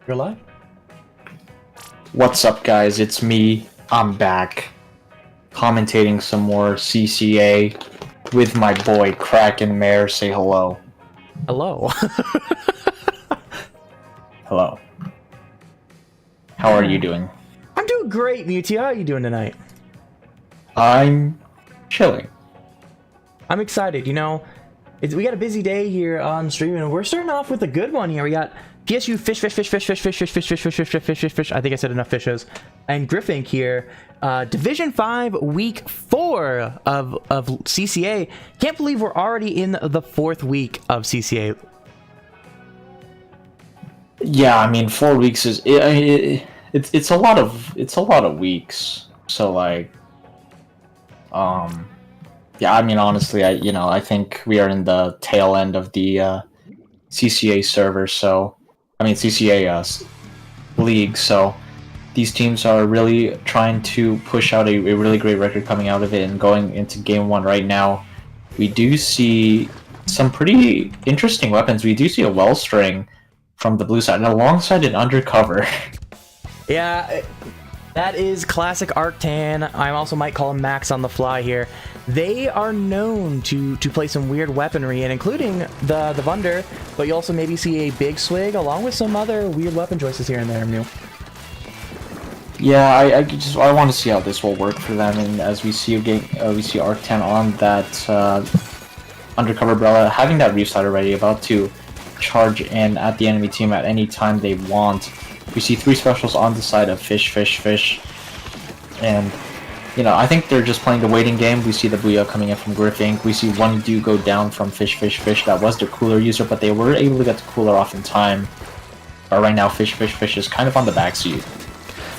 You're live? What's up, guys? It's me. I'm back. Commentating some more CCA with my boy Kraken. Mare. Say hello. Hello. Hello. How are you doing? I'm doing great, Mewtwo. How are you doing tonight? I'm chilling. I'm excited. You know, we got a busy day here on stream, and we're starting off with a good one here. We got PSU fish. I think I said enough fishes. And Griffink here. Division 5, Week 4 of CCA. Can't believe we're already in the 4th week of CCA. Yeah, I mean, 4 weeks is it's a lot of weeks. So like, yeah, I mean, honestly, I think we are in the tail end of the CCA server. So, I mean, CCA league. So these teams are really trying to push out a really great record coming out of it, and going into game 1 right now, we do see some pretty interesting weapons. We do see a Wellstring from the blue side, and alongside an Undercover. Yeah, that is classic Arctan. I also might call him Max on the fly here. They are known to play some weird weaponry, and including the Vunder, but you also maybe see a Big Swig along with some other weird weapon choices here and there, Mew. Yeah, I want to see how this will work for them, and as we see we see Arctan on that Undercover umbrella, having that Reef Slider ready, about to charge in at the enemy team at any time they want. We see 3 specials on the side of Fish, and you know, I think they're just playing the waiting game. We see the Booyah coming in from Griffink. We see one do go down from Fish. That was their cooler user, but they were able to get the cooler off in time. But right now, Fish is kind of on the backseat.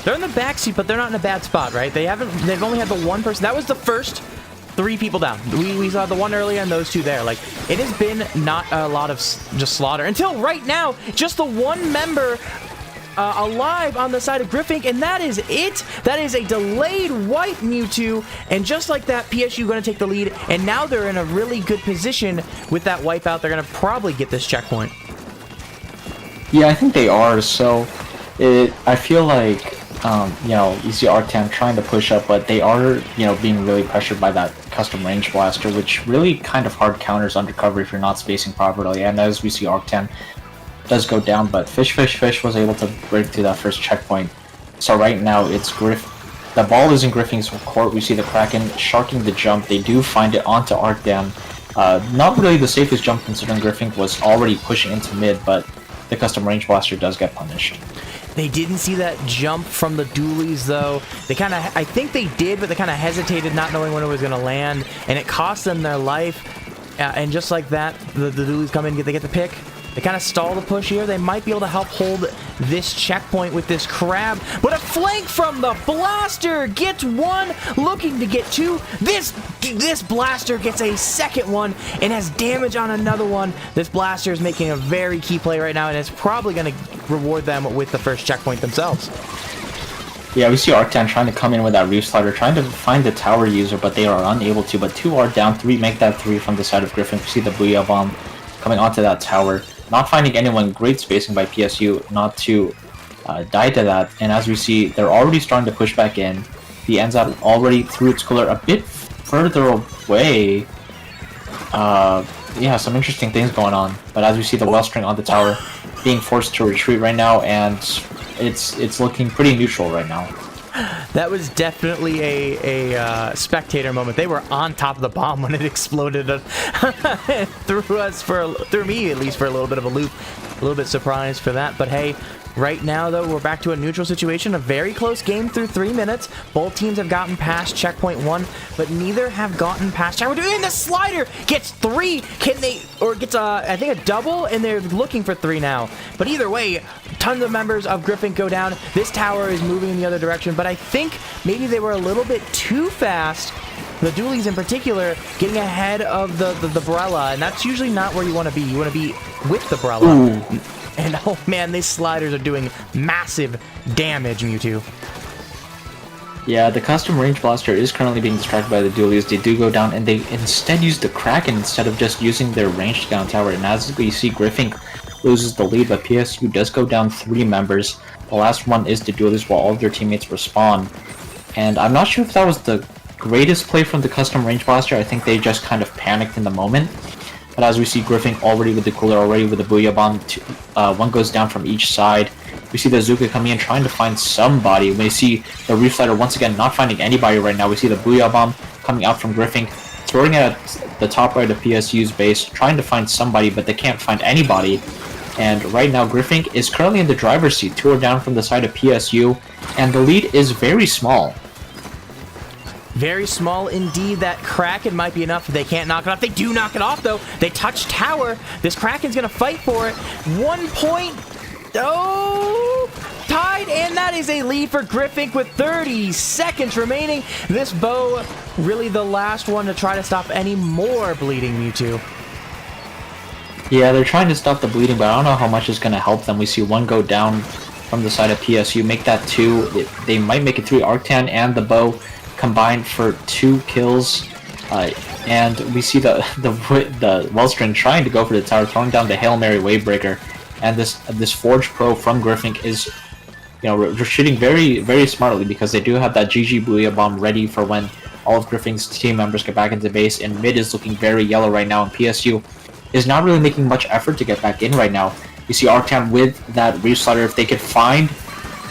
They're in the backseat, but they're not in a bad spot, right? They've only had the one person. That was the first 3 people down. We saw the one earlier and those 2 there. Like, it has been not a lot of just slaughter until right now. Just the one member alive on the side of Griffink, and that is it. That is a delayed white Mewtwo, and just like that, PSU going to take the lead, and now they're in a really good position with that wipeout. They're going to probably get this checkpoint. Yeah, I think they are. So, I feel like you know, you see Arctan trying to push up, but they are, you know, being really pressured by that custom range blaster, which really kind of hard counters Undercover if you're not spacing properly. And as we see, Arctan does go down, but Fish was able to break through that first checkpoint. So right now it's the ball is in Griffink's court. We see the Kraken sharking the jump. They do find it onto Arctan. Not really the safest jump considering Griffink was already pushing into mid, but the custom range blaster does get punished. They didn't see that jump from the dualies, though. They kind of, I think they did, but they kind of hesitated, not knowing when it was going to land, and it cost them their life. And just like that, the dualies come in, they get the pick. They kind of stall the push here. They might be able to help hold this checkpoint with this crab, but a flank from the blaster gets 1, looking to get 2. This blaster gets a second one and has damage on another one. This blaster is making a very key play right now, and it's probably going to reward them with the first checkpoint themselves. Yeah, we see Arctan trying to come in with that Reef Slider, trying to find the tower user, but they are unable to. But 2 are down, 3 make that 3 from the side of Griffin. We see the Booyah Bomb coming onto that tower. Not finding anyone, great spacing by PSU not to die to that. And as we see, they're already starting to push back in. He ends up already through its cooler a bit further away. Yeah, some interesting things going on. But as we see the Wellstring on the tower being forced to retreat right now, and it's looking pretty neutral right now. That was definitely a spectator moment. They were on top of the bomb when it exploded. Threw me at least for a little bit of a loop. A little bit surprised for that. But hey, right now though, we're back to a neutral situation. A very close game through 3 minutes. Both teams have gotten past checkpoint 1, but neither have gotten past checkpoint 2. And the slider gets 3. Can they, or gets I think a double, and they're looking for 3 now. But either way, tons of members of Griffin go down. This tower is moving in the other direction, but I think maybe they were a little bit too fast. The dualies in particular getting ahead of the Brella, and that's usually not where you want to be. You want to be with the Brella. Ooh. And oh man, these sliders are doing massive damage, Mewtwo. Yeah, the custom range blaster is currently being distracted by the dualies. They do go down, and they instead use the Kraken instead of just using their ranged down tower. And as we see Griffin loses the lead, but PSU does go down 3 members. The last one is the Duelist while all of their teammates respawn. And I'm not sure if that was the greatest play from the custom range blaster. I think they just kind of panicked in the moment. But as we see Griffin already with the cooler, already with the Booyah Bomb, one goes down from each side. We see the Zuka coming in, trying to find somebody. We see the Reef Slider once again not finding anybody right now. We see the Booyah Bomb coming out from Griffin, throwing it at the top right of PSU's base, trying to find somebody, but they can't find anybody. And right now, Griffin is currently in the driver's seat. 2 are down from the side of PSU, and the lead is very small. Very small indeed. That Kraken might be enough if they can't knock it off. They do knock it off, though. They touch tower. This Kraken's going to fight for it. 1 point. Oh, tied, and that is a lead for Griffin with 30 seconds remaining. This bow, really the last one to try to stop any more bleeding Mewtwo. Yeah, they're trying to stop the bleeding, but I don't know how much is going to help them. We see 1 go down from the side of PSU, make that 2. They might make it 3. Arctan and the bow combined for 2 kills. And we see the Wellstring trying to go for the tower, throwing down the Hail Mary Wavebreaker. And this Forge Pro from Griffin is, shooting very, very smartly, because they do have that GG Booyah Bomb ready for when all of Griffin's team members get back into base. And mid is looking very yellow right now, and PSU is not really making much effort to get back in right now. You see Arctan with that Reef Slider. If they could find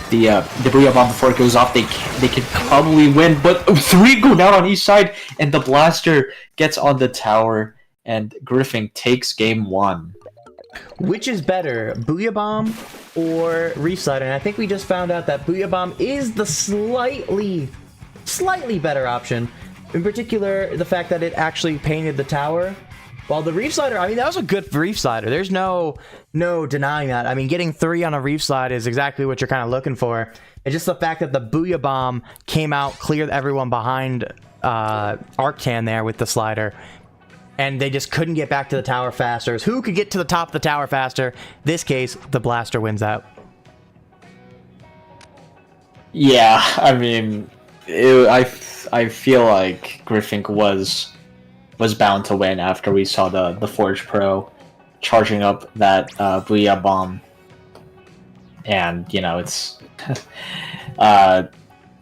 the Booyah Bomb before it goes off, they could probably win. But 3 go down on each side, and the Blaster gets on the tower, and Griffin takes game 1. Which is better, Booyah Bomb or Reef Slider? And I think we just found out that Booyah Bomb is the slightly better option. In particular, the fact that it actually painted the tower. While the Reef Slider, I mean, that was a good Reef Slider. There's no denying that. I mean, getting 3 on a Reef Slide is exactly what you're kind of looking for. It's just the fact that the Booyah Bomb came out, cleared everyone behind Arctan there with the slider, and they just couldn't get back to the tower faster. Who could get to the top of the tower faster? This case, the Blaster wins out. Yeah, I mean, I feel like Griffin was bound to win after we saw the Forge Pro charging up that Booyah Bomb. And, it's...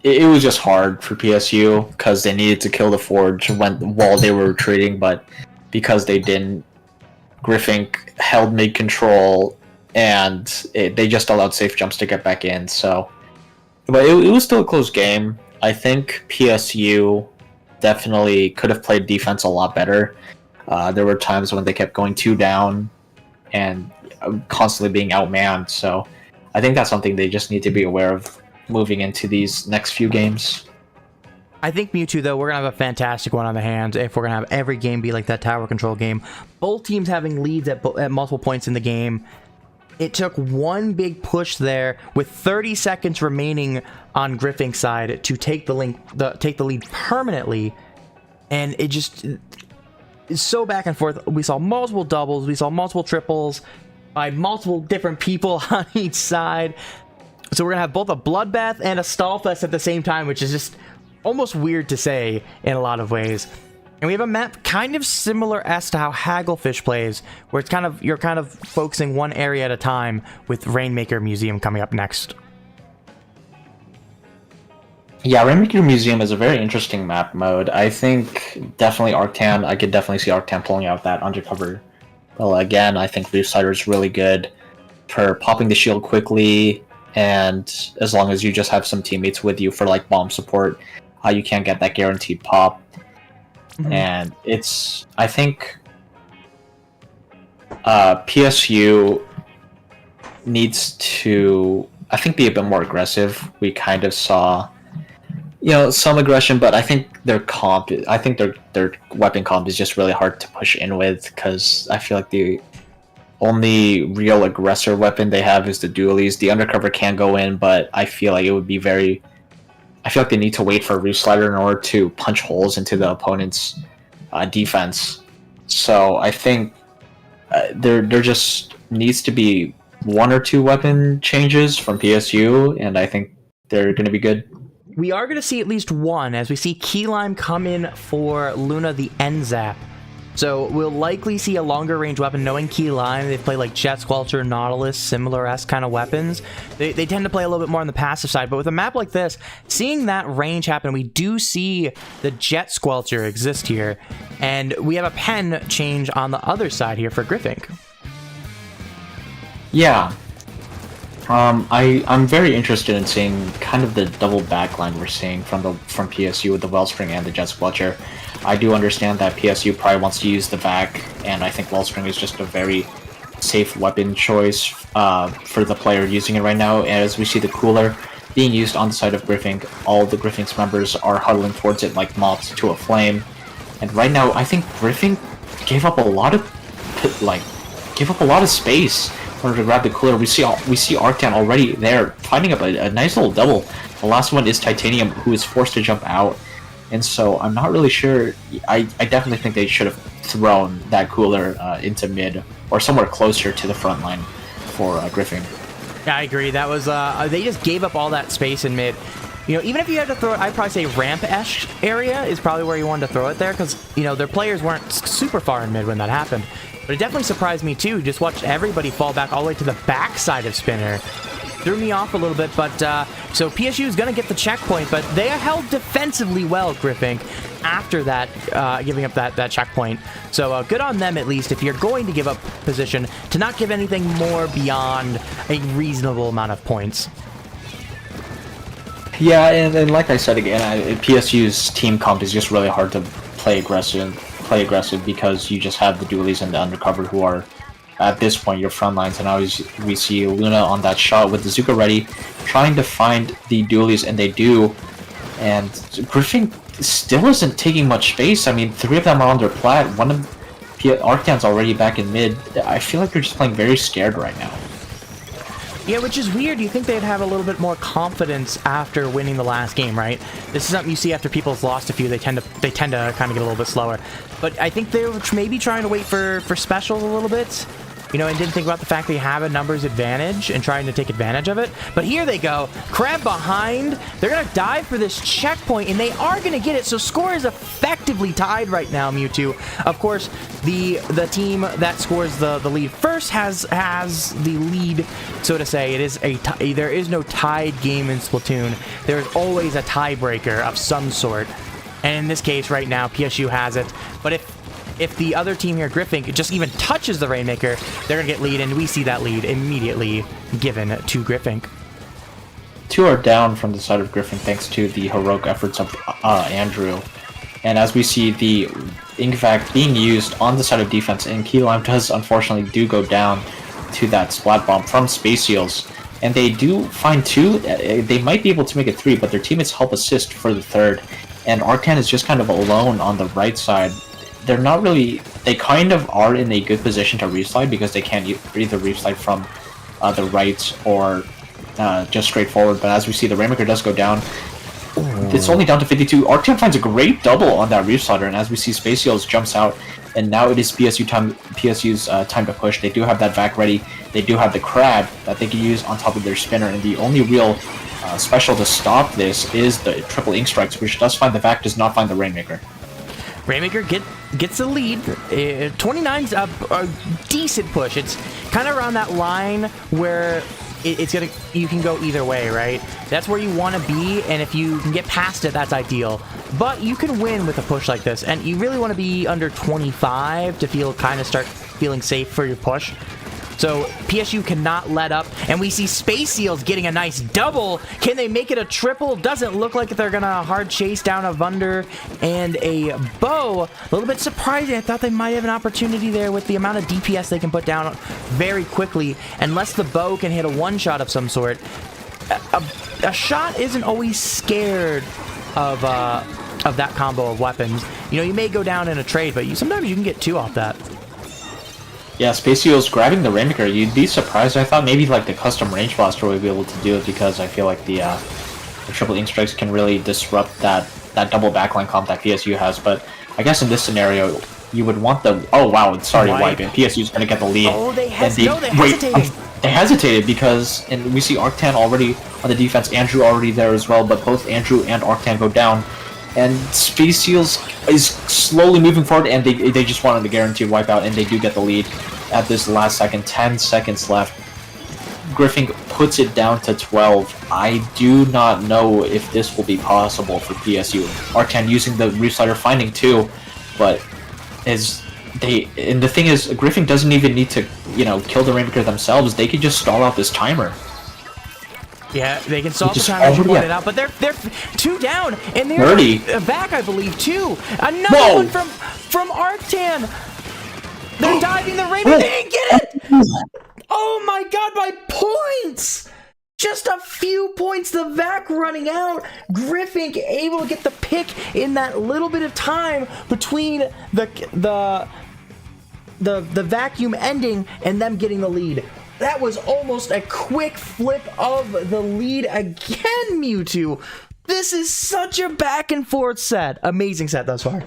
it was just hard for PSU, because they needed to kill the Forge while they were retreating, but because they didn't, Griffin held mid-control, and they just allowed safe jumps to get back in, so... But it was still a close game. I think PSU definitely could have played defense a lot better. There were times when they kept going 2 down and constantly being outmanned, so I think that's something they just need to be aware of moving into these next few games. I think Mewtwo, though, we're going to have a fantastic one on the hands if we're going to have every game be like that tower control game. Both teams having leads at multiple points in the game. It took 1 big push there with 30 seconds remaining on Griffin's side to take the lead permanently, and it just is so back and forth. We saw multiple doubles, we saw multiple triples by multiple different people on each side. So we're gonna have both a bloodbath and a stall fest at the same time, which is just almost weird to say in a lot of ways. And we have a map kind of similar as to how Hagglefish plays, where it's you're kind of focusing one area at a time, with Rainmaker Museum coming up next. Yeah, Rainmaker Museum is a very interesting map mode. I think definitely Arctan, I could definitely see Arctan pulling out that undercover. Well, again, I think Reef Slider is really good for popping the shield quickly, and as long as you just have some teammates with you for like bomb support, you can get that guaranteed pop. And it's, I think, PSU needs to, I think, be a bit more aggressive. We kind of saw, some aggression, but I think their weapon comp is just really hard to push in with, because I feel like the only real aggressor weapon they have is the dualies. The undercover can go in, but I feel like it would be I feel like they need to wait for a Reef Slider in order to punch holes into the opponent's defense. So I think there just needs to be 1 or 2 weapon changes from PSU, and I think they're going to be good. We are going to see at least one, as we see Key Lime come in for Luna the N-Zap. So we'll likely see a longer range weapon. Knowing Key Lime, they play like Jet Squelcher, Nautilus, similar-esque kind of weapons. They tend to play a little bit more on the passive side, but with a map like this, seeing that range happen, we do see the Jet Squelcher exist here, and we have a pen change on the other side here for Griffink. Yeah. I'm very interested in seeing kind of the double backline we're seeing from PSU with the Wellspring and the Jet Squelcher. I do understand that PSU probably wants to use the vac, and I think Wellspring is just a very safe weapon choice for the player using it right now. As we see the cooler being used on the side of Griffink, all the Griffink's members are huddling towards it like moths to a flame. And right now, I think Griffink gave up a lot of space in order to grab the cooler. We see Arctan already there, finding up a nice little double. The last one is Titanium, who is forced to jump out. And so I'm not really sure. I definitely think they should have thrown that cooler into mid or somewhere closer to the front line for Griffink. Yeah, I agree. That was they just gave up all that space in mid. You know, even if you had to throw it, I'd probably say ramp-esh area is probably where you wanted to throw it there, because, you know, their players weren't super far in mid when that happened. But it definitely surprised me, too. Just watched everybody fall back all the way to the backside of Spinner. Threw me off a little bit, but so PSU is going to get the checkpoint, but they are held defensively well, Griffink, after that, giving up that checkpoint. So good on them, at least, if you're going to give up position, to not give anything more beyond a reasonable amount of points. Yeah, and like I said again, PSU's team comp is just really hard to play aggressive because you just have the dualies and the undercover who are, at this point, your front lines. And now we see Luna on that shot with the Zuka ready, trying to find the dualies, and they do. And Griffink still isn't taking much space. I mean, 3 of them are on their plat. One of Arctan's already back in mid. I feel like they're just playing very scared right now. Yeah, which is weird. You think they'd have a little bit more confidence after winning the last game, right? This is something you see after people's lost a few. They tend to kind of get a little bit slower. But I think they were maybe trying to wait for specials a little bit, you know, and didn't think about the fact they have a numbers advantage and trying to take advantage of it. But here they go. Crab behind. They're going to dive for this checkpoint, and they are going to get it. So score is effectively tied right now, Mewtwo. Of course, the team that scores the lead first has the lead, so to say. It is there is no tied game in Splatoon. There is always a tiebreaker of some sort. And in this case, right now, PSU has it. But if the other team here, Griffink, just even touches the Rainmaker, they're going to get lead, and we see that lead immediately given to Griffink. 2 are down from the side of Griffink thanks to the heroic efforts of Andrew. And as we see the Inkvac being used on the side of defense, and Key Lime does unfortunately go down to that Splat Bomb from Space Seals. And they do find 2. They might be able to make it 3, but their teammates help assist for the 3rd. And Arctan is just kind of alone on the right side. They're not really... They kind of are in a good position to reslide because they can't either reslide from the right or just straight forward. But as we see, the Rainmaker does go down. It's only down to 52. Arctan finds a great double on that reslider, and as we see, Space Seals jumps out, and now it is PSU's time to push. They do have that vac ready. They do have the Crab that they can use on top of their spinner, and the only real special to stop this is the triple Ink Strikes, which does find the vac, does not find the Rainmaker. Rainmaker gets the lead. 29's a decent push. It's kind of around that line where you can go either way, right? That's where you want to be, and if you can get past it, that's ideal. But you can win with a push like this, and you really want to be under 25 to start feeling safe for your push. So PSU cannot let up, and we see Space Seals getting a nice double. Can they make it a triple? Doesn't look like they're gonna hard chase down a Vunder and a Bow. A little bit surprising. I thought they might have an opportunity there with the amount of DPS they can put down very quickly, unless the Bow can hit a one-shot of some sort. A shot isn't always scared of that combo of weapons. You know, you may go down in a trade, but sometimes you can get 2 off that. Yeah, Space Seals grabbing the Rainmaker, you'd be surprised. I thought maybe like the custom Range Blaster would be able to do it, because I feel like the triple Ink Strikes can really disrupt that double backline comp that PSU has. But I guess in this scenario, you would want the... Oh wow, sorry, wipe. And PSU's going to get the lead. Oh, they hesitated. They hesitated because, and we see Arctan already on the defense, Andrew already there as well, but both Andrew and Arctan go down. And Space Seals is slowly moving forward, and they just wanted the guaranteed wipeout, and they do get the lead at this last second. 10 seconds left. Griffin puts it down to 12. I do not know if this will be possible for PSU. Arcan using the Reef Slider, finding 2, but and the thing is, Griffin doesn't even need to, kill the Rainmaker themselves. They could just stall out this timer. Yeah, they can stall the timer, as you pointed out, but they're 2 down, and they're back, I believe, 2. Another one from Arctan. They're diving the Rainmaker. They didn't get it. Oh my god, by points! Just a few points, the vac running out. Griffin able to get the pick in that little bit of time between the vacuum ending and them getting the lead. That was almost a quick flip of the lead again, Mewtwo. This is such a back and forth set. Amazing set thus far.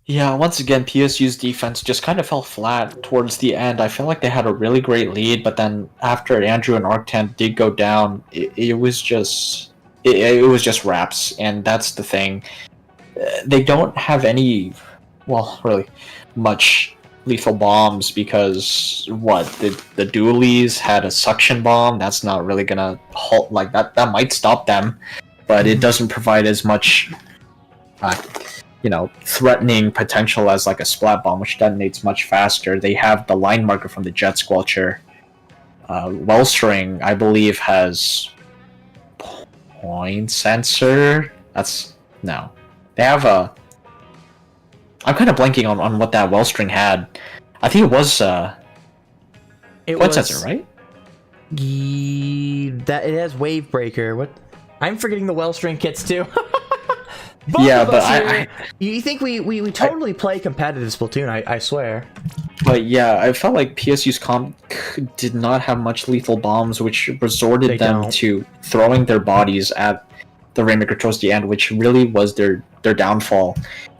Yeah, once again, PSU's defense just kind of fell flat towards the end. I feel like they had a really great lead, but then after Andrew and Arctan did go down, it was just wraps, and that's the thing. They don't have any, really much lethal bombs because the dualies had a suction bomb. That's not really gonna halt like that. That might stop them, but it doesn't provide as much threatening potential as like a splat bomb, which detonates much faster. They have the line marker from the Jet Squelcher. Wellstring, I believe, has point sensor. They have a. I'm kind of blanking on what that Wellstring had. I think it was point sensor, right? That it has Wave Breaker. What? I'm forgetting the Wellstring kits too. You think we totally play competitive Splatoon? I swear. But yeah, I felt like PSU's comp did not have much lethal bombs, which resorted them to throwing their bodies at the Rainmaker towards the end, which really was their downfall.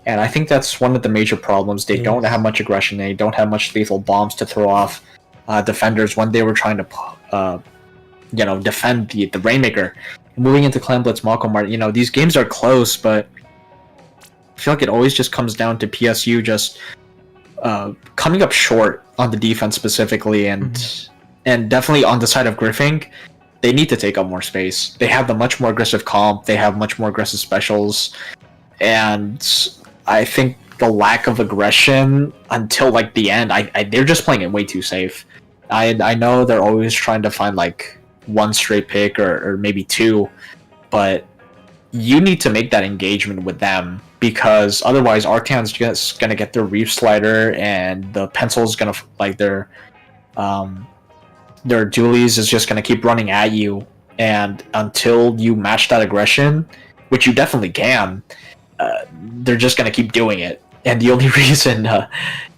And I think that's one of the major problems. They don't have much aggression. They don't have much lethal bombs to throw off defenders when they were trying to, defend the Rainmaker. Moving into Clan Blitz Mako Mart, these games are close, but I feel like it always just comes down to PSU just coming up short on the defense specifically, and definitely on the side of Griffin, they need to take up more space. They have the much more aggressive comp, they have much more aggressive specials, and I think the lack of aggression until like the end, they're just playing it way too safe. I know they're always trying to find like one straight pick or maybe 2, but you need to make that engagement with them, because otherwise Arcan's just gonna get their Reef Slider, and the Pencil's gonna their dualies is just gonna keep running at you, and until you match that aggression, which you definitely can, they're just gonna keep doing it. And the only reason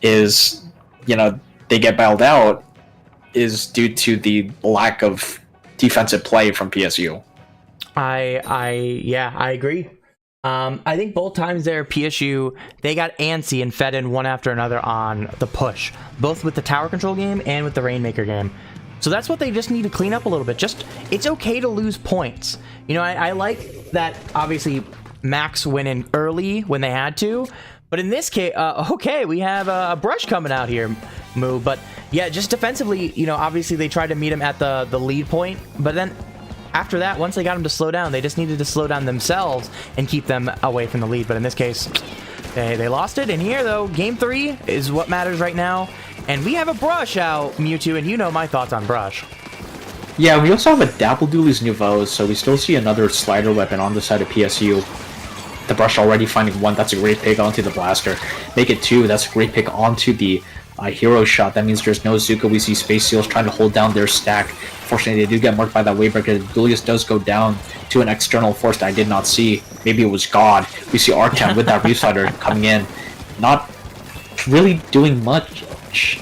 is they get bailed out is due to the lack of defensive play from PSU. I agree. I think both times there, PSU, they got antsy and fed in one after another on the push, both with the tower control game and with the Rainmaker game. So that's what they just need to clean up a little bit. It's okay to lose points. I like that, obviously, Max went in early when they had to, but in this case, okay, we have a brush coming out here, Moo, but yeah, just defensively, obviously they tried to meet him at the lead point, but then after that, once they got him to slow down, they just needed to slow down themselves and keep them away from the lead. But in this case, they lost it. And here, though, Game 3 is what matters right now. And we have a brush out, Mewtwo, and you know my thoughts on brush. Yeah, we also have a Dapple Dualies Nouveaux, so we still see another slider weapon on the side of PSU. The brush already finding 1, that's a great pick onto the blaster. Make it 2, that's a great pick onto the hero shot. That means there's no Zuko. We see Space Seals trying to hold down their stack. Fortunately, they do get marked by that Wavebreaker. Julius does go down to an external force that I did not see. Maybe it was God. We see Arctan with that Reef Slider coming in, not really doing much,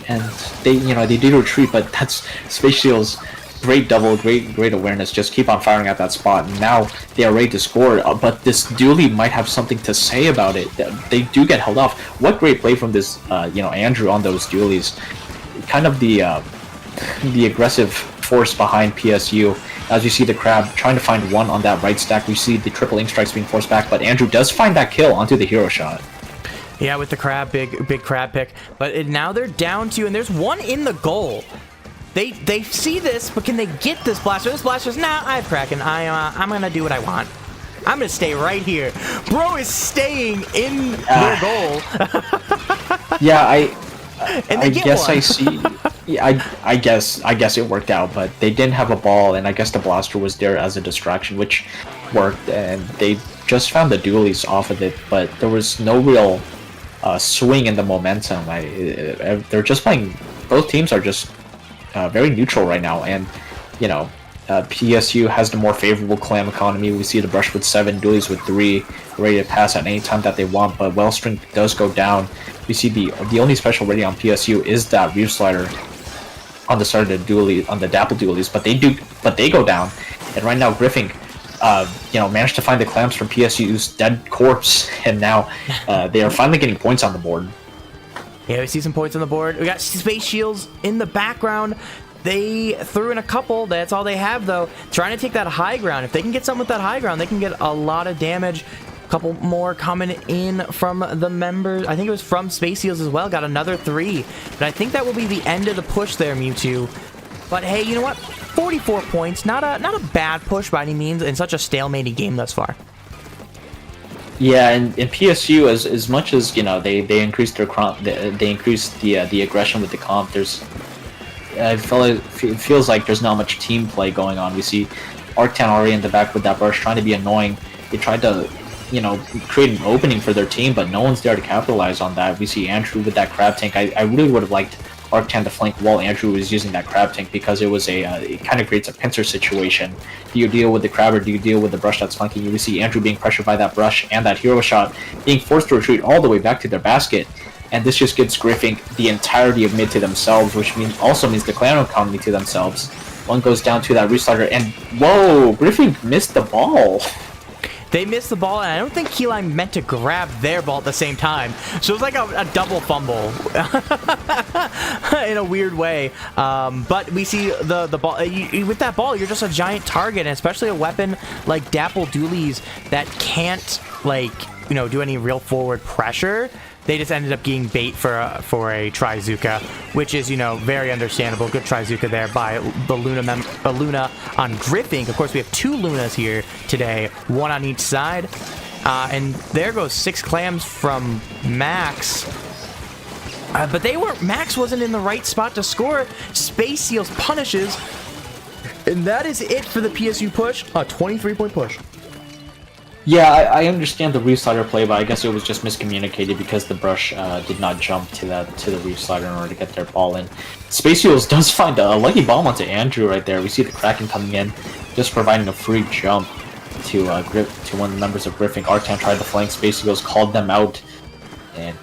and they do retreat, but that's Space Seals. Great double, great awareness. Just keep on firing at that spot. And now they are ready to score, but this dually might have something to say about it. They do get held off. What great play from this, Andrew on those dualies. Kind of the aggressive force behind PSU. As you see the Crab trying to find one on that right stack, we see the triple ink strikes being forced back, but Andrew does find that kill onto the hero shot. Yeah, with the Crab, big Crab pick. But now they're down to, and there's one in the goal. They see this, but can they get this blaster? This blaster's, nah, I have Kraken. I'm gonna do what I want. I'm gonna stay right here. Bro is staying in their goal. Yeah, and I guess I see. Yeah, I guess it worked out, but they didn't have a ball, and I guess the blaster was there as a distraction, which worked, and they just found the dualies off of it, but there was no real swing in the momentum. They're just playing. Both teams are just very neutral right now, and you know, PSU has the more favorable clam economy. We see the brush with 7, dualies with 3, ready to pass at any time that they want, but Wellstring does go down. We see the only special ready on PSU is that Reef Slider on the start of the dually, on the Dapple dualies, but they go down, and right now Griffing managed to find the clamps from PSU's dead corpse, and now they are finally getting points on the board. Yeah, we see some points on the board. We got Space Shields in the background. They threw in a couple. That's all they have, though. Trying to take that high ground. If they can get something with that high ground, they can get a lot of damage. A couple more coming in from the members. I think it was from Space Seals as well. Got another 3. But I think that will be the end of the push there, Mewtwo. But hey, you know what? 44 points. Not a bad push by any means in such a stalemated game thus far. Yeah, and in PSU, as much as they increased their comp, they increased the aggression with the comp. It feels like there's not much team play going on. We see Arctan already in the back with that brush trying to be annoying. They tried to create an opening for their team, but no one's there to capitalize on that. We see Andrew with that crab tank. I really would have liked Arctan to flank while Andrew was using that crab tank, because it kind of creates a pincer situation. Do you deal with the crab, or do you deal with the brush that's flanking you? We see Andrew being pressured by that brush and that hero shot, being forced to retreat all the way back to their basket, and this just gives Griffing the entirety of mid to themselves, which also means the clan economy to themselves. One goes down to that restarter, and whoa, Griffing missed the ball. They missed the ball, and I don't think Keyline meant to grab their ball at the same time. So it was like a double fumble in a weird way. But we see the ball. With that ball, you're just a giant target, and especially a weapon like Dapple Dualies that can't, do any real forward pressure. They just ended up getting bait for a Trizuka, which is, very understandable. Good Trizuka there by the Luna on Griffing. Of course, we have 2 Lunas here today, 1 on each side. And there goes 6 clams from Max. But Max wasn't in the right spot to score. Space Seals punishes. And that is it for the PSU push. A 23-point push. Yeah, I understand the Reef Slider play, but I guess it was just miscommunicated because the brush did not jump to the Reef Slider in order to get their ball in. Space Heels does find a lucky bomb onto Andrew right there. We see the Kraken coming in, just providing a free jump to one of the members of Griffing. Arctan tried to flank. Space Heels called them out and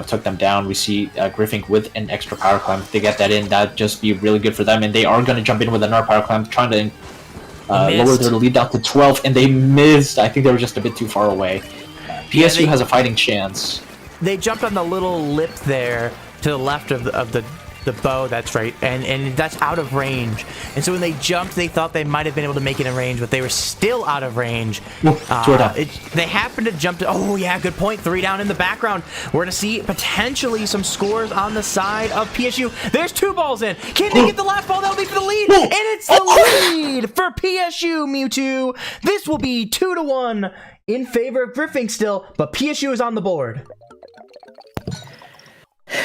took them down. We see Griffing with an extra power climb. If they get that in, that'd just be really good for them, and they are going to jump in with another power climb, trying to lower their lead down to 12, and they missed. I think they were just a bit too far away. PSU has a fighting chance. They jumped on the little lip there to the left of the bow, that's right, and that's out of range. And so when they jumped, they thought they might have been able to make it in range, but they were still out of range. They happened to jump to, oh yeah, good point, 3 down in the background. We're going to see potentially some scores on the side of PSU. There's 2 balls in. Can they get the last ball? That'll be for the lead. And it's the lead for PSU, Mewtwo. This will be 2-1 in favor of Griffing still, but PSU is on the board.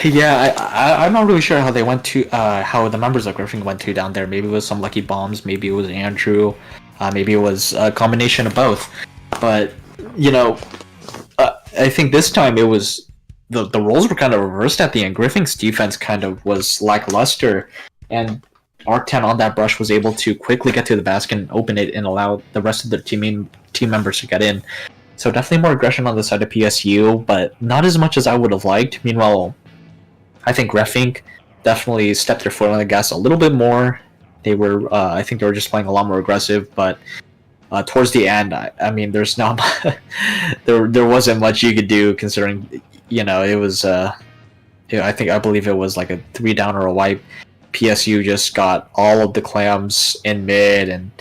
Yeah, I'm not really sure how they went to how the members of Griffing went to down there. Maybe it was some lucky bombs, maybe it was Andrew, maybe it was a combination of both. But I think this time it was the roles were kind of reversed at the end. Griffing's defense kind of was lackluster, and Arctan on that brush was able to quickly get to the basket and open it and allow the rest of the team members to get in. So definitely more aggression on the side of PSU, but not as much as I would have liked. Meanwhile, I think Griffing definitely stepped their foot on the gas a little bit more. They were, I think they were just playing a lot more aggressive, but towards the end, I mean, there's not, there wasn't much you could do considering, it was, I believe it was like a 3 down or a wipe. PSU just got all of the clams in mid, and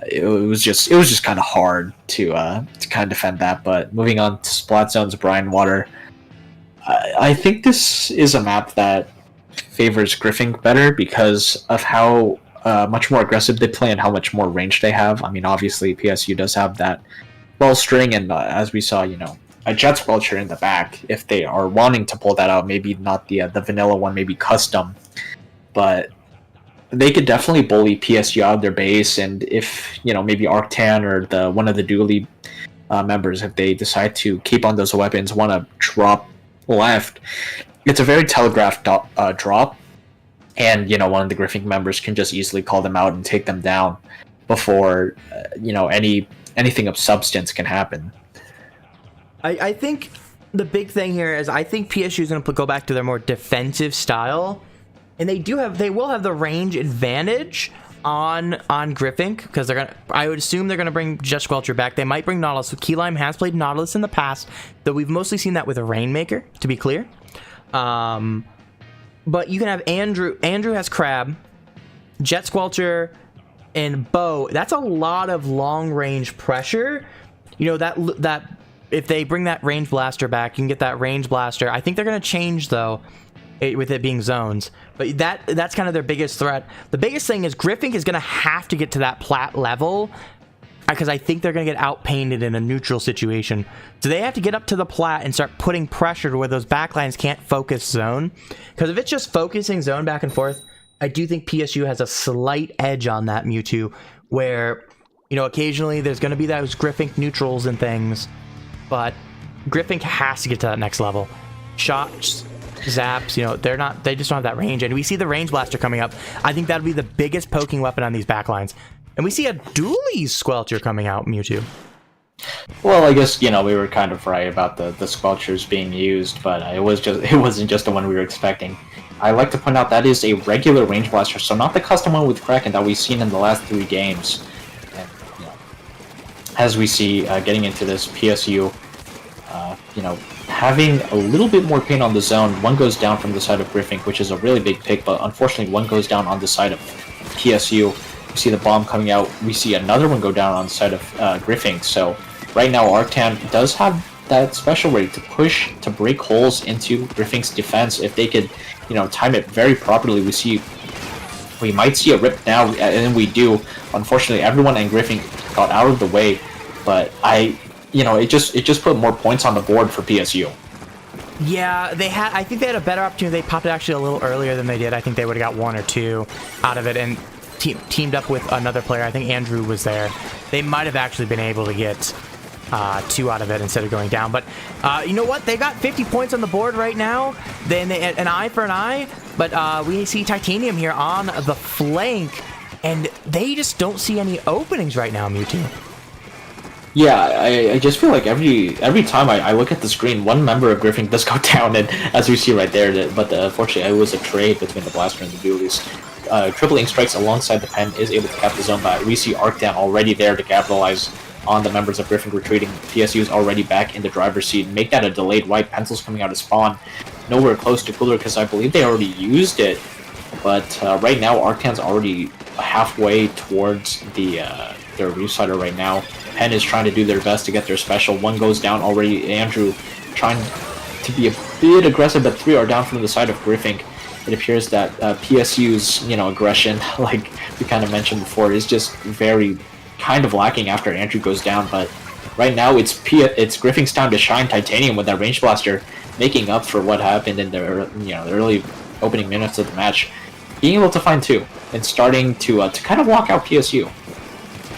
it was just kind of hard to kind of defend that. But moving on to Splat Zone's Brine Water, I think this is a map that favors Griffing better because of how much more aggressive they play and how much more range they have. I mean, obviously PSU does have that ball string, and as we saw, a Jet Squelcher in the back. If they are wanting to pull that out, maybe not the vanilla one, maybe custom, but they could definitely bully PSU out of their base. And if maybe Arctan or one of the dually members, if they decide to keep on those weapons, want to drop left, it's a very telegraphed drop, and one of the Griffing members can just easily call them out and take them down before anything of substance can happen. I think the big thing here is I think PSU is going to go back to their more defensive style, and they will have the range advantage on Griffing because I would assume they're gonna bring Jet Squelcher back. They might bring Nautilus. Key Lime has played Nautilus in the past, though we've mostly seen that with a Rainmaker, to be clear. But you can have Andrew has Crab, Jet Squelcher, and Bow. That's a lot of long range pressure. That if they bring that range blaster back, you can get that range blaster. I think they're gonna change though, with it being zones, but that's kind of their biggest threat. The biggest thing is Griffing is gonna have to get to that plat level because I think they're gonna get outpainted in a neutral situation. So they have to get up to the plat and start putting pressure to where those backlines can't focus zone. Because if it's just focusing zone back and forth, I do think PSU has a slight edge on that Mewtwo, where occasionally there's gonna be those Griffing neutrals and things, but Griffing has to get to that next level. Shots, zaps, they just don't have that range, and we see the range blaster coming up. I think that'll be the biggest poking weapon on these backlines, and we see a dually Squelcher coming out, Mewtwo. Well, I guess we were kind of right about the Squelchers being used, but it wasn't just the one we were expecting. I like to point out that is a regular range blaster, so not the custom one with Kraken that we've seen in the last 3 games. And, as we see getting into this PSU, having a little bit more pain on the zone. One goes down from the side of Griffing, which is a really big pick, but unfortunately one goes down on the side of PSU. We see the bomb coming out. We see another one go down on the side of Griffing. So right now Arctan does have that special rate to push to break holes into Griffing's defense. If they could, time it very properly, we might see a rip now, and we do. Unfortunately, everyone and Griffing got out of the way, but it just put more points on the board for PSU. Yeah, I think they had a better opportunity. They popped it actually a little earlier than they did. I think they would have got 1 or 2 out of it, and teamed up with another player. I think Andrew was there. They might have actually been able to get 2 out of it instead of going down. But you know what? They got 50 points on the board right now. Then an eye for an eye. But we see Titanium here on the flank, and they just don't see any openings right now, Mewtwo. Yeah, I just feel like every time I look at the screen, one member of Griffing does go down, and as we see right there, but unfortunately it was a trade between the Blaster and the Dualies. Tripling strikes alongside the pen is able to cap the zone, but we see Arctan already there to capitalize on the members of Griffing retreating. PSU is already back in the driver's seat. Make that a delayed wipe. Pencil's coming out of spawn. Nowhere close to Cooler because I believe they already used it, but right now Arctan's already halfway towards their Reef-Sider right now. Pen is trying to do their best to get their special. 1 goes down already. Andrew trying to be a bit aggressive, but 3 are down from the side of Griffing. It appears that PSU's aggression, like we kind of mentioned before, is just very kind of lacking after Andrew goes down. But right now it's Griffing's time to shine. Titanium with that range blaster, making up for what happened in the early opening minutes of the match, being able to find 2 and starting to kind of walk out PSU.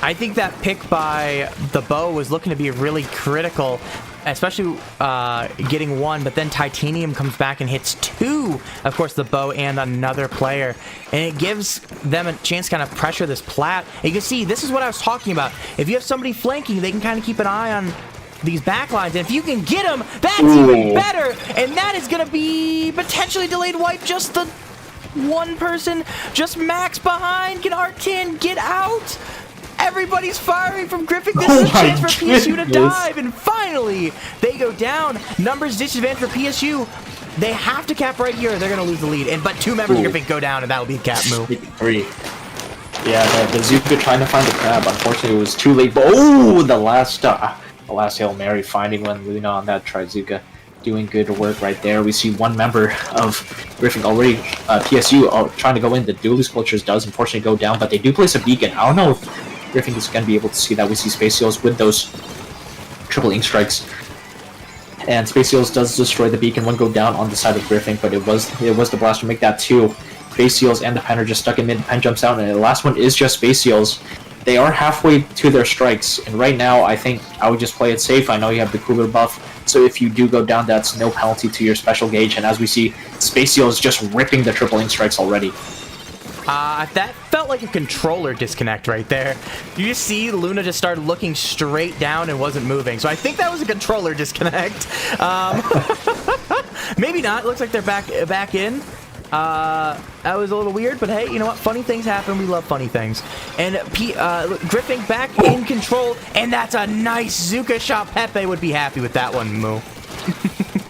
I think that pick by the Bow was looking to be really critical, especially getting 1, but then Titanium comes back and hits 2, of course, the Bow and another player, and it gives them a chance to kind of pressure this plat. And you can see, this is what I was talking about. If you have somebody flanking, they can kind of keep an eye on these backlines, and if you can get them, that's even better, and that is going to be potentially delayed wipe. Just the 1 person, just Max behind. Can Arctan get out? Everybody's firing from Griffing. This is a chance for PSU to dive, and finally they go down. Numbers disadvantage for PSU. They have to cap right here or they're going to lose the lead. But 2 members of Griffin go down, and that will be a cap move. 3. Yeah, the Zuka trying to find the crab. Unfortunately, it was too late. But the last Hail Mary finding one Luna on that Trizuka. Doing good work right there. We see one member of Griffin already, PSU, trying to go in. The Duelist Cultures does unfortunately go down, but they do place a beacon. I don't know if Griffin is going to be able to see that. We see Space Seals with those triple ink strikes. And Space Seals does destroy the beacon. One go down on the side of Griffin, but it was the Blaster make that 2. Space Seals and the Pen are just stuck in mid. Pen jumps out, and the last one is just Space Seals. They are halfway to their strikes, and right now I think I would just play it safe. I know you have the cooler buff, so if you do go down, that's no penalty to your special gauge. And as we see, Space Seals just ripping the triple ink strikes already. That felt like a controller disconnect right there. You just see Luna just started looking straight down and wasn't moving. So I think that was a controller disconnect. Maybe not. Looks like they're back in. That was a little weird, but hey, you know what? Funny things happen. We love funny things. And Griffin back in control, and that's a nice Zuka shot. Pepe would be happy with that one, Moo.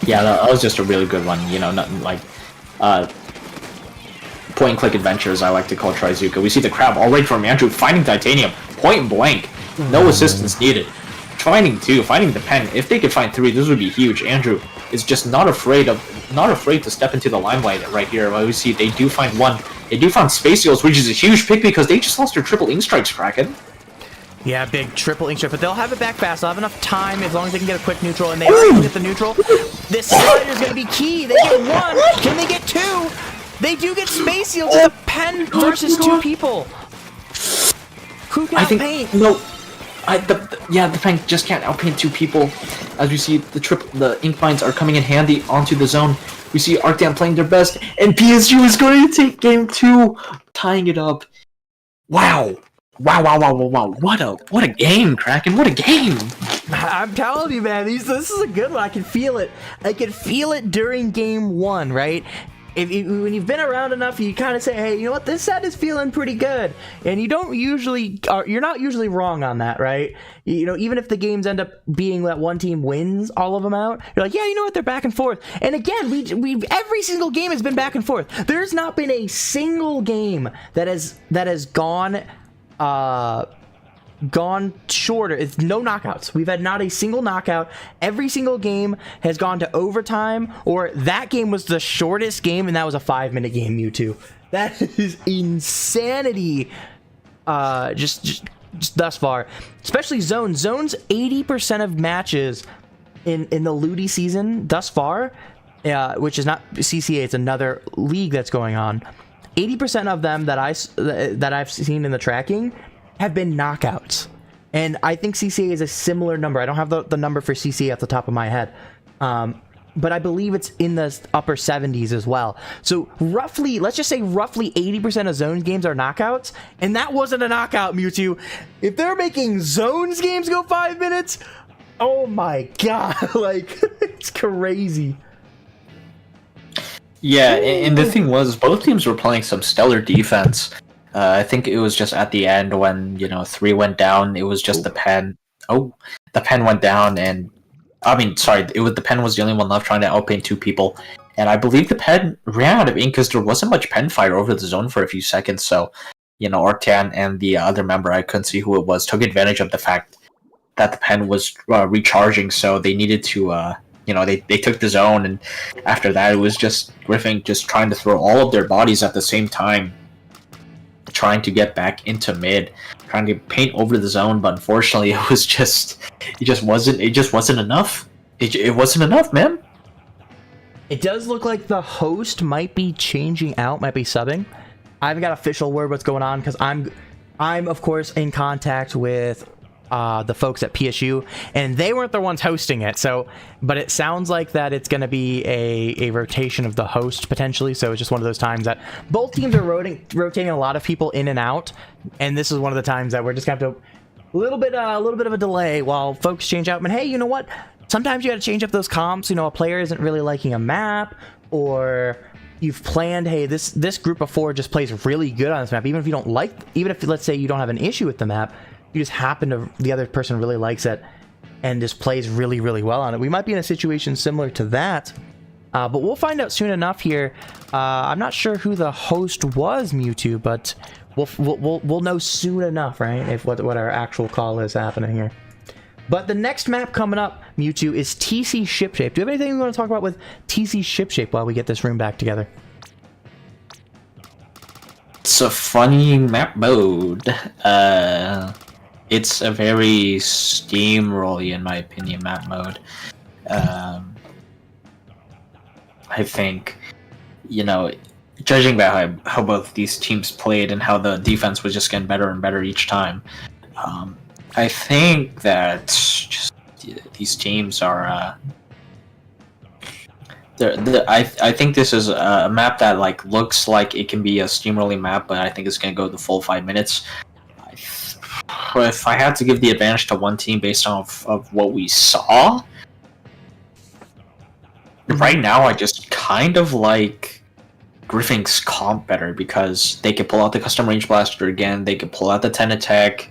Yeah, that was just a really good one. You know, nothing like point-and-click adventures, I like to call Trizuka. We see the crab already from Andrew finding Titanium, point blank. No assistance needed. Finding 2, finding the Pen. If they could find 3, this would be huge. Andrew is just not afraid to step into the limelight right here. Well, we see they do find 1. They do find Space Seals, which is a huge pick because they just lost their triple ink strikes, Kraken. Yeah, big triple ink strike, but they'll have it back fast. They'll have enough time as long as they can get a quick neutral, and they are going to get the neutral. This slider is going to be key. They get 1. Can they get 2? They do get Space Seals. It's a Pen versus 2 people. Who got paint? No. The Pen just can't outpaint 2 people. As we see, the ink binds are coming in handy onto the zone. We see Arctan playing their best, and PSU is going to take game 2, tying it up. Wow. What a game, Kraken. What a game. I'm telling you, man, this is a good one. I can feel it. I can feel it during game 1, right? When you've been around enough, you kind of say, hey, you know what, this set is feeling pretty good. And you're not usually wrong on that, right? You know, even if the games end up being that one team wins all of them out, you're like, yeah, you know what, they're back and forth. And again, we every single game has been back and forth. There's not been a single game that has gone shorter. It's no knockouts. We've had not a single knockout. Every single game has gone to overtime, or that game was the shortest game, and that was a 5-minute game, Mewtwo. That is insanity. Just thus far, especially Zones. Zones 80% of matches in the Ludi season thus far, which is not CCA. It's another league that's going on. 80% of them that I've seen in the tracking have been knockouts, and I think CCA is a similar number. I don't have the number for CCA off the top of my head, but I believe it's in the upper 70s as well. So roughly, let's just say roughly 80% of Zones games are knockouts, and that wasn't a knockout, Mewtwo. If they're making Zones games go 5 minutes, oh my god, like it's crazy. Yeah, and the thing was, both teams were playing some stellar defense. I think it was just at the end when, 3 went down, it was just the Pen. Oh, the Pen went down, and the Pen was the only one left trying to outpaint 2 people. And I believe the Pen ran out of ink because there wasn't much Pen fire over the zone for a few seconds. So, Arctan and the other member, I couldn't see who it was, took advantage of the fact that the Pen was recharging. So they needed to, they took the zone. And after that, it was just Griffin just trying to throw all of their bodies at the same time, trying to get back into mid, trying to paint over the zone, but unfortunately it just wasn't enough. It wasn't enough, man. It does look like the host might be changing out, might be subbing. I haven't got official word what's going on because I'm of course in contact with the folks at PSU, and they weren't the ones hosting it. So, but it sounds like that it's going to be a rotation of the host potentially. So it's just one of those times that both teams are rotating a lot of people in and out, and this is one of the times that we're just going to have to a little bit of a delay while folks change out. But hey, you know what? Sometimes you got to change up those comps. A player isn't really liking a map, or you've planned, hey, this group of 4 just plays really good on this map. Even if let's say you don't have an issue with the map, you just happen to, the other person really likes it and just plays really, really well on it. We might be in a situation similar to that But we'll find out soon enough here. I'm not sure who the host was, Mewtwo, but we'll know soon enough, right? If what our actual call is happening here. But the next map coming up, Mewtwo, is TC Shipshape. Do you have anything you want to talk about with TC Shipshape while we get this room back together? It's a funny map mode. It's a very steamrolly, in my opinion, map mode. I think, you know, judging by how both these teams played and how the defense was just getting better and better each time, I think that just these teams are. I think this is a map that like looks like it can be a steamrolling map, but I think it's going to go the full 5 minutes. If I had to give the advantage to one team based off of what we saw, right now I just kind of like Griffin's comp better because they could pull out the custom range blaster again. They could pull out the 10 attack.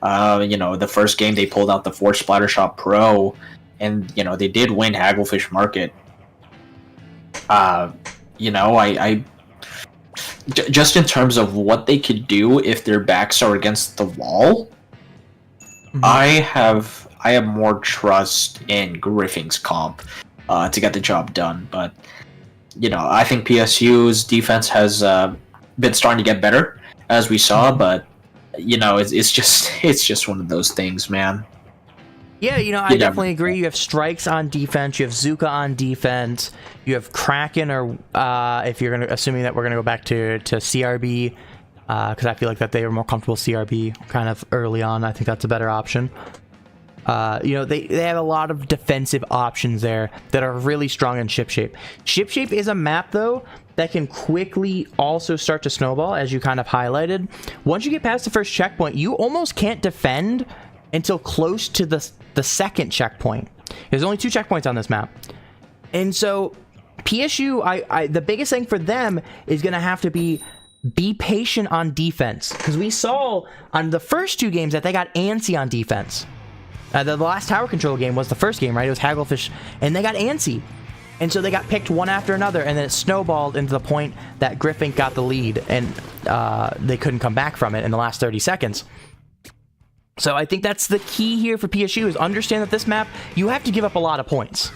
You know, the first game they pulled out the 4 Splattershot Pro, and you know they did win Hagglefish Market. You know, I just in terms of what they could do if their backs are against the wall, I have more trust in Griffin's comp to get the job done. But you know, I think PSU's defense has been starting to get better as we saw, but you know, it's just one of those things, man. Yeah, you know, I definitely agree. You have Strikes on defense, you have Zuka on defense, you have Kraken, or if you're assuming that we're gonna go back to CRB, because I feel like that they were more comfortable CRB kind of early on. I think that's a better option. You know, they have a lot of defensive options there that are really strong in Shipshape. Shipshape is a map, though, that can quickly also start to snowball, as you kind of highlighted. Once you get past the first checkpoint, you almost can't defend until close to the second checkpoint. There's only 2 checkpoints on this map. And so PSU, the biggest thing for them is going to have to be patient on defense. Because we saw on the first 2 games that they got antsy on defense. The last tower control game was the first game, right? It was Hagglefish, and they got antsy. And so they got picked one after another, and then it snowballed into the point that Griffin got the lead, and they couldn't come back from it in the last 30 seconds. So I think that's the key here for PSU, is understand that this map, you have to give up a lot of points.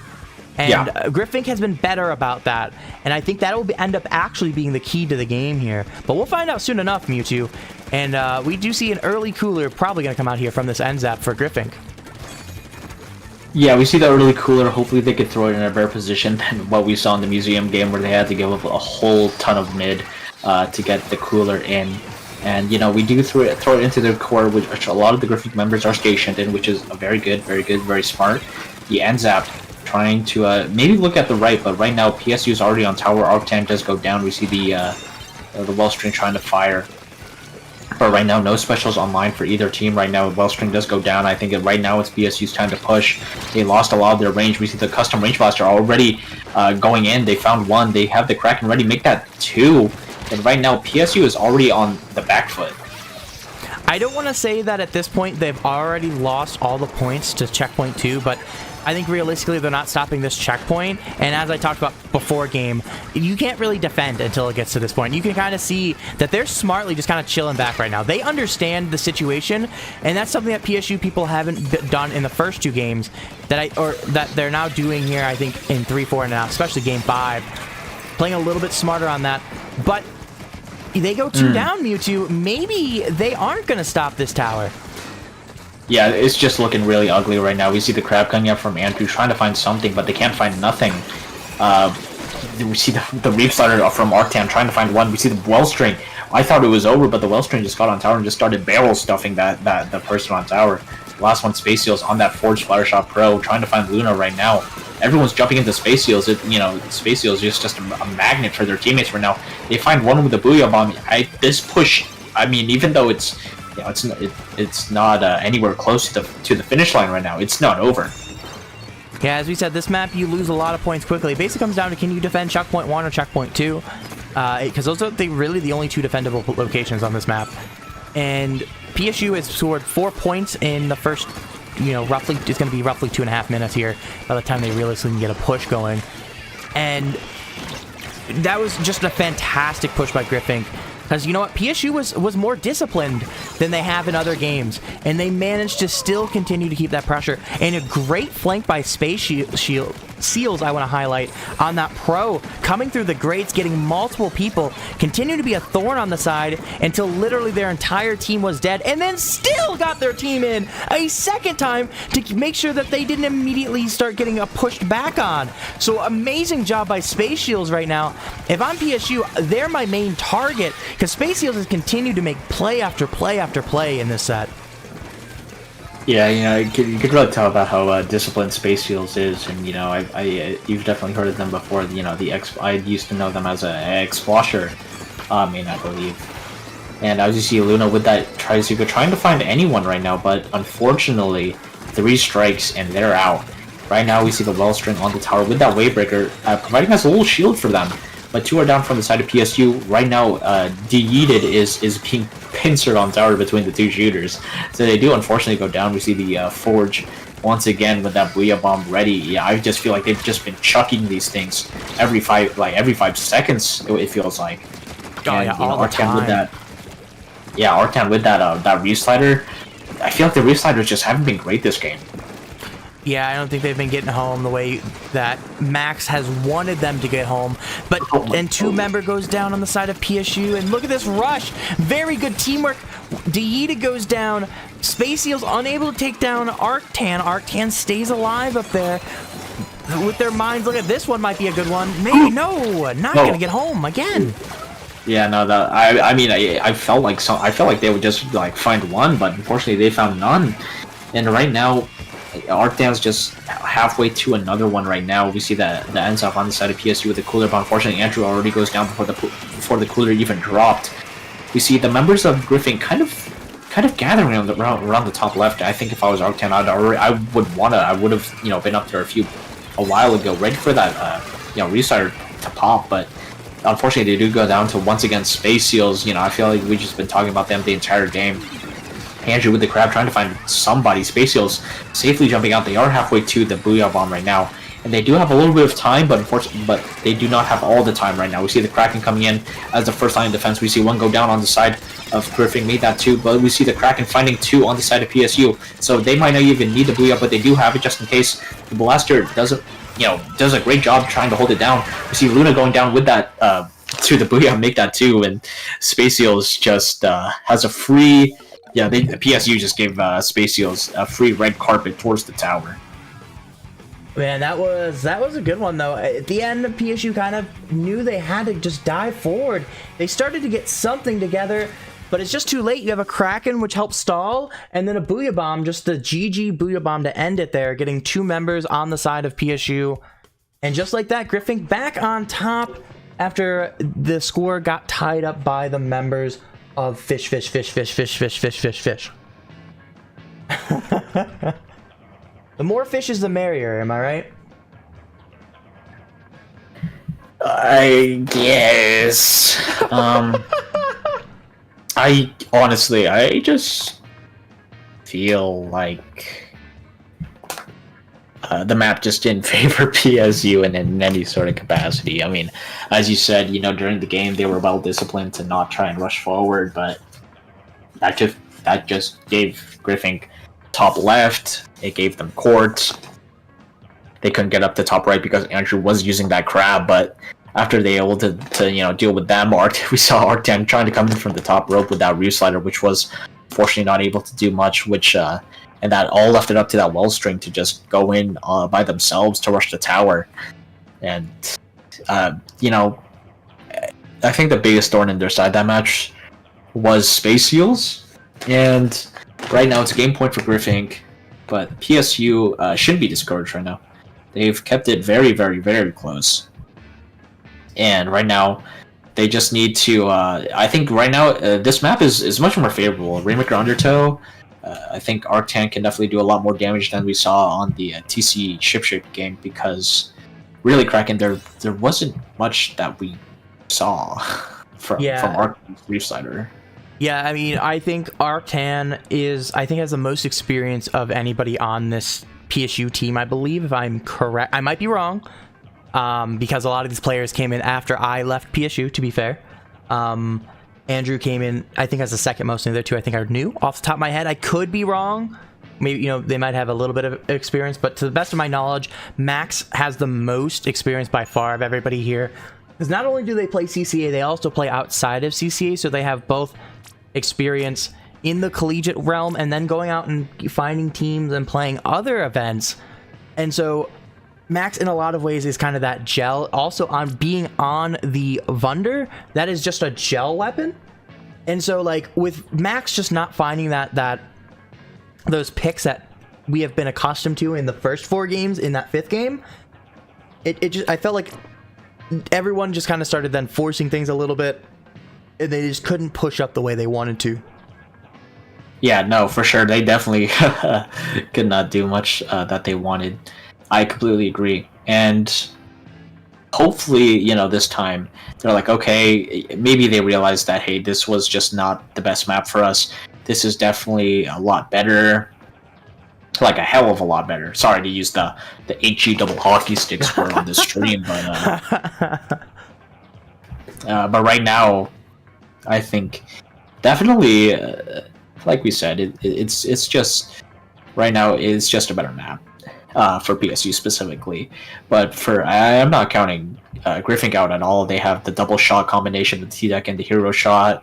And Griffin has been better about that, and I think that will end up actually being the key to the game here. But we'll find out soon enough, Mewtwo. And we do see an early cooler probably going to come out here from this end zap for Griffin. Yeah, we see the early cooler. Hopefully they could throw it in a better position than what we saw in the museum game, where they had to give up a whole ton of mid to get the cooler in. And you know, we do throw it into their core, which a lot of the Griffin members are stationed in, which is a very good, very smart. The ends up trying to maybe look at the right, but right now PSU is already on tower. Arctan does go down. We see the Wellstring trying to fire, but right now no specials online for either team. Right now Wellstring does go down. I think right now it's PSU's time to push. They lost a lot of their range. We see the custom range blaster already going in. They found 1. They have the Kraken ready. Make that 2. And right now, PSU is already on the back foot. I don't want to say that at this point they've already lost all the points to checkpoint 2, but I think realistically they're not stopping this checkpoint. And as I talked about before game, you can't really defend until it gets to this point. You can kind of see that they're smartly just kind of chilling back right now. They understand the situation, and that's something that PSU people haven't done in the first 2 games that they're now doing here, I think, in 3, 4, and now, especially game 5. Playing a little bit smarter on that. But they go 2 down, Mewtwo. Maybe they aren't going to stop this tower. Yeah, it's just looking really ugly right now. We see the crab coming up from Andrew trying to find something, but they can't find nothing. We see the Reef Slider from Arctan trying to find 1. We see the Wellstring. I thought it was over, but the Wellstring just got on tower and just started barrel stuffing the person on tower. Last one, Space Seals on that Forge Splattershot Pro, trying to find Luna right now. Everyone's jumping into Space Seals. You know, Space Seals is just a magnet for their teammates right now. They find 1 with the Booyah Bomb. This push, I mean, even though it's, you know, it's not anywhere close to the finish line right now, it's not over. Yeah, as we said, this map, you lose a lot of points quickly. It basically comes down to, can you defend checkpoint 1 or checkpoint 2? Because those are really the only 2 defendable locations on this map. And PSU has scored 4 points in the first, you know, roughly, it's going to be roughly 2.5 minutes here by the time they realistically can get a push going. And that was just a fantastic push by Griffin. Because you know what, PSU was more disciplined than they have in other games, and they managed to still continue to keep that pressure. And a great flank by Seals, I want to highlight, on that pro, coming through the grates, getting multiple people, continue to be a thorn on the side until literally their entire team was dead, and then still got their team in a second time to make sure that they didn't immediately start getting pushed back on. So amazing job by Space Shields right now. If I'm PSU, they're my main target, because Space Shields has continued to make play after play after play in this set. Yeah, you could really tell about how disciplined Space Shields is, and you've definitely heard of them before. I used to know them as a X-Flosher main, I believe. And as you see, Luna with that Trizuka trying to find anyone right now, but unfortunately, 3 strikes and they're out. Right now, we see the Wellstring on the tower with that Wavebreaker, providing us a little shield for them. But 2 are down from the side of PSU. Right now, Yeeted is being pincered on tower between the 2 shooters. So they do unfortunately go down. We see the Forge once again with that Booyah Bomb ready. Yeah, I just feel like they've just been chucking these things every 5 seconds, it feels like. Oh, and, yeah, all the time. With that, Arctan with that Re-Slider. I feel like the Re-Sliders just haven't been great this game. Yeah, I don't think they've been getting home the way that Max has wanted them to get home. But and 2-member goes down on the side of PSU, and look at this rush. Very good teamwork. Deeta goes down. Space Seal's unable to take down Arctan. Arctan stays alive up there with their minds. Look at this one, might be a good one. Maybe no, not gonna get home again. Yeah, no, I felt like they would just find one, but unfortunately they found none. And right now, Arctan's just halfway to another one right now. We see the ends up on the side of PSU with the cooler, but unfortunately Andrew already goes down before the cooler even dropped. We see the members of Griffin kind of gathering around the top left. I think if I was Arctan, I would have been up there a while ago, ready for that restart to pop. But unfortunately, they do go down to once again Space Seals. I feel like we've just been talking about them the entire game. Andrew with the crab trying to find somebody. Space Seals safely jumping out. They are halfway to the Booyah Bomb right now, and they do have a little bit of time, but they do not have all the time right now. We see the Kraken coming in as the first line of defense. We see one go down on the side of Griffin, made that 2, but we see the Kraken finding 2 on the side of PSU, so they might not even need the Booyah, but they do have it just in case. The Blaster does a great job trying to hold it down. We see Luna going down with that to the Booyah, make that 2, and Space Seals just has a free. Yeah, the PSU just gave Space Seals a free red carpet towards the tower. Man, that was a good one, though. At the end, PSU kind of knew they had to just dive forward. They started to get something together, but it's just too late. You have a Kraken, which helps stall, and then a Booyah Bomb, just the GG Booyah Bomb to end it there, getting 2 members on the side of PSU. And just like that, Griffin back on top after the score got tied up by the members of Fish. The more fishes, the merrier, am I right? I guess. I just feel like the map just didn't favor PSU in any sort of capacity. I mean, as you said, during the game they were well disciplined to not try and rush forward, but that just gave Griffin top left. It gave them court. They couldn't get up to top right because Andrew was using that crab, but after they were able to deal with them, we saw Arctan trying to come in from the top rope with that Re-Slider, which was fortunately not able to do much, and that all left it up to that Wellstring to just go in by themselves to rush the tower. And I think the biggest thorn in their side that match was Space Seals, and right now it's a game point for Griffin, but PSU shouldn't be discouraged right now. They've kept it very, very, very close. And right now, they just need to... I think right now, this map is much more favorable. Rainmaker Undertow, I think Arctan can definitely do a lot more damage than we saw on the TC Ship game, because really, Kraken, there wasn't much that we saw from Arctan's Re-Slider. Yeah, I mean, I think Arctan has the most experience of anybody on this PSU team, I believe, if I'm correct. I might be wrong, because a lot of these players came in after I left PSU, to be fair. Andrew came in, I think, as the second most, and the other two I think are new. Off the top of my head, I could be wrong. Maybe, you know, they might have a little bit of experience, but to the best of my knowledge, Max has the most experience by far of everybody here. Because not only do they play CCA, they also play outside of CCA, so they have both experience in the collegiate realm and then going out and finding teams and playing other events. And so Max, in a lot of ways, is kind of that gel. Also, on being on the Vunder, that is just a gel weapon. And so, like, with Max just not finding those picks that we have been accustomed to in the first 4 games in that 5th game, I felt like everyone just kind of started then forcing things a little bit, and they just couldn't push up the way they wanted to. Yeah, no, for sure. They definitely could not do much that they wanted. I completely agree. And hopefully, you know, this time they're like, okay, maybe they realize that, hey, this was just not the best map for us. This is definitely a lot better. Like a hell of a lot better. Sorry to use the HE double hockey sticks word on this stream, but right now, I think definitely, like we said, it's just right now it's just a better map. For PSU specifically, but I'm not counting Griffin out at all. They have the double shot combination, the T-Deck and the hero shot.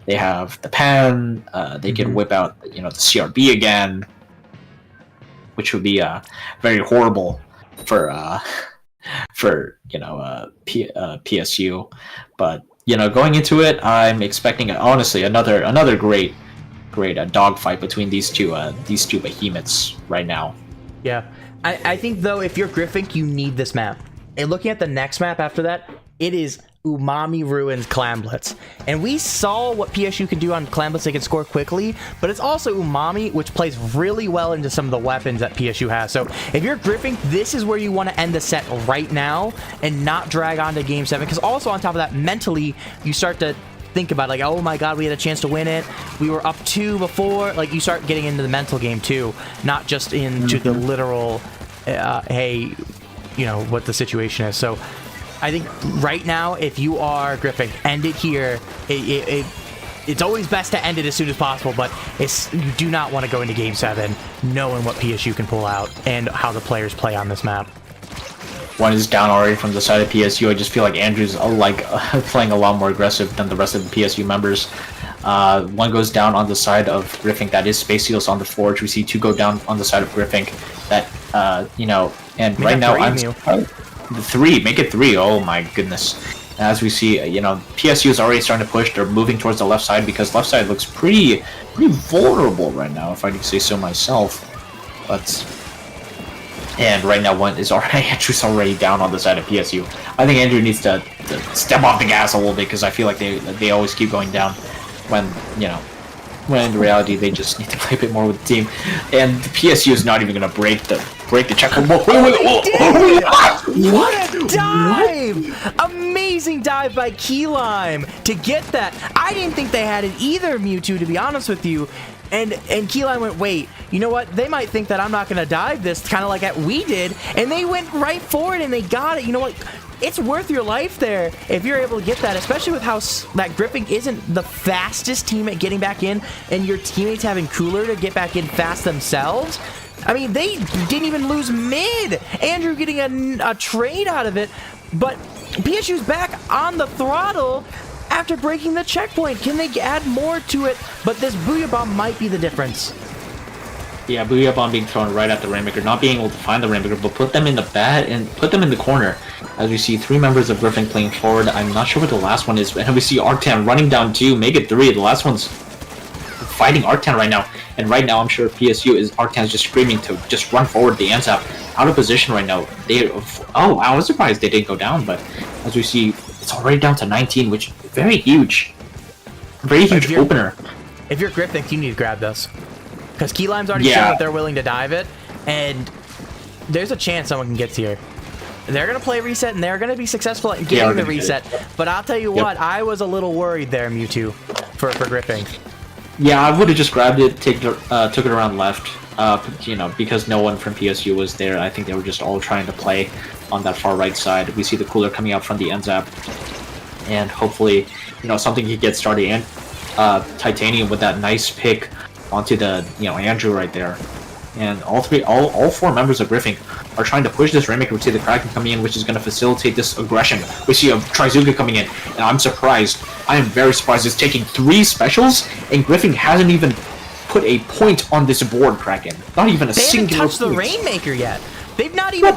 They have the pan. They can whip out, you know, the CRB again, which would be very horrible for you know PSU. But you know, going into it, I'm expecting honestly another great dogfight between these two behemoths right now. Yeah. I think, though, if you're Griffink, you need this map. And looking at the next map after that, it is Umami Ruins Clan Blitz. And we saw what PSU can do on Clan Blitz. They can score quickly, but it's also Umami, which plays really well into some of the weapons that PSU has. So if you're Griffink, this is where you want to end the set right now and not drag on to Game 7. Because also, on top of that, mentally, you start to think about, like, oh my god, we had a chance to win it, we were up 2 before. Like, you start getting into the mental game too, not just into the literal hey, you know, what the situation is. So I think right now, if you are Griffin, end it here. It's always best to end it as soon as possible, but you do not want to go into Game 7 knowing what PSU can pull out and how the players play on this map. One is down already from the side of PSU. I just feel like Andrew's playing a lot more aggressive than the rest of the PSU members. One goes down on the side of Griffink. That is Space Seals on the Forge. We see 2 go down on the side of Griffink. That you know, and right now I'm the 3. Make it 3. Oh my goodness. As we see, you know, PSU is already starting to push. They're moving towards the left side because left side looks pretty vulnerable right now, if I can say so myself. And right now, Andrew's already down on the side of PSU. I think Andrew needs to step off the gas a little bit because I feel like they always keep going down when, you know, when in reality they just need to play a bit more with the team. And the PSU is not even going to break the checkpoint. What a dive! Amazing dive by Key Lime to get that. I didn't think they had it either, Mewtwo, to be honest with you. And Keyline went, wait, you know what? They might think that I'm not going to dive this, kind of like we did. And they went right for it, and they got it. You know what? It's worth your life there if you're able to get that, especially with how that Griffin isn't the fastest team at getting back in, and your teammates having Cooler to get back in fast themselves. I mean, they didn't even lose mid. Andrew getting a trade out of it, but PSU's back on the throttle after breaking the checkpoint. Can they add more to it? But this Booyah Bomb might be the difference. Yeah, Booyah Bomb being thrown right at the Rainmaker, not being able to find the Rainmaker, but put them in the bad and put them in the corner. As we see 3 members of Griffin playing forward. I'm not sure what the last one is, and we see Arctan running down 2, make it 3. The last one's fighting Arctan right now, and right now I'm sure Arctan's just screaming to just run forward. The Ansap out of position right now. I was surprised they didn't go down, but as we see, it's already down to 19, which very huge opener. If you're Griffin, you need to grab this. Because Key Lime's already shown that they're willing to dive it, and there's a chance someone can get here. They're going to play reset, and they're going to be successful at getting the reset. But I'll tell you what, I was a little worried there, Mewtwo, for Griffin. Yeah, I would have just grabbed it, took it around left, You know, because no one from PSU was there, I think they were just all trying to play on that far right side. We see the cooler coming out from the end zap, and hopefully, you know, something can get started. And Titanium with that nice pick onto the, you know, Andrew right there. And all four members of Griffin are trying to push this Rainmaker. We see the Kraken coming in, which is going to facilitate this aggression. We see a Trizuka coming in, and I'm surprised. I am very surprised. It's taking 3 specials, and Griffin hasn't even put a point on this board, Kraken. Not even a single point. They haven't touched the Rainmaker yet. They've not even...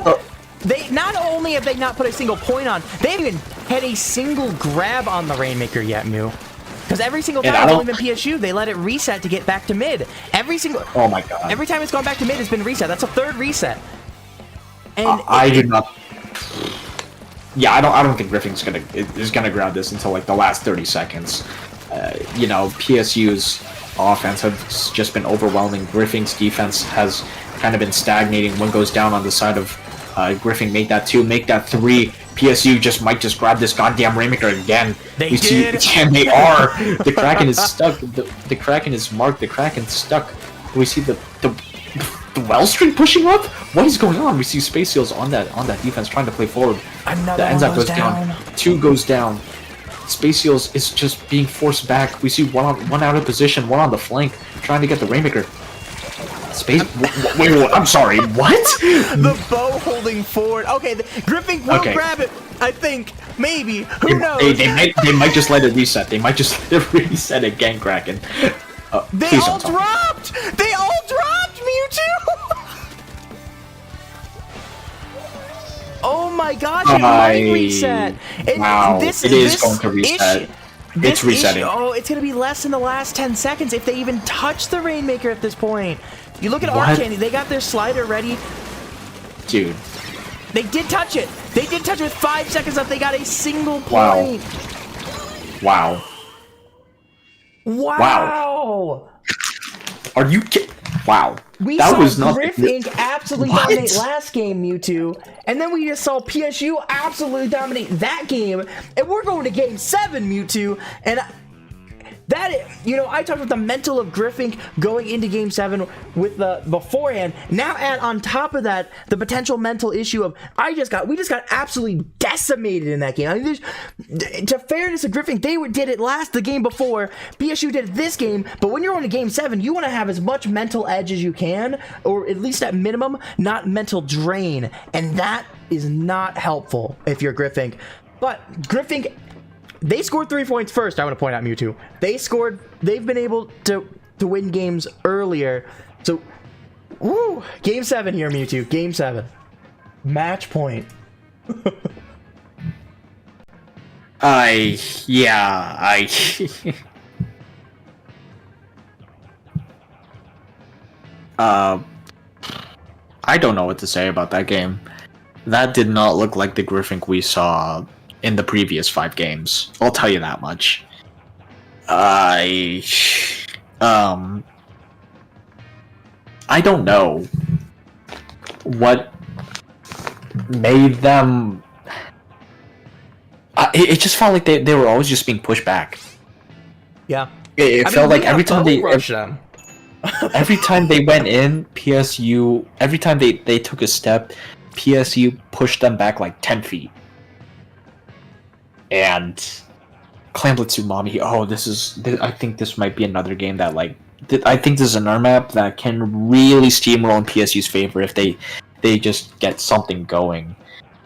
They not only have they not put a single point on, they haven't even had a single grab on the Rainmaker yet, Mew. Because every single time it's only been PSU, they let it reset to get back to mid. Every single... Oh my god. Every time it's gone back to mid, it's been reset. That's a 3rd reset. And I do not... Yeah, I don't think Griffin's gonna grab this until like the last 30 seconds. You know, PSU's offense has just been overwhelming. Griffin's defense has kind of been stagnating. One goes down on the side of Griffin. Make that 2, make that 3. PSU might just grab this goddamn Rainmaker again. They did. And they are. The Kraken is stuck. The Kraken is marked. The Kraken's stuck. We see the Wellstring pushing up. What is going on? We see Space Seals on that defense trying to play forward. Another the Enzak goes down. 2 goes down. Space Seals is just being forced back. We see one out of position, one on the flank, trying to get the Rainmaker. Wait, I'm sorry, what? The bow holding forward. Okay, Griffin will grab it, I think. Maybe. Who knows? They might just let it reset. They might just let it reset again, Kraken. They all dropped! They all dropped, Mewtwo! Oh my gosh, it might reset. Wow, it is going to reset. It's resetting. It's going to be less in the last 10 seconds if they even touch the Rainmaker at this point. You look at Arcandy, they got their slider ready. Dude. They did touch it. They did touch it with 5 seconds left. They got a single point. Wow. Wow. Are you kidding? Wow. We saw Griff Inc. absolutely dominate last game, Mewtwo, and then we just saw PSU absolutely dominate that game, and we're going to game 7, Mewtwo, and that, you know, I talked about the mental of Griff Inc. going into game 7 with the beforehand. Now add on top of that the potential mental issue of we just got absolutely decimated in that game. I mean, to fairness of Griff Inc., they did it the game before. PSU did it this game, but when you're on a game 7, you want to have as much mental edge as you can, or at least at minimum, not mental drain, and that is not helpful if you're Griff Inc. But Griff Inc., they scored 3 points first, I want to point out, Mewtwo. They've been able to win games earlier. So, woo! Game 7 here, Mewtwo. Game 7. Match point. I don't know what to say about that game. That did not look like the Griffin we saw in the previous 5 games. I'll tell you that much. I don't know what made them... it just felt like they were always just being pushed back. Yeah. It felt like every time they... every time they went in, PSU... Every time they took a step, PSU pushed them back like 10 feet. And Clamlet Tsumami, I think this might be another game that, like, I think this is another map that can really steamroll in PSU's favor if they just get something going.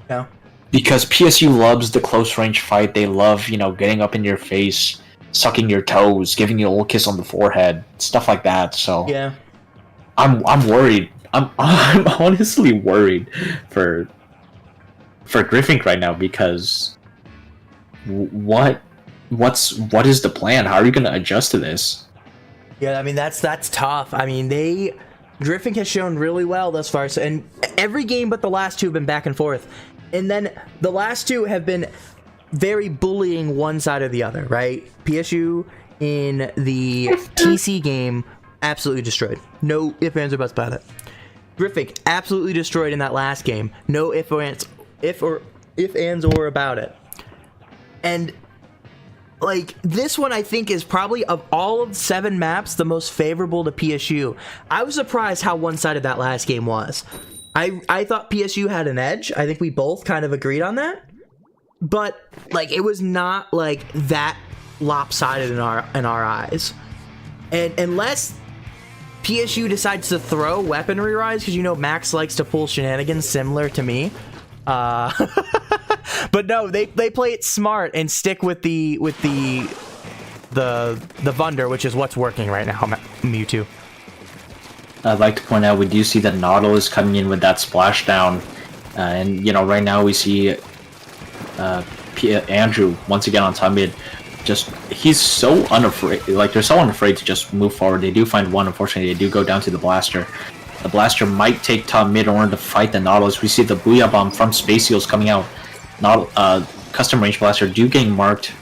Yeah. Because PSU loves the close range fight. They love, you know, getting up in your face, sucking your toes, giving you a little kiss on the forehead, stuff like that. So yeah, I'm worried. I'm honestly worried for Griffin right now, because what is the plan? How are you going to adjust to this? Yeah, I mean, that's tough. I mean, Griffin has shown really well thus far, and every game but the last 2 have been back and forth. And then the last 2 have been very bullying one side or the other, right? PSU in the TC game absolutely destroyed. No ifs, ands, or buts about it. Griffin absolutely destroyed in that last game. No ifs, ands, or about it. And like, this one I think is probably, of all of 7 maps, the most favorable to PSU. I was surprised how one-sided that last game was. I thought PSU had an edge. I think we both kind of agreed on that. But, like, it was not, like, that lopsided in our eyes. And unless PSU decides to throw weaponry rise, because, you know, Max likes to pull shenanigans similar to me. But no, they play it smart and stick with the Vunder, which is what's working right now, Mewtwo. I'd like to point out we do see that Nautilus coming in with that splashdown, and you know right now we see Andrew once again on top mid. Just he's so unafraid, like they're so unafraid to just move forward. They do find one, unfortunately they do go down to the blaster. The blaster might take top mid in order to fight the Nautilus. We see the Booyah Bomb from Space Seals coming out. Custom range blaster do getting marked.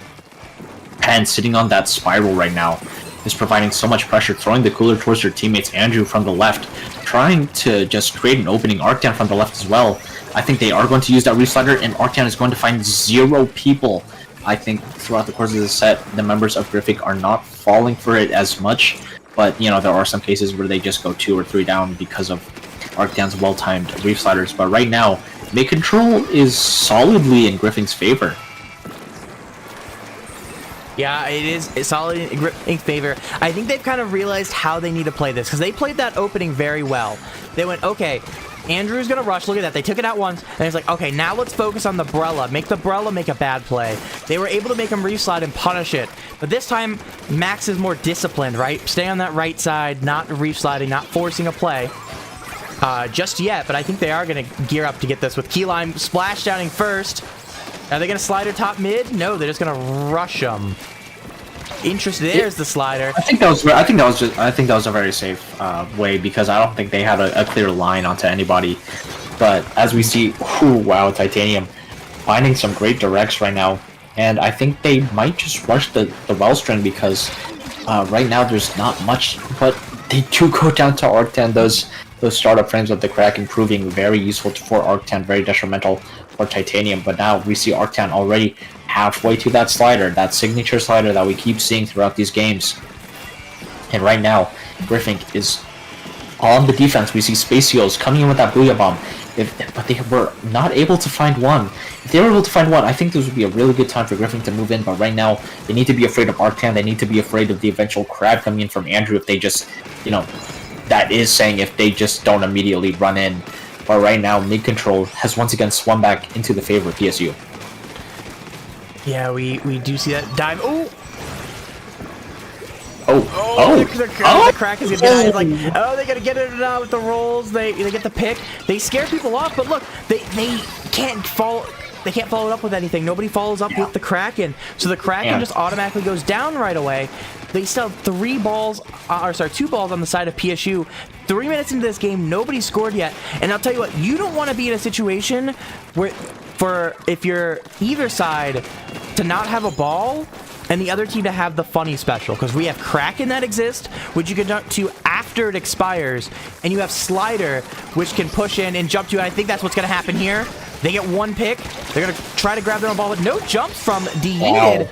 Pan sitting on that spiral right now is providing so much pressure, throwing the cooler towards their teammates. Andrew from the left, trying to just create an opening. Arctan from the left as well. I think they are going to use that Reef Slider, and Arctan is going to find 0 people. I think throughout the course of the set, the members of Griffith are not falling for it as much. But, you know, there are some cases where they just go 2 or 3 down because of Arctan's well-timed Reef Sliders. But right now, mid control is solidly in Griffin's favor. Yeah, it is solidly in favor. I think they've kind of realized how they need to play this, because they played that opening very well. They went, okay, Andrew's going to rush. Look at that. They took it out once, and it's like, okay, now let's focus on the Brella. Make the Brella make a bad play. They were able to make him Reef Slide and punish it. But this time, Max is more disciplined, right? Stay on that right side, not Reef Sliding, not forcing a play. Just yet, but I think they are going to gear up to get this with Keylime splashdowning first. Are they going to slider top mid? No, they're just going to rush them. Interesting. There's the slider. I think that was a very safe way, because I don't think they had a clear line onto anybody. But as we see, wow, Titanium finding some great directs right now, and I think they might just rush the Wellstring, because right now there's not much, but they do go down to Arctan. Those startup frames of the Kraken proving very useful for Arctan, very detrimental for Titanium. But now we see Arctan already halfway to that slider, that signature slider that we keep seeing throughout these games. And right now, Griffin is on the defense. We see Space Seals coming in with that Booyah Bomb, but they were not able to find one. If they were able to find one, I think this would be a really good time for Griffin to move in. But right now, they need to be afraid of Arctan. They need to be afraid of the eventual crab coming in from Andrew if they just, you know, that is saying if they just don't immediately run in. But right now, mid control has once again swung back into the favor of PSU. Yeah, we do see that dive. The Kraken is gonna get like, oh, they gotta get it out with the rolls. They get the pick. They scare people off, but look, they can't follow. They can't follow it up with anything. Nobody follows up with the Kraken, so the Kraken just automatically goes down right away. They still have 2 balls on the side of PSU. 3 minutes into this game, nobody scored yet. And I'll tell you what, you don't want to be in a situation where, if you're either side, to not have a ball and the other team to have the funny special, because we have Kraken that exists, which you can jump to after it expires, and you have Slider, which can push in and jump to, and I think that's what's going to happen here. They get 1 pick. They're going to try to grab their own ball, but no jumps from Deheated. Wow.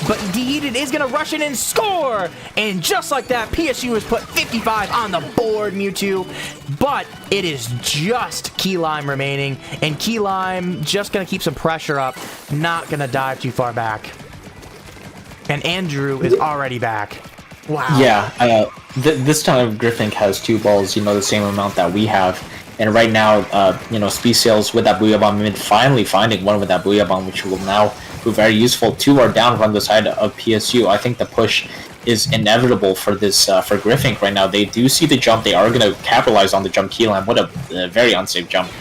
But Deheated is going to rush in and score! And just like that, PSU has put 55 on the board, Mewtwo. But it is just Keylime remaining, and Keylime just going to keep some pressure up, not going to dive too far back. And Andrew is already back. Wow. Yeah, this time Griffin has 2 balls, you know, the same amount that we have. And right now, you know, Speed Sales with that Booyah Bomb, and finally finding one with that Booyah Bomb, which will now prove very useful to our down from the side of PSU. I think the push is inevitable for this for Griffin right now. They do see the jump. They are going to capitalize on the jump. Keylime, what a very unsafe jump.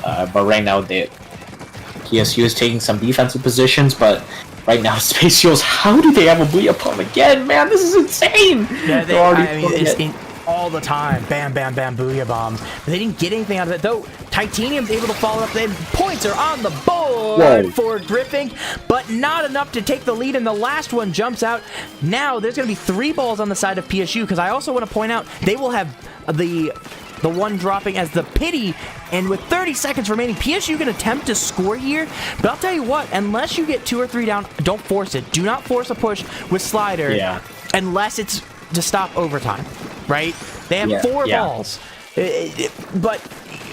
But right now, PSU is taking some defensive positions, but right now, Space Seals, how do they have a Booyah Bomb again? Man, this is insane! Yeah, it's all the time. Bam, bam, bam, Booyah Bombs. But they didn't get anything out of it, though. Titanium's able to follow up. Then points are on the board for Griffin, but not enough to take the lead, and the last one jumps out. Now, there's going to be 3 balls on the side of PSU, because I also want to point out they will have the The one dropping as the pity, and with 30 seconds remaining, PSU can attempt to score here, but I'll tell you what, unless you get 2 or 3 down, don't force it. Do not force a push with Slider unless it's to stop overtime, right? They have 4 balls, but,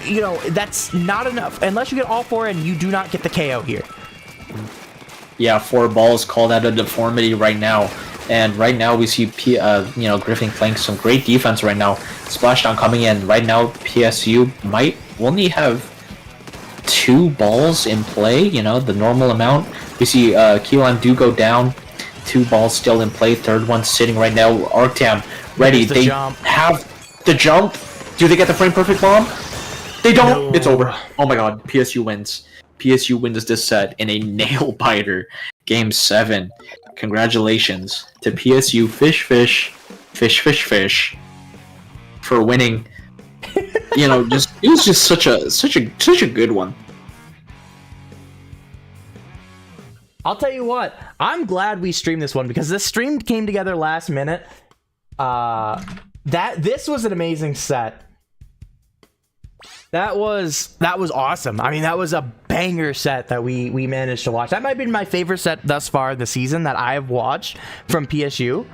you know, that's not enough. Unless you get all 4 and you do not get the KO here. Yeah, 4 balls called out a deformity right now. And right now we see Griffin playing some great defense right now. Splashdown coming in. Right now PSU might only have 2 balls in play, you know, the normal amount. We see Keelan do go down. 2 balls still in play. 3rd one sitting right now. Arctam ready. They have the jump. Do they get the frame perfect bomb? They don't. No. It's over. Oh my god. PSU wins. PSU wins this set in a nail biter. Game 7. Congratulations to PSU Fish for winning. You know, it was just such a good one. I'll tell you what, I'm glad we streamed this one because this stream came together last minute. This was an amazing set. That was awesome. I mean, that was a banger set that we managed to watch. That might have been my favorite set thus far this season that I've watched from PSU.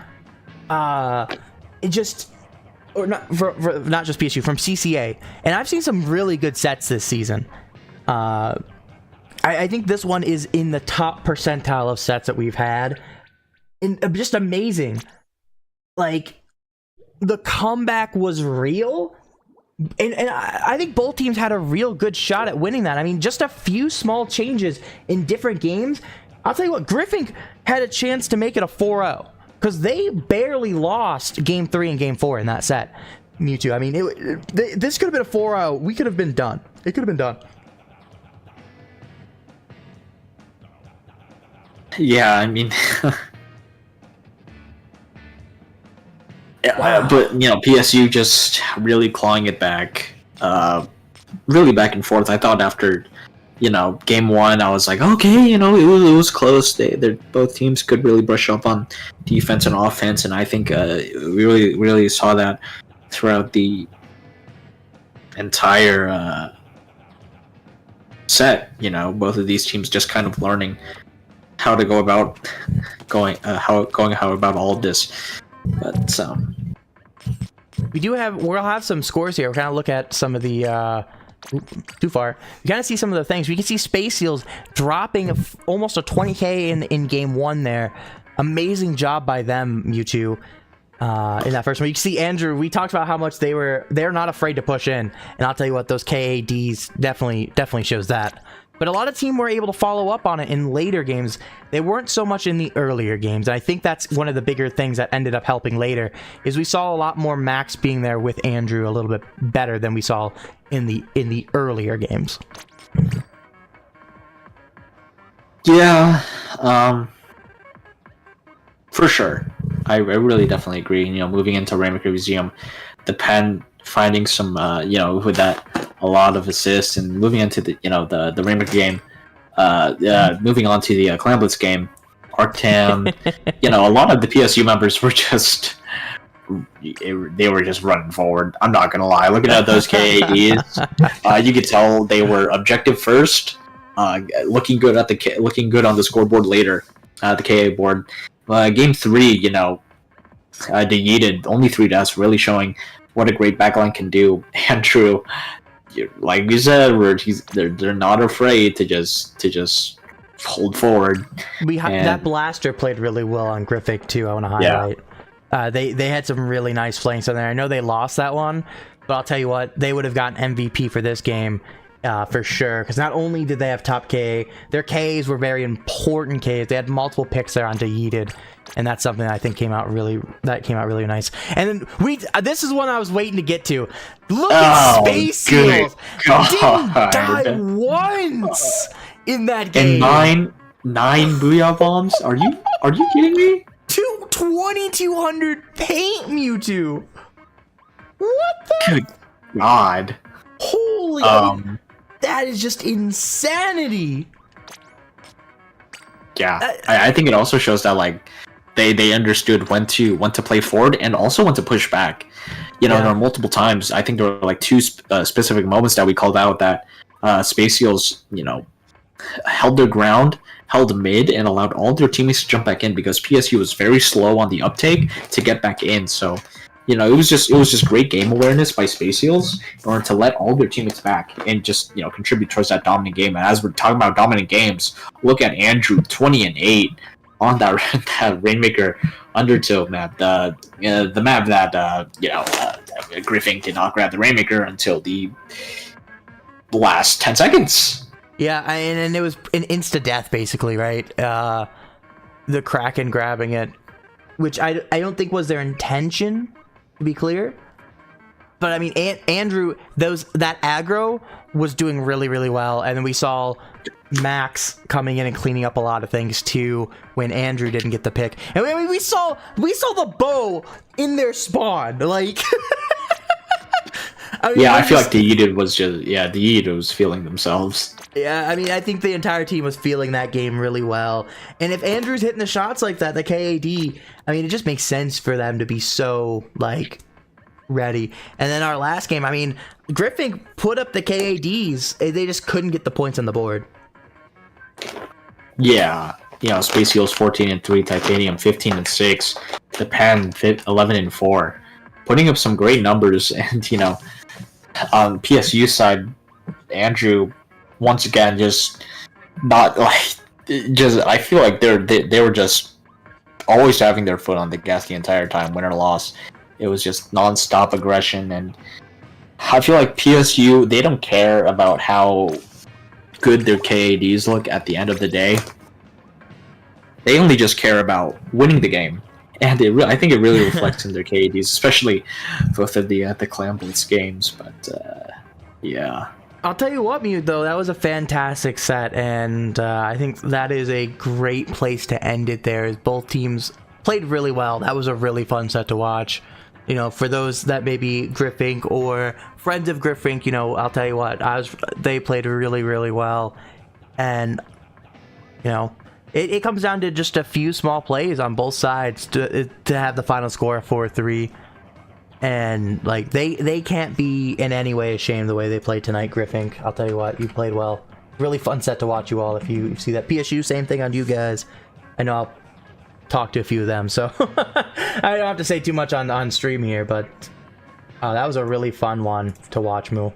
Not just PSU, from CCA. And I've seen some really good sets this season. I think this one is in the top percentile of sets that we've had. And just amazing. Like, the comeback was real. And I think both teams had a real good shot at winning that. I mean, just a few small changes in different games. I'll tell you what, Griffin had a chance to make it a 4-0 because they barely lost Game 3 and Game 4 in that set. Mewtwo. I mean, this could have been a 4-0. We could have been done. It could have been done. Yeah, I mean... Wow. But, you know, PSU just really clawing it back. Really back and forth. I thought after, you know, Game 1, I was like, okay, you know, it was close. Both teams could really brush up on defense and offense, and I think we really saw that throughout the entire set. You know, both of these teams just kind of learning how to go about about all of this. But we'll have some scores here. We'll kind of look at some of the too far. We kind of see some of the things. We can see Space Seals dropping almost a 20k in game 1 there. Amazing job by them, Mewtwo, in that first one. You can see Andrew. We talked about how much they're not afraid to push in, and I'll tell you what, those KADs definitely shows that. But a lot of teams were able to follow up on it in later games. They weren't so much in the earlier games. And I think that's one of the bigger things that ended up helping later, is we saw a lot more Max being there with Andrew a little bit better than we saw in the earlier games. Yeah, for sure. I really definitely agree. You know, moving into Rainmaker Museum, the pen finding some, you know, with that, a lot of assists, and moving into the, you know, the Rainmaker game, moving on to the Clamblitz game, Arctam, you know, a lot of the PSU members were just, they were just running forward. I'm not gonna lie, looking at those KADs, you could tell they were objective first, looking good on the scoreboard later, the KA board. Game 3, you know, they needed only 3 deaths, really showing what a great backline can do. Andrew, like you said, they're not afraid to just hold forward. That blaster played really well on Griffith too. I want to highlight. Yeah. They had some really nice flanks on there. I know they lost that one, but I'll tell you what, they would have gotten MVP for this game for sure. Because not only did they have top K, their Ks were very important Ks. They had multiple picks there onto Yeeted, and that's something that I think came out really nice. And then this is one I was waiting to get to. Look at Space Seals. Didn't die once in that game. And nine Booyah Bombs? Are you kidding me? 2200 paint Mewtwo. What the? Good God. Holy. That is just insanity. Yeah, I think it also shows that, like, they understood when to play forward and also when to push back. You know, Yeah. there were multiple times. I think there were like two specific moments that we called out that Space Seals, you know, held their ground, held mid, and allowed all their teammates to jump back in because PSU was very slow on the uptake to get back in. So, you know, it was just great game awareness by Space Seals in order to let all their teammates back and just, you know, contribute towards that dominant game. And as we're talking about dominant games, look at Andrew 20-8 on that that Rainmaker Undertow map, the map that Griffin did not grab the Rainmaker until the last 10 seconds. Yeah, and it was an insta death basically, right? The Kraken grabbing it, which I don't think was their intention, to be clear. But I mean, Andrew, that aggro was doing really, really well, and then we saw Max coming in and cleaning up a lot of things too when Andrew didn't get the pick. And I mean, we saw the bow in their spawn, like. I mean, yeah, I feel like the Yeeted was feeling themselves. Yeah, I mean, I think the entire team was feeling that game really well. And if Andrew's hitting the shots like that, the KAD, I mean, it just makes sense for them to be so, like, ready. And then our last game, I mean, Griffin put up the KADs. They just couldn't get the points on the board. Yeah. You know, Space Seals 14-3, Titanium 15-6, Japan 11-4. Putting up some great numbers. And, you know, on PSU side, Andrew... once again, just not like I feel like they were just always having their foot on the gas the entire time, win or loss. It was just non-stop aggression, and I feel like PSU, they don't care about how good their KADs look at the end of the day. They only just care about winning the game, and I think it really reflects in their KADs, especially both of the Clan Blitz games. But yeah. I'll tell you what, Mew, though, that was a fantastic set, and I think that is a great place to end it there, as both teams played really well. That was a really fun set to watch. You know, for those that may be Griffink or friends of Griffink, you know, I'll tell you what, they played really, really well. And, you know, it comes down to just a few small plays on both sides to have the final score 4-3. And like they can't be in any way ashamed the way they played tonight, Griffink. I'll tell you what, you played well. Really fun set to watch you all. If you see that PSU, same thing on you guys. I know I'll talk to a few of them, so I don't have to say too much on stream here, but that was a really fun one to watch, Moo.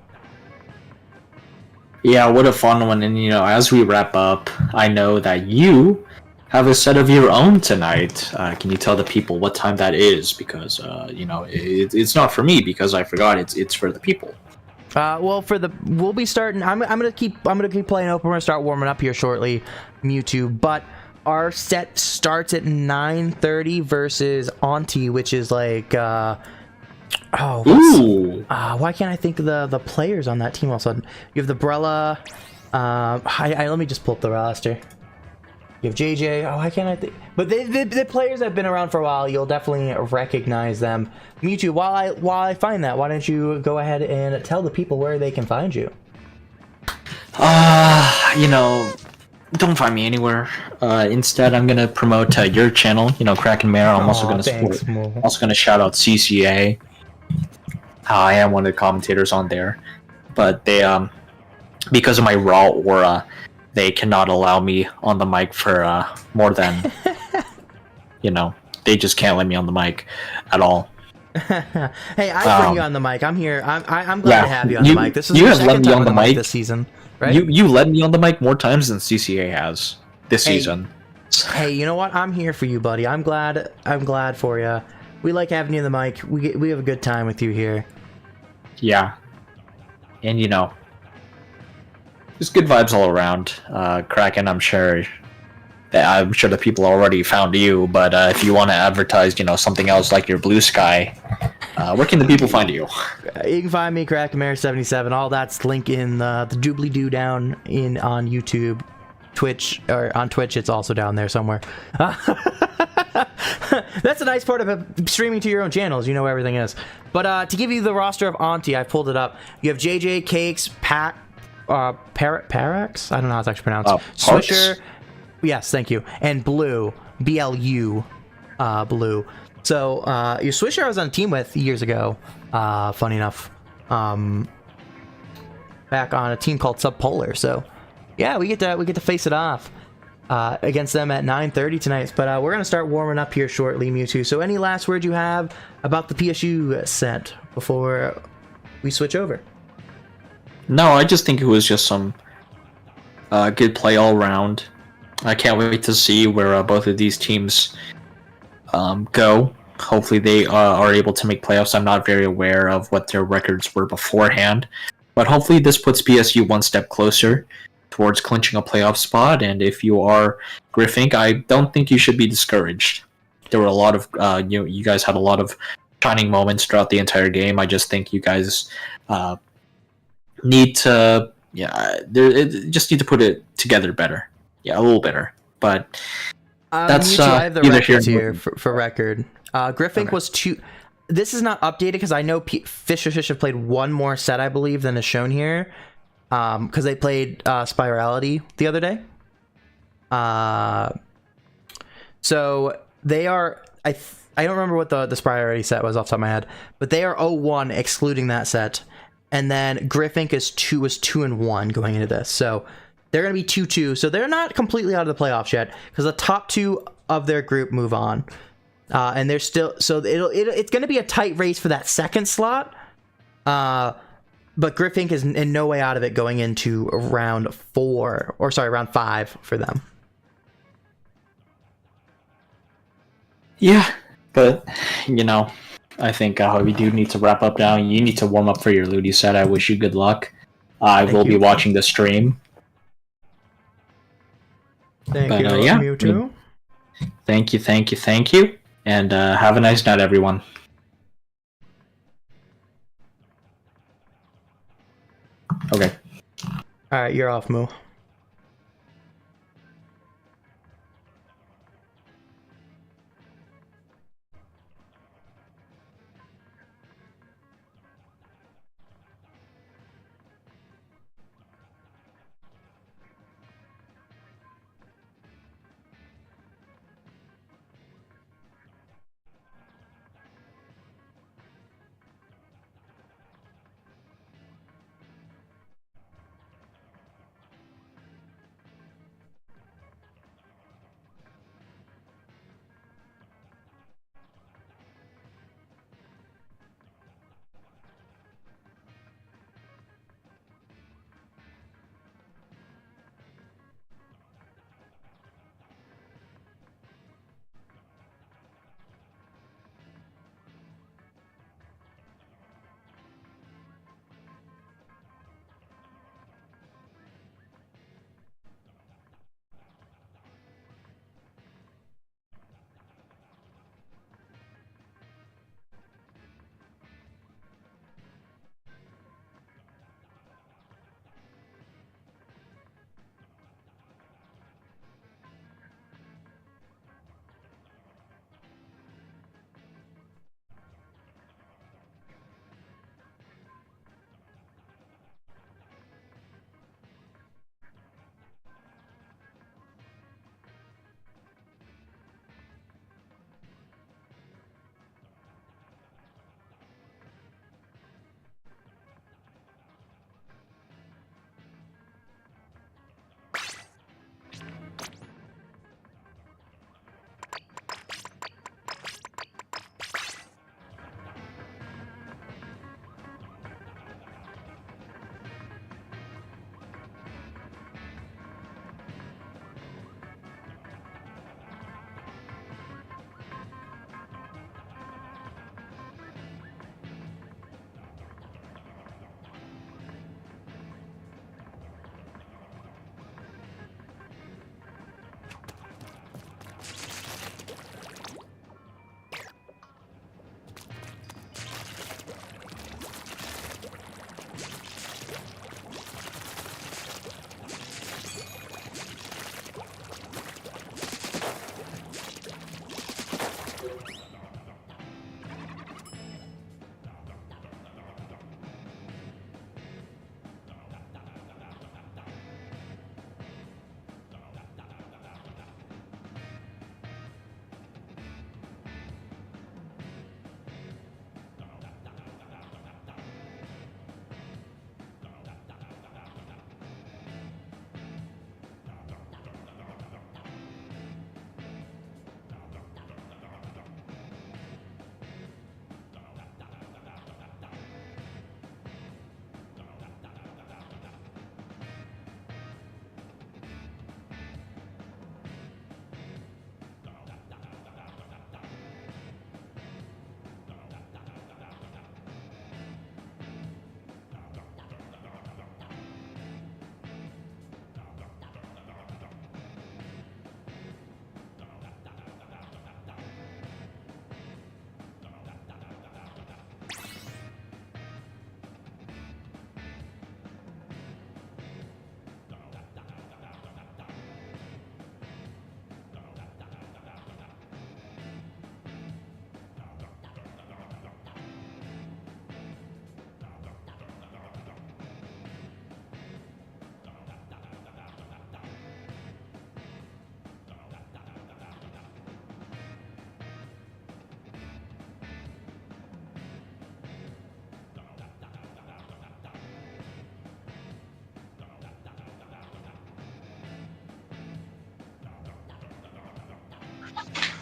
Yeah, what a fun one. And you know, as we wrap up, I know that you have a set of your own tonight. Can you tell the people what time that is? Because you know, it's not for me because I forgot. It's for the people. Well, we'll be starting. I'm gonna keep playing open. We're gonna start warming up here shortly, Mewtwo. But our set starts at 9:30 versus Auntie, which is like why can't I think of the players on that team all of a sudden? You have the Brella. Let me just pull up the roster. You have JJ. Oh, why can't I think? But the players that have been around for a while, you'll definitely recognize them. Mewtwo, while I find that, why don't you go ahead and tell the people where they can find you? You know, don't find me anywhere. Instead, I'm gonna promote your channel. You know, Kraken Mare. I'm also gonna support. Also gonna shout out CCA. I am one of the commentators on there, but they because of my raw aura, they cannot allow me on the mic for more than, you know, they just can't let me on the mic at all. Hey, I bring you on the mic. I'm here. I'm glad to have you on the mic. This is you the have second let me time on the mic this season, right? You led me on the mic more times than CCA has this season. Hey, you know what? I'm here for you, buddy. I'm glad for you. We like having you on the mic. We have a good time with you here. Yeah, and you know, just good vibes all around. Kraken, I'm sure the people already found you, but if you want to advertise, you know, something else like your Blue Sky, where can the people find you? You can find me, KrakenMare77. All that's link in the doobly-doo down on YouTube, Twitch, or on Twitch. It's also down there somewhere. That's the nice part of streaming to your own channels. You know where everything is. But to give you the roster of Auntie, I pulled it up. You have JJ, Cakes, Parax? I don't know how it's actually pronounced. Swisher. Yes, thank you. And Blue. BLU. Blue. So your Swisher I was on a team with years ago. Funny enough, back on a team called Subpolar. So yeah, we get to face it off against them at 9:30 tonight. But we're gonna start warming up here shortly, Mewtwo. So any last words you have about the PSU set before we switch over? No, I just think it was just some good play all around. I can't wait to see where both of these teams go. Hopefully they are able to make playoffs. I'm not very aware of what their records were beforehand, but hopefully this puts PSU one step closer towards clinching a playoff spot. And if you are Griffink, I don't think you should be discouraged. There were a lot of you guys had a lot of shining moments throughout the entire game. I just think you guys need to just need to put it together better. Yeah, a little better. But that's Mewtwo, I have the either records here here for record. Griffink was 2. This is not updated because I know Fish have played one more set, I believe, than is shown here. Because they played Spirality the other day. So they are. I don't remember what the Spirality set was off the top of my head, but they are 0-1 excluding that set. And then Griffink was 2-1 going into this. So they're going to be 2-2. So they're not completely out of the playoffs yet because the top 2 of their group move on. And they're still, so it's going to be a tight race for that second slot. But Griffink is in no way out of it going into round 5 for them. Yeah, but I think we do need to wrap up now. You need to warm up for your Ludi set. I wish you good luck. I will be watching the stream. Thank you, Mewtwo. Thank you. And have a nice night, everyone. Okay. All right, you're off, Moo.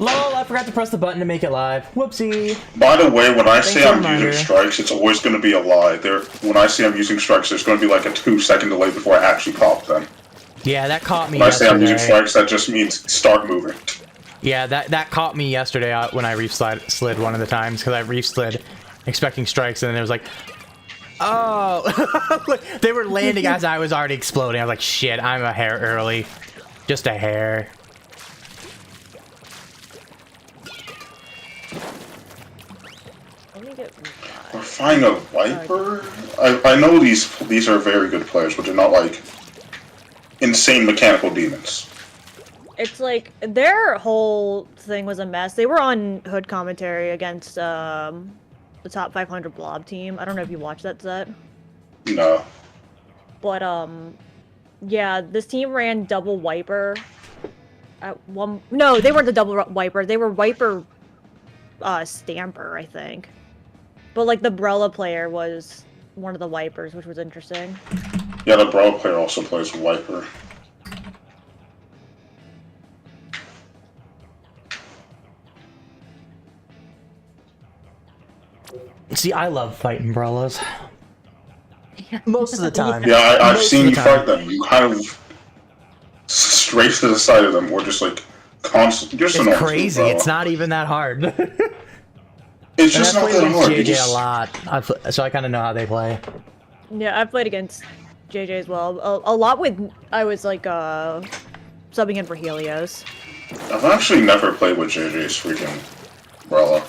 Lol, I forgot to press the button to make it live. Whoopsie. By the way, when I say for the I'm reminder. using strikes, it's always going to be a lie. When I say I'm using strikes, there's going to be like a 2-second delay before I actually pop them. Yeah, that caught me When I say I'm using yesterday. strikes, that just means start moving. Yeah, that caught me yesterday when I reef slid one of the times, because I reef slid expecting strikes, and then it was like, oh, they were landing as I was already exploding. I was like, shit, I'm a hair early. Just a hair. Let me get. We're finding a Viper? I know these are very good players, but they're not like insane mechanical demons. It's like their whole thing was a mess. They were on Hood commentary against the top 500 blob team. I don't know if you watched that set. No. But yeah, this team ran double wiper at one. No, they weren't the double wiper. They were wiper stamper, I think. But like the Brella player was one of the wipers, which was interesting. Yeah, the Brawl player also plays Viper. See, I love fighting Brellas. Most of the time. Yeah, I've Most seen of you the time. fight them. You kind of straight to the side of them, or just like constant. Just It's annoying crazy. Brawl. It's not even that hard. It's And just I not played that against hard. You JJ just- a lot, so I kind of know how they play. Yeah, I've played against JJ as well. A lot with I was like subbing in for Helios. I've actually never played with JJ's freaking Brella.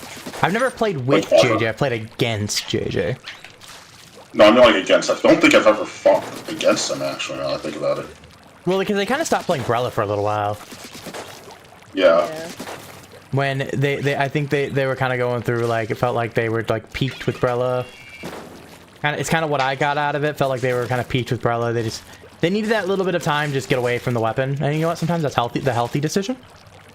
I've never played with Like, JJ. I've played against JJ. No, I'm not like against. I don't think I've ever fought against them actually. Now that I think about it. Well, because they kind of stopped playing Brella for a little while. Yeah. Yeah. When I think they were kind of going through, like, it felt like they were like peaked with Brella. It's kind of what I got out of it. Felt like they were kind of peaked with Brella. They needed that little bit of time to just get away from the weapon. And you know what? Sometimes that's the healthy decision.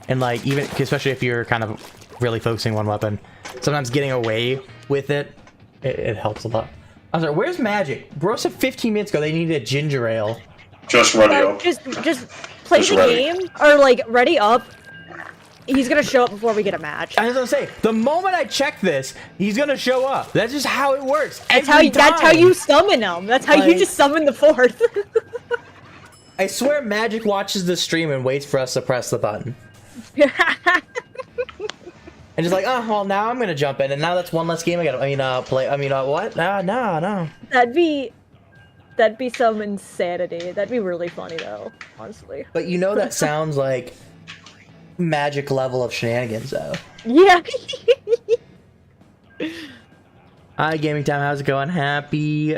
And like even especially if you're kind of really focusing one weapon, sometimes getting away with it helps a lot. I was like, where's Magic? Bro said 15 minutes ago they needed a ginger ale. Just ready up. Just play Just the ready. game or like ready up. He's gonna show up before we get a match. I was gonna say, the moment I check this, he's gonna show up. That's just how it works. That's how you summon him. That's how you Like- just summon the fourth. I swear Magic watches the stream and waits for us to press the button. And just like, oh, well, now I'm gonna jump in, and now that's one less game I gotta, play. What? No. That'd be some insanity. That'd be really funny though, honestly. But you know that sounds like Magic level of shenanigans, though. Yeah. Hi, Gaming Time. How's it going? Happy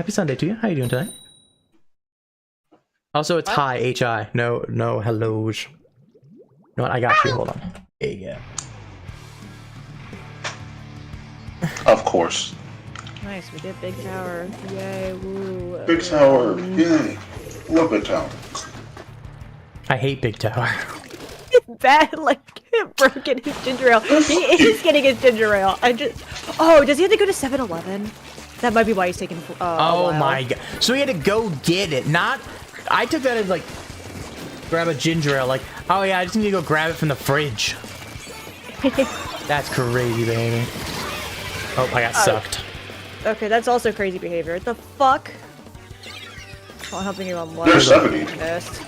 Sunday to you. How you doing tonight? Also, it's hi, H-I. No hellos. You know what? I got you. Hold on. There you go. Of course. Nice, we did Big Tower. Yay, woo. Big Tower. Yay. Love Big Tower. I hate Big Tower. Bad, like, broken his ginger ale. He is getting his ginger ale. Oh, does he have to go to 7-Eleven? That might be why he's taking a Oh while. my god. So he had to go get it. I took that as like, grab a ginger ale. Like, oh yeah, I just need to go grab it from the fridge. That's crazy behavior. Oh, I got sucked. Okay, that's also crazy behavior. What the fuck? Not helping you on what? There's 70. Missed.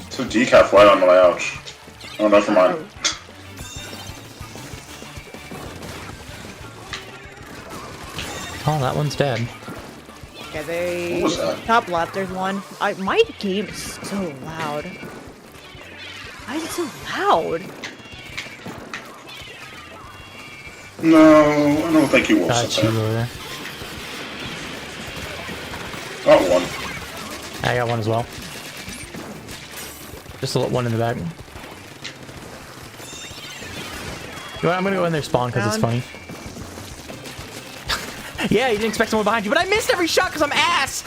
It's a decaf right on my ouch. Oh, never mind. Oh, that one's dead. Okay, What was that? top left, there's one. My game is so loud. Why is it so loud? No, I don't think he will Got sit you there. over there. Got one. I got one as well. Just a little one in the back. You know what? I'm gonna go in there spawn because it's funny. Yeah, you didn't expect someone behind you, but I missed every shot because I'm ass!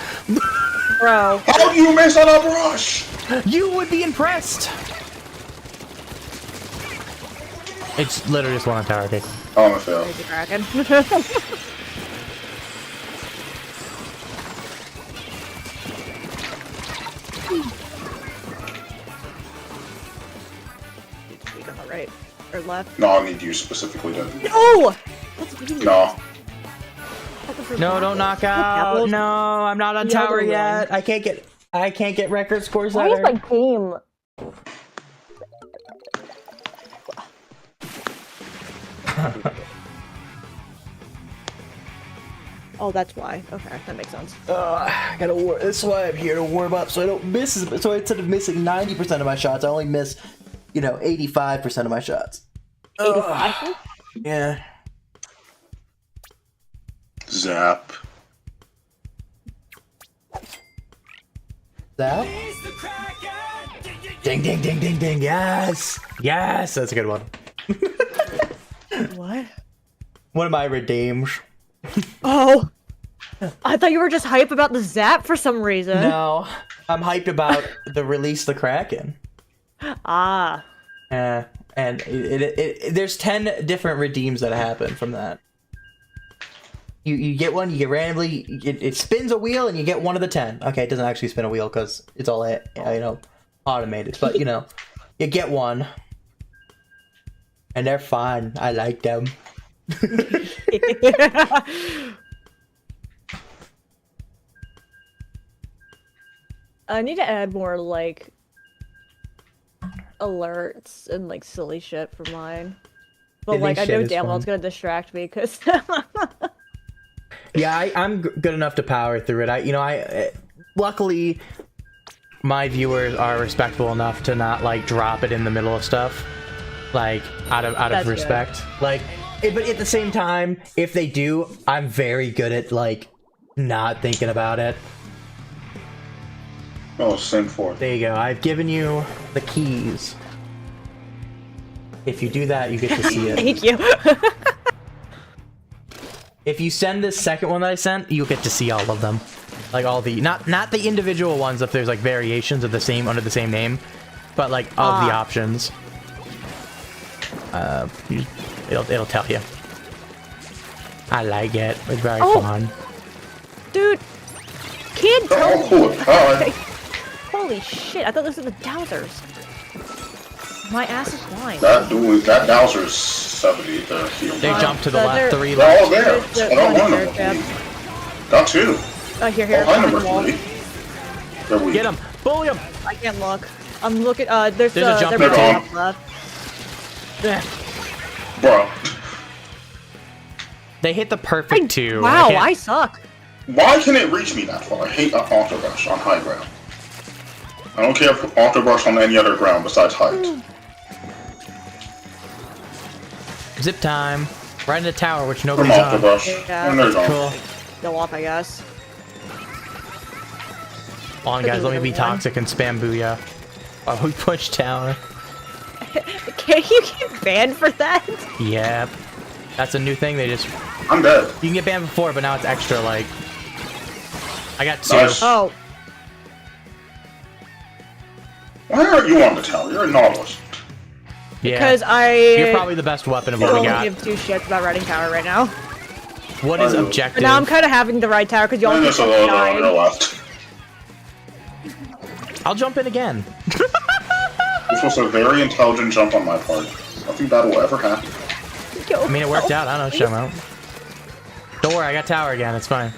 Bro. How do you miss on a brush? You would be impressed! It's literally just one on tower, okay. Oh, I'm a fail. Crazy Kraken. Or left. No, I need you specifically to. No! That's me. No. No, don't knock out. No, I'm not on The tower other yet. I can't get record scores Why is either. my game? Oh, that's why. Okay, that makes sense. I gotta warm. This is why I'm here to warm up, so I don't miss. So instead of missing 90% of my shots, I only miss, 85% of my shots. 85? Yeah. Zap. That? Ding, ding, ding, ding, ding. Yes. Yes. That's a good one. What? One of my redeems. Oh! I thought you were just hype about the Zap for some reason. No, I'm hyped about the release the Kraken. Ah. And there's 10 different redeems that happen from that. You get one, you get randomly, it spins a wheel and you get one of the 10. Okay, it doesn't actually spin a wheel because it's all, automated. But, you get one. And they're fun. I like them. I need to add more, alerts and, silly shit for mine. But, I know damn well it's gonna distract me, because... Yeah, I'm good enough to power through it. Luckily, my viewers are respectful enough to not, drop it in the middle of stuff. Out of respect. Good. But at the same time, if they do, I'm very good at, not thinking about it. Oh, same for. There you go. I've given you the keys. If you do that, you get to see it. Thank you. If you send this second one that I sent, you'll get to see all of them. All the... Not the individual ones if there's, variations of the same... under the same name. But, of the options. It'll tell you. I like it. It's very fun. Dude! Can't tell Oh, cool. Hi. Holy shit, I thought those were the Dowsers. My ass is blind. That Dowser's 70 to heal. They jumped to the left, 3 They're left. all there. I don't want them. Got 2. Here. Oh, hi, number 3. They're weak. Get him! Bully him! I can't look. I'm looking, there's a jump they're there. up left. Bro. They hit the perfect 2. Wow, I suck. Why can it reach me that far? I hate Auto Rush on high ground. I don't care if Auto Rush on any other ground besides height. Zip time. Right in the tower, which From nobody's Auto on. Rush. Yeah. And they're gone. Cool. Go off, I guess. Hold on, guys. Let me be toxic and spam Booyah. While we push tower. Can't you get banned for that? Yep. That's a new thing. They just... I'm dead. You can get banned before, but now it's extra, I got 2. Nice. Oh. Why aren't you on the tower? You're a Nautilus. Yeah. Because You're probably the best weapon of what we don't got. give 2 shits about riding tower right now. What is objective? But now I'm kind of having the ride tower because y'all And keep there's a little on your dying. left. I'll jump in again. This was a very intelligent jump on my part. Nothing bad will ever happen. I mean, it worked out. I don't know. Show out. Don't worry, I got tower again. It's fine.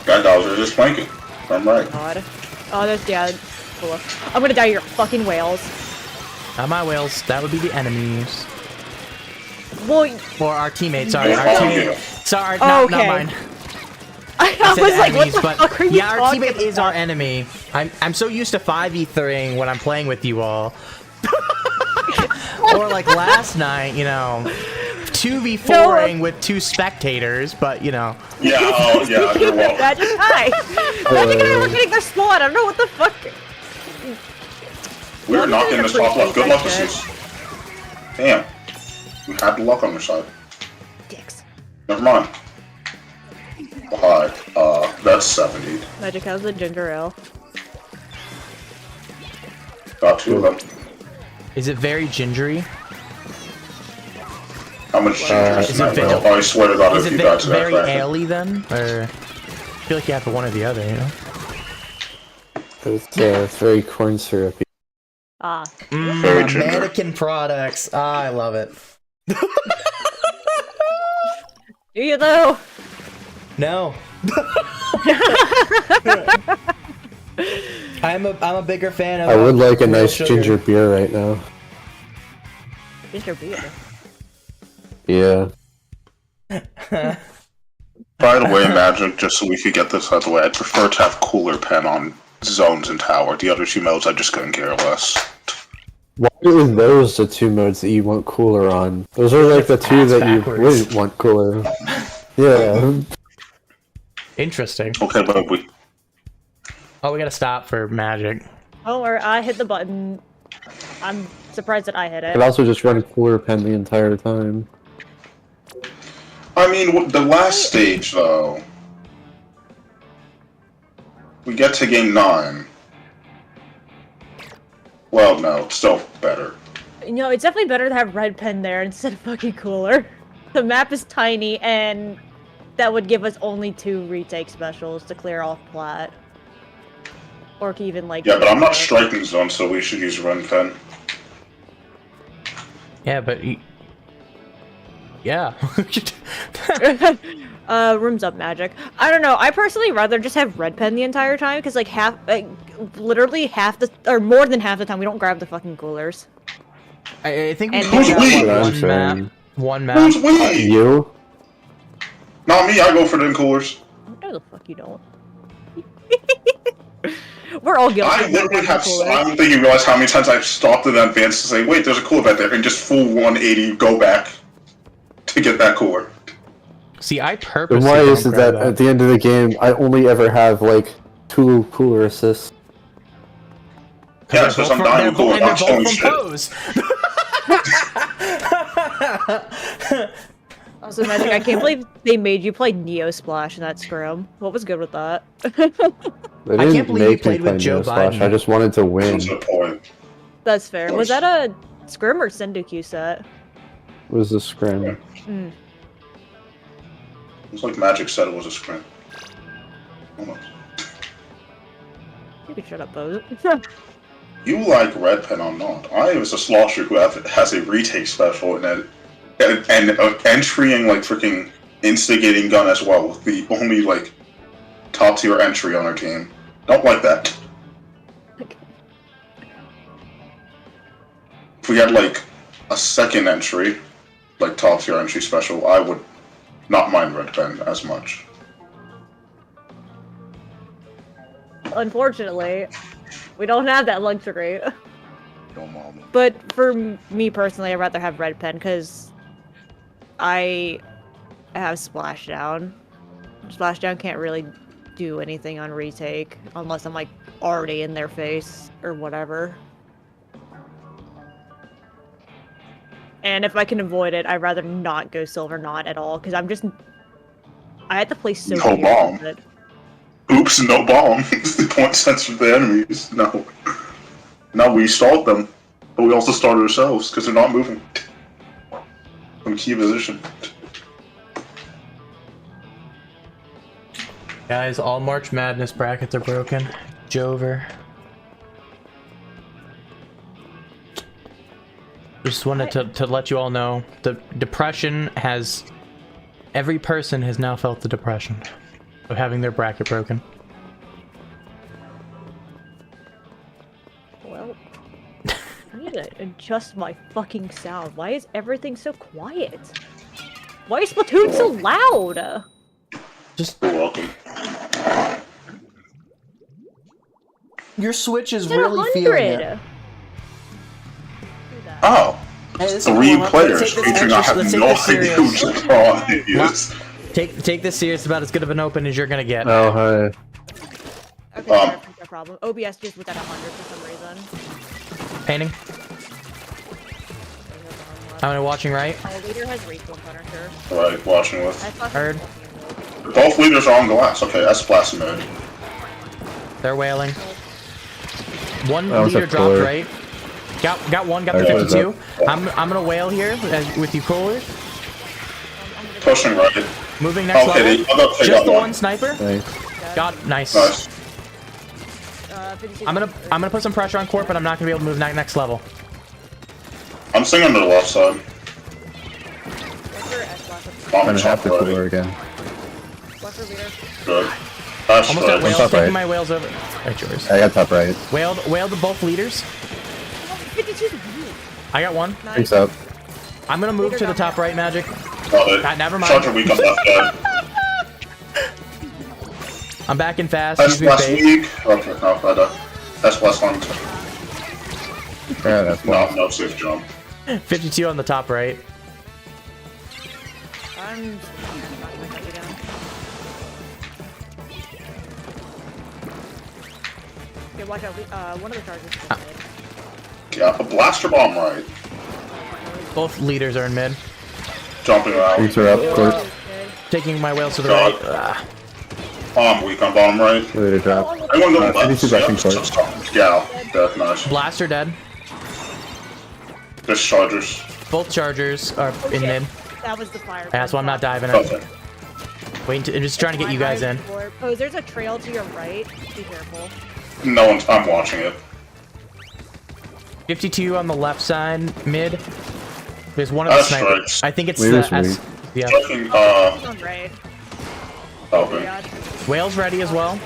That Dowser just flanking. I'm right. God. Oh, there's cool. I'm gonna die to your fucking whales. Not my whales. That would be the enemies. Well, Or our teammates. Sorry, our Oh, teammate. yeah. Sorry, Oh, not okay. mine. I I said was like, enemies, what the but fuck are you yeah, our talking teammate is our about? enemy. I'm so used to 5v3ing when I'm playing with you all. Or last night, 2v4ing with 2 spectators, but Yeah, oh, yeah, you're welcome. Magic, hi! Magic and I were getting their spawn. I don't know what the fuck. We're not getting this top left. Good luck, Appreciate this. Damn. You had the luck on your side. Dicks. Never mind. Hi. That's 70. Magic has the ginger ale. Got 2 of them. is it very gingery? How much ginger is Is in it that milk? very- I swear to God, Is if it you got to that very Kraken. ale-y then? Or I feel like you have one or the other, It's very corn syrupy. Ah. Very gender. Mannequin products. Ah, I love it. Do you though? No. I'm a bigger fan of. I would like a nice sugar. ginger beer right now. Ginger beer. Yeah. By the way, Magic, just so we could get this out of the way, I'd prefer to have Cooler Pen on Zones and Tower. The other two modes, I just couldn't care less. Why are those the two modes that you want cooler on? Those are like the two that you wouldn't want cooler. Yeah. Interesting. Okay, but we... Oh, we gotta stop for Magic. Oh, or I hit the button. I'm surprised that I hit it. I'd also just run cooler pen the entire time. I mean, the last stage, though... We get to game 9. Well, no, it's still better. You know, it's definitely better to have red pen there instead of fucking cooler. The map is tiny, and that would give us only 2 retake specials to clear off plat. Or even like... Yeah, but I'm not striking zone, so we should use Run Pen. Yeah, but yeah. Rooms up Magic. I don't know. I personally rather just have red pen the entire time because like literally half the or more than half the time we don't grab the fucking coolers. I think we And can who's have we? one map. One map. Who's we? You? Not me, I go for the coolers. No, the fuck you don't. We're all guilty. I of literally grabbing have. coolers. I don't think you realize how many times I've stopped in advance to say, "Wait, there's a cooler back there," and just full 180 go back to get that cooler. See, I And purposely why is don't it grab that at the end of the game I only ever have like 2 cooler assists? Yeah, because I'm dying with cooler, not both shit. from pose. Also, Magic, I can't believe they made you play Neo Splash in that scrim. What was good with that? They I can't didn't believe you make me played with play Joe Neo Splash, Biden. I just wanted to win. That's the point. That's fair. Was that a scrim or Sendoku set? It was the scrim. Mm. It's like Magic said it was a scrim. Almost. You can shut up, Bose. You like Red Pen or not? I was a slosher who has a retake special and entrying like freaking instigating gun as well, with the only like top tier entry on our team. Don't like that. If we had like a second entry, like top tier entry special, I would not mind Red Pen as much. Unfortunately, we don't have that luxury. Don't maul me. But for me personally, I'd rather have red pen because I have splashdown. Splashdown can't really do anything on retake unless I'm like already in their face or whatever. And if I can avoid it, I'd rather not go silver knot at all because I had to play so No bomb. with it. Oops, no bomb. The point sensor the enemies. No. No, we stalled them. But we also started ourselves because they're not moving from key position. Guys, all March Madness brackets are broken. Jover. Just wanted to let you all know the depression has. Every person has now felt the depression of having their bracket broken. Well, I need to adjust my fucking sound. Why is everything so quiet? Why is Splatoon so loud? Just You're welcome. your Switch is It's at really 100. feeling it. Do that. Oh. Hey, this is 3 cool. players Let's take this featuring I extra- have let's take no this idea serious. who's draw it is. Take this serious. About as good of an open as you're gonna get. Oh, hi. Okay, sorry, no problem. OBS just was at 100 for some reason. Painting. I'm gonna watching right. Leader has Recall Punisher. Right, watching with. Heard. Both leaders are on glass. Okay, that's blast mode. They're wailing. One That was leader a dropped cooler. right. Got one. Got the Okay, 52. I'm gonna wail here with you, Cooler. Pushing right. Moving next Okay, level. they got Just the one. one sniper. Thanks. Got nice. Nice. 52 I'm gonna put some pressure on Court, but I'm not gonna be able to move next level. I'm staying on the left side. I'm gonna have to cooler again. What's leader? Good. That's Almost got right. whales. top Taking right. my whales over. Right, yours. I got top right. Whaled both leaders. 52. I got one. Thanks up. I'm gonna move to the top right, Magic. Got it. Never mind. Charger weak on left side. I'm back in fast. That's Use me last bait. week. Okay, no, better. That's last one. Yeah, that's one. No safe jump. 52 on the top right. I'm not gonna cut you down. Okay, watch out. One of the charges. Yeah, a blaster bomb right. Both leaders are in mid. Jumping around. Boots are up, Court. Taking my whales to the God. right. Ah. Bomb weak on bottom right. Leader drop. Anyone go left? 52 back in Court. Yeah, dead, nice. Blaster dead. There's chargers. Both chargers are in shit. mid. That was the fire. That's why I'm not diving in. Okay. Waiting. I'm just trying to get you guys in. Oh, there's a trail to your right. Be careful. No one's. I'm watching it. 52 on the left side, mid. There's one of the That's snipers. strikes. I think it's Leaders the S. Yeah. Checking, On right. okay. God. Whales ready as well.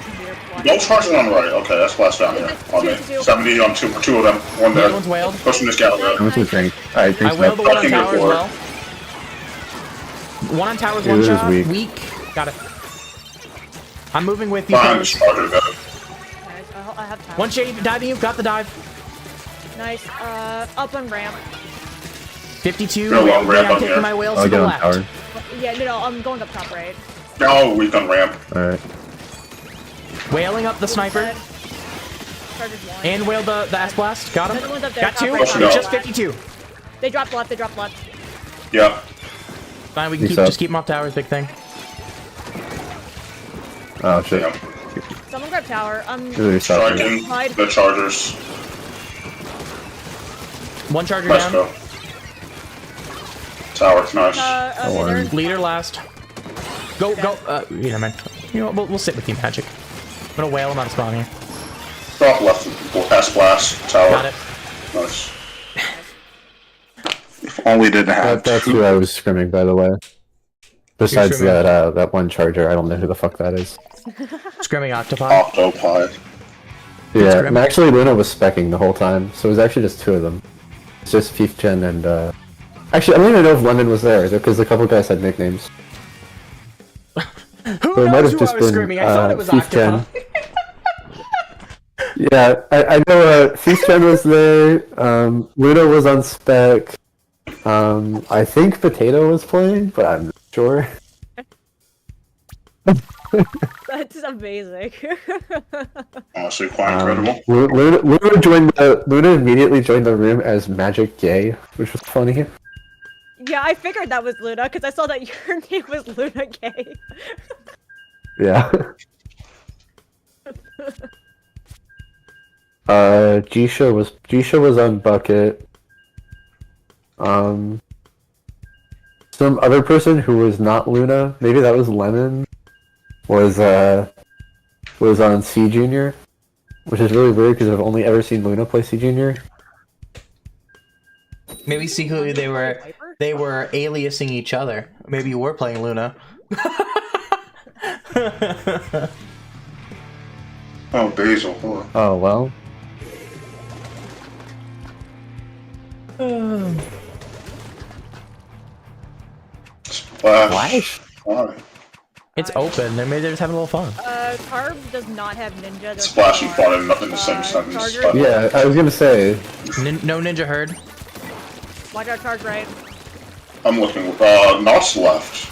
No charging on right. Okay, that's last down here. On me. 70 on two of them. One The there. other one's whaled. Pushing this guy I'm there. going to drink. Alright, I drinks whaled the up. one on Fucking tower as report. well. One on tower's Yeah, one this is shot. weak. Weak. Got it. I'm moving with you. Behind fellas. charger there. Nice. I have time. One shade diving you. Got the dive. Nice. Up on ramp. 52. Go on, whaled me. ramp I'm up taking here. my whales I'll to get the on left. tower. Yeah, no, I'm going up top right. Oh, weak on ramp. Alright. Whaling up the sniper. Chargers one. And whale the S blast. Got him. Another one's up there, Got top two. right, top It's right. just 52. They dropped left. They dropped left. Yeah. Fine. We can Peace out. just keep them off towers. Big thing. Oh shit. Yeah. Someone grab tower. Leader stop. Striking the chargers. One charger Let's down. go. Tower, nice. Leader. Leader last. Go. You know, man. You know what? We'll sit with you, Magic. I'm gonna whale him out of spawn here. Drop left. S blast. Tower. Got it. Nice. If only didn't have That's who I was scrimming, by the way. Besides scrimming. that one charger, I don't know who the fuck that is. Scrimming octopi. Octopi. Yeah, scrim. and actually Luna was specking the whole time, so it was actually just two of them. It's just Fifth Gen and actually I don't even know if London was there, because a couple guys had nicknames. Who So it might knows have who I just was been screaming? I thought it was Fifth Gen. octopi. Yeah, I know Fifth Gen was there, Luna was on spec, I think Potato was playing, but I'm not sure. That's amazing. Honestly, quite incredible. Luna immediately joined the room as Magic Gay, which was funny. Yeah, I figured that was Luna because I saw that your name was Luna Gay. Yeah. Jisha was on bucket. Some other person who was not Luna, maybe that was Lemon, was on C Junior, which is really weird because I've only ever seen Luna play C Junior. Maybe secretly they were aliasing each other. Maybe you were playing Luna. Oh, Basil. Hold on. Oh well. Splash. Why? It's open. Maybe they're just having a little fun. Carb does not have ninja. They're Splash and far. fun in the same sentence. Charger. But Yeah, I was gonna say. No ninja herd. Watch out, charge right. I'm looking. Knots left.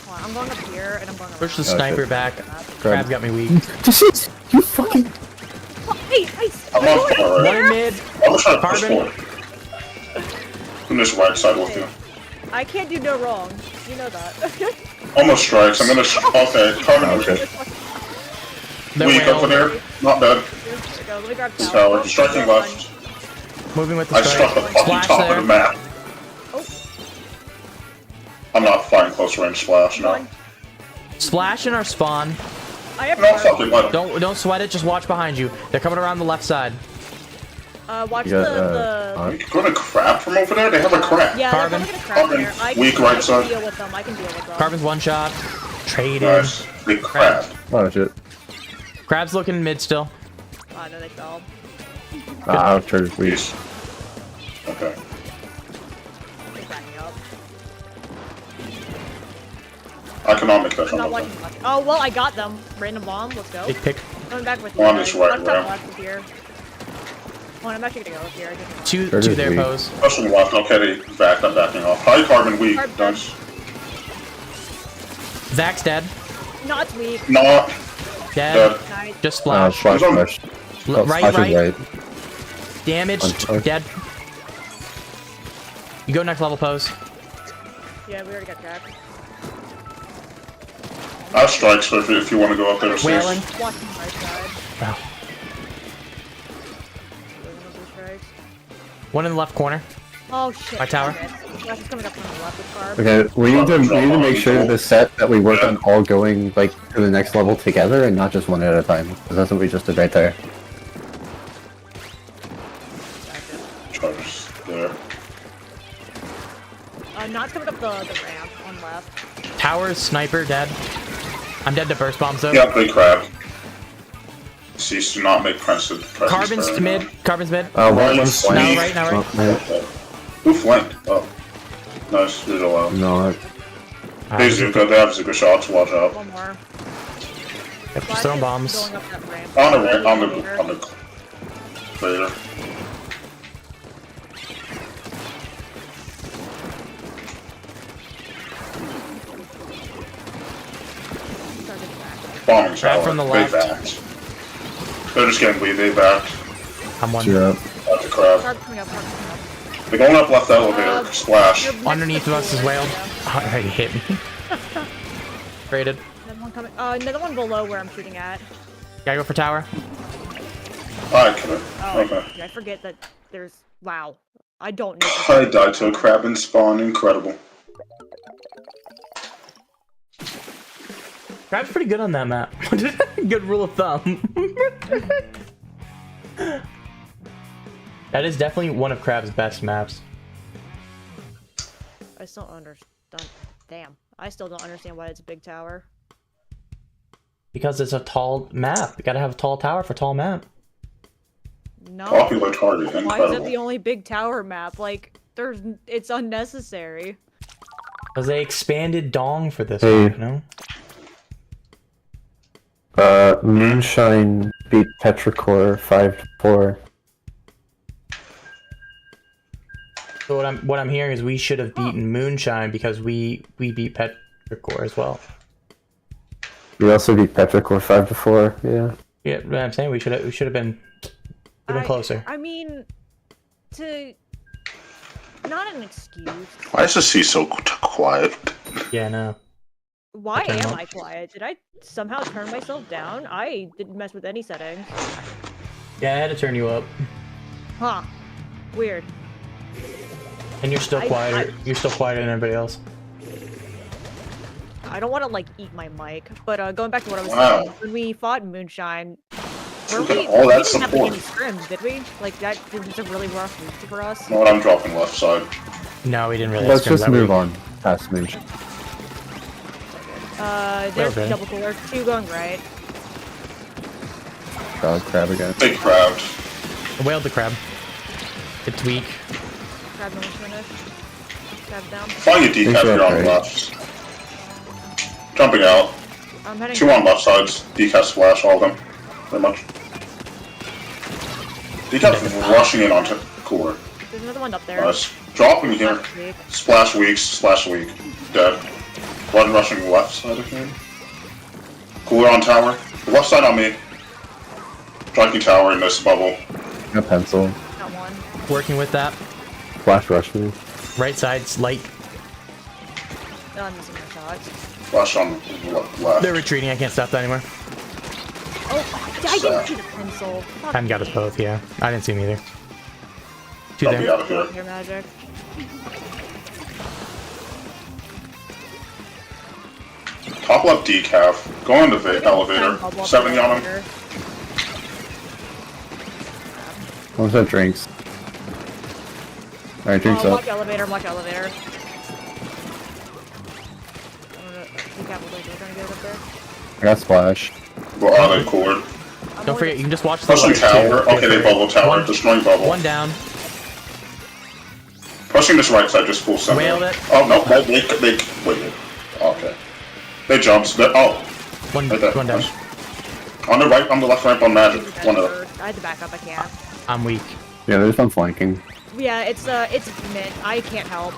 Hold on, I'm going up here and I'm going up. Push the sniper shit. back. Crab's got me weak. Just you fucking. Hey, I'm on fire, One right? in mid. I'm gonna try to push Carbon. forward. I'm just right side with you. I can't do no wrong. You know that. Almost strikes. I'm gonna. Okay, Carbon. Okay. They're Weak up in whale. here. Not dead. There we go. Let me grab tower. Tower. Striking left. Moving with the I struck the strike. fucking Splash top of there. the map. Oh. I'm not fighting close range splash, no. One. Splash in our spawn. I have No, Carve fucking on. what? Don't sweat it. Just watch behind you. They're coming around the left side. Watch You got, the. You going to crab from over there? They have a crab. Yeah, Carbon. they're probably gonna crab Carbon. here. Weak right I side. can deal with them. I can deal with them. Carbon's one shot. Traded. Nice. Big crab. Oh shit. Crab's looking mid still. Oh no, they fell. Outer weak. Yes. Okay. They cracked me up. I cannot make that I'm not jump. watching much. Oh well, I got them. Random bomb. Let's go. Big pick. Going back with you. On guys. this right, Left, top, right. left with here. Oh, I'm actually gonna go up here. I didn't know. Two Third is there weak. pose. Pushing left. Okay, they back. I'm backing off. High carbon weak. Carbon. Nice. Zach's dead. Not weak. Not Dead. dead. Nice. Just splash. Splash, splash. Right, Splash is right. Damaged. Okay. Dead. You go next level pose. Yeah, we already got cracked. I have strikes if you want to go up there. Wailing. Watching right side. Oh. Doing the blue strikes. One in the left corner. Oh shit. My tower. Flash is coming up from the left with Carb. Okay, we need to make sure this set that we work on all going like to the next level together and not just one at a time. Because that's what we just did right there. Charges there. Not coming up the ramp on left. Towers, sniper, dead. I'm dead to burst bombs though. Yeah, big crab. Cease to not make presence. Carbon's to mid. Carbon's mid. One's Now flank. right, now right. Oh, no. Who flanked? Oh. Nice. You're allowed. No, These are good. They have good shots. Watch out. One more. Yep, Flash just throwing is bombs. Going up that ramp. On the later. Started back. Bombing Crab tower. from the They left. backed. They're just getting weed. They backed. I'm one. zero. That's a crab. Carb coming up. Carb coming up. They're going up left elevator. Splash. You're next Underneath to of us the is blue, whale. yeah. Oh, he hit me. Rated. Another one coming. Another one below where I'm shooting at. Gotta go for tower. I could have. Oh, Okay. yeah, I forget that there's. Wow. I don't know. I died to a crab and spawn. Incredible. Crab's pretty good on that map. Good rule of thumb. That is definitely one of Crab's best maps. I still don't understand. Damn. I still don't understand why it's a big tower. Because it's a tall map. You gotta have a tall tower for tall map. No. Popular target. Why is it Incredible. the only big tower map? Like, it's unnecessary. Because they expanded Dong for this Hey. one, you know? Moonshine beat Petrichor 5-4. So what I'm hearing is we should have beaten Moonshine because we beat Petrichor as well. We also beat Petrichor 5-4. Yeah. Yeah, what I'm saying we should have been closer. I mean, not an excuse. Why is the sea so quiet? Yeah, no. Why Okay, am well. I quiet? Did I somehow turn myself down? I didn't mess with any settings. Yeah, I had to turn you up. Huh. Weird. And you're still quieter. You're still quieter than everybody else. I don't want to, like, eat my mic, but going back to what I was Wow. saying, when we fought Moonshine, Look we at all that didn't have like, support. any scrims, did we? Like, that was a really rough week for us. You know what? I'm dropping left side. No, we didn't really. Let's have scrims just that move week. on past Moonshine. There's Okay. double cooler, 2 going right. Dog crab again. Big crab. I whaled the crab. It's weak. Grab no one's finished. Grab down. Flying a decap Thanks for here on the upgrade. left. Jumping out. I'm heading. 2 on left sides. Decap splash, all of them. Pretty much. Decap's rushing in onto cooler. There's another one up there. Nice. Dropping here. Left weak. Splash weak, splash weak. Dead. One rushing left side again. Cooler on tower. Left side on me. Striking tower in this bubble. A pencil. Got one. Working with that. Flash rush me. Right side's light. No, I'm missing my shots. Flash on left. They're retreating. I can't stop that anymore. Oh, I didn't see the pencil. Fuck Haven't got us me. both. Yeah, I didn't see them either. 2 I'll be there. out of here. Your magic. Top left decaf. Go on the elevator. 70 on him. Almost have drinks. Alright, drinks up. Watch elevator, watch elevator. Decaf was like, we're gonna get it up there. I got splash. Go on the cord. Don't forget, you can just watch the Pushing light, tower. too. Okay, they bubble tower. Destroying bubble. One down. Pushing this right side, just full center. Wailed it. Oh, no, they waited. Okay. They jumped. Oh. One Right there. down. On the right, on the left ramp on magic. One of them. I had to back up, I can't. I'm weak. Yeah, there's one flanking. Yeah, it's mid. I can't help.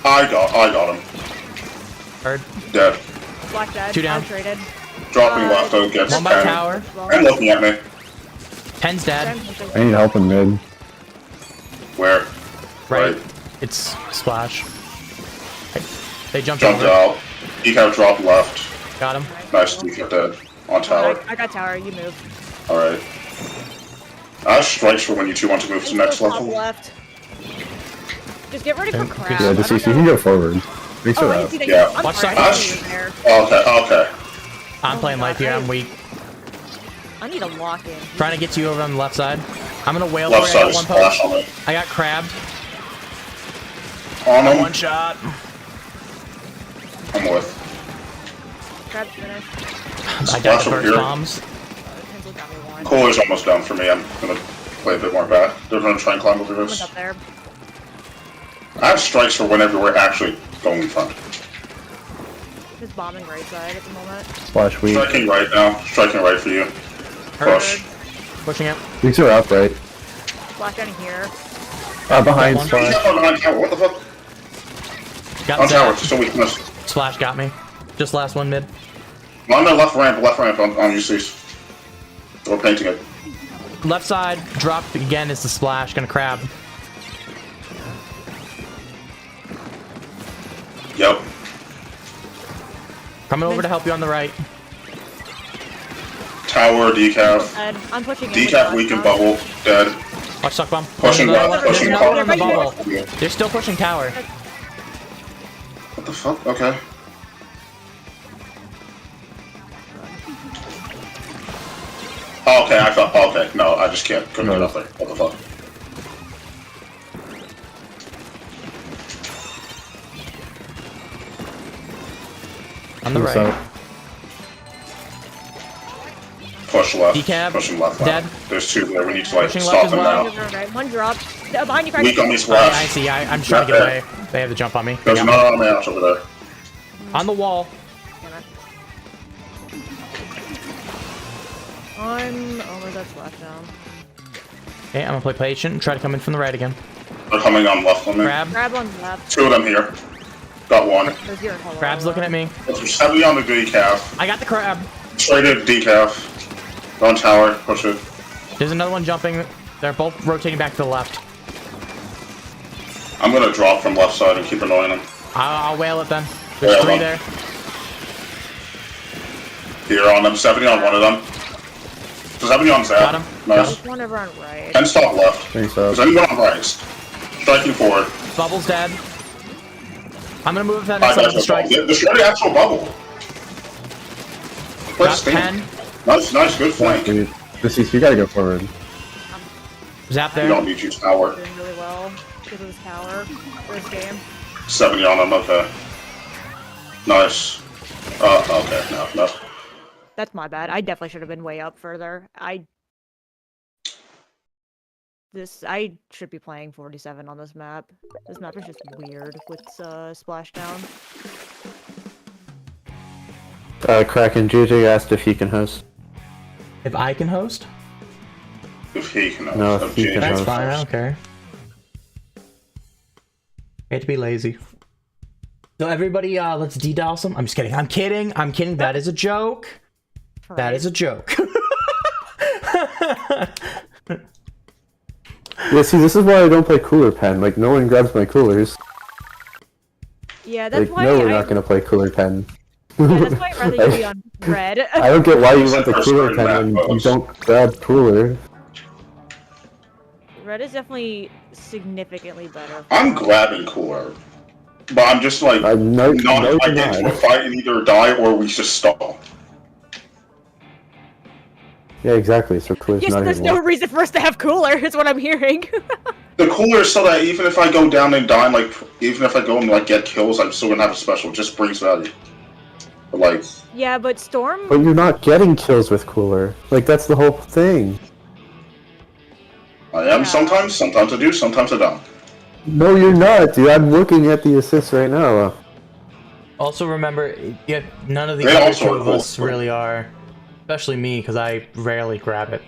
I got him. Heard. Dead. Black dead. 2 down. I'm traded. Dropping left, oh, gets One by 10. tower. And looking at me. 10's dead. I need help in mid. Where? Right. It's splash. They jumped Jumped over. out. Decaf dropped left. Got him. Nice, Decaf dead. On tower. I got tower. You move. Alright. I have strikes for when you two want to move to the next Top level. left. Just get ready for Okay. crap. Yeah, just you can go forward. Thanks for Oh, I that. didn't see that. Yeah. I'm Watch sorry, side. I didn't see you there. Okay. I'm playing life here. I'm weak. I need a lock in. Trying to get to you over on the left side. I'm gonna wail Left for it. I side got is one splash poke. on it. I got crabbed. On him. One shot. I'm with. Crab's finished. I died Splash to over burst here. bombs. Pencil got me one. Cooler's almost done for me. I'm gonna play a bit more back. They're gonna try and climb over Someone's this. up there. I have strikes for whenever we're actually going in front. Just bombing right side at the moment. Splash weak. Striking right now. Striking right for you. Heard. Push. Pushing it. These are up, right? Black down here. Behind One. splash. Behind tower. What the fuck? Got On tower. that. So weakness. Splash got me. Just last one mid. On the left ramp on UCs. We're painting it. Left side, drop again is the splash. Gonna crab. Yep. Coming over to help you on the right. Tower, decaf. And I'm pushing in. Decaf, weak and bubble. Dead. Watch suck bomb. Pushing There's another left, one- pushing there's another one in the left. bubble. What They're still pushing tower. the fuck? Okay. Okay, I thought. Okay, no, I just couldn't get up there. What the fuck? On the So, right. Push left. Decab, Pushing left. dead. There's two there. We need to like Pushing left stop as them well. now. One drop. Behind you, Kraken. Weak on me I splash. see. I'm just trying to get away. They have the jump on me. They There's got me. another enemy out over there. On the wall. Oh, that's left now. Okay, I'm gonna play patient and try to come in from the right again. They're coming on left on me. Crab. Grab on left. Two of them here. Got one. There's your hello. Crab's looking at me. There's heavy on the decaf. I got the crab. Traded decaf. On tower. Push it. There's another one jumping. They're both rotating back to the left. I'm gonna drop from left side and keep annoying them. I'll wail it then. There's Wail 3 them. there. Here on them. 70 on one of them. There's 70 on Zap. Got him. Nice. There's one over on right. 10 stop left. thanks up. There's anyone on right. Striking forward. Bubble's dead. I'm gonna move that I next got level your strike. bubble. There's already actual bubble. Got Let's stand. 10. Nice, good flank. Dude, this is, you gotta go forward. Zap We there. don't need you tower. Doing really well because of this tower. This game. 70 on them, okay. Nice. Okay, no. That's my bad. I definitely should have been way up further. I should be playing 47 on this map. This map is just weird with splashdown. Kraken, JJ asked if he can host. If I can host, If he can. No, if he can that's host. fine. I don't care. I hate to be lazy. So everybody, let's DDoS them. I'm just kidding. I'm kidding. That is a joke. That is a joke. Yeah, see, this is why I don't play Cooler Pen. Like, no one grabs my coolers. Yeah, that's Like, why no, we're not gonna play Cooler Pen. Yeah, that's why I'd rather you be on red. I don't get why you want the First Cooler grade Pen when map you votes. don't grab Cooler. Red is definitely significantly better. I'm grabbing cooler. But I'm just like no, not no, like you're get into a not. fight and either die or we just stall. Yeah, exactly. So cooler's Yes, not there's even no reason for us to have cooler. Is what I'm hearing. The cooler is so that even if I go down and die, like even if I go and like get kills, I'm still gonna have a special. It just brings value. But like, Yeah, but Storm. But you're not getting kills with cooler. Like that's the whole thing. I am Yeah. sometimes I do, sometimes I don't. No, you're not, dude. I'm looking at the assists right now. Also remember, yeah, none of the They other also two are of cool. us really are. Especially me, because I rarely grab it.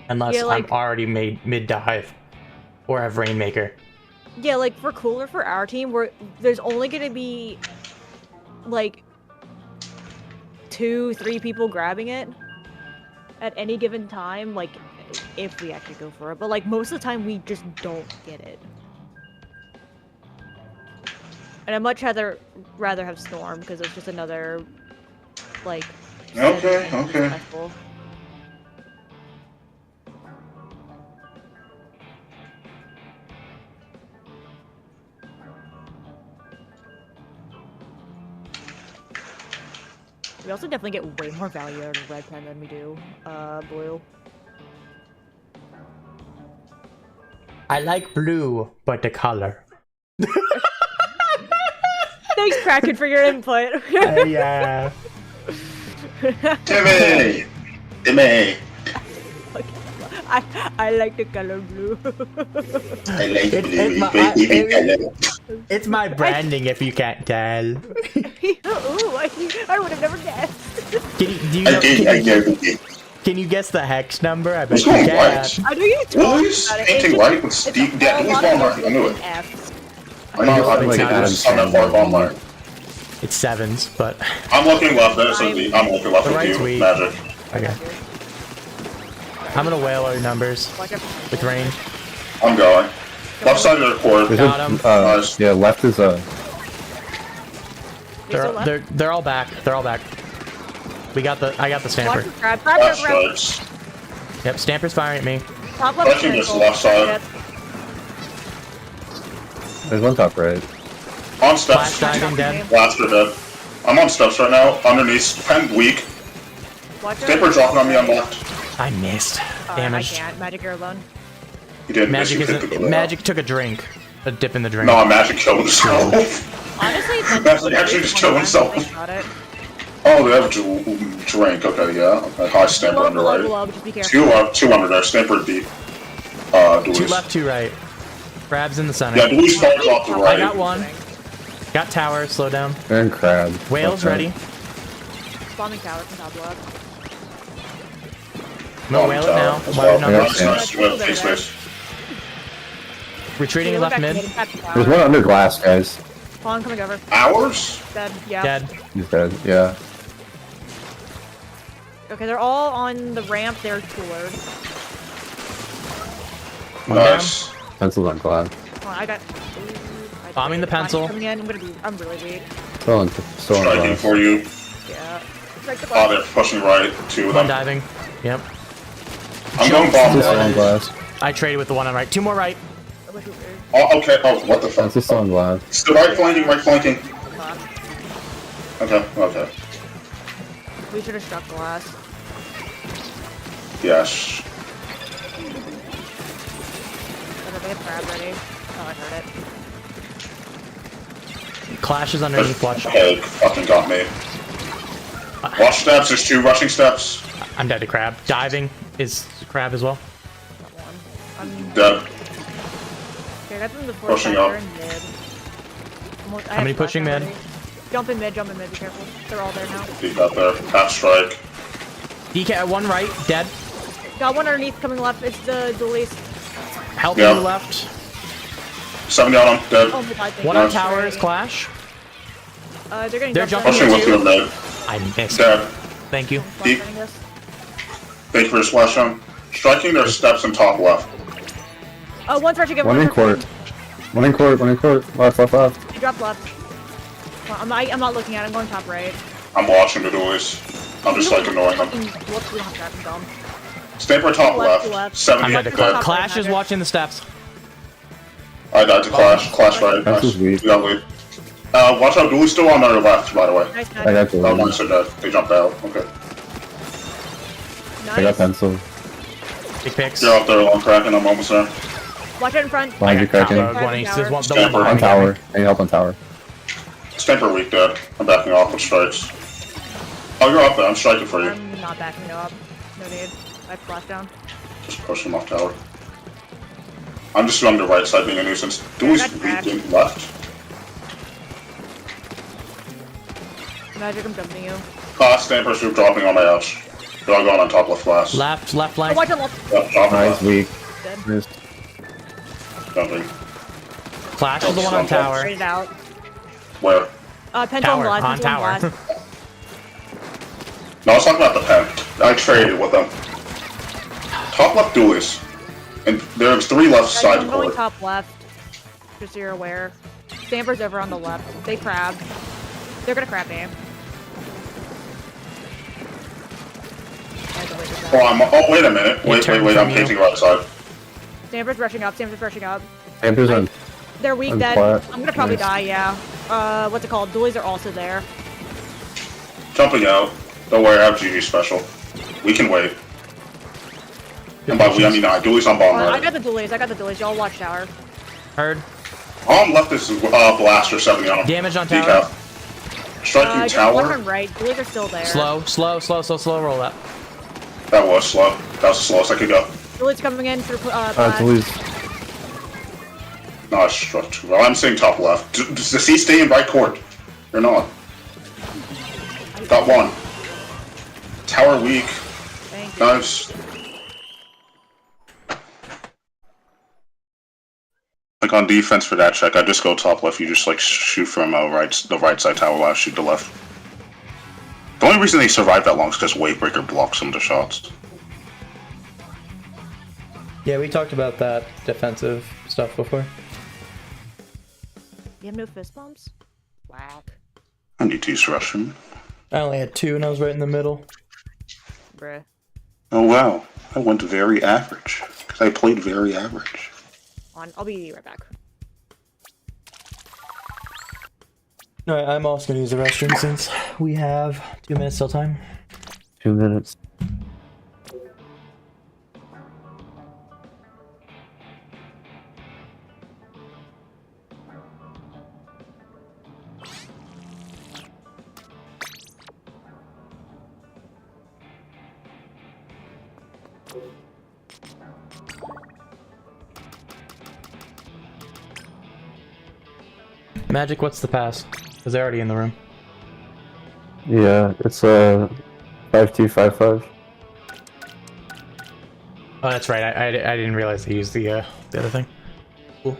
Unless Yeah, like- I'm already mid-dive. Or have Rainmaker. Yeah, like for cooler for our team, there's only gonna be like 2-3 people grabbing it at any given time. Like if we actually go for it, but like most of the time we just don't get it. And I'd much rather have Storm because it's just another like. Okay, setting okay. special. We also definitely get way more value out of red pen than we do blue. I like blue, but the color. Thanks, Kraken, for your input. Yeah. Timmy! Timmy! I like the color blue. I like it's my- baby color. It's my branding, if you can't tell. Ooh, I would have never guessed. Can you, do you I know, did, I did. can you guess the hex number? I bet What's you going can. right? I know you What talked is about it. painting right with Steve? Yeah, who's Walmart? I knew it. F's. I know how to Like take Adam this on that far Walmart. It's sevens, but I'm looking left, there's a D. I'm looking left The with right's you, weak. Magic. okay. I'm gonna whale our numbers Watch out. with range. I'm going. Left side of the court. There's Got a, him. Nice. yeah, left is a. Still left? They're all back. They're all back. I got the Watch stamper. it, grab. Left strikes. Yep, stamper's firing at me. Top left. Touching this circle. left side. There's one top right. On Flash steps. diving dead. Blaster dead. I'm on steps right now. Underneath. Pen weak. Watch out. Stamper dropping on me on left. I missed. I Damaged. can't. Magic, you're alone. He didn't Magic miss. He isn't. could go Magic took a drink. A dip in the drink. No, Magic killed himself. Honestly, Magic actually just killed himself. Oh, they have a drink. Okay, yeah. Okay, high stamper under right. Just be careful. Two under there. Stamper deep. Two Dewey's. left, two right. Crabs in the center. Yeah, Dewey's falls off the I right. got one. Got tower. Slow down. They're in crab. Whales Okay. ready. Spawning tower from top left. I'm gonna whale it now. As Wire well. numbers. Nice. Good. Take space. Retreating left mid. There's one under glass, guys. Spawn coming over. Ours? Dead. Yeah. Dead. He's dead. Yeah. Okay, they're all on the ramp. They're cooler. One Nice. Pencil's on glass. I got. Bombing the pencil. Coming in. I'm really weak. Still on Striking glass. for you. Yeah. Strike the Oh, ball. they're pushing right. Two of One them. diving. Yep. I'm going bomb Still on right. glass. I traded with the one on right. Two more right. Oh, okay. Oh, what the fuck? Pencil's still on glass. Still right flanking, right flanking. Okay, okay. We should have struck glass. Yes. Okay, they have crab ready. Oh, I heard it. Clash is underneath. Watch. Okay, fucking got me. Watch steps, there's two rushing steps. I'm dead to crab. Diving is crab as well. Got one. I'm Dead. okay. I got them the fourth Pushing side, up. they're in mid. Almost, How many pushing mid? Jump in mid. Be careful. They're all there now. He got there. Half strike. DK at one right. Dead. Got one underneath coming left. It's the least. Help Yeah. you left. 70 on him, dead. Oh my god. thank One you. on tower is clash. They're getting They're jumped jumping Pushing with you, dead. I missed. Dead. Thank you. Deep. Thank you for your splash on. Striking their steps in top left. Oh, one's rushing again. One in court. One in court. One in court. Left, left, left. He dropped left. Well, I'm not looking at it. I'm going top right. I'm watching the doors. I'm just like annoying them. Whoops, we don't have Kraken bomb. Stamper top Left, left. left. 70 I'm dead to dead. clash. Clash is watching the steps. I died to Clash. Clash right. That's Nice. just weak. You got lead. Watch out, Dooley's still on their left, by the way. Nice, I got Oh, the. nice, they're dead. They jumped out. Okay. I got Nice. pencil. Big picks. You're out there along Kraken, I'm almost there. Watch out in front. Behind you, Kraken. Tower, one ace. There's one. The Stamper. one On behind me. tower. I need help on tower. Stamper weak dead. I'm backing off with strikes. Oh, you're up there. I'm striking for you. I'm not backing up. No need. I flash down. Just push him off tower. I'm just on the right side being a nuisance. Dooley's that's bad. weak in left. Magic, I'm jumping you. Stamper's group dropping on my ouch. They're all going on top left flash. Left Oh, flank. watch out left. Yep, dropping Nice, left. weak. Dead. Missed. Jumping. Flash is the one on tower. Straight out. Where? Pencil Tower, blast. on Pencil tower. blast. No, I was talking about the pen. I traded with them. Top left Dooley's. And there's 3 left Guys, side I'm going court. top left. Just so you're aware. Stamper's over on the left. They crab. They're gonna crab me. Oh, wait a minute. Wait, turned I'm from you. painting right side. Stamper's rushing up. Stamper's rushing up. Stamper's on. They're weak I'm dead. flat. I'm gonna probably Nice. die, yeah. What's it called? Doolies are also there. Jumping out. Don't worry, I have GG special. We can wait. And by we, I mean Dooley's on bomb I right. got the doolies. I got the doolies. Y'all watch tower. Heard. On left is Blaster 70 on him. Damage on tower. Decaf. Striking Just tower. one on right. Doolies are still there. Slow roll up. That was slow. That was the slowest I could go. Doolies coming in through blast. Toulouse. No, I struck too well. I'm saying top left. Does the C stay in right court? Or not? Got one. Tower weak. Thank you. Nice. Like on defense for that check, I just go top left. You just like shoot from the right side tower left, shoot the left. The only reason they survived that long is because Wavebreaker blocks some of the shots. Yeah, we talked about that defensive stuff before. You have no fist bumps? Whack. I need to use Russian. I only had 2 and I was right in the middle. Bruh. Oh wow, I went very average. Because I played very average. I'll be right back. Alright, I'm also gonna use the restroom since we have 2 minutes till time. 2 minutes. Magic, what's the pass? Because they're already in the room. Yeah, it's 5255. Oh, that's right. I didn't realize they used the other thing. Cool.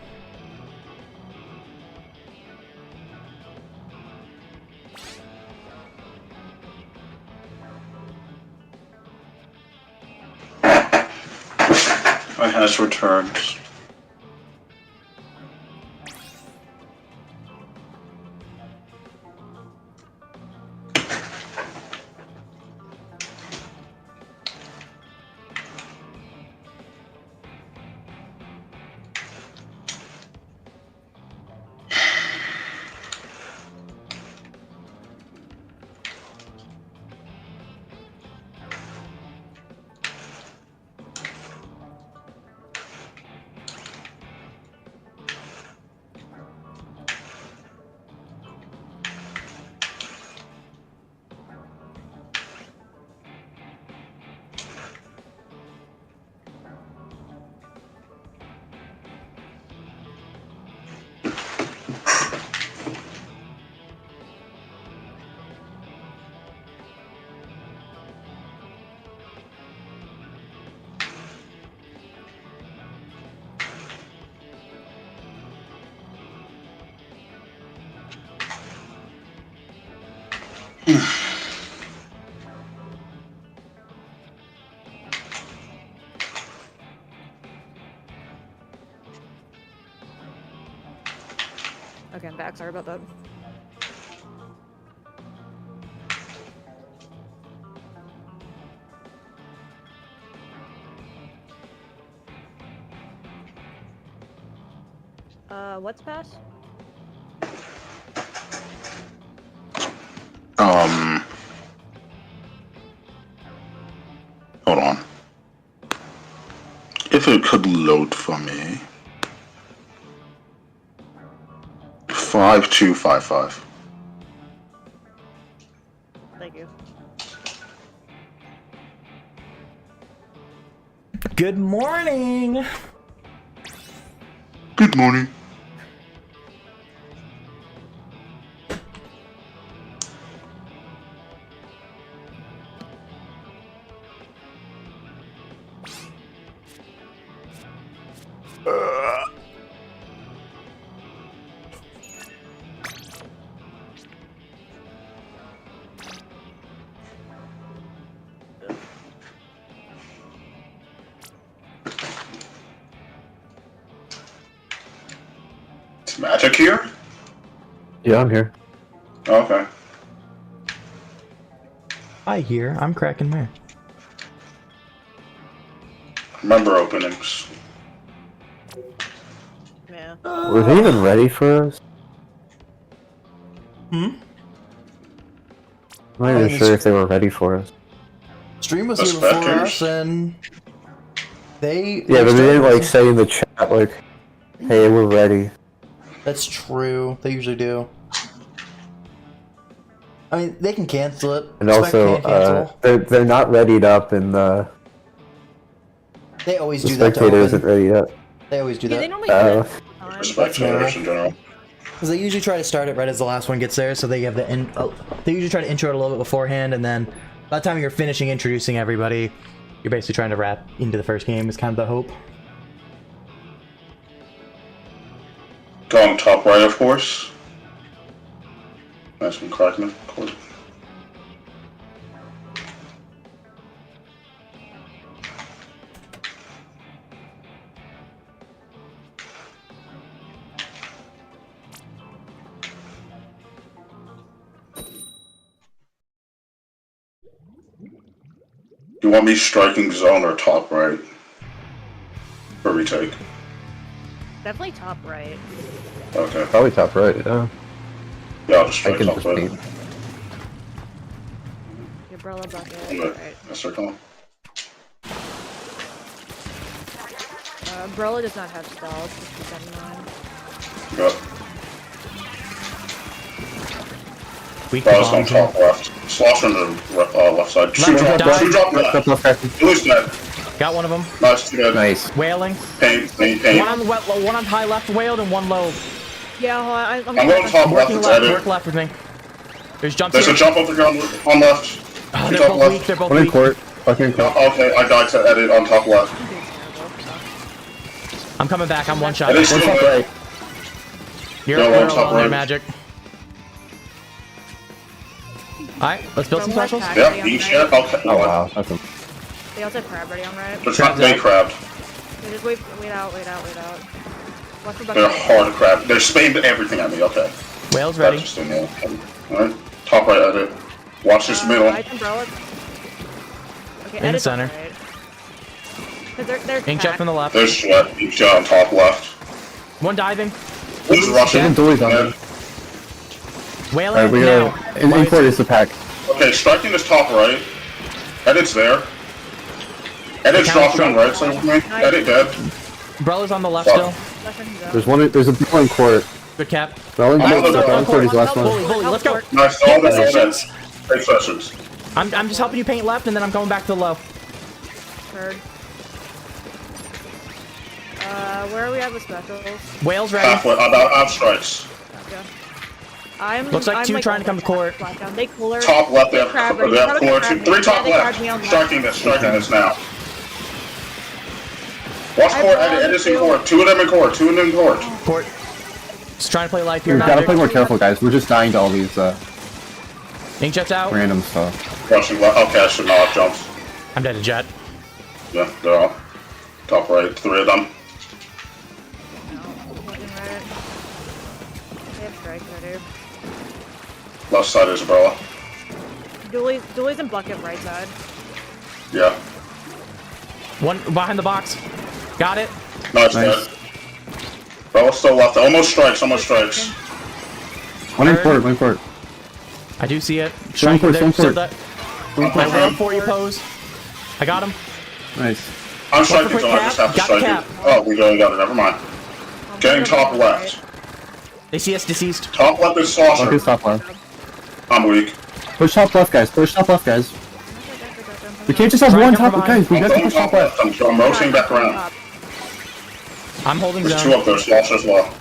My has returned. Okay, I'm back. Sorry about that. What's pass? load for me. 5255. Thank you. Good morning. Good morning. Is Magic here? Yeah, I'm here. Okay. Hi here. I'm Kraken Mare. Remember openings. Yeah. Were they even ready for us? Hmm? I'm not even sure if they were ready for us. Stream was The here before spectators? us, and they. Yeah, but they started didn't like us. say in the chat like, "Hey, we're ready." That's true. They usually do. I mean, they can cancel it. And Spec also, can cancel. they're not readied up, and the They always do that to spectator isn't open. ready yet. They always do Yeah, they that. normally do that all the time. For spectators in general. Because they usually try to start it right as the last one gets there, so they have the they usually try to intro it a little bit beforehand, and then by the time you're finishing introducing everybody, you're basically trying to wrap into the first game. Is kind of the hope. Go on top right, of course. Nice one, Kraken, of course. You want me striking zone or top right? For retake. Definitely top right. Okay. Probably top right. Yeah, Yeah, I'll just I strike can top just right. beat. Your umbrella bucket. Okay. Right. Yes, sir, come on. Umbrella does not have spells. Just keep that in mind. Got Weak Ball's on bombs. top left. Slosh on the left side. Shoot Left, drop, die. shoot drop Left, left. left, Kraken. Blue's dead. Got one of them. Nice, too good. Nice. Wailing. Paint. One on the one on high left wailed and one low. Yeah, I'm I'm going top left, Working it's left. edit. Work left with me. There's jumps There's here. a jump off the ground on left. Oh, Shoot they're top both left. weak. They're both One in weak. court. Fucking court. Okay, I died to edit on top left. I'm coming back. I'm one shot. Edit's One still top there. right. You're No, you're one top alone there, right. Magic. Alright, let's build some From left specials. back. Yeah, each shot. Okay. Oh wow, that's a They also have crab ready on right. It's not they crabbed. So just wait out. Watch for They're bucket. hard crab. They're spammed everything at me. Okay. Whale's ready. That's just in there. Alright. Top right edit. Watch this middle. Right umbrella. Okay, In the edit's on center. right. 'Cause they're Ink check from the left. There's sweat. Each shot on top left. One diving. Who's rushing? Even Dory's on Yeah. it. Whaling Alright, we now. got in court is the pack. Okay, striking is top right. Edit's there. Edit's Count dropping on right side with me. Edit dead. Umbrella's on the left Fuck. still. left hand go. There's a people in court. Good cap. Rolling I'm on the court. ground. Rolling court is the last one. Bully, let's go. Nice. All that Positions. Take sessions. I'm just helping you paint left, and then I'm going back to the low. Heard. Where are we at with specials? Whale's ready. Halfway. About strikes. Gotcha. I'm. Looks like I'm two trying to come to court. Flat down. They cooler. Top left. They They have crab ready. they have Probably core crab two. ready. Three top Yeah, they left. grabbed me on left. Striking this now. Watch I court. rolled Edit's in two. court. Two of them in court. Two of them in court. Court. Just trying to play life here, We gotta Magic. play more careful, guys. We're just dying to all these Inkjet's out. random stuff. Rushing left. Okay, I should not have jumps. I'm dead to jet. Yeah, they're all top right. Three of them. Looking right. They have strike ready. Left side is umbrella. Dooley's in bucket right side. Yeah. One behind the box. Got it. Nice. Nice. Umbrella's still left. Almost strikes. One in court. One in court. I do see it. Stone court, There, stone court. so that- my round for you pose. I got him. Nice. I'm striking, so I just have to Got the strike cap. it. Oh, we already got it. Never mind. Getting top left. They see us deceased. Top left is saucer. Okay, top left. I'm weak. Push top left, guys. Push top left, guys. We can't just have one top left, guys. We I'm got to going push top top left. left. I'm rotating back around. I'm holding There's zone. two up there. Saucer as well.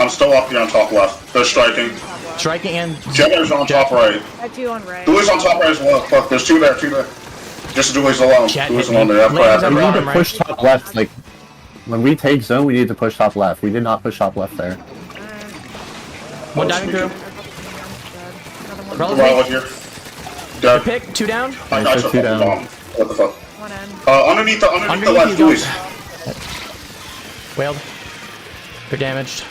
I'm still up here on top left. They're striking. Striking and Jetter's on top right. I have 2 on right. Dooley's on top right as well. Fuck, there's two there. Just Dooley's alone. Jet Dooley's hit alone me. there. That's Lane's crap. on We need bottom to right. push top left. Like, when we take zone, we need to push top left. We did not push top left there. one diving through. Well, Relative here. Dead. pick, 2 down. I Nice, got so you. two down. What the fuck? One end. Underneath the left, you Dooley's. Wailed. They're damaged.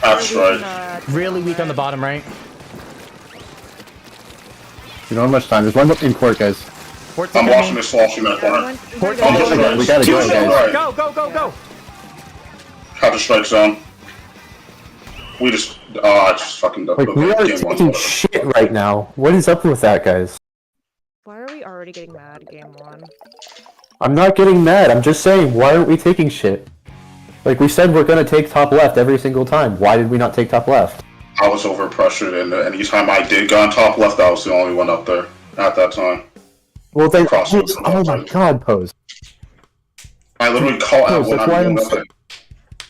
That's right. Really weak on the bottom right. We don't have much time. There's one in court, guys. Port's I'm under watching me. this sloshing that corner. Port's I'm under just me. right. We gotta go, Dooley's on guys. right. Go, go, go, go! Have to strike zone. We just, I just fucking Like, we are game one. taking shit right now. What is up with that, guys? Why are we already getting mad game 1? I'm not getting mad. I'm just saying, why aren't we taking shit? Like, we said we're gonna take top left every single time. Why did we not take top left? I was over pressured, and anytime I did go on top left, I was the only one up there at that time. Well, then, Cross oh my god, Pose. I literally call out Pose, when that's I'm why going I'm up there.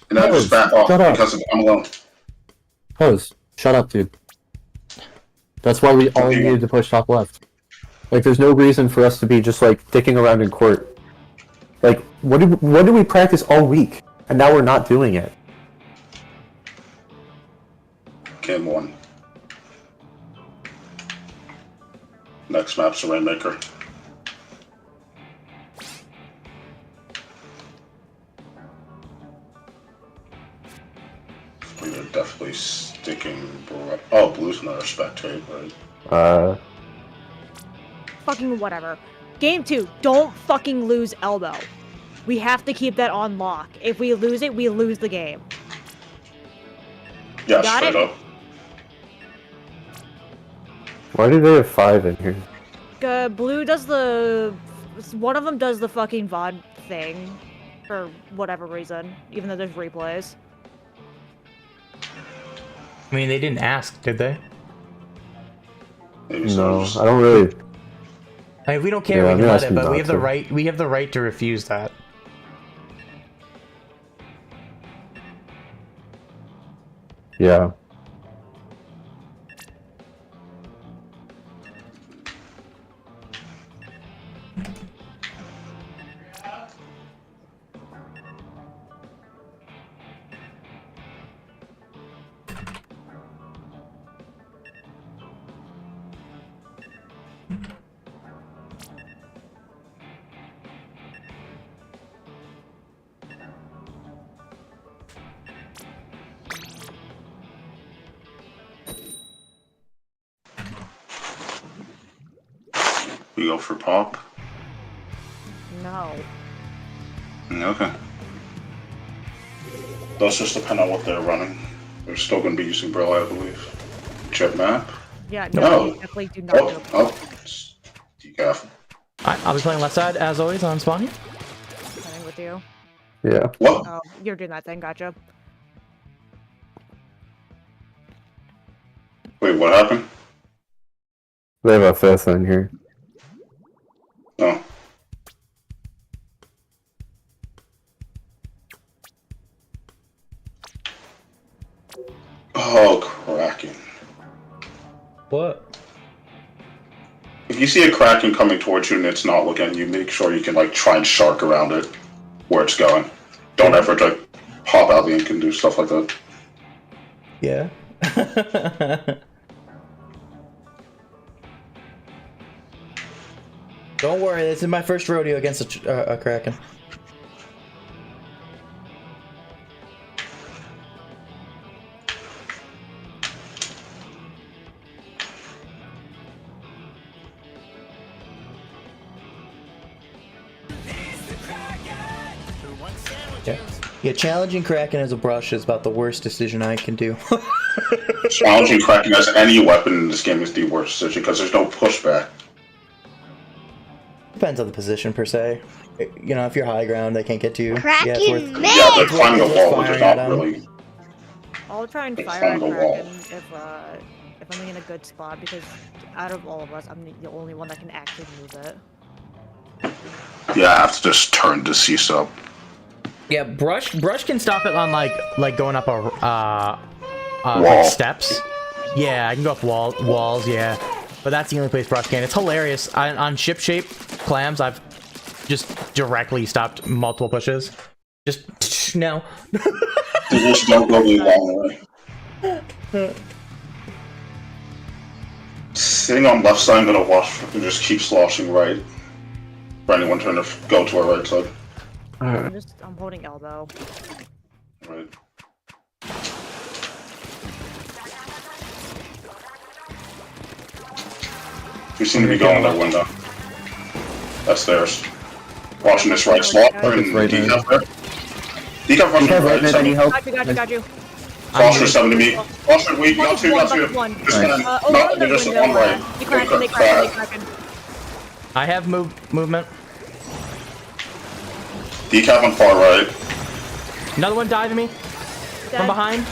And then I just Pose, back off shut up. because I'm alone. Pose, shut up, dude. That's why we all needed to push top left. Like, there's no reason for us to be just, like, dicking around in court. Like, what did we practice all week? And now we're not doing it. Game 1. Next map's the Rainmaker. We are definitely sticking. Oh, Blue's another spectate, right? Fucking whatever. Game 2, don't fucking lose elbow. We have to keep that on lock. If we lose it, we lose the game. Yeah, Got straight it? up. Why do they have 5 in here? Blue does the... One of them does the fucking VOD thing. For whatever reason. Even though there's replays. I mean, they didn't ask, did they? Maybe No, so. I don't really... I mean, we don't care, Yeah, we I'm can let it, asking but we not have the to. right. We have the right to refuse that. Yeah. We go for pop. No. Okay. Those just depend on what they're running. They're still going to be using Brill, I believe. Jet map. Yeah, No. no, you definitely do not Oh, go. oh. Decaf. I'll be playing left side as always on spawning. Playing with you. Yeah. What? Oh, you're doing that thing, gotcha. Wait, what happened? They have a 5th in here. Oh. Oh, Kraken. What? If you see a Kraken coming towards you and it's not looking at you, make sure you can like try and shark around it where it's going. Don't ever like pop out the ink and do stuff like that. Yeah. Don't worry, this is my first rodeo against a Kraken. Yeah, challenging Kraken as a brush is about the worst decision I can do. Challenging Kraken as any weapon in this game is the worst decision because there's no pushback. depends on the position per se. You know, if you're high ground, they can't get to you. Kraken, it's worth, man! Yeah, they're it's climbing the worth wall, which is firing at not 'em. really. I'll try and It's fire at on the wall. Kraken if I'm in a good spot, because out of all of us, I'm the only one that can actually move it. Yeah, I have to just turn deceased up. Yeah, brush can stop it on like going up a Wall. like steps. Yeah, I can go up walls. Yeah, but that's the only place brush can. It's hilarious. On ship shape clams, I've just directly stopped multiple pushes. Just no. You just don't go the long way. Sitting on left side, I'm gonna watch and just keep sloshing right. For anyone trying to go to our right side. I'm holding elbow. Right. We seem to be going their window. That's theirs. Watching this right slot and right decaf there. Decaf rushing Decaf right right mid, any 7. help? Got you. Foster 7 to me. Foster weak, got two. Just Right. no, they're just one right. They Kraken. I have movement. Decaf on far right. Another one diving me from behind.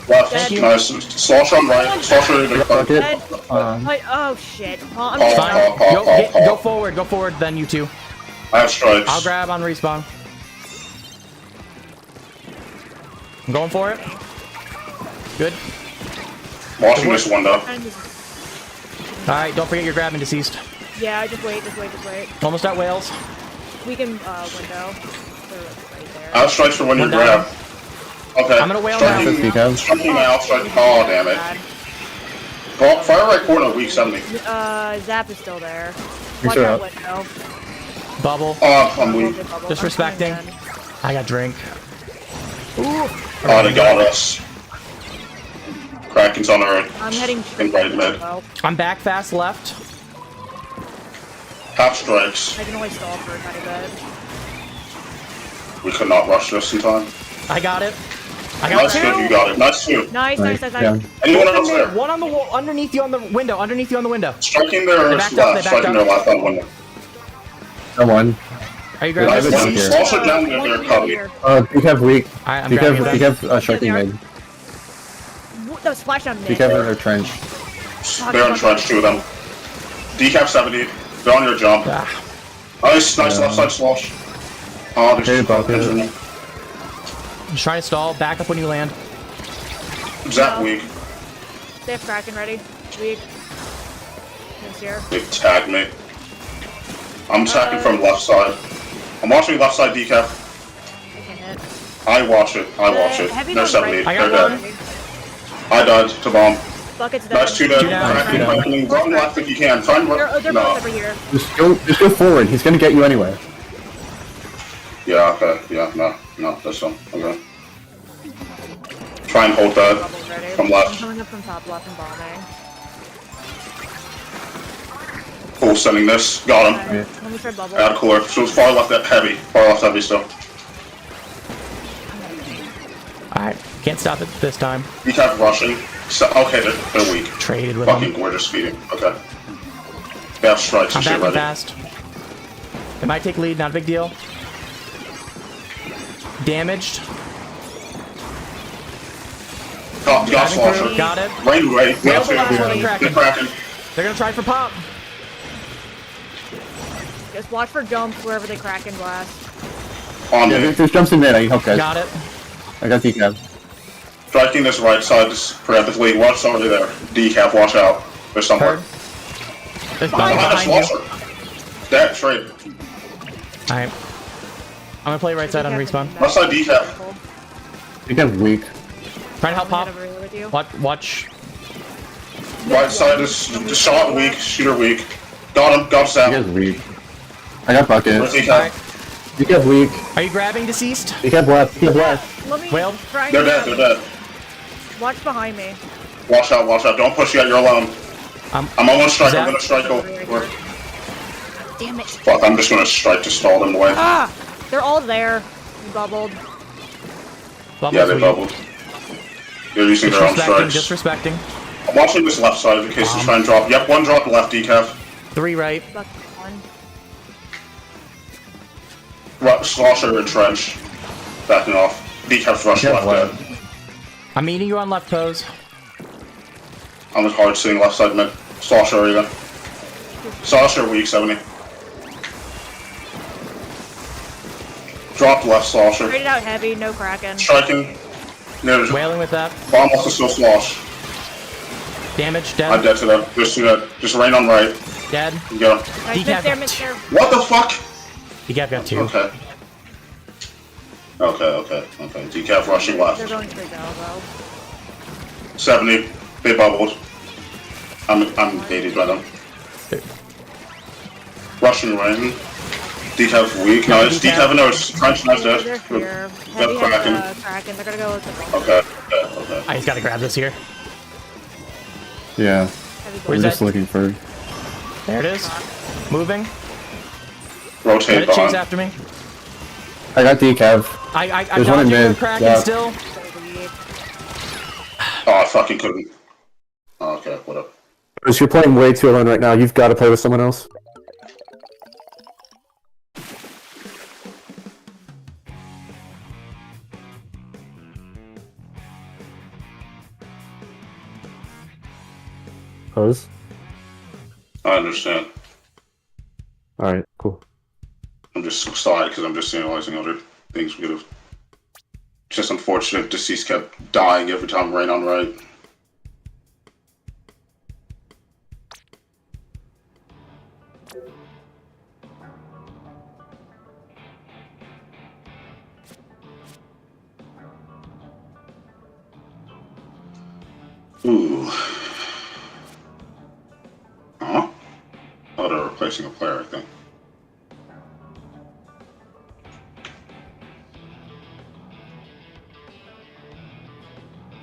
Left, Dead. nice. Slosh on right. Slosh on right. Bucket. Oh shit. I'm Paul, down. Paul, Paul, Paul, Paul. Go forward, then you two. I have strikes. I'll grab on respawn. I'm going for it. Good. Watching this window. Alright, don't forget you're grabbing deceased. Yeah, just wait. Almost at whales. We can window. They're right there. I have strikes for when you One grab. Okay. I'm gonna whale now. Striking now. Strike. Oh, damn it. Well, fire right corner, weak 70. Zap is still there. You're Watch still out out. window. I'm Bubble. weak. Disrespecting. I got drink. Oh, they got us. Kraken's on the right. I'm heading In straight right to mid. window. I'm back fast left. Half strikes. I can only stall for a tiny bit. We could not rush this in time. I got it. I got Nice, good, you got it. Nice, two. Nice. Yeah. Anyone else there? One on the wall, underneath you on the window, Striking their They left, backed up, they backed striking their left on window. No one. Are you I have grabbing a this? jump One, here. slosh it down with their cubby. Decaf weak. I'm grabbing them. Decaf striking mid. No, splash on mid. Decaf in their trench. They're on trench, two of them. Decaf 70. They're on your jump. Ah, Nice left side slosh. Oh, Okay, there's bucket. I'm trying to stall. Back up when you land. Zap weak. They have Kraken ready. Weak. This here. They tagged me. I'm attacking from left side. I'm watching left side decaf. I can hit. I watch it. Heavy They're on 70. right. I They're got dead. I died to bomb. Bucket's dead. Nice, two dead. Two down. Kraken, run left if you can. Try and They're run. both No. over here. Just go forward. He's gonna get you anyway. Yeah, okay. Yeah, no, that's done. Okay. Try and hold that. Bubble ready. From left. I'm coming up from top left and bombing. Cool, sending this. Got him. Okay, let me try bubble. Add a cooler. So it's far left heavy. Far left heavy still. Alright, can't stop it this time. Decaf rushing. So, okay, they're weak. Traded with Fucking them. gorgeous feeding. Okay. They have strikes I'm and shit back ready. fast. It might take lead, not a big deal. Damaged. Got Driving through. slasher. Got it. Rain away. We have the last one, to. Kraken. Get Kraken. They're gonna try for pop. Just watch for jumps wherever they Kraken blast. On Yeah, me. there's jumps in mid. I need help, guys. Got it. I got Decaf. Striking this right side just preemptively. Watch somebody there. Decaf, watch out. There's somewhere. Heard. There's Behind behind us, you. slasher. Dead, straight. Alright. I'm gonna play right side on respawn. Left side decaf. Decaf weak. Trying to help pop. Head over here with you. Watch. Right side is shot weak. Shooter weak. Got him. Got Sam. Decaf weak. I got bucket. Where's Alright. decaf? Decaf weak. Are you grabbing deceased? Decaf left. Decaf left. Let me Well, try and They're dead. They're dead. watch behind me. Watch out. Watch out. Don't push yet. You're alone. I'm almost strike. I'm Zap. gonna strike. Over. Damn it. Fuck. I'm just gonna strike to stall them away. Ah! They're all there. You bubbled. Bubbles Yeah, they weak. bubbled. They're using their own Disrespecting, strikes. disrespecting. I'm watching this left side in case they try and drop. Yep, one drop left, decaf. 3 right. Bucket one. Slosher and Trench. Backing off. Decaf rush left dead. I'm meeting you on left pose. I'm hard seeing left side mid. Slosher again. Slosher weak 70. Dropped left Slosher. Rated out heavy, no Kraken. Striking. Near Wailing with that. bomb also still slosh. Damage, dead. I'm dead to that. Just do that. Just rain on right. Dead. You get him. Nice, Decaf. mid there. What the fuck? Decaf got 2. Okay. Decaf rushing left. They're going straight down, though. 70. They bubbled. I'm gated by them. Rushing rain. Decaf weak. Nice. Decaf and those Crunch nice They're dead. here. Good Heavy Kraken. has Kraken. They're gonna go with the bomb. Okay. I just gotta grab this here. Yeah. Heavy I'm Where's just that? looking for. There it is. Moving. Rotate Try to chase behind. after me. I got decav. I There's one in dodging a mid, Kraken yeah. still. Oh, I fucking couldn't. Oh, okay, whatever. Because you're playing way too alone right now. You've got to play with someone else. Pose. I understand. All right. Cool. I'm just sorry because I'm just analyzing other things we could have. It's just unfortunate. Deceased kept dying every time rain on right. Ooh. Huh? Oh, they're replacing a player, I think.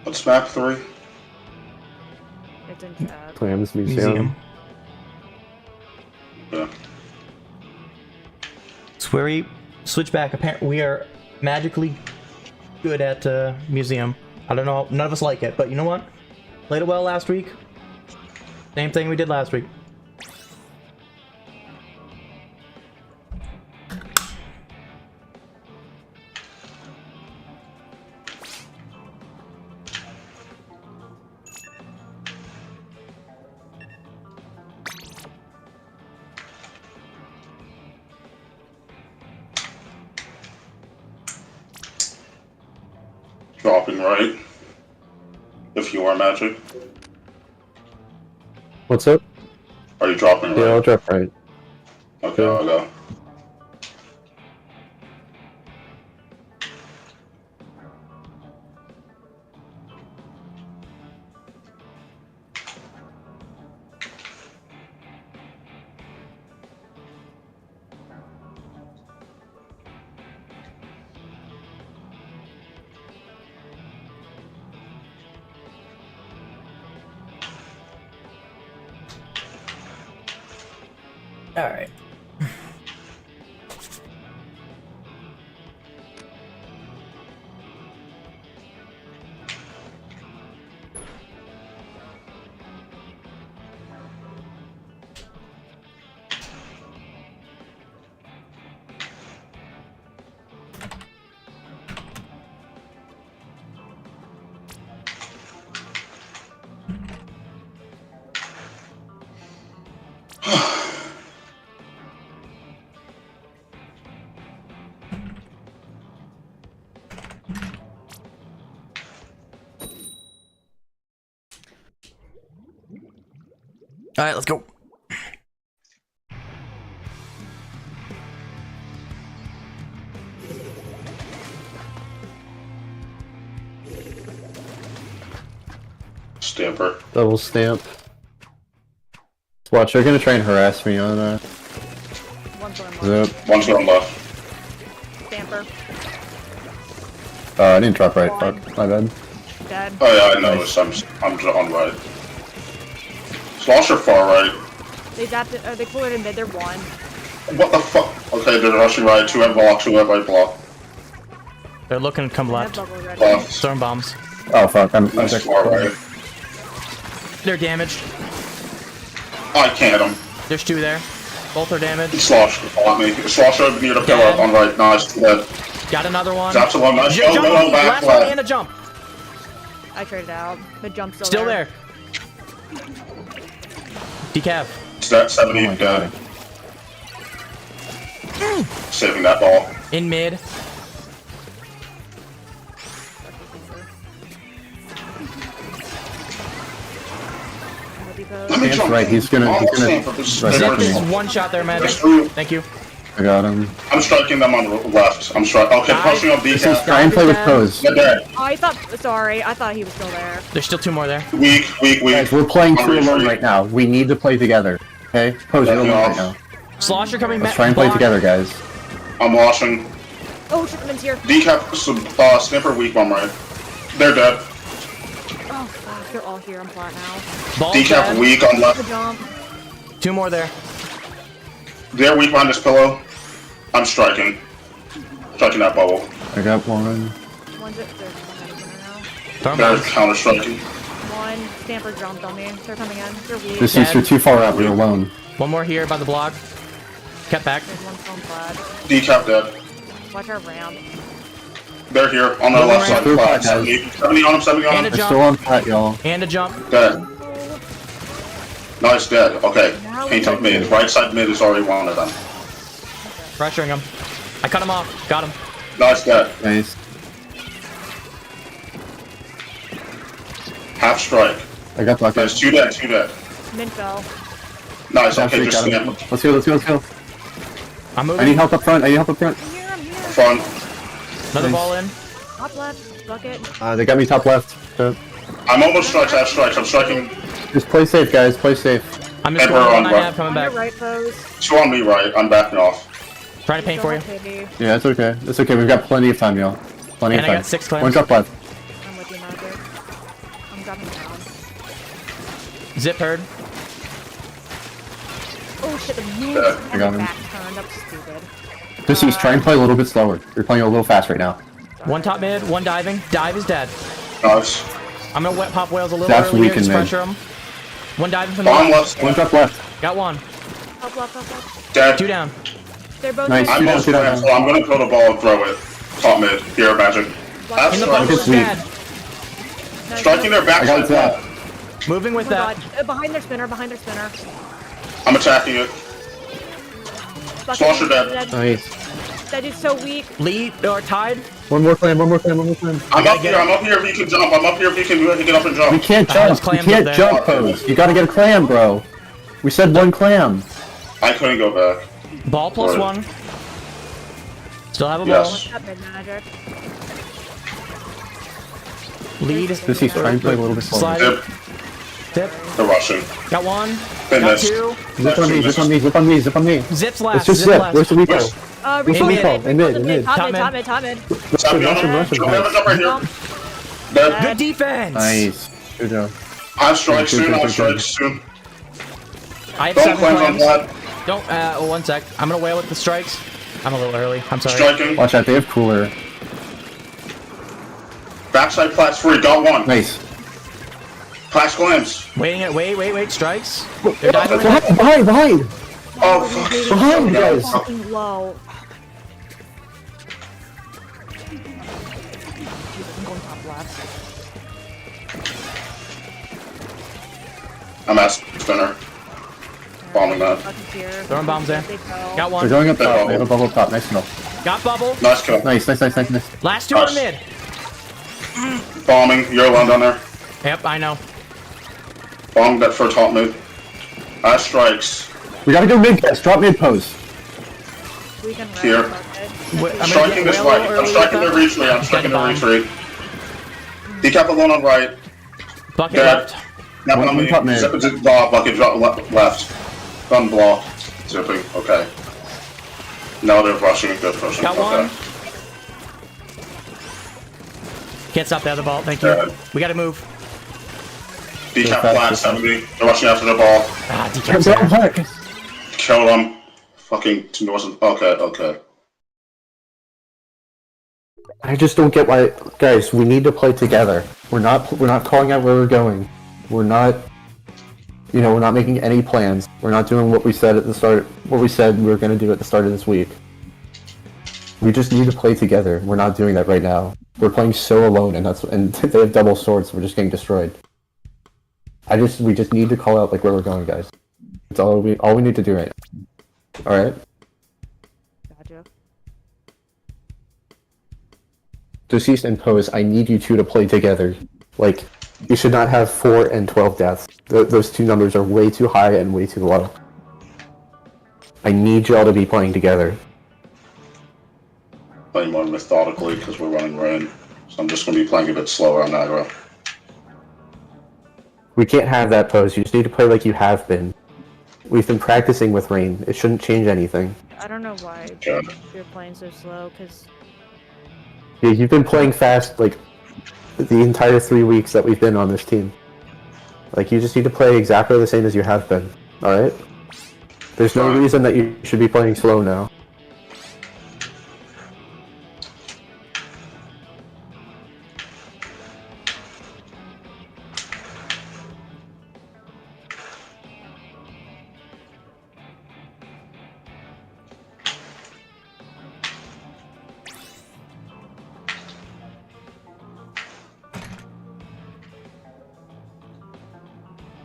What's map 3? It's in chat. Clams Museum. Yeah. It's where we switch back. Apparently, we are magically good at museum. I don't know. None of us like it, but you know what? Played it well last week. Same thing we did last week. Dropping right. If you are magic. What's up? Are you dropping right? Yeah, I'll drop right. Okay, I'll go. All right. All right, let's go. Stamper. Double stamp. Watch, they're gonna try and harass me on One's on Zip. left. One's going left. Stamper. I didn't drop right. Fuck. My bad. Dead. Oh yeah, I noticed. I'm on right. Slosher far right. They zapped it. They pulled it in mid. They're one. What the fuck? Okay, they're rushing right. 2 at block, 2 at right block. They're looking to come They have left. bubble ready. Left. Storm bombs. Oh fuck. I'm Nice far right. They're damaged. I can't hit him. There's 2 there. Both are damaged. Slosh fought me. Slosh over near the pillar Dead. on right. Nice. Dead. Got another one. Drops alone. Nice. Jump, Go jump, back last one left. and a jump. I traded out. The jump's Still there. Decav. Stat 70. Oh my Dead. Saving that ball. In mid. Let me That's jump right, in. he's gonna- Almost he's gonna- stand for this. right Zip after is me. one shot there, man. There's two. Thank you. I got him. I'm striking them on the left. I'm striking. Okay, Guys, pushing on This is decaf. try and play with Dead. pose. They're dead. I thought. Sorry, I thought he was still there. There's still two more there. Weak. Guys, we're playing On 2 alone retreat. right now. We need to play together. Okay? Pose, you're alone right now. Slosher coming Let's back. try and play together, guys. I'm washing. Oh, Shipman's here. Decaf, snipper weak bomb right. They're dead. Oh, fuck. They're all here. I'm flat now. Ball Decaf dead. weak on The left. jump. Two more there. They're weak behind this pillow. I'm striking. Striking that bubble. I got one. One's at they're coming in now. Throw 'em They're out. counter striking. One Stamper jumped on me. They're coming in. They're weak. This is you're too far out. We're alone. One more here by the block. Kept back. There's one stone flat. Decaf dead. Watch our ramp. They're here on the left side. They're Flat. flat, guys. 70 on him. 70 on And him. a They're still on flat, y'all. And a jump. Dead. Nice, dead. Okay. Now Paint we- up mid. Right side mid is already one of them. Pressuring him. I cut him off. Got him. Nice, dead. Nice. Half strike. I got bucket. There's two dead. Min fell. Nice. Okay, Actually, just got him. stand. Let's go, let's go, let's go. I'm I need moving. help up front. I need help up front. I'm here. I'm here. Front. Another Nice. ball in. Top left. Bucket. They got me top left. So I'm almost strikes. Half strikes. I'm striking. just play safe, guys. Play safe. I'm just Edward going on one I right. have coming On your back. right pose. Two on me right. I'm backing off. Trying to paint for you. Baby. Yeah, it's okay. It's okay. We've got plenty of time, y'all. Plenty And of I time. got 6 claims. One drop left. I'm with you, Magic. I'm grabbing down. Zip heard. Oh shit, the move Yeah, I and got the him. back turn. That's stupid. Deceased, try and play a little bit slower. You're playing a little fast right now. One top mid. One diving. Dive is dead. Nice. I'm gonna wet pop whales a little That's early here. weak in Just mid. pressure him. One diving from the Bomb left. left. One drop left. Got one. Up, up. Dead. Two down. They're both Nice. there. I'm Two down, most two down. so I'm gonna throw the ball and throw it. Top mid. Here, magic. Half In the strike. bubble. Sweet. Dead. Nice. Striking their I got backside. that. left. Moving Oh with my that. god. Behind their spinner, behind their spinner. I'm attacking it. Bucket. Slosher dead. Nice. That is so weak. Lead or tied. One more clam, one more clam, one more clam. I'm gotta up get here. it. I'm up here if you can jump. I'm up here if you can get up and We jump. can't I have jump. We clams up can't there. jump, Pose. You gotta get a clam, bro. We said one clam. I couldn't go back. Ball plus Sorry. one. Still have a Yes. What's up, mid magic? ball. Lead. Deceased, try and play a little bit slower. Slide. Dip. Dip. They're rushing. Got one. They Got missed. two. Zip on me, zip on me, zip on me, zip on me. Zips Let's last. just Zip zip. last. Where's the repo? Where's- Where's the mid. repo? In mid, in mid. Top Top mid, mid. top mid, top mid. Stop me. Russian, Russian, Jump right here. Jump. Dead. Good defense. Nice. Good job. I'll strike soon. Good, I'll good, strike good. soon. I have Don't 7 cleanse on claims. that. Don't. 1 sec. I'm gonna wail with the strikes. I'm a little early. I'm sorry. Striking. Watch out, they have cooler. Backside plat's free. Got one. Nice. Clash clams. Waiting it. Wait. Strikes. They're diving. Behind! Oh, fuck. Behind, you guys! Fucking low. I'm going top left. I'm at spinner. Bombing that. Bucket's here. Throwing bombs there. They go. Got They're one. going up top. They have a bubble up top. Nice enough. Got bubble. Nice kill. Nice. Last two are Nice. mid. Bombing. You're alone down there. Yep, I know. Bomb that for top mid. Strikes. We gotta go mid, guys. Drop mid pose. We can run Here. bucket. I'm gonna Striking get this wail a right. little I'm early striking with the that. retreat. I'm striking the bomb. retreat. Decap alone on right. Bucket Dead. left. Now One on me. top mid. Zip it. Bucket drop left. Gun block. Zipping. Okay. Now they're rushing. Good pushing. Got Okay. one. Can't stop the other ball. Thank you. Dead. We gotta move. Decap fast, flat. so 70. They're rushing after the ball. Ah, decap's there. Kill them. Fucking wasn't. Okay. I just don't get why, guys. We need to play together. We're not calling out where we're going. We're not You know, we're not making any plans. We're not doing what we said at the start. What we said we were going to do at the start of this week. We just need to play together. We're not doing that right now. We're playing so alone, and they have double swords. So we're just getting destroyed. We just need to call out like where we're going, guys. It's all we need to do right now. All right. Gotcha. Deceased and Pose, I need you two to play together. Like, you should not have 4 and 12 deaths. Those two numbers are way too high and way too low. I need y'all to be playing together. Playing more methodically because we're running rain. So I'm just going to be playing a bit slower on aggro. We can't have that, Pose. You just need to play like you have been. We've been practicing with rain. It shouldn't change anything. I don't know why Yeah. you're playing so slow, because... Yeah, you've been playing fast, like, the entire 3 weeks that we've been on this team. Like, you just need to play exactly the same as you have been, alright? There's no reason that you should be playing slow now.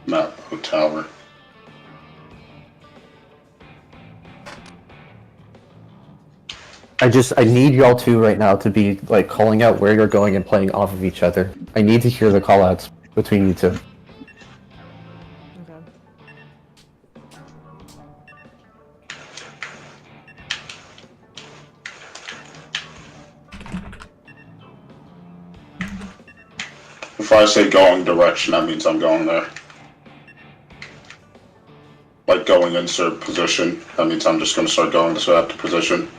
Map tower. I need y'all two right now to be, like, calling out where you're going and playing off of each other. I need to hear the callouts between you two. Okay. If I say going direction, that means I'm going there. Like going insert position, that means I'm just going to start going this way after position.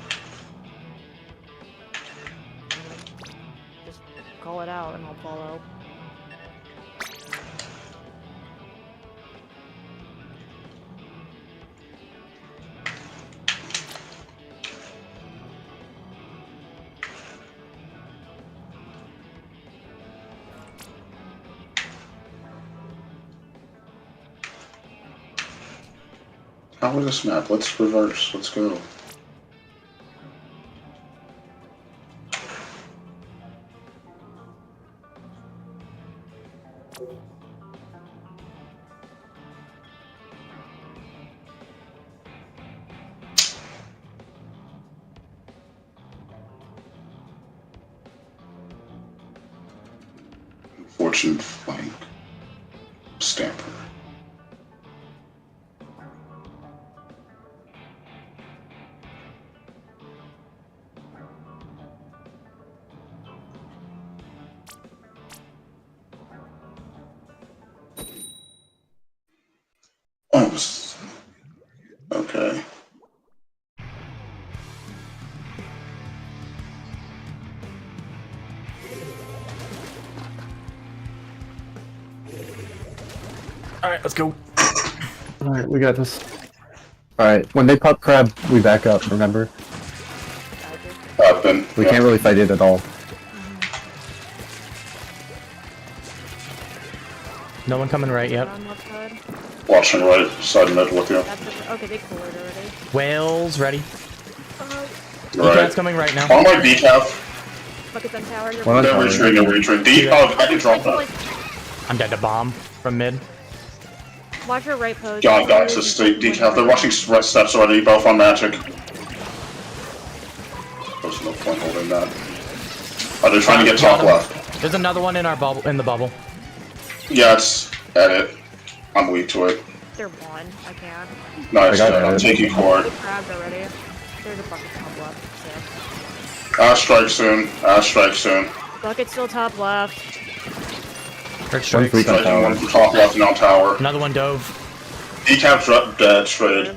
Just call it out and I'll follow. How was this map? Let's reverse. Let's go. Fortune flank. Stamper. Oh, okay. Alright, let's go. Alright, we got this. Alright, when they pop crab, we back up, remember? Happen. We can't really fight it at all. No one coming right yet. On left side. Watching right side mid with you. Okay, they cleared already. Whales ready. Right. Decat's coming right now. On my decaf. Buckets on tower. You're One on They're tower. retreating, they're retreating. I can drop that. I'm dead to bomb from mid. Watch your right pose. God, guys, this state decaf. They're rushing right steps already, both on magic. There's no point holding that. Oh, they're trying to get top left. There's another one in our bubble, in the bubble. Yeah, it's edit. I'm weak to it. They're one. I can't. Nice, I got I'm it. taking cord. They grabbed already. There's a bucket top left. So. Ash strike soon. Ash strike soon. Bucket still top left. Trick strikes. freak. Striking one from top left and on tower. Another one dove. Decap's dead, straight.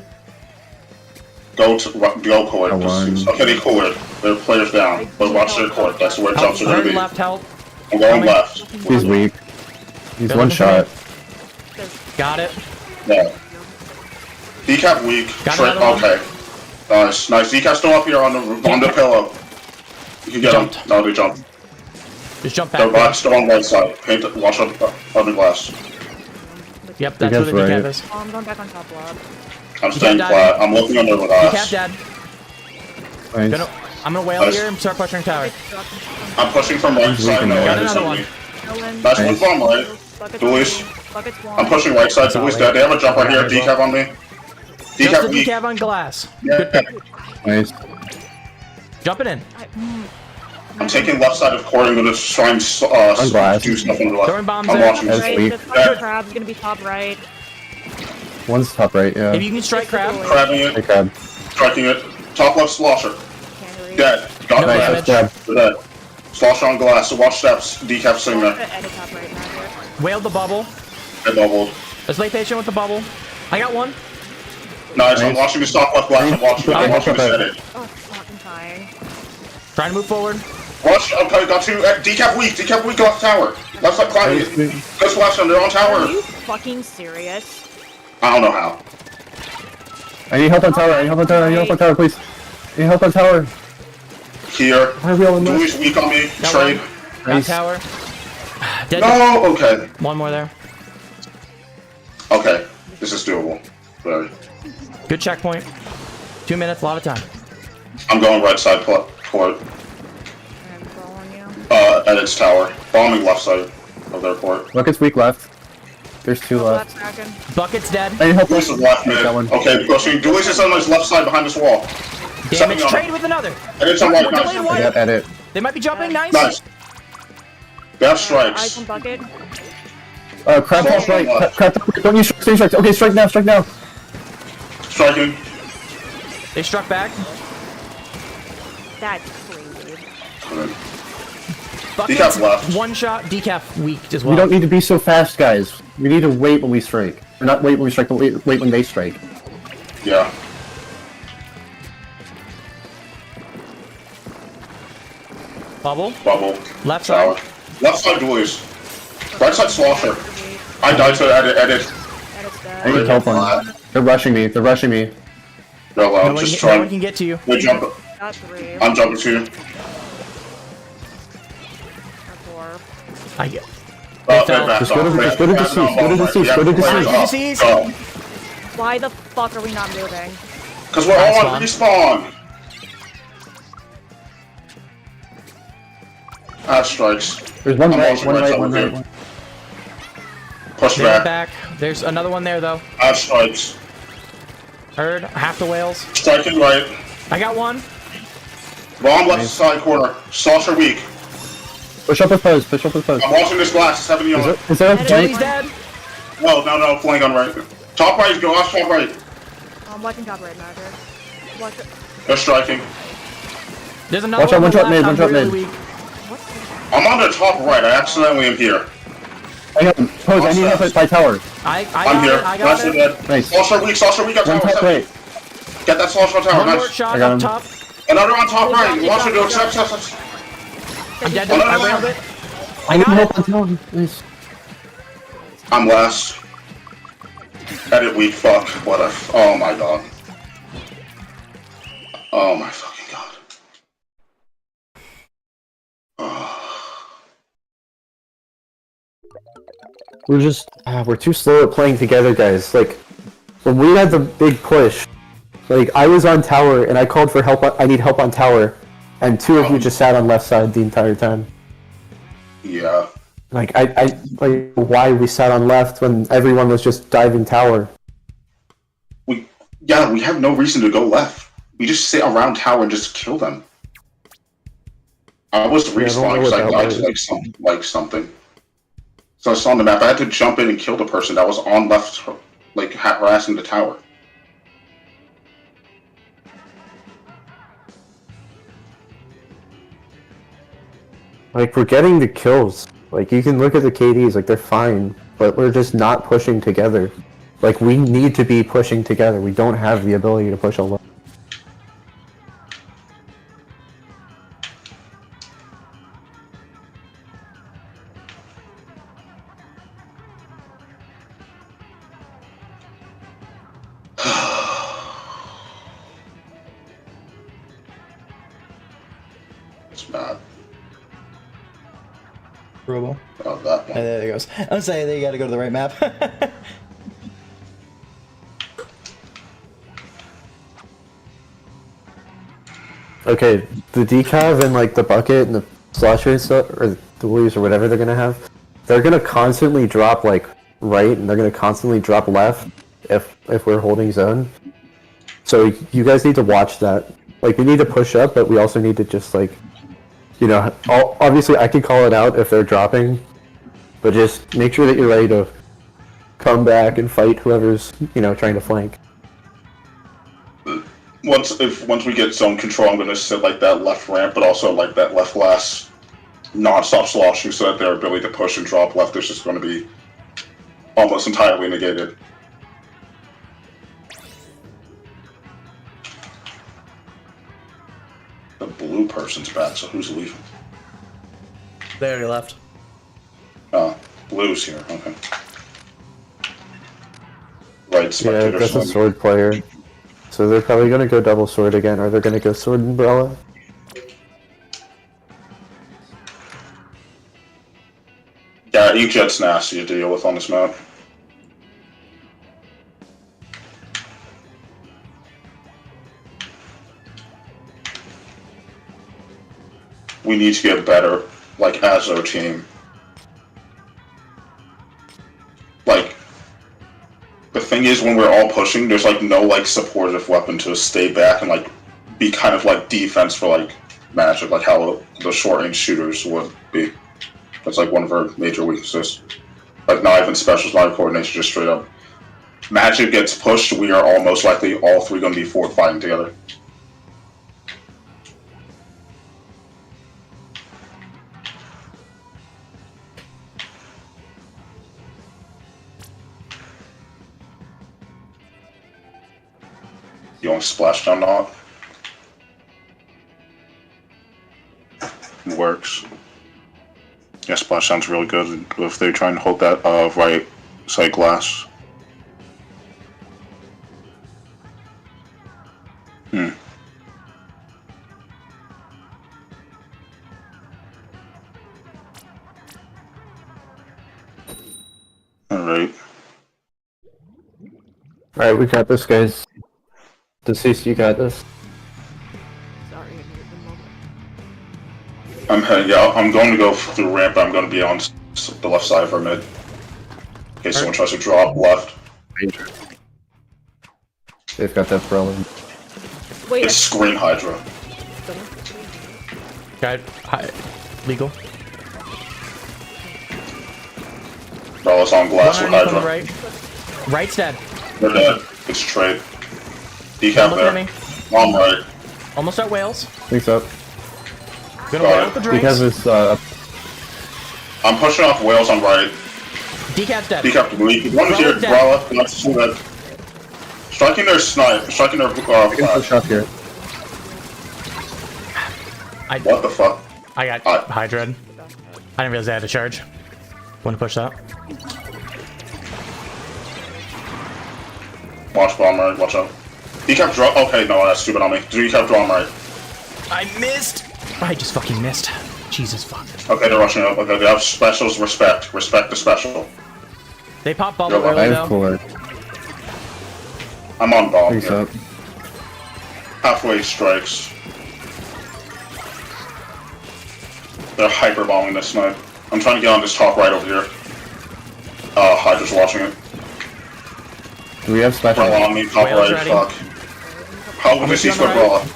Go cord. Okay, they cord. Their players down. But watch their cord. That's where jumps are going to Third be. left help. I'm going left. He's weak. He's Good one looking shot. Got it. Yeah. Decap weak. Got Straight. another one. Okay. Nice. Nice. Decap's still up here on the pillow. You can get him. Jumped. No, they jumped. Just jump They're back. still on right side. Paint. Watch on the glass. Yep, that's where the Decaf's decaf right. is. Oh, I'm going back on top lab. I'm staying died. flat. I'm looking under with Decaf us. dead. Nice. I'm gonna whale Nice. here and start pushing tower. I'm pushing from right side. No, Got there's another one. something. That's one bomb, right? Buckets Dualies. Buckets one. I'm pushing right side. Dualies dead. They have a jump right here. Decaf on me. Just Decaf the weak. decaf on glass. Yeah. Good pick. Nice. Jumping in. I'm taking left side of court. I'm gonna try and glass. do stuff on the left. Throwing bombs I'm in. watching That's this. weak. The fucking crab's gonna be top right. One's top right, yeah. If you can strike crab. Crabbing Hey, it. crab. Striking it. Top left slosher. Can't read. Dead. Got No that. damage. Crab. Dead. Slosher on glass. So watch steps. Decaf sitting there. Edit top right now. Whaled the bubble. I bubbled. Let's play patient with the bubble. I got one. Nice. I'm Nice. watching this top left glass. I'm watching this edit. Oh, fucking dying. Trying to move forward. Watch. Okay, got two. Decaf weak. Decaf weak left tower. Left side climbing. Go splash them. They're on Are tower. you fucking serious? I don't know how. I need help on tower, I need help on tower, I need help on tower, please. I need help on tower. Here. Why are we all in Dualies weak on me. Got Trade. Got Nice. tower. Dead. No. Okay. One more there. Okay. This is doable. Very. Good checkpoint. 2 minutes, a lot of time. I'm going right side court. I'm following you. Edits tower. Bombing left side of their court. Bucket's weak left. There's two Left left. Kraken. Bucket's dead. I need help. Dualies is left mid. That one. Okay, pushing. Dualies is on his left side behind this wall. Damage. on. Trade with another. Edits on right. We're delayed Nice. one. Yeah, edit. They might be jumping. Nice. Nice. They have Eyes strikes. on bucket. Crab top right. Crab top right. Don't use stay strikes. Okay, strike now, strike now. Striking. They struck back. That's crazy. Buckets. Decaf left. One shot. Decaf weak as well. We don't need to be so fast, guys. We need to wait when we strike. Or not wait when we strike, but wait when they strike. Yeah. Bubble. Bubble. Left Tower. side. Left side Dualies. Right side slosher. I died to edit. Edit's I dead. need help on them. They're rushing me. They're rushing me. No, No I'm one, just no one trying. can get to you. Wait, jump. Got three. I'm jumping to you. Or four. I get. They fell. backed Just go to- off. just go to They deceased, backed go to off. deceased, Yeah, go to backed deceased. off. Deceased. Go. Why the fuck are we not moving? Cause we're all on respawn. I have strikes. There's one I'm right, watching one right right, side one with right. you. One. Push They're back. back. There's another one there though. I have strikes. Heard. Half the whales. Striking right. I got one. Bomb left side corner. Saucer weak. Push up with pose, push up with pose. I'm watching this glass. 70 on. Is there a Edit. flank? He's dead. No. Flank on right. Top right. Go off top right. I'm watching top right, Magic. Watch it. They're striking. There's another Watch out, on one the shot left. mid, one I'm shot really mid. weak. I'm on the top right. I accidentally am here. I got pose, I need help by tower. I I'm got here. it. I got Nice it. dead. Nice. Saucer weak. Saucer weak on One tower. top 70. right. Get that saucer on tower. One more Nice. shot I got up him. top. Another on top right. Good Watch job, it go. good job. Accept. I'm dead. Oh, no, I no, railed no. it. I need got help it. on tower. Nice. I'm last. Edit weak. Fuck. What a. Oh my god. Oh my fucking god. We're too slow at playing together, guys. Like, when we had the big push, like, I was on tower and I called for help, I need help on tower, and two of you just sat on left side the entire time. Yeah. Like, like, why we sat on left when everyone was just diving tower. We have no reason to go left. We just sit around tower and just kill them. I was I don't know respawning because what I that died was. to something. So I saw on the map. I had to jump in and kill the person that was on left, like harassing the tower. Like, we're getting the kills. Like, you can look at the KDs, like, they're fine, but we're just not pushing together. Like, we need to be pushing together. We don't have the ability to push alone. It's bad. Robo. Oh, that one. There it goes. I'm saying they gotta go to the right map. Okay, the decav and like the bucket and the slosher and stuff, or the woolies or whatever they're gonna have, they're gonna constantly drop like right, and they're gonna constantly drop left if we're holding zone. So you guys need to watch that. Like we need to push up, but we also need to just like, you know, obviously I can call it out if they're dropping, but just make sure that you're ready to come back and fight whoever's, you know, trying to flank. Once we get zone control, I'm gonna sit like that left ramp, but also like that left glass, non-stop sloshing, so that their ability to push and drop left is just going to be almost entirely negated. The blue person's back, so who's leaving? They already left. Blue's here. Okay. Right, Yeah, spectator. that's a sword player. So they're probably gonna go double sword again, or they're gonna go sword umbrella. Yeah, Inkjet's nasty to deal with on this map. We need to get better, like, as our team. Like, the thing is, when we're all pushing, there's, like, no, like, supportive weapon to stay back and, like, be kind of, like, defense for, like, Magic, like how the short-range shooters would be. That's, like, one of our major weaknesses. Like, not even specials, not even coordination, just straight up. Magic gets pushed, we are all most likely all three going to be forward fighting together. You want splashdown not? Works. Yeah, splashdown's really good if they try and hold that right side glass. Alright. Alright, we got this, guys. Deceased, you got this. Sorry, I needed the moment. I'm heading out. I'm going to go through ramp. I'm going to be on the left side of our mid. In case someone tries to drop left. They've got that throwing. Wait, It's Screen Hydra. Guy, hi, legal. Bella's on glass with One on the Hydra. right. Right's dead. They're dead. It's trade. One Decap looking at there. me. On right. Almost at Wales. Thanks up. Gonna Got whale it. with the drinks. Because it's I'm pushing off Wales on right. Decap's dead. Decap weak. One here. Brala's dead. Brala. Let's see that. Striking their snipe. Striking their push up here. What the fuck? I got Hydra. I didn't realize I had to charge. Want to push that? Watch bomb right. Watch out. Decap draw. Okay, no, that's stupid on me. Decap draw on right. I missed. I just fucking missed. Jesus fuck. Okay, they're rushing up. Okay, they have specials. Respect. Respect the special. They pop bubble You're early I'm though. cooler. I'm on bomb. Thanks Here. up. Halfway strikes. They're hyper bombing this snipe. I'm trying to get on this top right over here. Hydra's watching it. Do we have special? Brala on me, top Whale's right. ready. Fuck. How would this you use on for the right. Brala?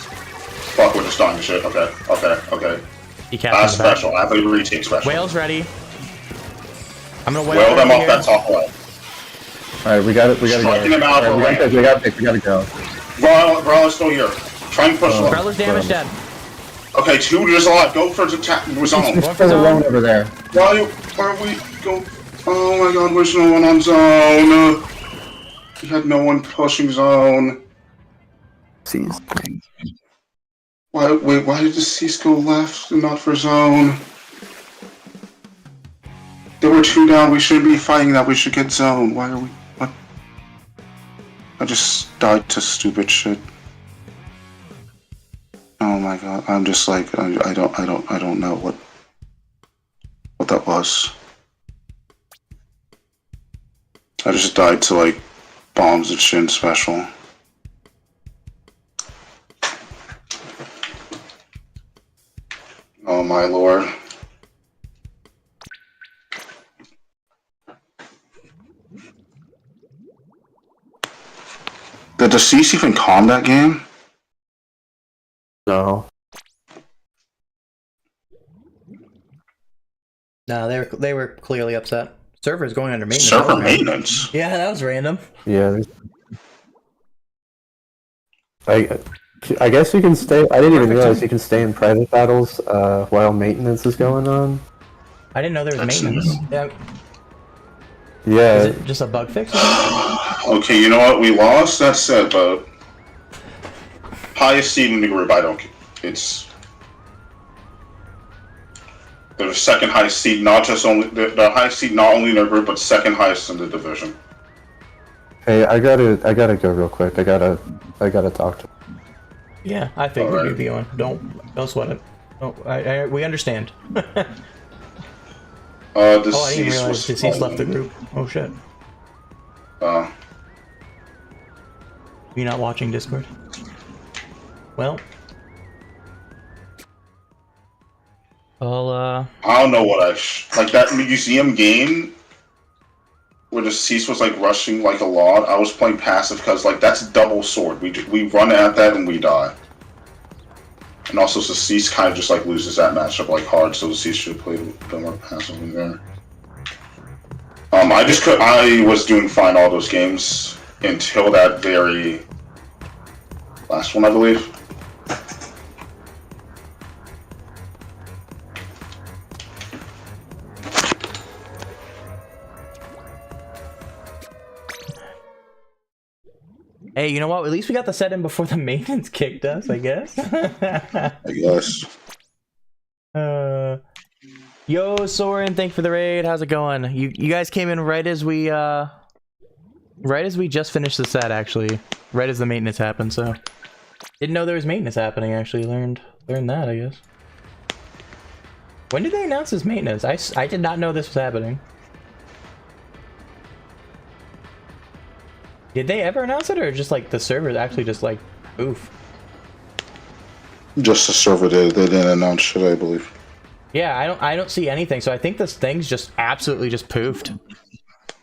Fuck, we're just dying to shit. Okay, okay, okay. Decap is back. Special. I have a retake special. Whale's ready. I'm gonna whale Whale them over off here. that top right. Alright, we got it. We gotta Striking go. them out Alright, for ramp. we gotta go. Brala's still here. Try and push left. Brella's damage dead. Okay, two, there's a lot. Go for the zone. Going for There's a zone. lone over there. Why are we go? Oh my god, where's no one on zone? We had no one pushing zone. Seize. Why did the Cease go left and not for zone? There were two down, we shouldn't be fighting that, we should get zone. Why are we what? I just died to stupid shit. Oh my god, I'm just like I don't know what that was. I just died to like bombs and shit and special. Oh my lord. Did the Cease even calm that game? No. No, they were clearly upset. Server's going under maintenance. Server maintenance? Yeah, that was random. Yeah. I guess you can stay. I didn't even realize you can stay in private battles while maintenance is going on. I didn't know there was That's maintenance. new. Yeah. Yeah. Is it just a bug fix or something? Okay, you know what? We lost. That's sad, but highest seed in the group. I don't. It's the second highest seed, not just only the highest seed, not only in their group, but second highest in the division. Hey, I gotta go real quick. I gotta talk to. Yeah, I figured Alright. you'd be on. Don't sweat it. Oh, we understand. The Oh, I didn't Cease realize was Deceased left the group. Oh shit. You not watching Discord? Well. I don't know what like that museum game where the Cease was like rushing like a lot. I was playing passive because like that's double sword. We run at that and we die. And also, the Cease kind of just like loses that matchup like hard, so the Cease should have played a bit more passively there. I was doing fine all those games until that very last one, I believe. Hey, you know what? At least we got the set in before the maintenance kicked us, I guess. I guess. Yo, Soren, thank you for the raid. How's it going? You guys came in right as we just finished the set, actually. Right as the maintenance happened, so didn't know there was maintenance happening. Actually, learned that, I guess. When did they announce this maintenance? I did not know this was happening. Did they ever announce it, or just like the servers actually just like oof? Just the server did. They didn't announce it, I believe. Yeah, I don't see anything. So I think this thing's just absolutely just poofed.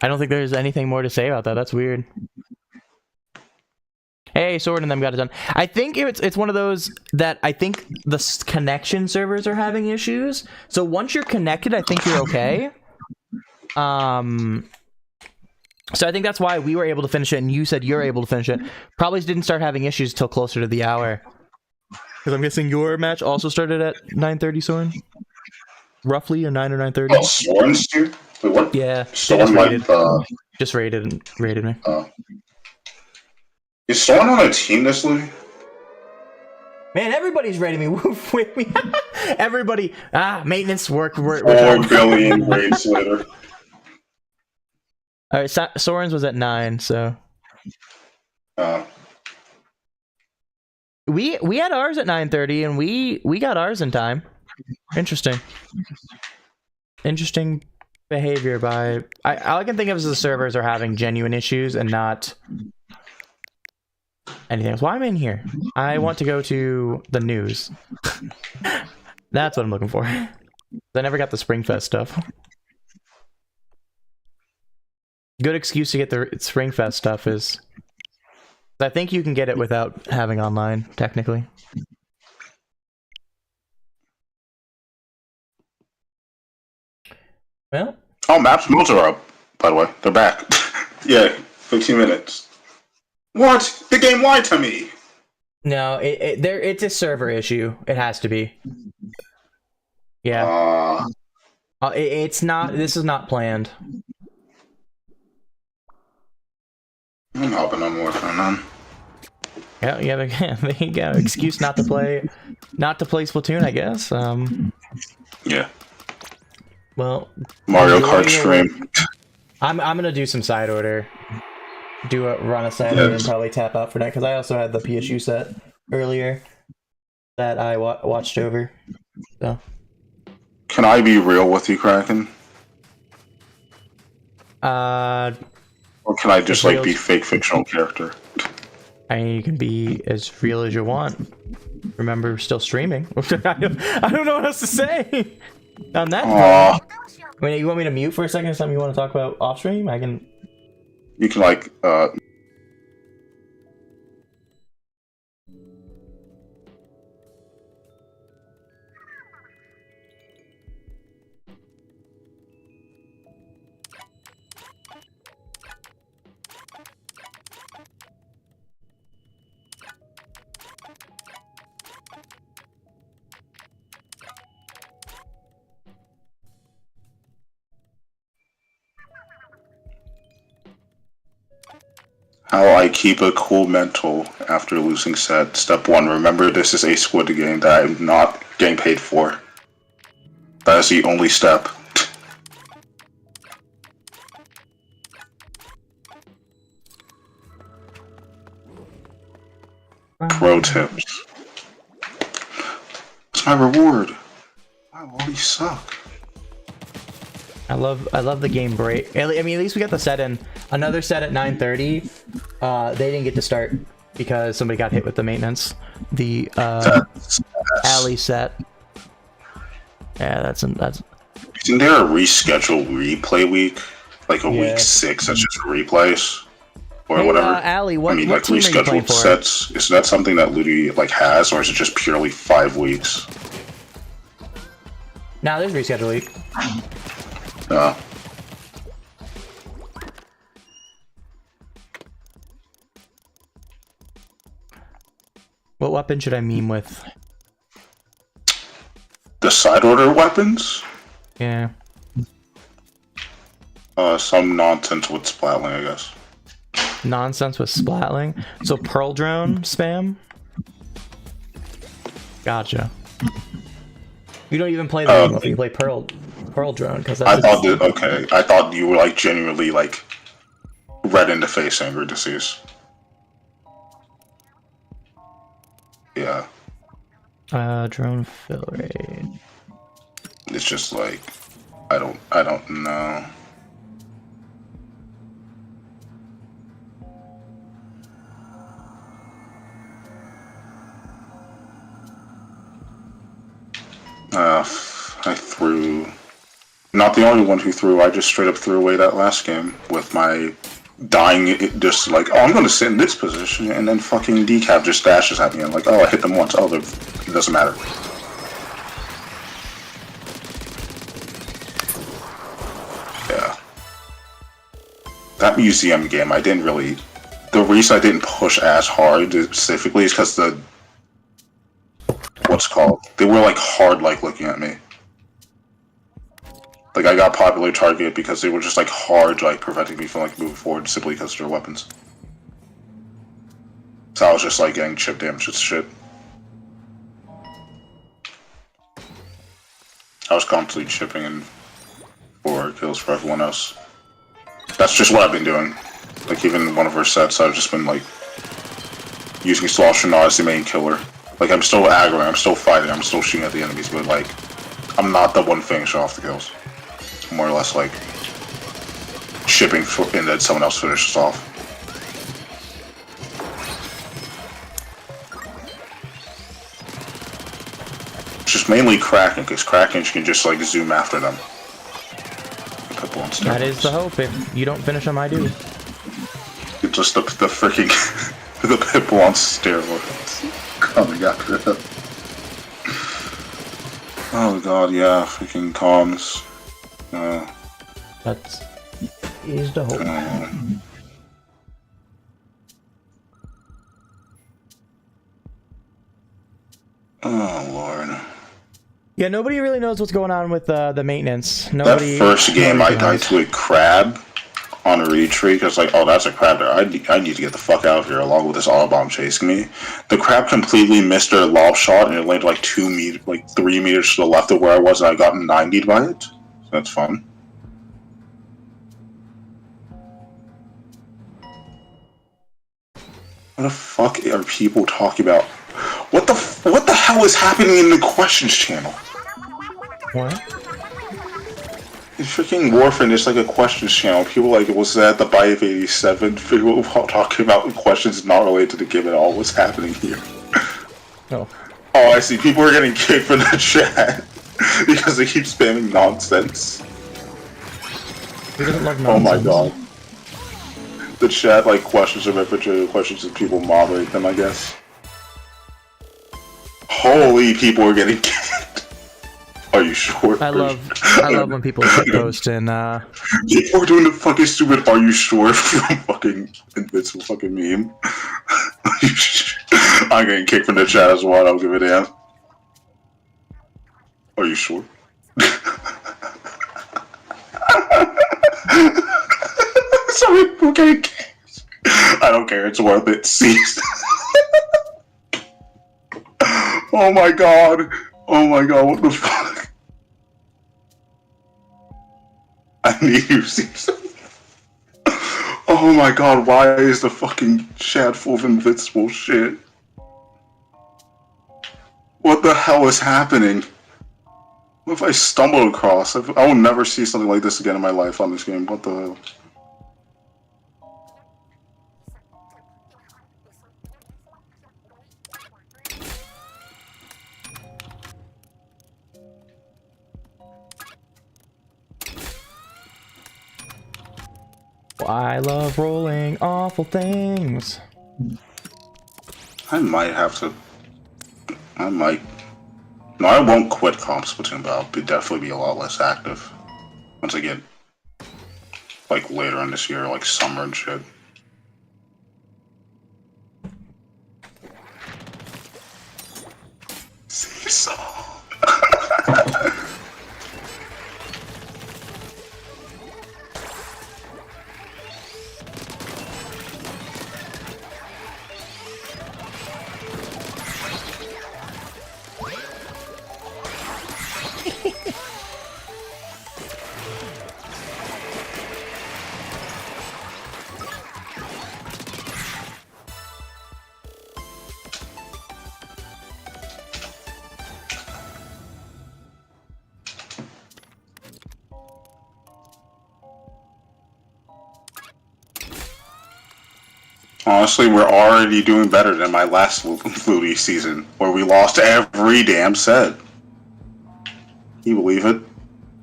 I don't think there's anything more to say about that. That's weird. Hey, Sword and them got it done. I think it's one of those that I think the connection servers are having issues. So once you're connected, I think you're okay. So I think that's why we were able to finish it, and you said you're able to finish it. Probably didn't start having issues till closer to the hour. Because I'm guessing your match also started at 9:30, Soren? Roughly, or 9 or 9:30? Oh, Soren's too? Wait, what? Yeah, Soren just raided me. Is Soren on a team this league? Man, everybody's raiding me. Woof, with me. Everybody. Maintenance work. 4 billion raids later. All right, Soren's was at 9, so we had ours at 9:30, and we got ours in time. Interesting behavior by all I can think of is the servers are having genuine issues and not anything else. Why am I in here? I want to go to the news. That's what I'm looking for. I never got the Springfest stuff. Good excuse to get the Springfest stuff is I think you can get it without having online, technically. Well, Maps modes are up, by the way. They're back. Yeah, 15 minutes. What? The game lied to me! no, it's a server issue. It has to be. Yeah. It's not. This is not planned. I'm hoping I'm working on. Yeah, there you go. Excuse not to play Splatoon, I guess. Yeah. Well, Mario Kart stream. I'm gonna do some side order. Run a side order and probably tap out for that because I also had the PSU set earlier that I watched over. So. Can I be real with you, Kraken? Or can I just like be fake fictional character? I mean, you can be as real as you want. remember still streaming. I don't know what else to say. On that Aw. note, wait, you want me to mute for a second? Something you want to talk about off stream? I can. You can like how I keep a cool mental after losing set. Step 1, remember this is a Squid Game that I'm not getting paid for. That is the only step. Pro tips. It's my reward. I already suck. I love the game break. I mean, at least we got the set in. Another set at 9:30. They didn't get to start because somebody got hit with the maintenance. The alley set. Yeah, that's. Isn't there a rescheduled replay week? Like a week 6 that's just replays? Or Hey, whatever. Allie, what I mean, what like team are you playing rescheduled for? sets. Is that something that Ludi like has, or is it just purely 5 weeks? Nah, there's reschedule week. No. What weapon should I meme with? The side order weapons? Yeah. Some nonsense with Splatling, I guess. Nonsense with splatling. So Pearl Drone spam? Gotcha. You don't even play that you play Pearl Drone, because that's I thought that, okay, I thought you were like genuinely like red in the face angry disease. Yeah. Drone fill rate. It's just like I don't know. I threw. Not the only one who threw. I just straight up threw away that last game with my dying. Just like, oh, I'm going to sit in this position, and then fucking decaf just dashes at me. I'm like, oh, I hit them once. Oh, it doesn't matter. Yeah. That museum game, I didn't really. The reason I didn't push as hard specifically is because the. What's called? They were like hard, like looking at me. Like I got popular targeted because they were just like hard, like preventing me from like moving forward simply because of their weapons. So I was just like getting chip damage and shit. I was constantly chipping in 4 kills for everyone else. That's just what I've been doing. Like even in one of our sets, I've just been like using Slosher as the main killer. Like I'm still aggroing, I'm still fighting, I'm still shooting at the enemies, but like I'm not the one finishing off the kills. It's more or less like shipping and then someone else finishes off. It's just mainly Kraken, because Kraken can just like zoom after them. That is the hope. If you don't finish them, I do. It's just the freaking the Pitbull on steroids coming after him. Oh god, yeah, freaking comms. That's is the hope. Oh lord. Yeah, nobody really knows what's going on with the maintenance. Nobody. That first game, I died to a crab on a retreat because, like, oh, that's a crab there. I need to get the fuck out of here along with this autobomb chasing me. The crab completely missed their lob shot and it landed like 3 meters to the left of where I was, and I got 90'd by it. So that's fun. What the fuck are people talking about? What the hell is happening in the questions channel? What? In freaking Warframe, it's like a questions channel. People like, was that the Bite of 87? People talking about questions not related to the game at all. What's happening here? Oh. Oh, I see. People are getting kicked from the chat because they keep spamming nonsense. Who doesn't love Oh nonsense? my god. The chat, like, questions of infiltrated questions and people moderate them, I guess. Holy, people are getting kicked. Are you sure? I love when people post and People are doing the fucking stupid "Are you sure?" from fucking Invincible fucking meme. I'm getting kicked from the chat as well. I don't give a damn. Are you sure? Sorry, people getting kicked. I don't care. It's worth it. Cease. Oh my god. Oh my god. What the fuck? I need you, Caesar. Oh my god, why is the fucking chat full of invincible shit? What the hell is happening? What if I stumble across? I will never see something like this again in my life on this game. What the hell? I love rolling awful things. I might have to. I might. No, I won't quit Comp Splatoon, but I'll definitely be a lot less active once I get, like, later in this year, like summer and shit. Seesaw. Honestly, we're already doing better than my last Flutie season, where we lost every damn set. Can you believe it?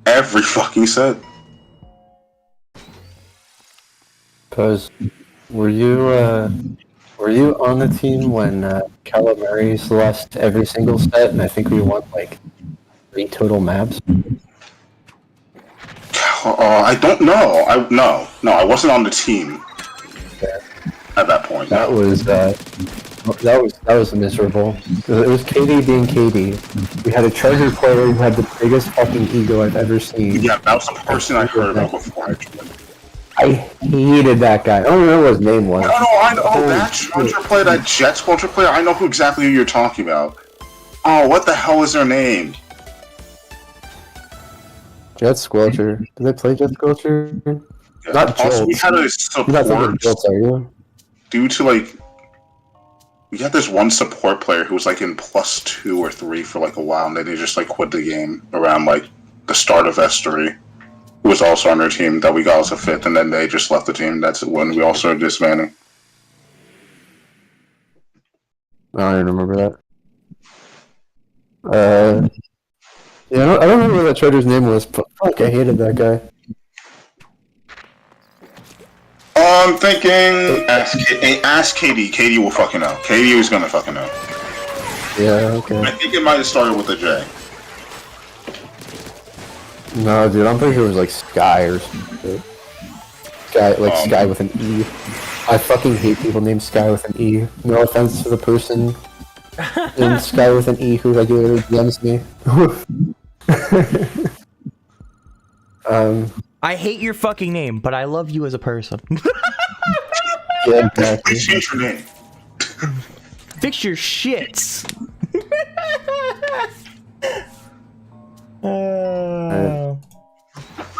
Every fucking set. Cause were you on the team when Calamares lost every single set, and I think we won like 3 total maps? I don't know. No, I wasn't on the team at that point. That was miserable. It was KD being KD. We had a Charger player who had the biggest fucking ego I've ever seen. Yeah, that was the person I heard about before, actually. I hated that guy. I don't remember what his name was. I know that Charger player, that Jet Squelcher player. I know exactly who you're talking about. Oh, what the hell is their name? Jet Squelcher. Did they play Jet Squelcher? Yeah. Not Also, we Jolts. had a You're not support thinking Jolts, are you? due to, like, we had this one support player who was like in +2 or 3 for like a while, and then they just like quit the game around like the start of S3. Who was also on their team that we got as a 5th, and then they just left the team. That's when we all started disbanding. I don't remember that. Yeah, I don't remember what that Charger's name was, but fuck, I hated that guy. I'm thinking ask KD. KD will fucking know. KD is gonna fucking know. Yeah, okay. I think it might have started with a J. No, dude, I'm pretty sure it was like Sky or something. Sky with an E. I fucking hate people named Sky with an E. No offense to the person named Sky with an E who regularly DMs me. I hate your fucking name, but I love you as a person. Yeah, exactly. Change your name. Fix your shits.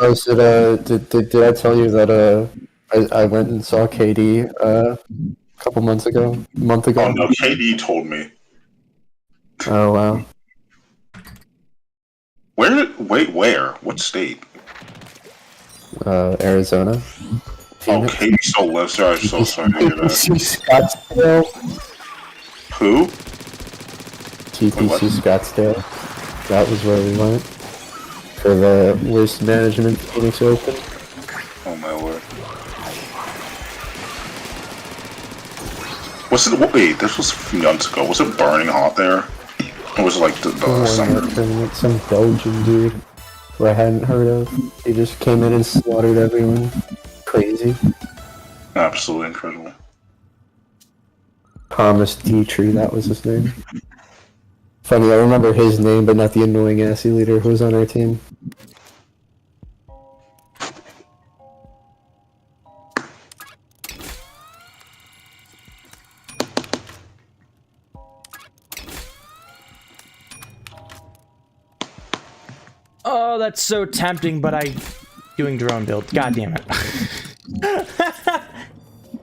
Oh, so, did I tell you that I went and saw Katie a month ago? Oh no, KD told me. Oh wow. Where? What state? Arizona. Oh, KD still lives there. I'm so sorry to hear that. Scottsdale. Who? TPC Scottsdale. That was where we went for the Waste Management Phoenix Open. Oh my lord. Was it? Wait, this was a few months ago. Was it burning hot there? Or was it like the summer? Some Belgian dude who I hadn't heard of. He just came in and slaughtered everyone. Crazy. Absolutely incredible. Thomas Dietrich, that was his name. Funny, I remember his name, but not the annoying assy leader who was on our team. Oh, that's so tempting, but doing drone build. God damn it.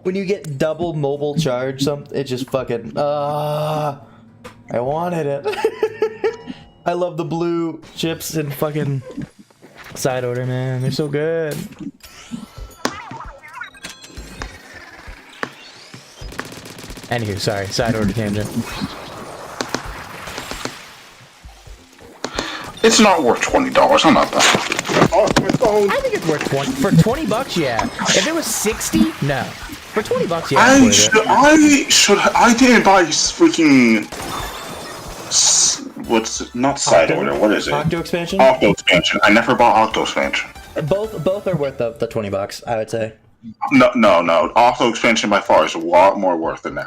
When you get double mobile charge, it just fucking. I wanted it. I love the blue chips and fucking side order, man. They're so good. Anywho, sorry, side order tangent. It's not worth $20. I'm not that. I think it's worth 20 for $20. Yeah. If it was 60, no. For $20, yeah. I didn't buy freaking. What's it? Not side order? What is it? Octo expansion. Octo expansion. I never bought Octo expansion. Both are worth the $20. I would say. No. Octo expansion by far is a lot more worth than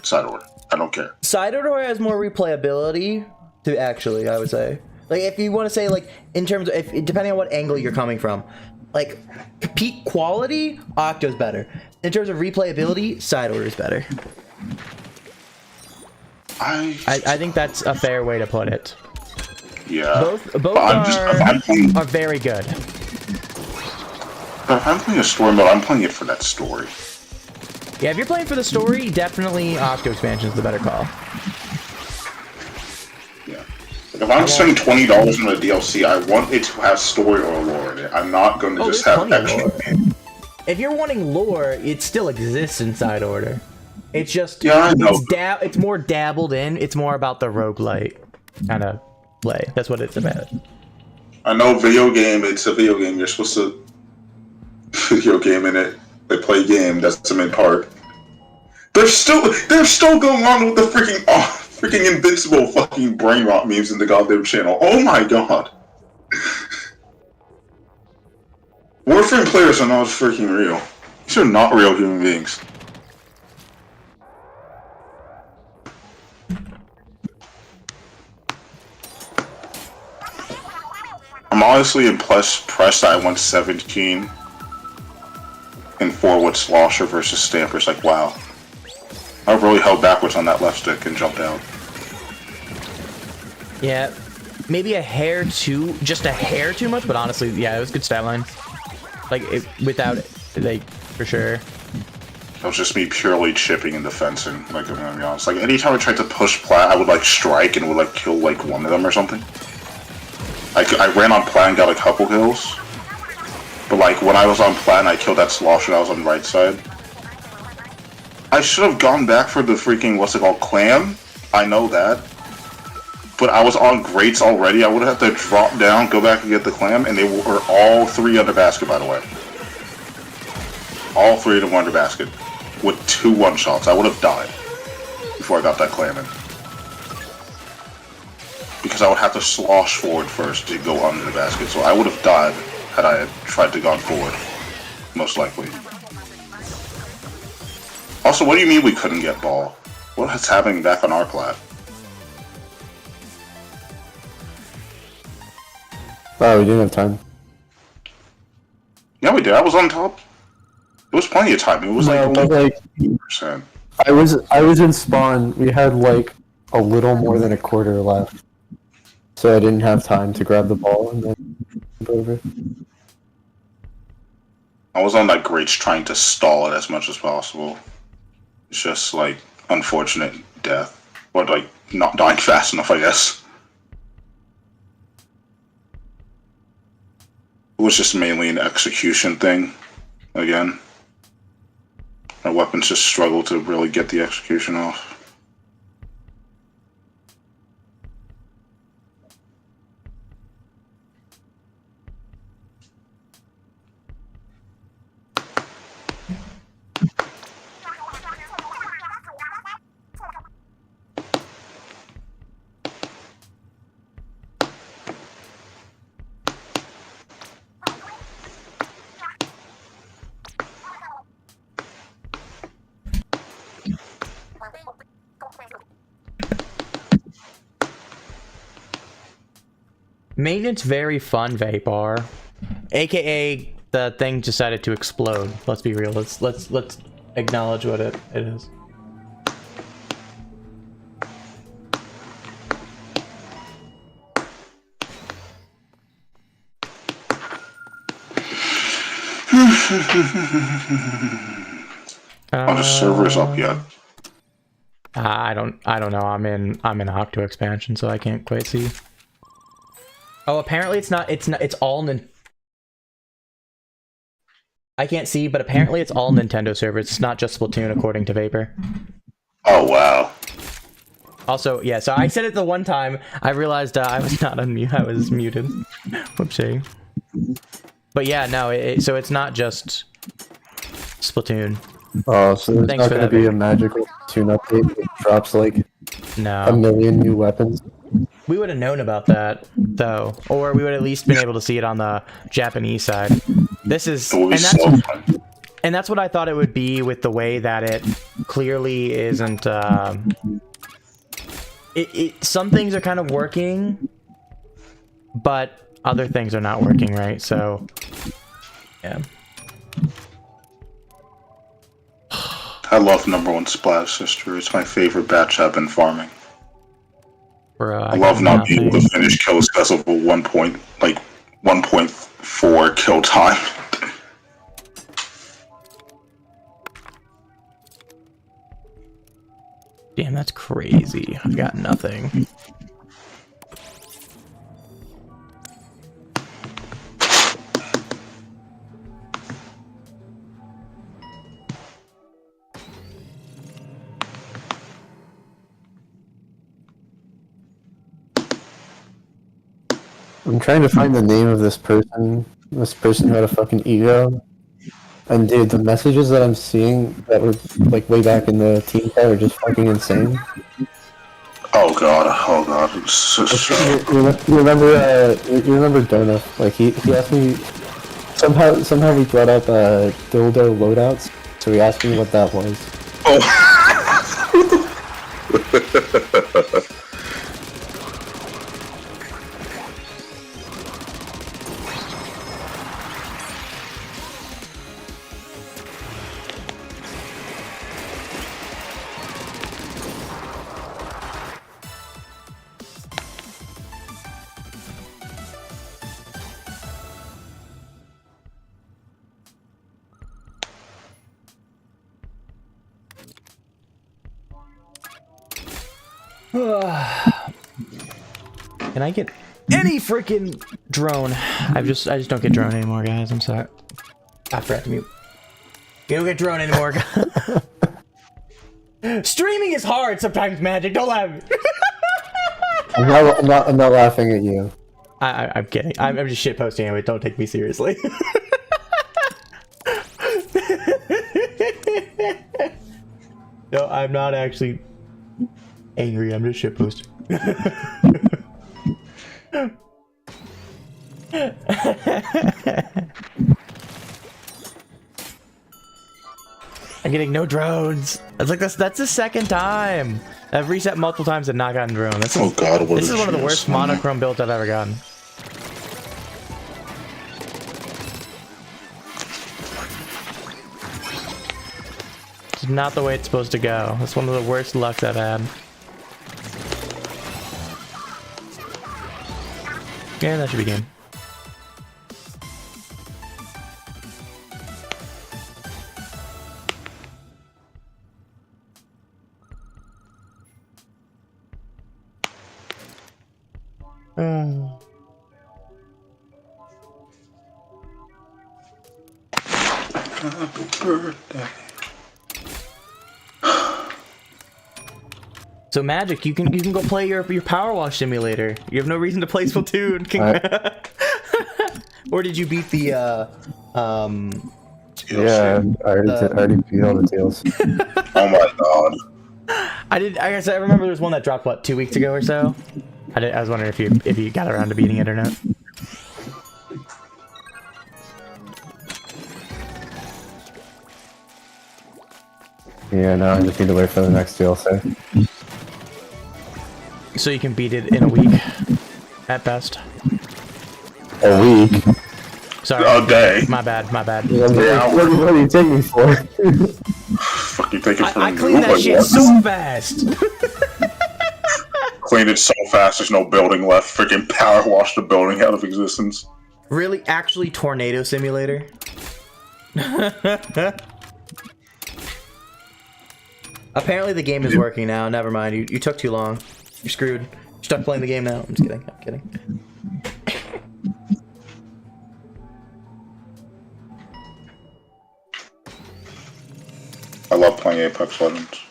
side order. I don't care. Side order has more replayability. To actually, I would say, like, if you want to say, like, in terms of, depending on what angle you're coming from, like, peak quality, Octo's better. In terms of replayability, side order is better. I think that's a fair way to put it. Yeah. Both are very good. But if I'm playing a story mode, I'm playing it for that story. Yeah, if you're playing for the story, definitely Octo expansion is the better call. If I'm spending $20 on a DLC, I want it to have story or lore in it. I'm not going to just have extra. If you're wanting lore, it still exists in side order. It's just it's more dabbled in. It's more about the roguelite kind of play. That's what it's about. I know video game. It's a video game. You're supposed to video game in it. They play game. That's the main part. They're still going on with the freaking invincible fucking brain rot memes in the goddamn channel. Oh my god. Warframe players are not freaking real. These are not real human beings. I'm honestly impressed that I went 17 and 4 with Slosher versus Stampers. Like, wow. I really held backwards on that left stick and jumped out. Yeah, maybe just a hair too much, but honestly, yeah, it was good stat line. Like, without it, like, for sure. That was just me purely chipping and defensing, like, I'm gonna be honest. Like, anytime I tried to push plat, I would, like, strike and would, like, kill, like, one of them or something. I ran on plat and got a couple kills. But, like, when I was on plat and I killed that slosher and I was on the right side, I should have gone back for the freaking, what's it called, clam? I know that. But I was on grates already. I would have to drop down, go back and get the clam, and they were all 3 under basket, by the way. All 3 of them were under basket. With 2 one-shots. I would have died before I got that clam in. Because I would have to slosh forward first to go under the basket. So I would have died had I tried to go forward. Most likely. Also, what do you mean we couldn't get ball? What is happening back on our plat? Oh, we didn't have time. Yeah, we did. I was on top. It was plenty of time. It was like only 8%. I was in spawn. We had like a little more than a quarter left, so I didn't have time to grab the ball and then jump over. I was on that grates trying to stall it as much as possible. It's just like unfortunate death, or like not dying fast enough, I guess. It was just mainly an execution thing. Again, my weapons just struggle to really get the execution off. Maintenance very fun Vapor. AKA the thing decided to explode. Let's be real. Let's acknowledge what it is. Are the servers up yet? I don't know. I'm in Octo expansion, so I can't quite see. Oh, apparently it's not. It's all I can't see, but apparently it's all Nintendo servers. It's not just Splatoon, according to Vapor. Oh wow. Also, yeah. So I said it the one time. I realized I was not unmute. I was muted. Whoopsie. But yeah, no. So it's not just Splatoon. Oh, so there's Thanks not for going to that, be Vic. a magical tune update that drops like a No. million new weapons. We would have known about that, though, or we would have at least been able to see it on the Japanese side. This is, It will be and so fun. that's what I thought it would be with the way that it clearly isn't. Some things are kind of working, but other things are not working, right? So, yeah. I love #1 Splash Sister. It's my favorite batch I've been farming. Bruh, I love not being able to finish kills because of a 1.4 kill time. Damn, that's crazy. I've got nothing. I'm trying to find the name of this person. This person who had a fucking ego. And dude, the messages that I'm seeing that were like way back in the team chat are just fucking insane. Oh god. It's You remember Donut? Like he asked me somehow we brought up dildo loadouts, so he asked me what that was. Oh. Can I get any freaking drone? I just don't get drone anymore, guys. I'm sorry. I forgot to mute. You don't get drone anymore. Streaming is hard sometimes, Magic. Don't laugh. I'm not laughing at you. I'm kidding. I'm just shit posting anyway. Don't take me seriously. No, I'm not actually angry. I'm just shit posting. I'm getting no drones. It's like that's the second time. I've reset multiple times and not gotten drone. This is, Oh god, what this is one of the this? worst monochrome builds I've ever gotten. It's not the way it's supposed to go. It's one of the worst lucks I've had. Yeah, that should be game. Happy birthday. So Magic, you can go play your Power Wash simulator. You have no reason to play Splatoon. Or did you beat the Yeah, I already beat all the deals. Oh my god. I guess I remember there was one that dropped what 2 weeks ago or so. I was wondering if you got around to beating it or not. Yeah, no, I just need to wait for the next DLC. So you can beat it in a week, at best. A week. Sorry. A day. My bad. Yeah, what do you take me for? Fuck you take it for I a cleaned noob, that shit what? so fast. Cleaned it so fast there's no building left. Freaking power washed the building out of existence. Really? Actually, Tornado Simulator? Apparently the game is working now. Never mind. You took too long. You're screwed. You're stuck playing the game now. I'm just kidding. I'm kidding. I love playing Apex Legends.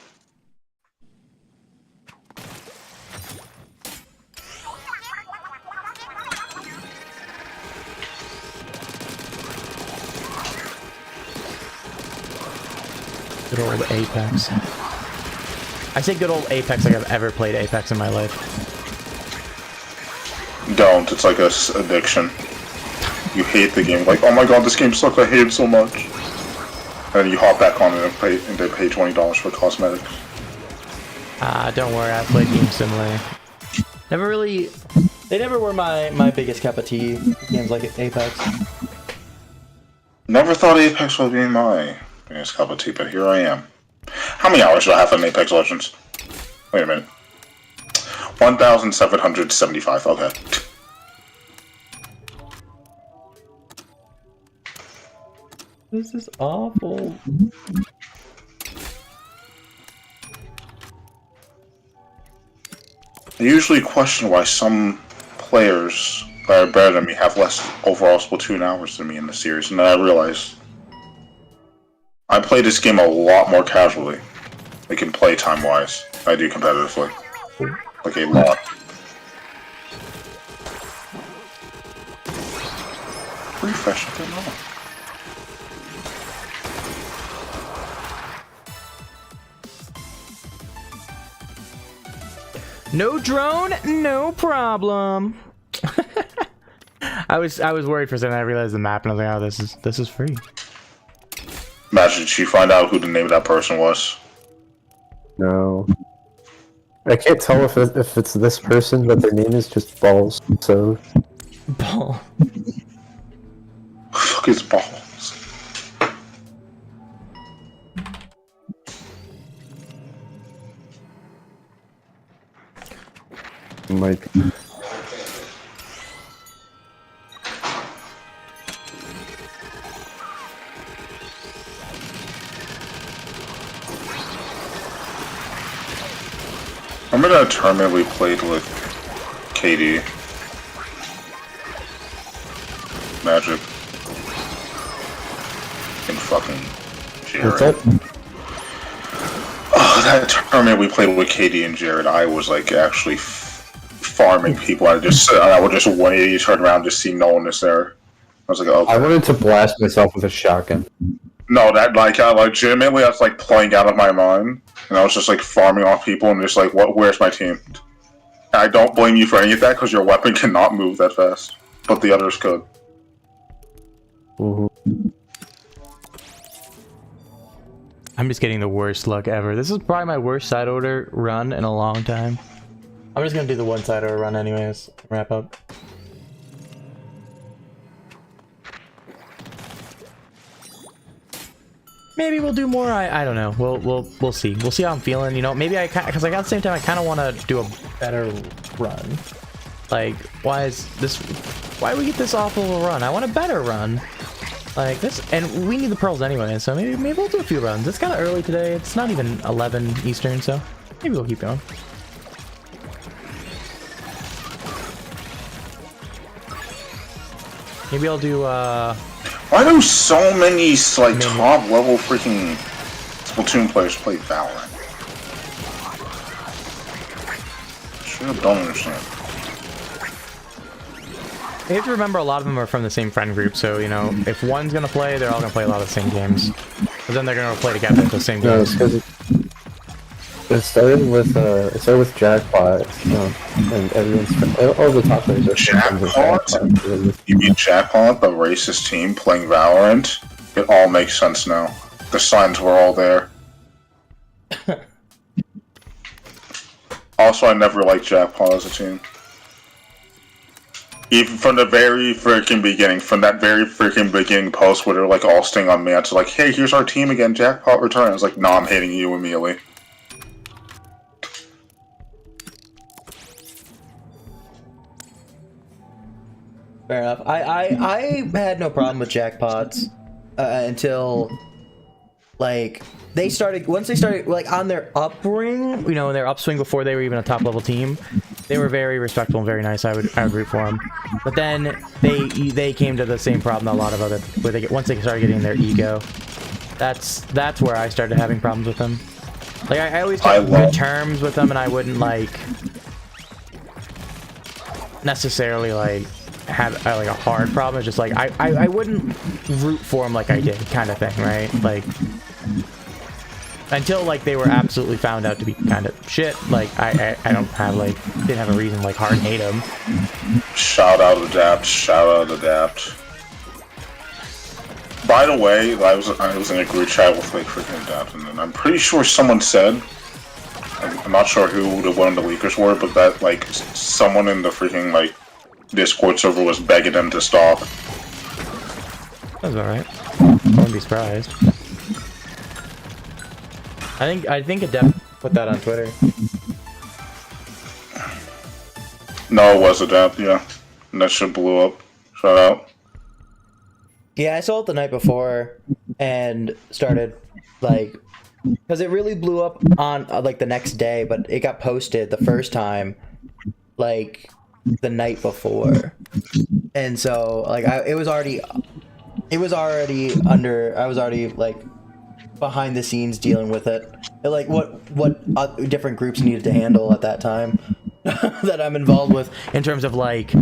Good old Apex. I say good old Apex like I've ever played Apex in my life. Don't. It's like a addiction. You hate the game. Like, oh my god, this game sucks. I hate it so much. And then you hop back on it and they pay $20 for cosmetics. Don't worry. I played Game Simulator. Never really. They never were my biggest cup of tea. Games like Apex. Never thought Apex would be my biggest cup of tea, but here I am. How many hours do I have in Apex Legends? Wait a minute. 1,775. Okay. This is awful. I usually question why some players that are better than me have less overall Splatoon hours than me in the series, and then I realized I play this game a lot more casually, like in playtime wise. I do competitively, like a lot. Refresh it now. No drone, no problem. I was worried for a second. I realized the map, and I was like, "Oh, this is free." Imagine did you find out who the name of that person was? No. I can't tell if it's this person, but their name is just Balls, so... Ball. Fuck his balls. Might be. Remember that tournament we played with KD? Magic. And fucking Jared. What's up? Oh, that tournament we played with KD and Jared, I was like actually farming people. I would just wait, you turn around, just see no one is there. I was like, oh. I wanted to blast myself with a shotgun. No, that like I legitimately that's like playing out of my mind, and I was just like farming off people and just like, what? Where's my team? And I don't blame you for any of that because your weapon cannot move that fast, but the others could. Mm-hmm. I'm just getting the worst luck ever. This is probably my worst side order run in a long time. I'm just gonna do the one side order run anyways. Wrap up. Maybe we'll do more. I don't know. We'll see. We'll see how I'm feeling. You know, maybe because like at the same time I kind of want to do a better run. Like, why do we get this awful run? I want a better run. Like this, and we need the pearls anyway. So maybe we'll do a few runs. It's kind of early today. It's not even 11 Eastern, so maybe we'll keep going. Maybe I'll do Why do so many like top level freaking Splatoon players play Valorant? Sure, don't understand. You have to remember a lot of them are from the same friend group, so you know if one's gonna play, they're all gonna play a lot of the same games. But then they're gonna play together the same No, games. it's because it started with Jackpot, and everyone's all the top players are friends with Jackpot? You mean Jackpot, the racist team playing Valorant? It all makes sense now. The signs were all there. Also, I never liked Jackpot as a team. Even from the very freaking beginning, from that very freaking beginning post where they're like all staying on me, it's like, hey, here's our team again, jackpot return. I was like, no, I'm hating you immediately. Fair enough. I had no problem with jackpots until like once they started like on their upring, you know, their upswing before they were even a top level team. They were very respectful and very nice. I would root for them. But then they came to the same problem a lot of other once they started getting their ego. That's where I started having problems with them. Like I always took good terms with them, and I wouldn't like necessarily like have like a hard problem. It's just like I wouldn't root for them like I did, kind of thing, right? Like until like they were absolutely found out to be kind of shit. Like I don't have like didn't have a reason to, like hard hate them. Shout out Adapt. Shout out Adapt. By the way, I was in a group chat with like freaking Adapt, and I'm pretty sure someone said, I'm not sure who one of the leakers were, but that like someone in the freaking like Discord server was begging them to stop. That's alright. I wouldn't be surprised. I think Adept put that on Twitter. No, it was Adapt, yeah. And that shit blew up. Shout out. Yeah, I saw it the night before and started like because it really blew up on like the next day, but it got posted the first time like the night before, and so like I was already like behind the scenes dealing with it, like what different groups needed to handle at that time that I'm involved with in terms of like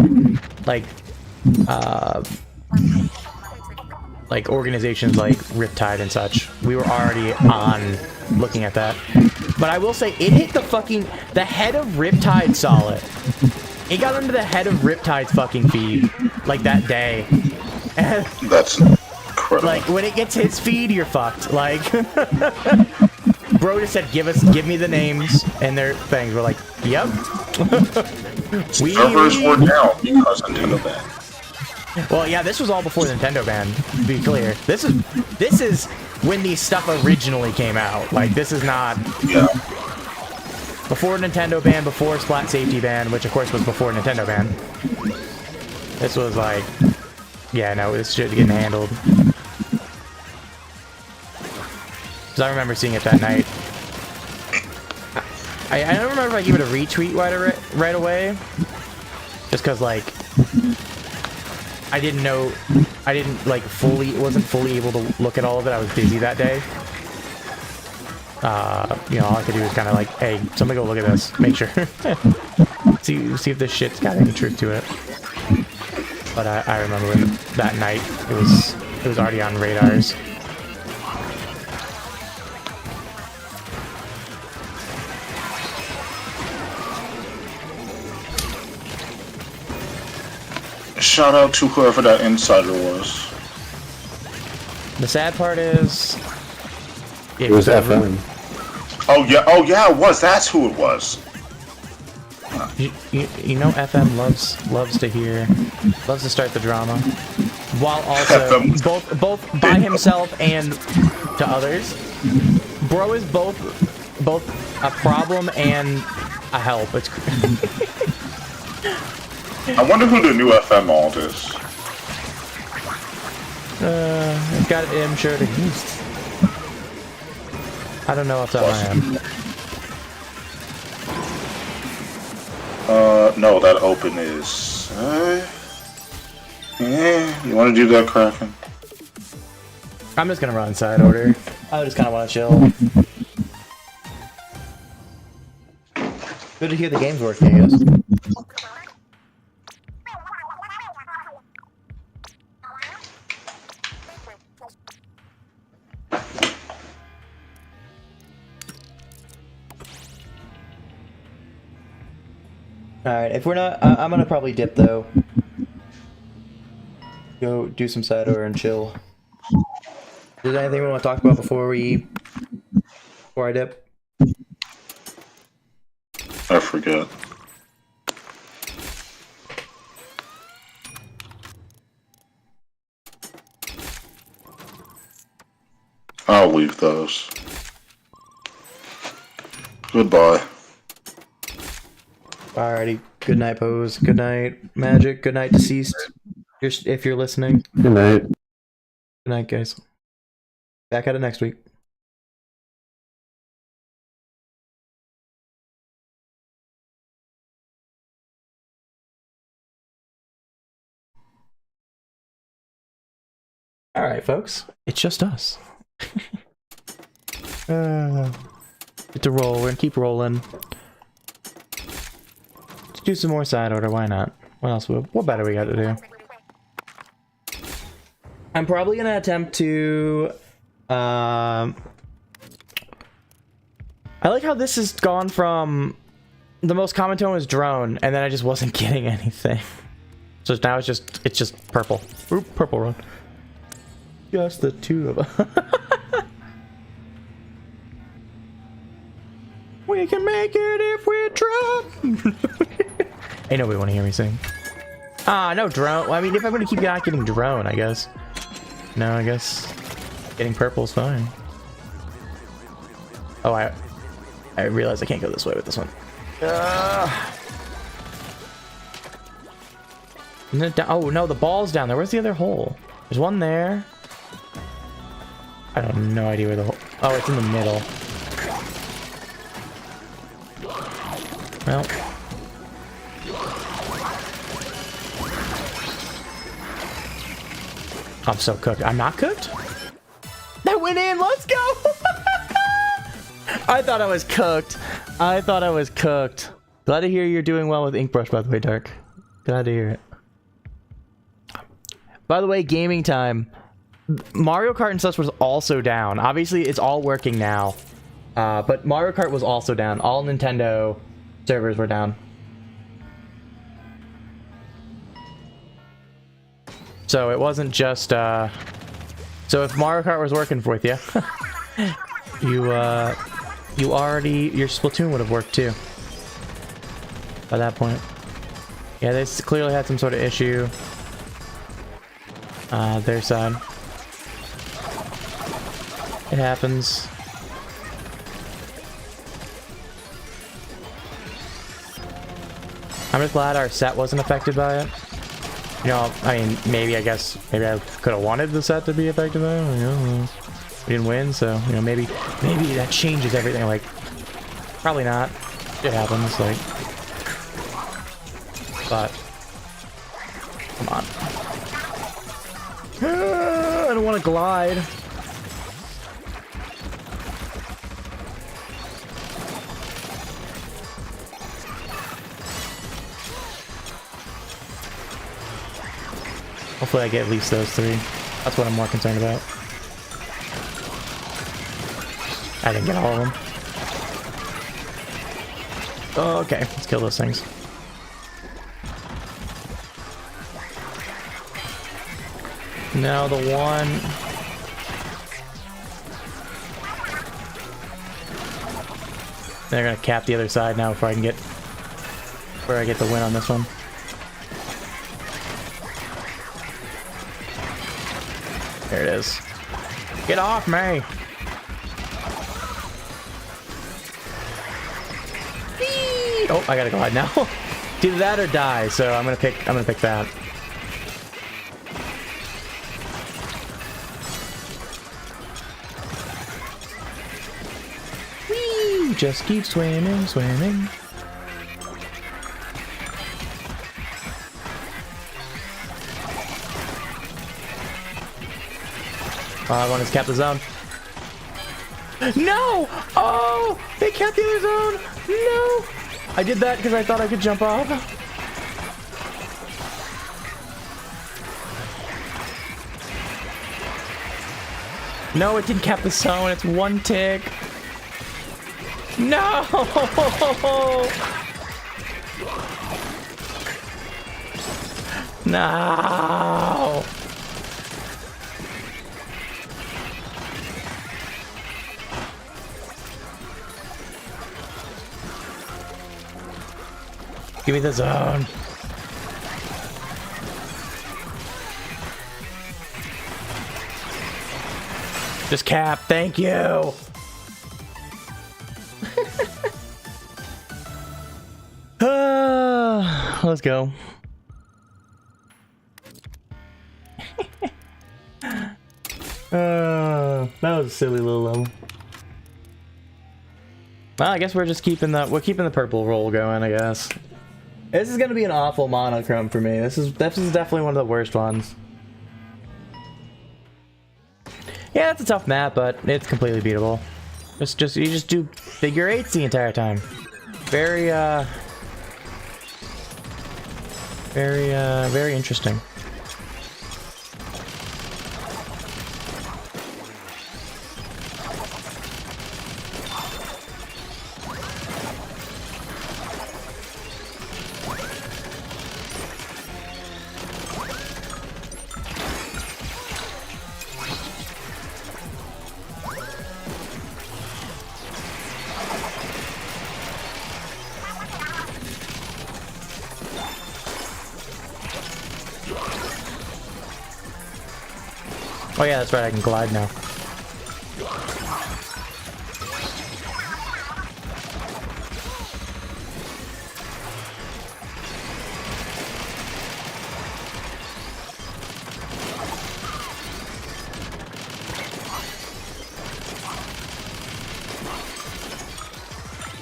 organizations like Riptide and such. We were already on looking at that, but I will say it hit the head of Riptide saw it. It got under the head of Riptide's fucking feed like that day. That's incredible. Like when it gets his feed, you're fucked. Like bro just said, give me the names and their things. We're like, yep. Servers were down because Nintendo banned. Well, yeah, this was all before Nintendo ban. To be clear, this is when these stuff originally came out. Like this is not. Yeah. Before Nintendo ban, before Splat Safety ban, which of course was before Nintendo ban. This was like, yeah, no, this shit getting handled. Because I remember seeing it that night. I don't remember if I gave it a retweet right away. Just because, like, I didn't like wasn't fully able to look at all of it. I was busy that day. You know, all I could do was kind of like, hey, somebody go look at this, make sure, see if this shit's got any truth to it. But I remember that night it was already on radars. Shout out to whoever that insider was. The sad part is, it was FM. Oh yeah, it was. That's who it was. You know, FM loves to start the drama, while also both by himself and to others. Bro is both a problem and a help. It's. I wonder who the new FM alt is. I've got him sure to use. I don't know off the top of my head. No, that open is. Yeah, you want to do that, Kraken? I'm just gonna run side order. I just kind of want to chill. Good to hear the game's working, I guess. Alright, if we're not, I'm gonna probably dip though. Go do some side order and chill. Is there anything we want to talk about before I dip? I forget. I'll leave those. Goodbye. Alrighty. Good night, Pose. Good night, Magic. Good night, Deceased. If you're listening. Good night. Good night, guys. Back at it next week. Alright, folks. It's just us. Get to roll. We're gonna keep rolling. Let's do some more side order. Why not? What else? What better we got to do? I'm probably gonna attempt to. I like how this has gone from the most common tone was drone, and then I just wasn't getting anything. So now it's just purple. Oop, purple run. Just the two of us. We can make it if we try. Ain't nobody want to hear me sing. Ah, no drone. Well, I mean, if I'm going to keep not getting drone, I guess. No, I guess getting purple is fine. Oh, I realize I can't go this way with this one. Oh, no, the ball's down there. Where's the other hole? There's one there. I have no idea where the hole... Oh, it's in the middle. Well. I'm so cooked. I'm not cooked? That went in! Let's go! I thought I was cooked. I thought I was cooked. Glad to hear you're doing well with Inkbrush, by the way, Dark. Glad to hear it. By the way, gaming time. Mario Kart and such was also down. Obviously, it's all working now. But Mario Kart was also down. All Nintendo servers were down. So it wasn't just... So if Mario Kart was working with you, you already... Your Splatoon would have worked too. By that point. Yeah, they clearly had some sort of issue. Their side. It happens. I'm just glad our set wasn't affected by it. You know, I mean, maybe I could have wanted the set to be affected by it. You know, we didn't win, so you know, maybe that changes everything. Like, probably not. It happens. Like, but come on. I don't want to glide. Hopefully I get at least those three. That's what I'm more concerned about. I didn't get all of them. Oh, okay, let's kill those things. Now the one... They're gonna cap the other side now before I get the win on this one. There it is. Get off me! Whee! Oh, I gotta glide now. Do that or die. So I'm gonna pick that. Whee! Just keep swimming, swimming. I want to cap the zone. No! Oh! They capped the other zone! No! I did that because I thought I could jump off. No, it didn't cap the zone. It's one tick. No! No! Give me the zone. Just cap. Thank you. Let's go. That was a silly little level. Well, I guess we're just keeping the purple roll going, I guess. This is gonna be an awful monochrome for me. This is definitely one of the worst ones. Yeah, it's a tough map, but it's completely beatable. You just do figure eights the entire time. Very interesting. Oh yeah, that's right, I can glide now.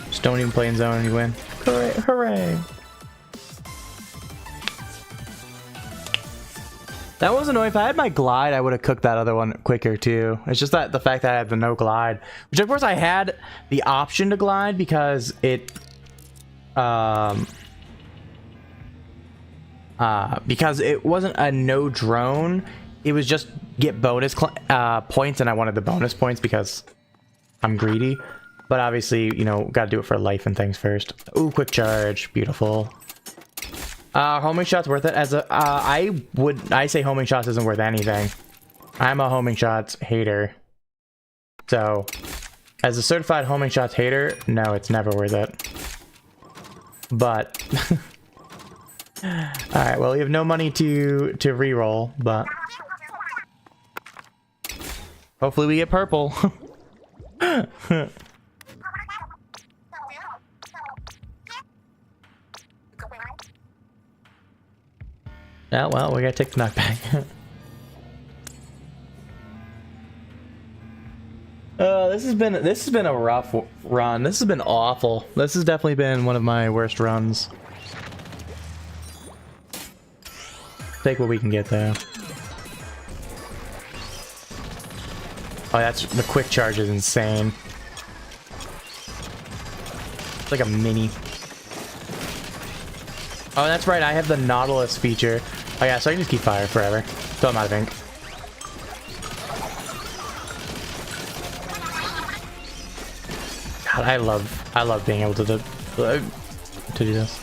Just don't even play in zone and you win. Hooray! Hooray! That was annoying. If I had my glide, I would have cooked that other one quicker too. It's just that the fact that I had the no glide, which of course I had the option to glide because it, because it wasn't a no drone. It was just get bonus points, and I wanted the bonus points because I'm greedy. But obviously, you know, got to do it for life and things first. Ooh, quick charge, beautiful. Homing shots worth it. As a I say homing shots isn't worth anything. I'm a homing shots hater. So as a certified homing shots hater, no, it's never worth it. But alright, well, we have no money to re-roll, but hopefully we get purple. Yeah, well, we gotta take the knockback. This has been a rough run. This has been awful. This has definitely been one of my worst runs. Take what we can get though. Oh, that's the quick charge is insane. It's like a mini. Oh, that's right. I have the Nautilus feature. Oh yeah, so I can just keep fire forever. So I'm out of ink. God, I love being able to do this.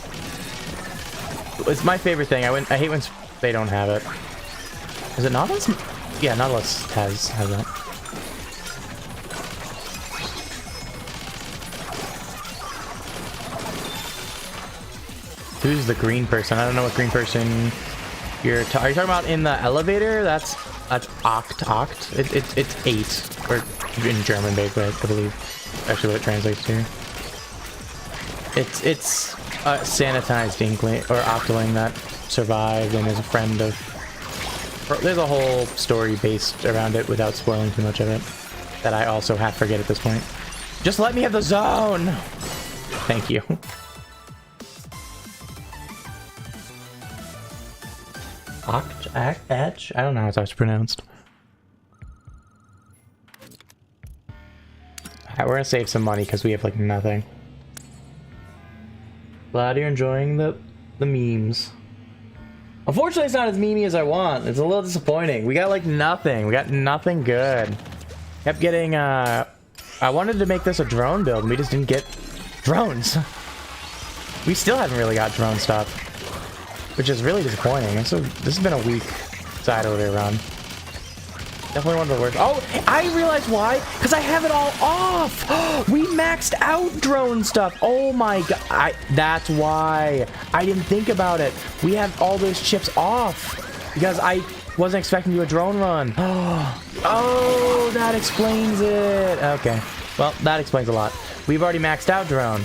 It's my favorite thing. I hate when they don't have it. Is it Nautilus? Yeah, Nautilus has that. Who's the green person? I don't know what green person are you talking about in the elevator? That's Oct. It's 8, or in German, basically, I believe. Actually, what it translates to. It's a sanitized Inkling or Octoling that survived and is a friend of. There's a whole story based around it without spoiling too much of it that I also half forget at this point. Just let me have the zone. Thank you. Oct? I don't know how it's pronounced. Alright, we're gonna save some money because we have like nothing. Glad you're enjoying the memes. Unfortunately, it's not as memey as I want. It's a little disappointing. We got like nothing. We got nothing good. Kept getting I wanted to make this a drone build and we just didn't get drones. We still haven't really got drone stuff, which is really disappointing. And so this has been a weak side order run. Definitely one of the worst. Oh, I realized why. Because I have it all off. We maxed out drone stuff. Oh my god. That's why. I didn't think about it. We have all those chips off. Because Wasn't expecting to do a drone run. Oh, that explains it. Okay. Well, that explains a lot. We've already maxed out drone.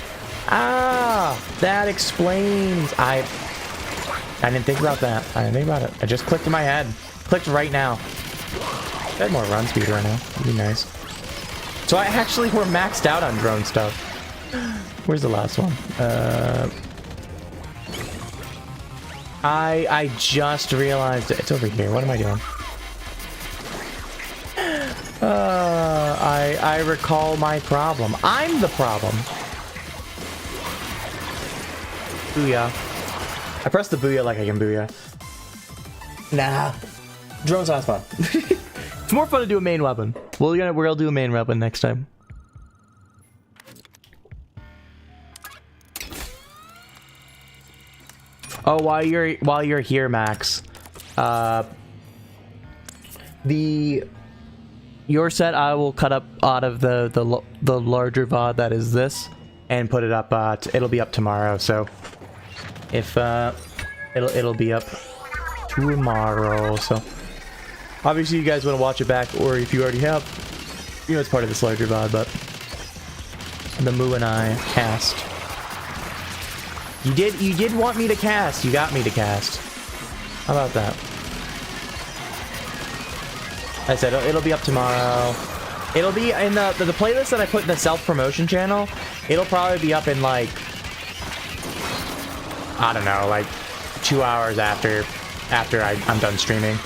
Ah, that explains. I didn't think about that. I didn't think about it. I just clicked in my head. Clicked right now. I had more run speed right now. That'd be nice. So I actually were maxed out on drone stuff. Where's the last one? I just realized it's over here. What am I doing? I recall my problem. I'm the problem. Booyah. I pressed the booyah like I can booyah. Nah. Drone's not fun. It's more fun to do a main weapon. We're gonna do a main weapon next time. Oh, while you're here, Max, your set I will cut up out of the larger VOD that is this and put it up. It'll be up tomorrow. So if it'll be up tomorrow. So obviously you guys want to watch it back, or if you already have, you know, it's part of this larger VOD. But the Moo and I cast. You did want me to cast. You got me to cast. How about that? I said it'll be up tomorrow. It'll be in the playlist that I put in the self-promotion channel. It'll probably be up in like, I don't know, like 2 hours after I'm done streaming.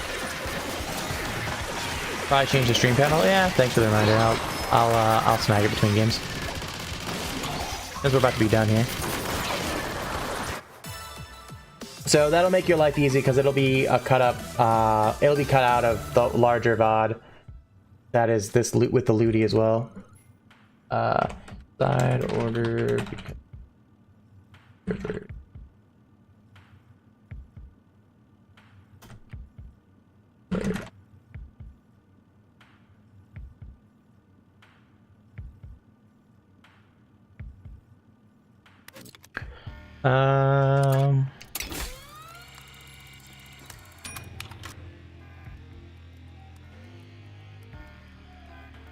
Probably change the stream panel. Yeah, thanks for the reminder. I'll snag it between games. Since we're about to be done here. So that'll make your life easy because it'll be a cut up. It'll be cut out of the larger VOD. That is this loot with the looty as well. Side order.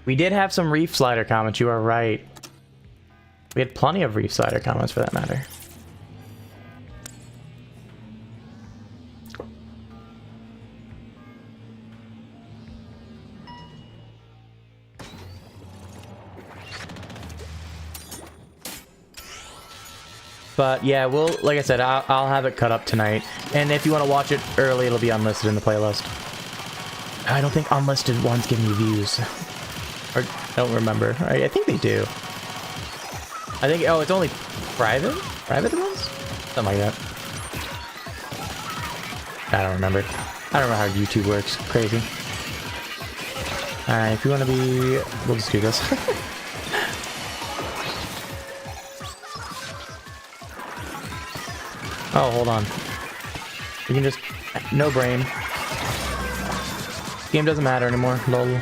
We did have some Reef Slider comments, you are right. We had plenty of Reef Slider comments for that matter. But yeah, like I said, I'll have it cut up tonight. And if you want to watch it early, it'll be unlisted in the playlist. I don't think unlisted ones give me views. Or, I don't remember. I think they do. I think, oh, it's only private? Private ones? Something like that. I don't remember. I don't know how YouTube works. Crazy. Alright, if you want to be... We'll just do this. Oh, hold on. You can just... No brain. Game doesn't matter anymore. Lol.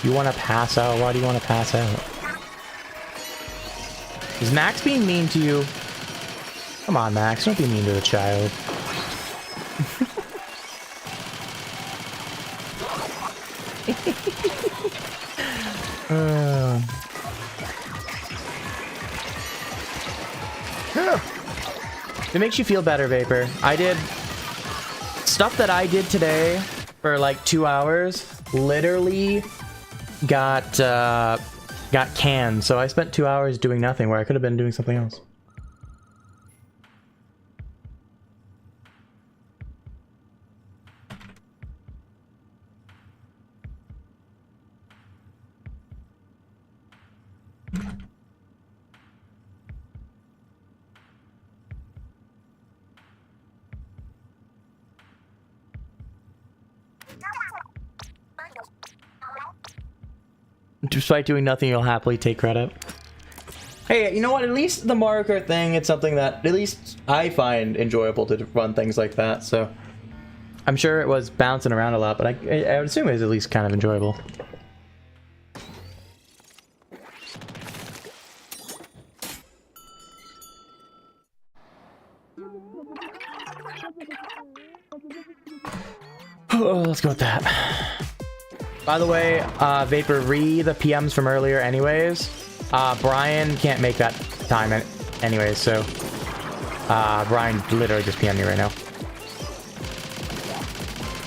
You want to pass out? Why do you want to pass out? Is Max being mean to you? Come on, Max. Don't be mean to the child. It makes you feel better, Vapor. I did stuff that I did today for like 2 hours. Literally got canned. So I spent 2 hours doing nothing where I could have been doing something else. Despite doing nothing, you'll happily take credit. Hey, you know what? At least the Mario Kart thing, it's something that at least I find enjoyable to run things like that. So I'm sure it was bouncing around a lot, but I would assume it was at least kind of enjoyable. Oh, let's go with that. By the way, Vapor, the PMs from earlier anyways. Brian can't make that time anyways, so Brian literally just PM'd me right now.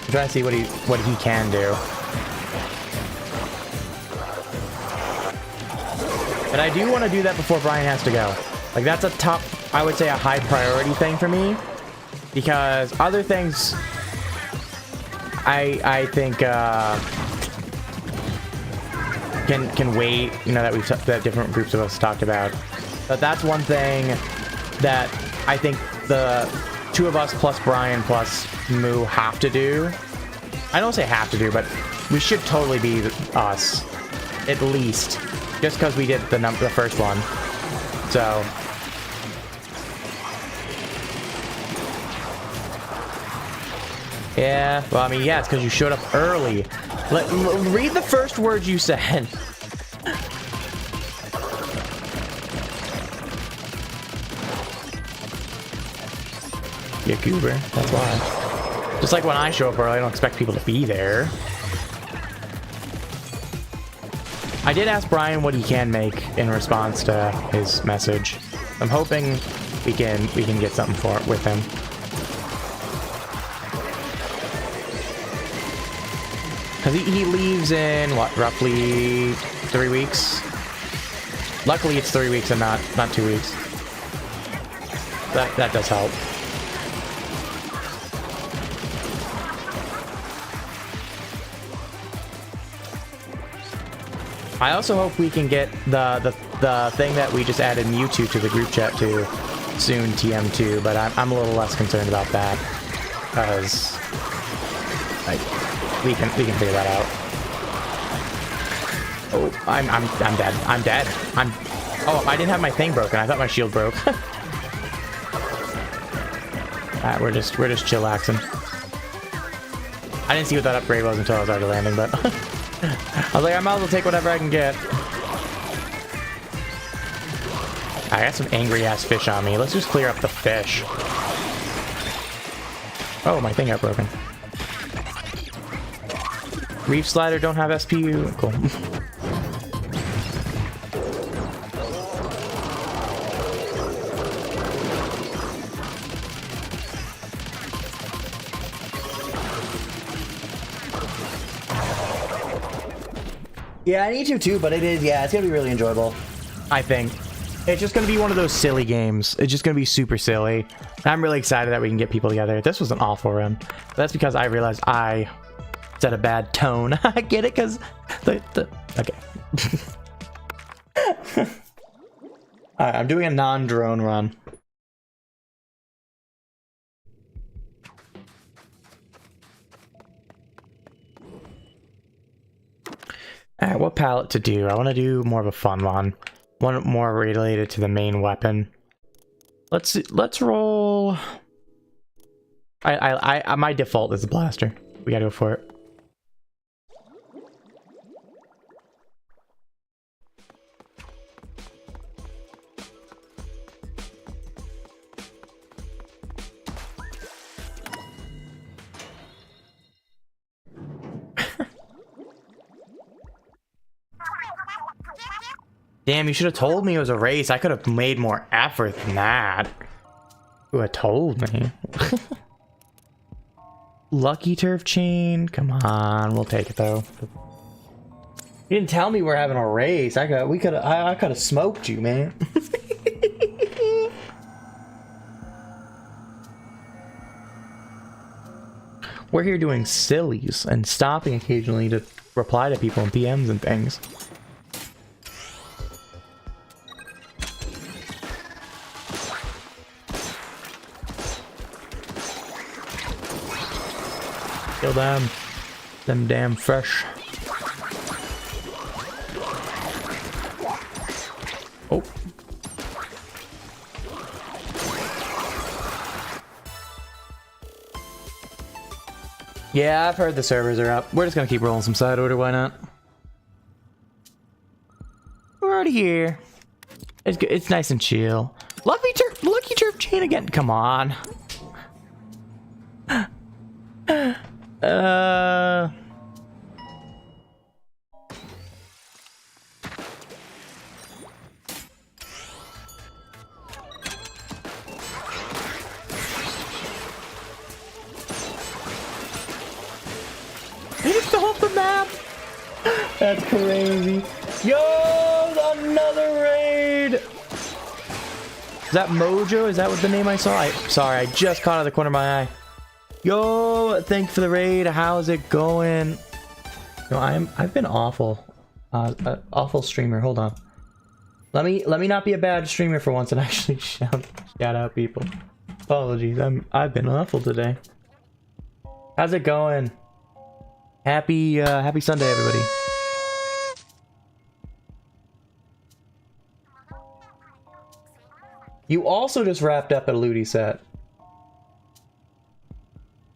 I'm trying to see what he can do. But I do want to do that before Brian has to go. Like, that's a top, I would say, a high priority thing for me. Because other things, I think, can wait, you know, that different groups of us talked about. But that's one thing that I think the two of us plus Brian plus Moo have to do. I don't say have to do, but we should totally be us, at least, just because we did the first one. So yeah, well, I mean, yeah, it's because you showed up early. Read the first words you said. You goober, that's why. Just like when I show up early, I don't expect people to be there. I did ask Brian what he can make in response to his message. I'm hoping we can get something for it with him. Because he leaves in, what, roughly 3 weeks? Luckily, it's 3 weeks and not 2 weeks. That does help. I also hope we can get the thing that we just added Mewtwo to the group chat to soon, TM2, but I'm a little less concerned about that, because we can figure that out. Oh, I'm dead. I'm dead. Oh, I didn't have my thing broken. I thought my shield broke. Alright, we're just chillaxing. I didn't see what that upgrade was until I was already landing, but I was like, I might as well take whatever I can get. I got some angry ass fish on me. Let's just clear up the fish. Oh, my thing got broken. Reef Slider don't have SPU. Cool. Yeah, I need to too, but it's gonna be really enjoyable. I think. It's just gonna be one of those silly games. It's just gonna be super silly. I'm really excited that we can get people together. This was an awful run. That's because I realized I set a bad tone. I get it, because okay. Alright, I'm doing a non-drone run. Alright, what palette to do? I want to do more of a fun one. One more related to the main weapon. Let's roll. My default is the blaster. We gotta go for it. Damn, you should have told me it was a race. I could have made more effort than that. You would have told me. Lucky turf chain. Come on, we'll take it though. You didn't tell me we're having a race. I could have smoked you, man. We're here doing sillies and stopping occasionally to reply to people in PMs and things. Kill them damn fish. Oh. Yeah, I've heard the servers are up. We're just gonna keep rolling some side order, why not? We're already here. It's nice and chill. Lucky Turf chain again. Come on. He fell off the map. That's crazy. Yo, another raid. Is that Mojo? Is that what the name I saw? Sorry, I just caught out of the corner of my eye. Yo, thank you for the raid. How's it going? No, I've been awful. Awful streamer. Hold on. Let me not be a bad streamer for once and actually shout out people. Apologies. I've been awful today. How's it going? Happy Sunday, everybody. You also just wrapped up a Ludi set.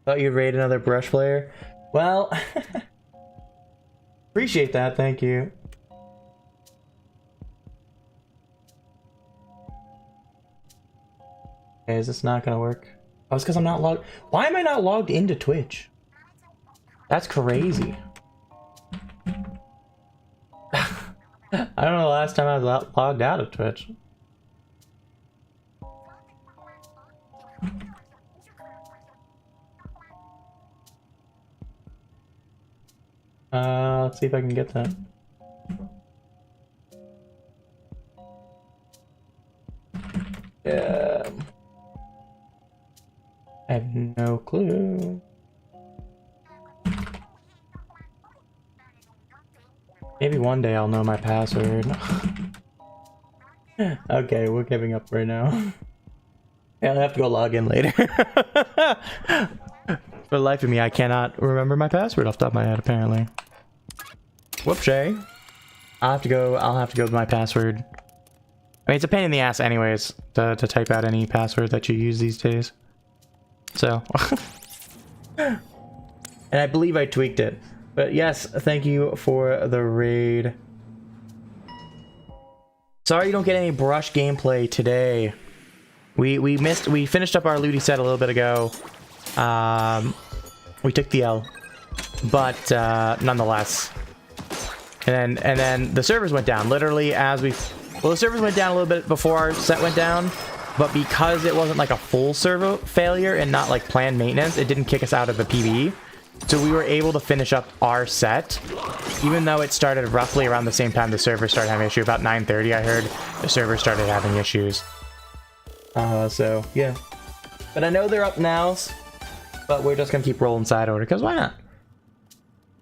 Thought you'd raid another brush player. Well, appreciate that. Thank you. Okay, is this not gonna work? Oh, it's because I'm not logged. Why am I not logged into Twitch? That's crazy. I don't know the last time I was logged out of Twitch. Let's see if I can get that. Yeah. I have no clue. Maybe one day I'll know my password. Okay, we're giving up right now. Yeah, I'll have to go log in later. For the life of me, I cannot remember my password off the top of my head, apparently. Whoop, Shay. I'll have to go with my password. I mean, it's a pain in the ass anyways, to type out any password that you use these days. So. And I believe I tweaked it. But yes, thank you for the raid. Sorry you don't get any brush gameplay today. We finished up our Ludi set a little bit ago. We took the L, but nonetheless. And then the servers went down literally as the servers went down a little bit before our set went down, but because it wasn't like a full server failure and not like planned maintenance, it didn't kick us out of the PvE. So we were able to finish up our set, even though it started roughly around the same time the server started having issues. About 9:30, I heard the server started having issues. So yeah, but I know they're up now, but we're just gonna keep rolling side order because why not?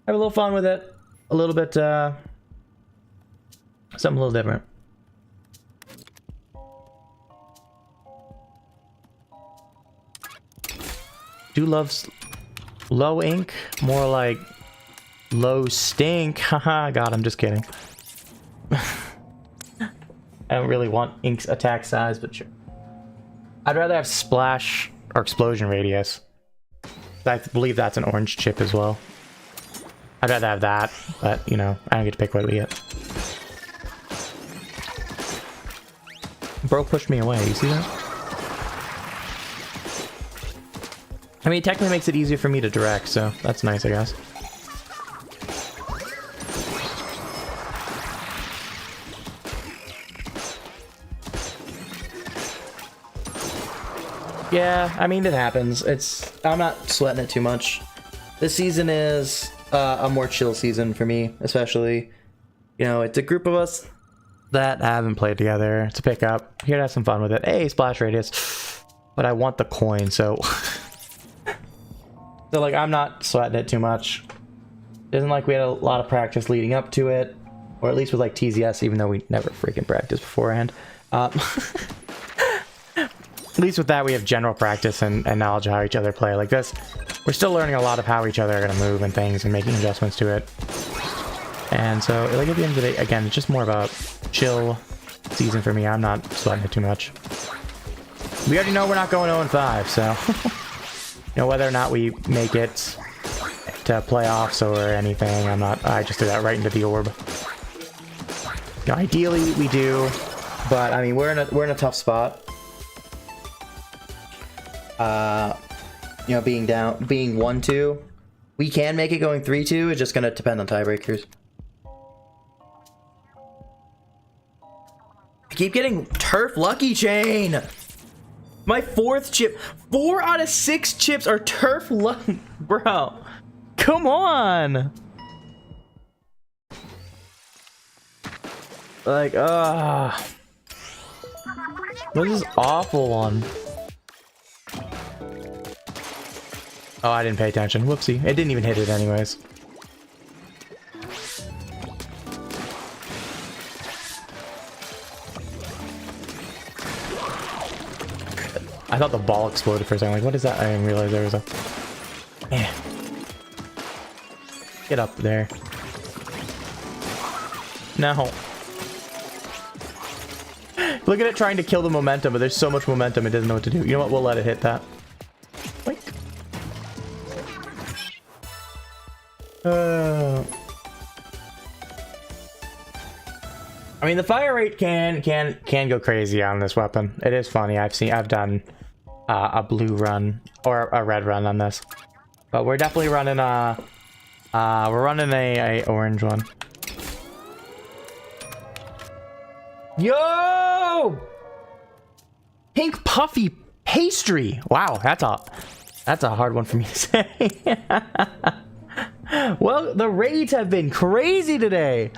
Have a little fun with it, a little bit, something a little different. Do love low ink, more like low stink. Haha, God, I'm just kidding. I don't really want ink's attack size, but sure. I'd rather have splash or explosion radius. I believe that's an orange chip as well. I'd rather have that, but you know, I don't get to pick what we get. Bro pushed me away, you see that? I mean, it technically makes it easier for me to direct, so that's nice, I guess. Yeah, I mean, it happens. I'm not sweating it too much. This season is a more chill season for me, especially. You know, it's a group of us that haven't played together to pick up. Here to have some fun with it. Hey, splash radius. But I want the coin, so... So, like, I'm not sweating it too much. It isn't like we had a lot of practice leading up to it. Or at least with, like, TZS, even though we never freaking practiced beforehand. At least with that, we have general practice and knowledge of how each other play. Like this, we're still learning a lot of how each other are going to move and things and making adjustments to it. And so, like, at the end of the day, again, it's just more of a chill season for me. I'm not sweating it too much. We already know we're not going 0-5, so... You know, whether or not we make it to playoffs or anything, I just threw that right into the orb. You know, ideally we do, but I mean, we're in a tough spot. You know, being 1-2. We can make it going 3-2. It's just gonna depend on tiebreakers. I keep getting turf lucky chain. My 4th chip. 4 out of 6 chips are turf lucky, bro. Come on. Like, this is awful one. Oh, I didn't pay attention. Whoopsie. It didn't even hit it anyways. I thought the ball exploded for a second. Like, what is that? I didn't realize there was a... Eh. Get up there. No. Look at it trying to kill the momentum, but there's so much momentum it doesn't know what to do. You know what? We'll let it hit that. Wait. I mean, the fire rate can go crazy on this weapon. It is funny. I've done a blue run or a red run on this, but we're definitely running a orange one. Yo! Pink puffy pastry. Wow, that's a hard one for me to say. Well, the raids have been crazy today.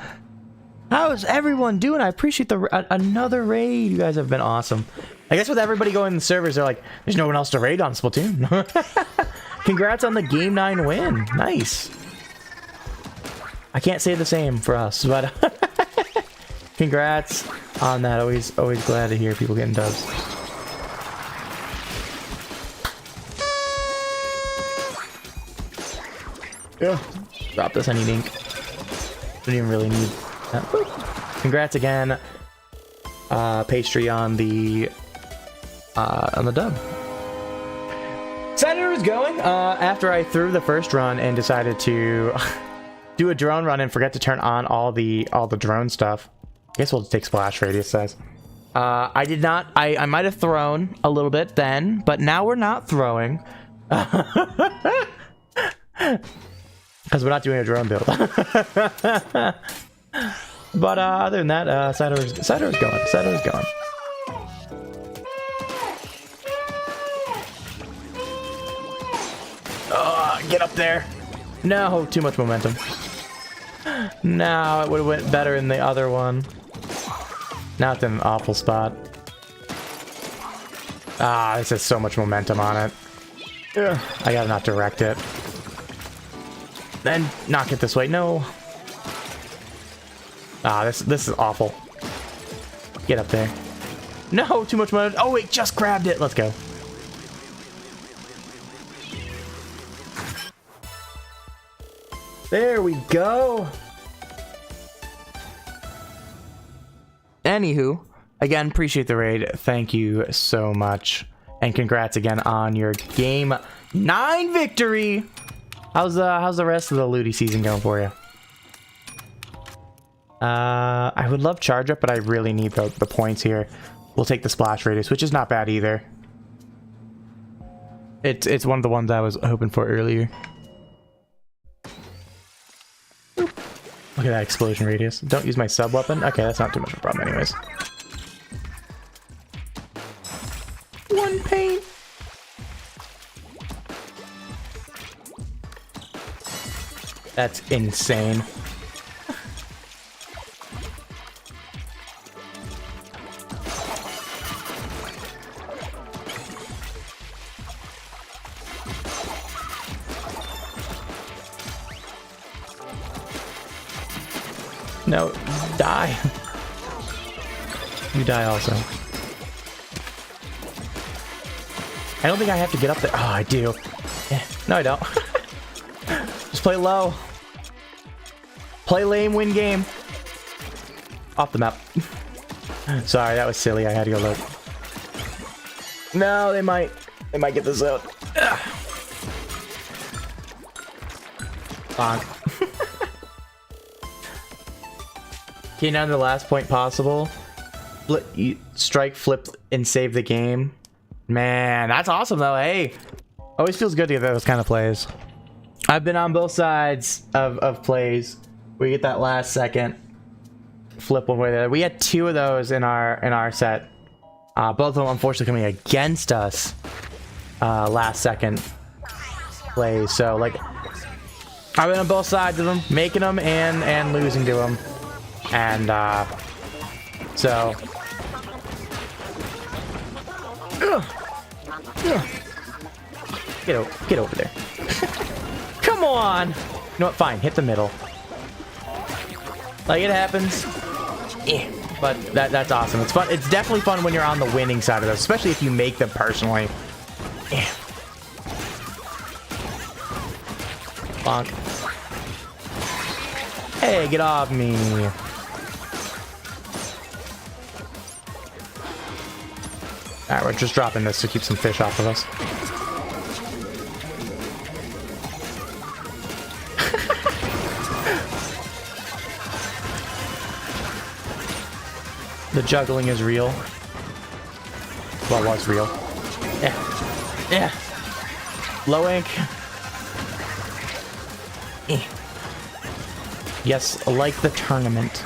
How's everyone doing? I appreciate another raid. You guys have been awesome. I guess with everybody going in the servers, they're like, there's no one else to raid on Splatoon. Congrats on the Game 9 win. Nice. I can't say the same for us, but congrats on that. Always glad to hear people getting dubs. Yeah. Drop this, I need ink. Don't even really need that. Congrats again, pastry on the dub. Senator is going after I threw the first run and decided to do a drone run and forget to turn on all the drone stuff. I guess we'll take splash radius size. I did not. I might have thrown a little bit then, but now we're not throwing. Because we're not doing a drone build. But other than that, Cider's going. Cider's going. Get up there. No, too much momentum. No, it would have went better in the other one. Now it's in an awful spot. This has so much momentum on it. Ugh, I gotta not direct it. Then knock it this way. No. This is awful. Get up there. No, too much momentum. Oh wait, just grabbed it. Let's go. There we go. Anywho, again, appreciate the raid. Thank you so much. And congrats again on your Game 9 victory. How's the rest of the Looty season going for you? I would love charge up, but I really need the points here. We'll take the splash radius, which is not bad either. It's one of the ones I was hoping for earlier. Look at that explosion radius. Don't use my sub weapon. Okay, that's not too much of a problem anyways. One paint. That's insane. No, die. You die also. I don't think I have to get up there. Oh, I do. Yeah. No, I don't. Just play low. Play lame, win game. Off the map. Sorry, that was silly. I had to go low. No, they might get this out. Bonk. Okay, now the last point possible. Strike, flip, and save the game. Man, that's awesome though. Hey, always feels good to get those kind of plays. I've been on both sides of plays where you get that last second flip one way or the other. We had 2 of those in our set. Both of them unfortunately coming against us last second plays. So like I've been on both sides of them, making them and losing to them. And so get over there. Come on. You know what? Fine. Hit the middle. Like, it happens. But that's awesome. It's fun. It's definitely fun when you're on the winning side of those, especially if you make them personally. Bonk. Hey, get off me. Alright, we're just dropping this to keep some fish off of us. The juggling is real. Well, it was real. Yeah. Low ink. Yes, like the tournament.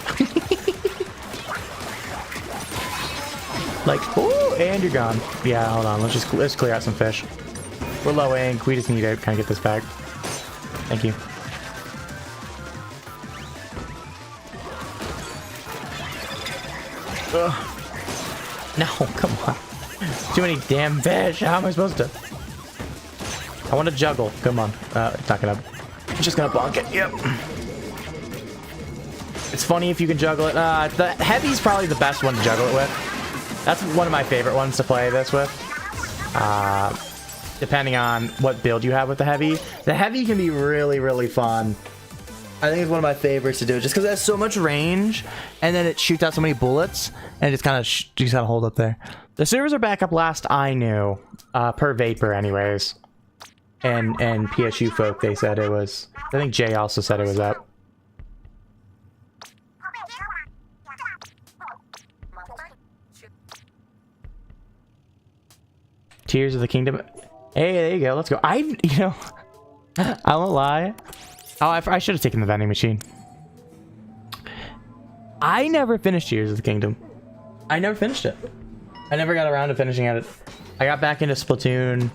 Like, ooh, and you're gone. Yeah, hold on. Let's clear out some fish. We're low ink. We just need to kind of get this back. Thank you. Ugh. No, come on. Too many damn fish. How am I supposed to? I want to juggle. Come on. It's not gonna. I'm just gonna bonk it. Yep. It's funny if you can juggle it. The heavy's probably the best one to juggle it with. That's one of my favorite ones to play this with. Depending on what build you have with the heavy. The heavy can be really, really fun. I think it's one of my favorites to do, just because it has so much range, and then it shoots out so many bullets, and it just kind of you just gotta hold up there. The servers are back up last I knew, per Vapor anyways. And PSU folk, they said it was. I think Jay also said it was up. Tears of the Kingdom. Hey, there you go. Let's go. I won't lie. Oh, I should have taken the vending machine. I never finished Tears of the Kingdom. I never finished it. I never got around to finishing it. I got back into Splatoon,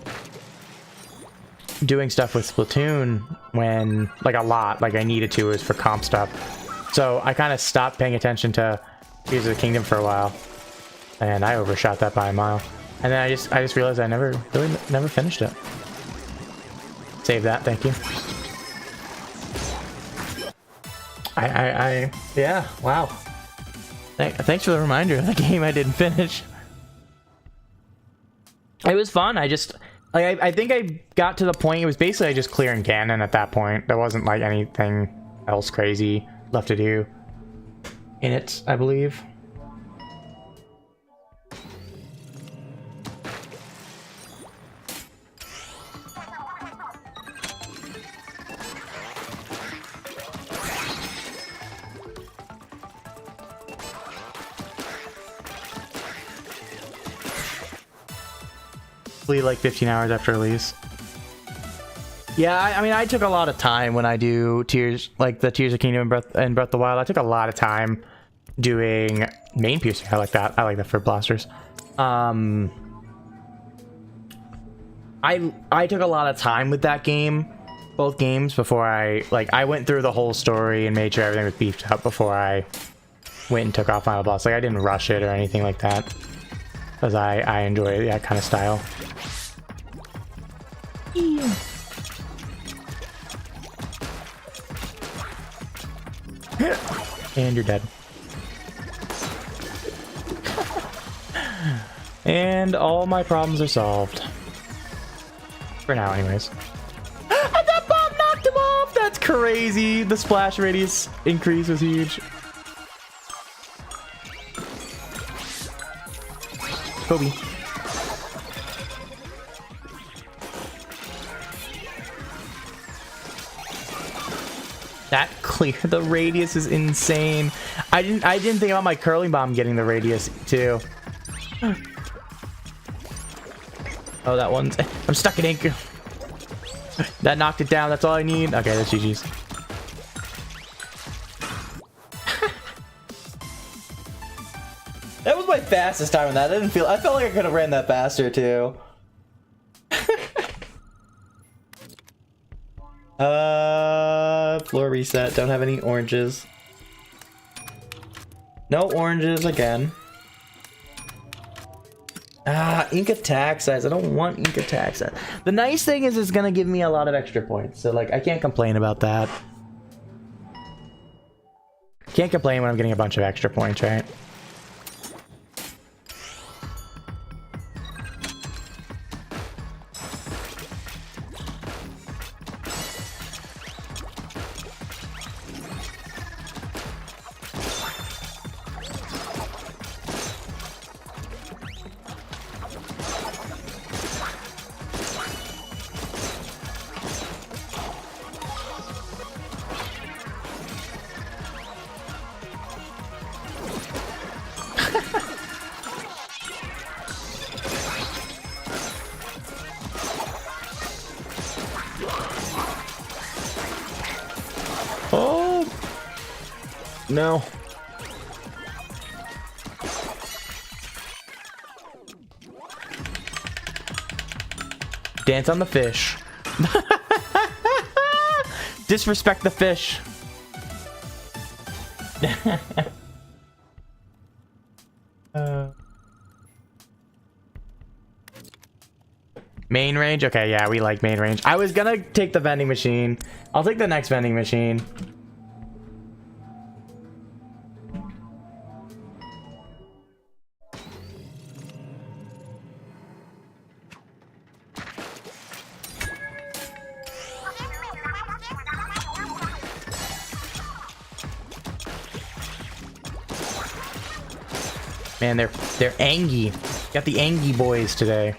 doing stuff with Splatoon when, like, a lot, like I needed to, is for comp stuff. So I kind of stopped paying attention to Tears of the Kingdom for a while, and I overshot that by a mile. And then I just realized I never finished it. Save that, thank you. Yeah, wow. Thanks for the reminder of the game I didn't finish. It was fun. I think I got to the point, it was basically just clearing Ganon at that point. There wasn't like anything else crazy left to do in it, I believe. Like 15 hours after release. Yeah, I mean, I took a lot of time when I do Tears, like the Tears of Kingdom and Breath of the Wild. I took a lot of time doing main piercing. I like that. I like that for blasters. I took a lot of time with that game, both games, before I went through the whole story and made sure everything was beefed up before I went and took off Final Boss. Like, I didn't rush it or anything like that, because I enjoy that kind of style. Yeah. And you're dead. And all my problems are solved. For now, anyways. And that bomb knocked him off! That's crazy! The splash radius increase was huge. Kobe. That clear, the radius is insane. I didn't think about my curling bomb getting the radius too. Oh, that one's... I'm stuck in ink. That knocked it down. That's all I need. Okay, that's GG's. That was my fastest time on that. I felt like I could have ran that faster too. Floor reset. Don't have any oranges. No oranges again. Ink attack size. I don't want ink attack size. The nice thing is it's gonna give me a lot of extra points. So, like, I can't complain about that. Can't complain when I'm getting a bunch of extra points, right? Oh no. Dance on the fish. Disrespect the fish. Main range? Okay, yeah, we like main range. I was gonna take the vending machine. I'll take the next vending machine. Man, they're angy. Got the angy boys today.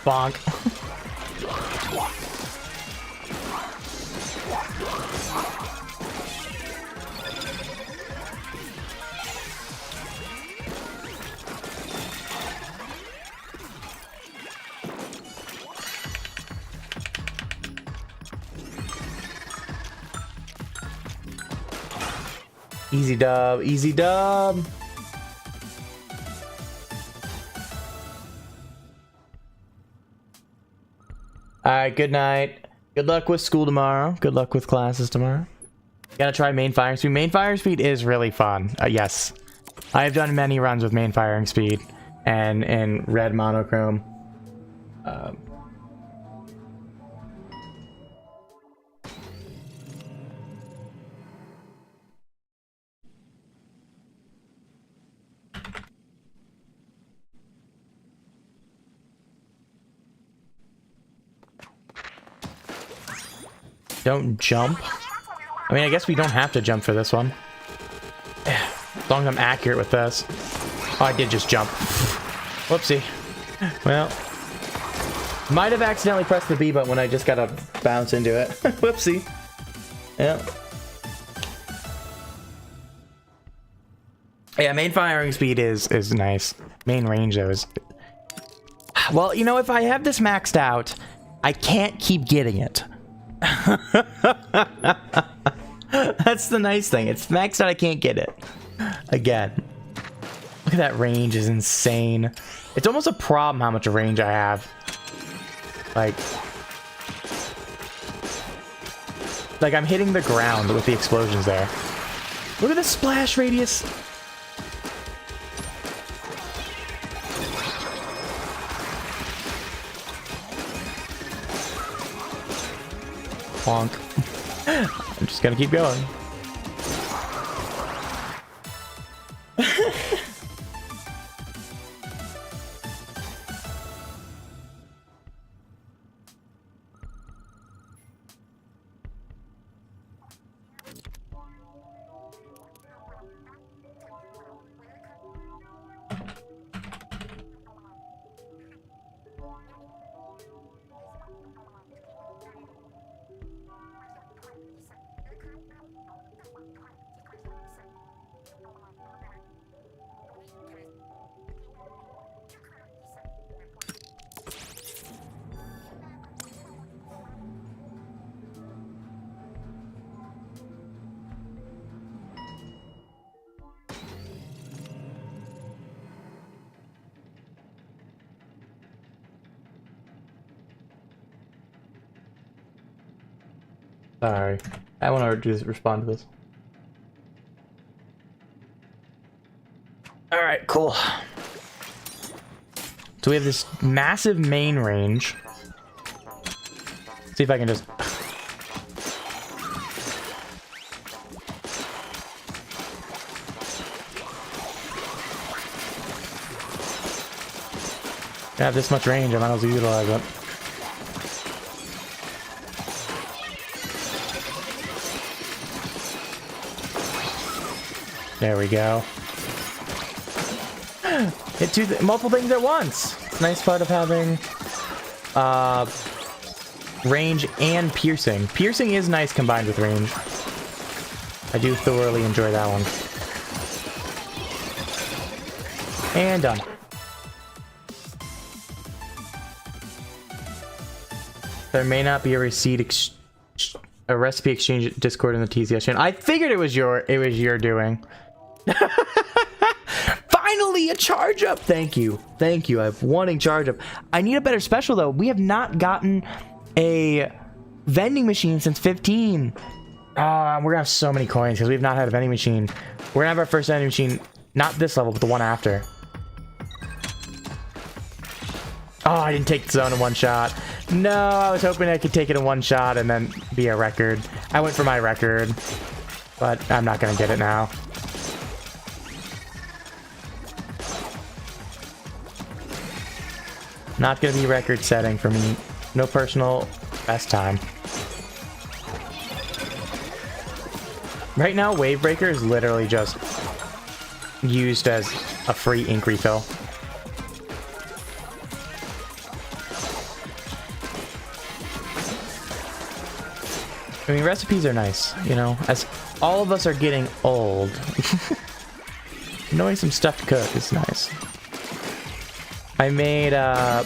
Bonk. Easy dub, easy dub. Alright, good night. Good luck with school tomorrow. Good luck with classes tomorrow. Gotta try main firing speed. Main firing speed is really fun. Yes. I have done many runs with main firing speed and in red monochrome. Don't jump. I mean, I guess we don't have to jump for this one. As long as I'm accurate with this. Oh, I did just jump. Whoopsie. Well, might have accidentally pressed the B button when I just gotta bounce into it. Whoopsie. Yeah. Yeah, main firing speed is nice. Main range though is... Well, you know, if I have this maxed out, I can't keep getting it. That's the nice thing. It's maxed out. I can't get it again. Look at that range is insane. It's almost a problem how much range I have. Like I'm hitting the ground with the explosions there. Look at the splash radius. Bonk. I'm just gonna keep going. Sorry. I want to just respond to this. Alright, cool. So we have this massive main range. See if I can just... I have this much range, I might as well utilize it. There we go. Hit multiple things at once. It's a nice part of having range and piercing. Piercing is nice combined with range. I do thoroughly enjoy that one. And done. There may not be a recipe exchange at Discord in the TCS channel. I figured it was your doing. Finally, a charge up. Thank you. I've wanting charge up. I need a better special though. We have not gotten a vending machine since 15. We're gonna have so many coins because we've not had a vending machine. We're gonna have our first vending machine, not this level, but the one after. Oh, I didn't take the zone in one shot. No, I was hoping I could take it in one shot and then be a record. I went for my record, but I'm not gonna get it now. Not gonna be record setting for me. No personal best time. Right now, Wave Breaker is literally just used as a free ink refill. I mean, recipes are nice, you know, as all of us are getting old. Knowing some stuff to cook is nice. I made one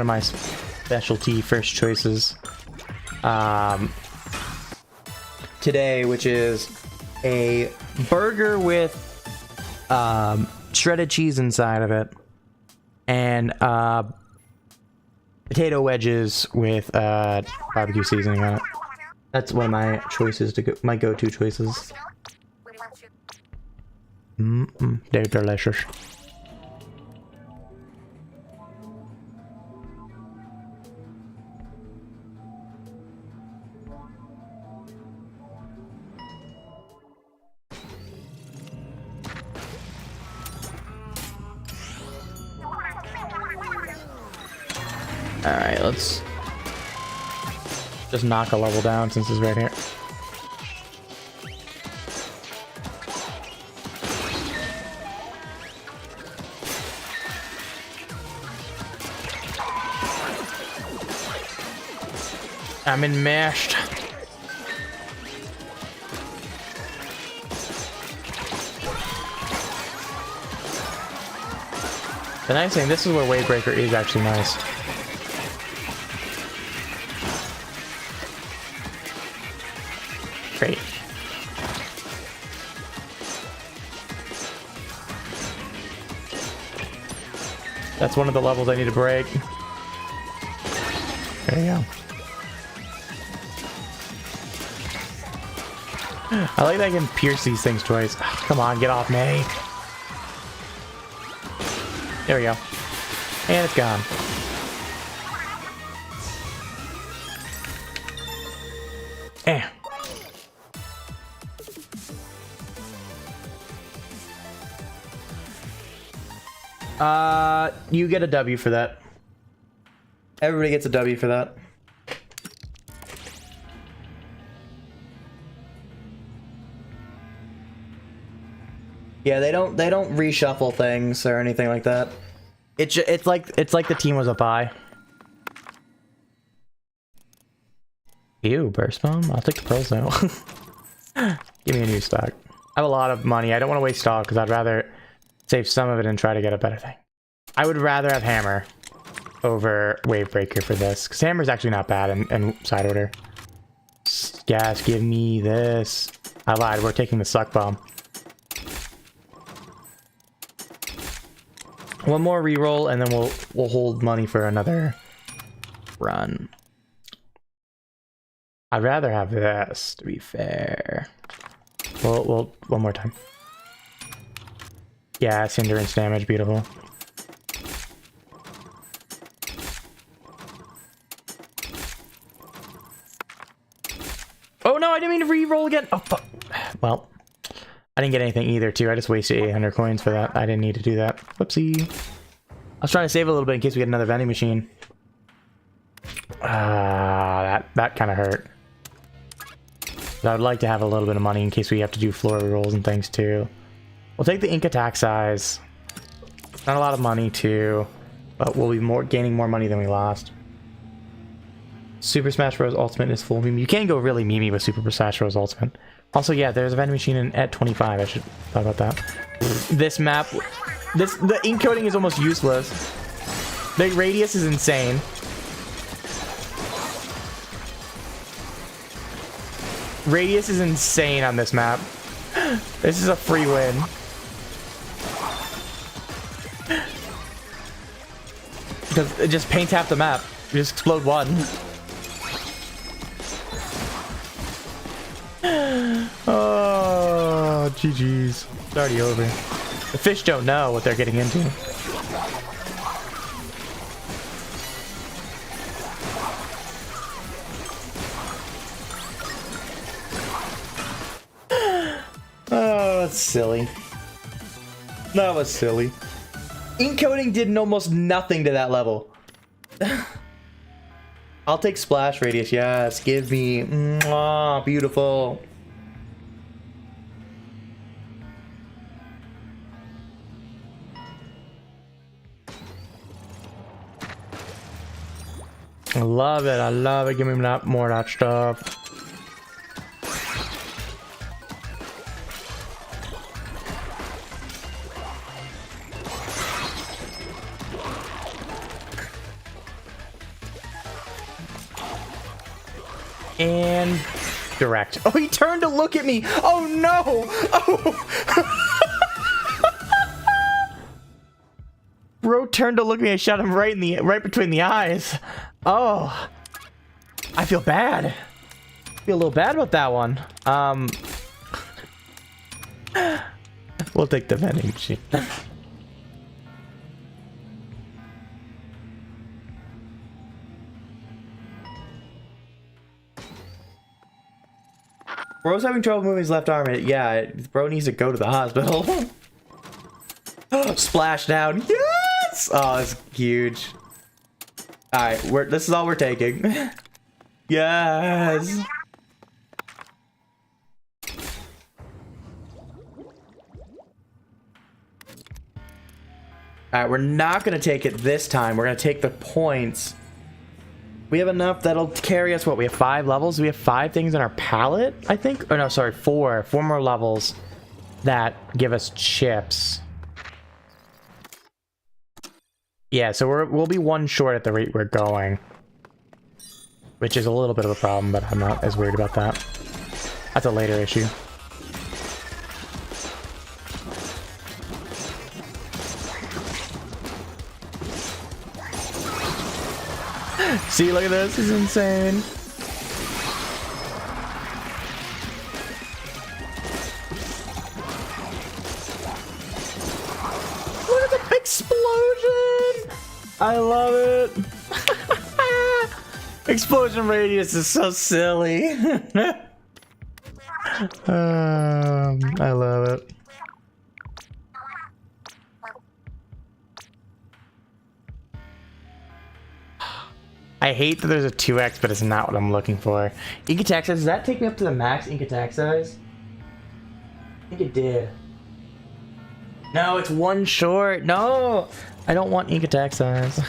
of my specialty first choices today, which is a burger with shredded cheese inside of it and potato wedges with barbecue seasoning on it. That's one of my choices my go-to choices. They're delicious. Alright, let's just knock a level down since it's right here. I'm enmeshed. The nice thing, this is where Wave Breaker is actually nice. Great. That's one of the levels I need to break. There you go. I like that I can pierce these things twice. Come on, get off me. There we go. And it's gone. Eh. You get a W for that. Everybody gets a W for that. Yeah, they don't reshuffle things or anything like that. It's like the team was a bye. Ew, burst bomb. I'll take the pearls though. Give me a new stock. I have a lot of money. I don't want to waste stock because I'd rather save some of it and try to get a better thing. I would rather have hammer over Wave Breaker for this because hammer's actually not bad in side order. Gas, give me this. I lied. We're taking the suck bomb. One more reroll and then we'll hold money for another run. I'd rather have this, to be fair. Well, one more time. Yeah, it's endurance damage, beautiful. Oh no, I didn't mean to re-roll again. Oh, fuck. Well, I didn't get anything either, too. I just wasted 800 coins for that. I didn't need to do that. Whoopsie. I was trying to save a little bit in case we get another vending machine. That kind of hurt. But I would like to have a little bit of money in case we have to do floor rolls and things, too. We'll take the ink attack size. Not a lot of money, too. But we'll be gaining more money than we lost. Super Smash Bros. Ultimate is full meme. You can go really memey with Super Smash Bros. Ultimate. Also, yeah, there's a vending machine at 25. I should thought about that. This map, the ink coating is almost useless. The radius is insane. Radius is insane on this map. This is a free win. Because it just paints half the map. You just explode one. Oh, GG's. It's already over. The fish don't know what they're getting into. Oh, that's silly. That was silly. Ink coating did almost nothing to that level. I'll take splash radius. Yes, give me. Mwah, beautiful. I love it. I love it. Give me more of that stuff. And direct. Oh, he turned to look at me. Oh no. Oh. Bro turned to look at me. I shot him right between the eyes. Oh, I feel bad. I feel a little bad about that one. We'll take the vending machine. Bro's having trouble moving his left arm. Yeah, bro needs to go to the hospital. Splash down. Yes! Oh, it's huge. Alright, this is all we're taking. Yes! Alright, we're not going to take it this time. We're going to take the points. We have enough that'll carry us. What, we have 5 levels? We have 5 things in our palette, I think? Oh, no, sorry, 4. 4 more levels that give us chips. Yeah, so we'll be 1 short at the rate we're going. Which is a little bit of a problem, but I'm not as worried about that. That's a later issue. See, look at this. This is insane. Look at the explosion. I love it. Explosion radius is so silly. I love it. I hate that there's a 2x, but it's not what I'm looking for. Ink attack size, does that take me up to the max ink attack size? I think it did. No, it's 1 short. No, I don't want ink attack size.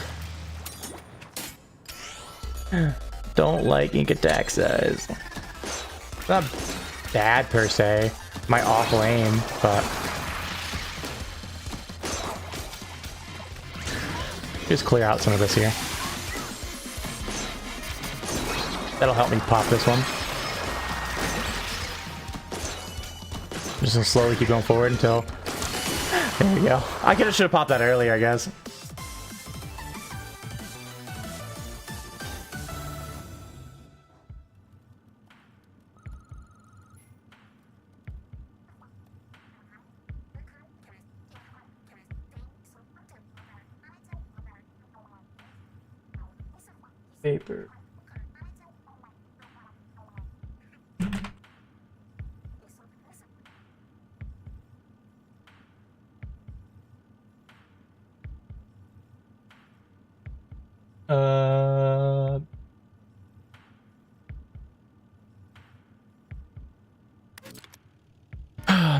Don't like ink attack size. It's not bad per se. My awful aim, but just clear out some of this here. That'll help me pop this one. I'm just gonna slowly keep going forward until... There we go. I should have popped that earlier, I guess. Paper.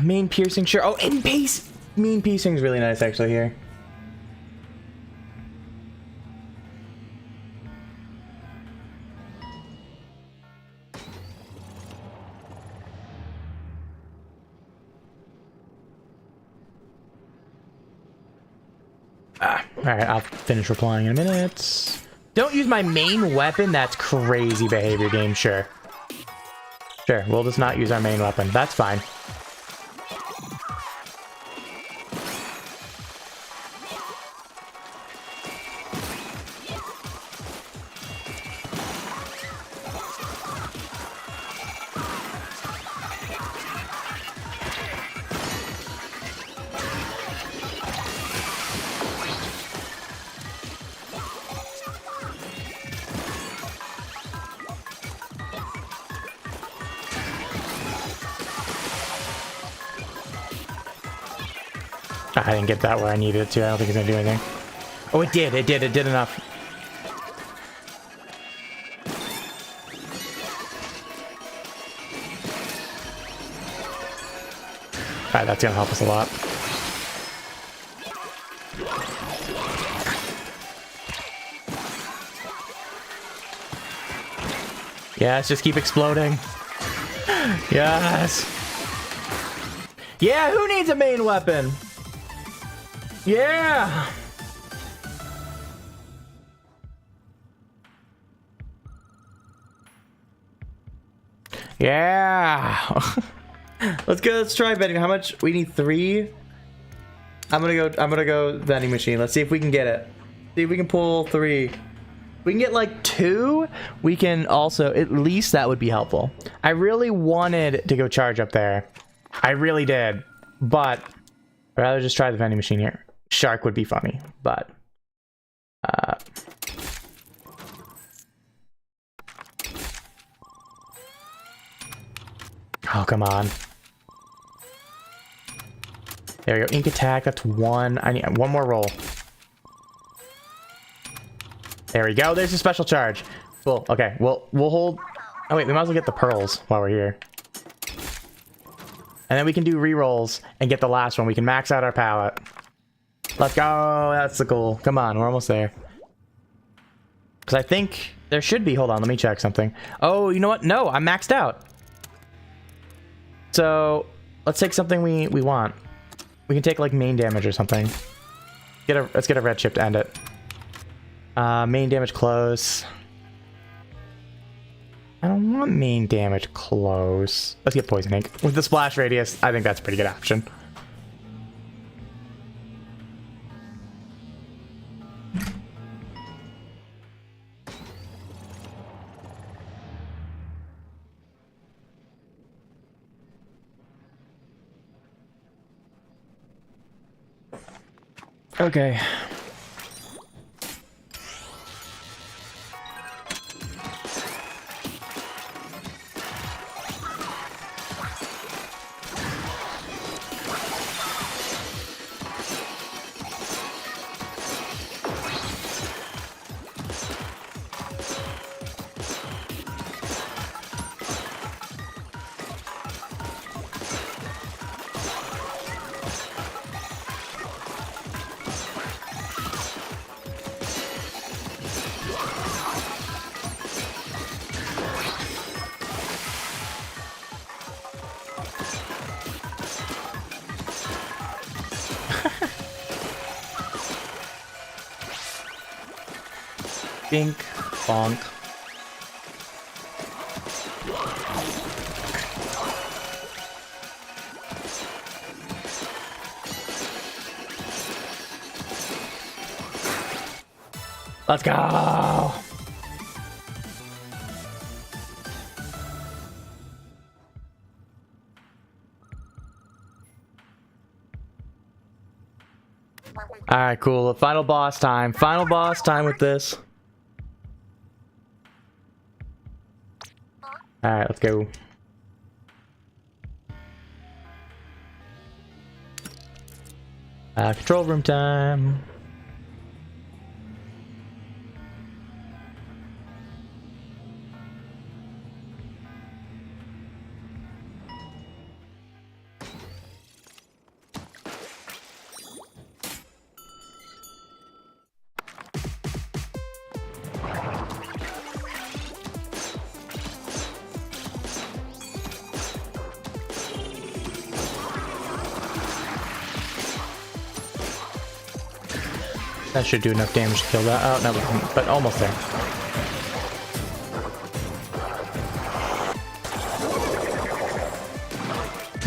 Main piercing, sure. Oh, and base. Mean piercing is really nice actually here. Alright, I'll finish replying in a minute. Don't use my main weapon? That's crazy behavior, game. Sure. Sure, we'll just not use our main weapon. That's fine. I didn't get that where I needed it to. I don't think it's gonna do anything. Oh, it did. It did enough. Alright, that's gonna help us a lot. Yes, just keep exploding. Yes. Yeah, who needs a main weapon? Yeah. Yeah. Let's go. Let's try vending. How much? We need 3. I'm gonna go vending machine. Let's see if we can get it. See if we can pull 3. If we can get like 2, we can also, at least that would be helpful. I really wanted to go charge up there. I really did, but I'd rather just try the vending machine here. Shark would be funny, but oh, come on. There we go. Ink attack, that's 1. I need 1 more roll. There we go. There's a special charge. Cool. Okay, we'll hold. Oh wait, we might as well get the pearls while we're here. And then we can do re-rolls and get the last one. We can max out our palette. Let's go. That's the goal. Come on, we're almost there. Because I think there should be. Hold on, let me check something. Oh, you know what? No, I'm maxed out. So let's take something we want. We can take like main damage or something. Let's get a red chip to end it. Main damage close. I don't want main damage close. Let's get poison ink. With the splash radius, I think that's a pretty good option. Okay. Bink, bonk. Let's go. All right, cool. Final boss time. Final boss time with this. Alright, let's go. Control room time. That should do enough damage to kill that. Oh, no, but almost there.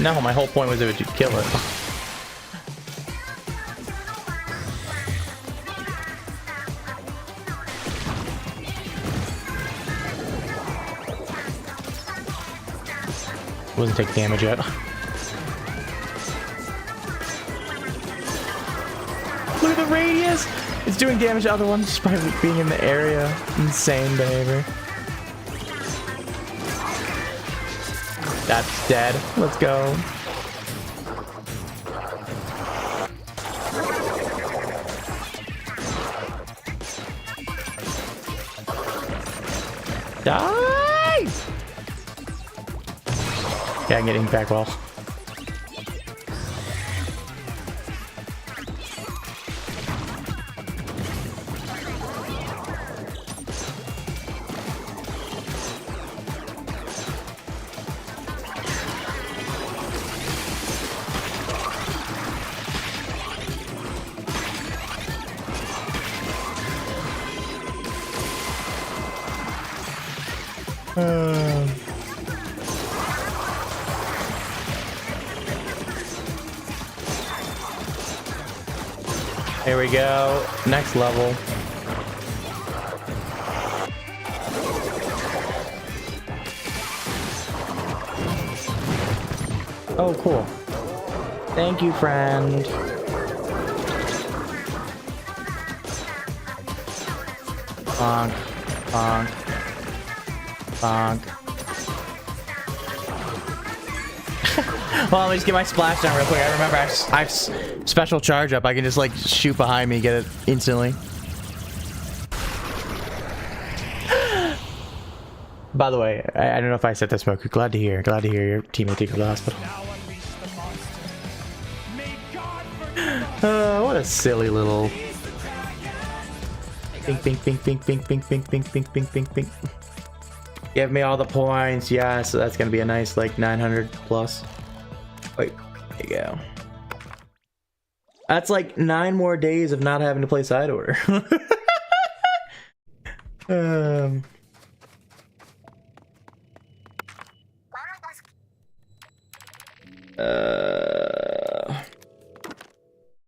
No, my whole point was it would kill it. Wasn't taking damage yet. Look at the radius! It's doing damage to other ones just by being in the area. Insane behavior. That's dead. Let's go. Die! Yeah, I'm getting back well. Here we go. Next level. Oh, cool. Thank you, friend. Bonk. Bonk. Bonk. Well, let me just get my splash down real quick. I remember I have special charge up. I can just like shoot behind me, get it instantly. By the way, I don't know if I said this, Smoke. Glad to hear your teammate take to the hospital. What a silly little. Bink, bink, bink, bink, bink, bink, bink, bink, bink, bink, bink, bink. Give me all the points. Yeah, so that's gonna be a nice like 900 plus. Wait, there you go. That's like 9 more days of not having to play side order. I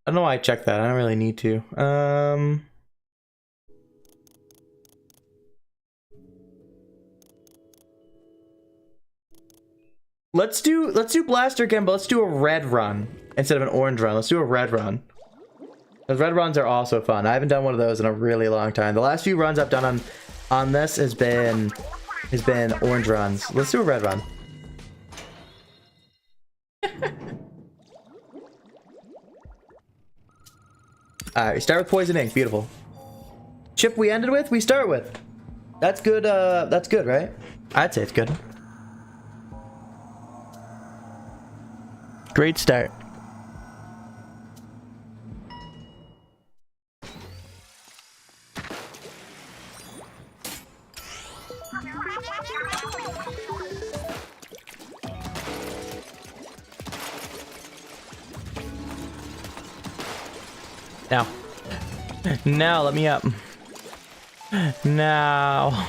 don't know why I checked that. I don't really need to. Let's do blaster again, but let's do a red run instead of an orange run. Let's do a red run. Those red runs are also fun. I haven't done one of those in a really long time. The last few runs I've done on this has been orange runs. Let's do a red run. Alright, we start with poison ink. Beautiful. Chip we ended with, we start with. That's good, right? I'd say it's good. Great start. Now. Now, let me up. Now.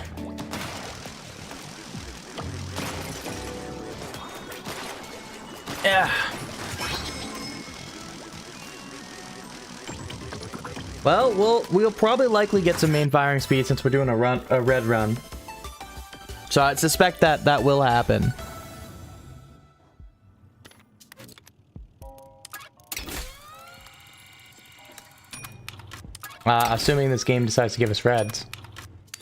Yeah. Well, we'll probably likely get some main firing speed since we're doing a red run. So I suspect that will happen. Assuming this game decides to give us reds.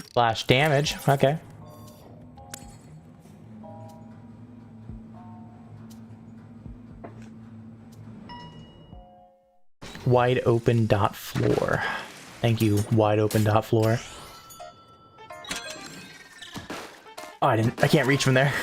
Splash damage. Okay. wide open dot floor. Thank you, wide open dot floor. Oh, I can't reach from there.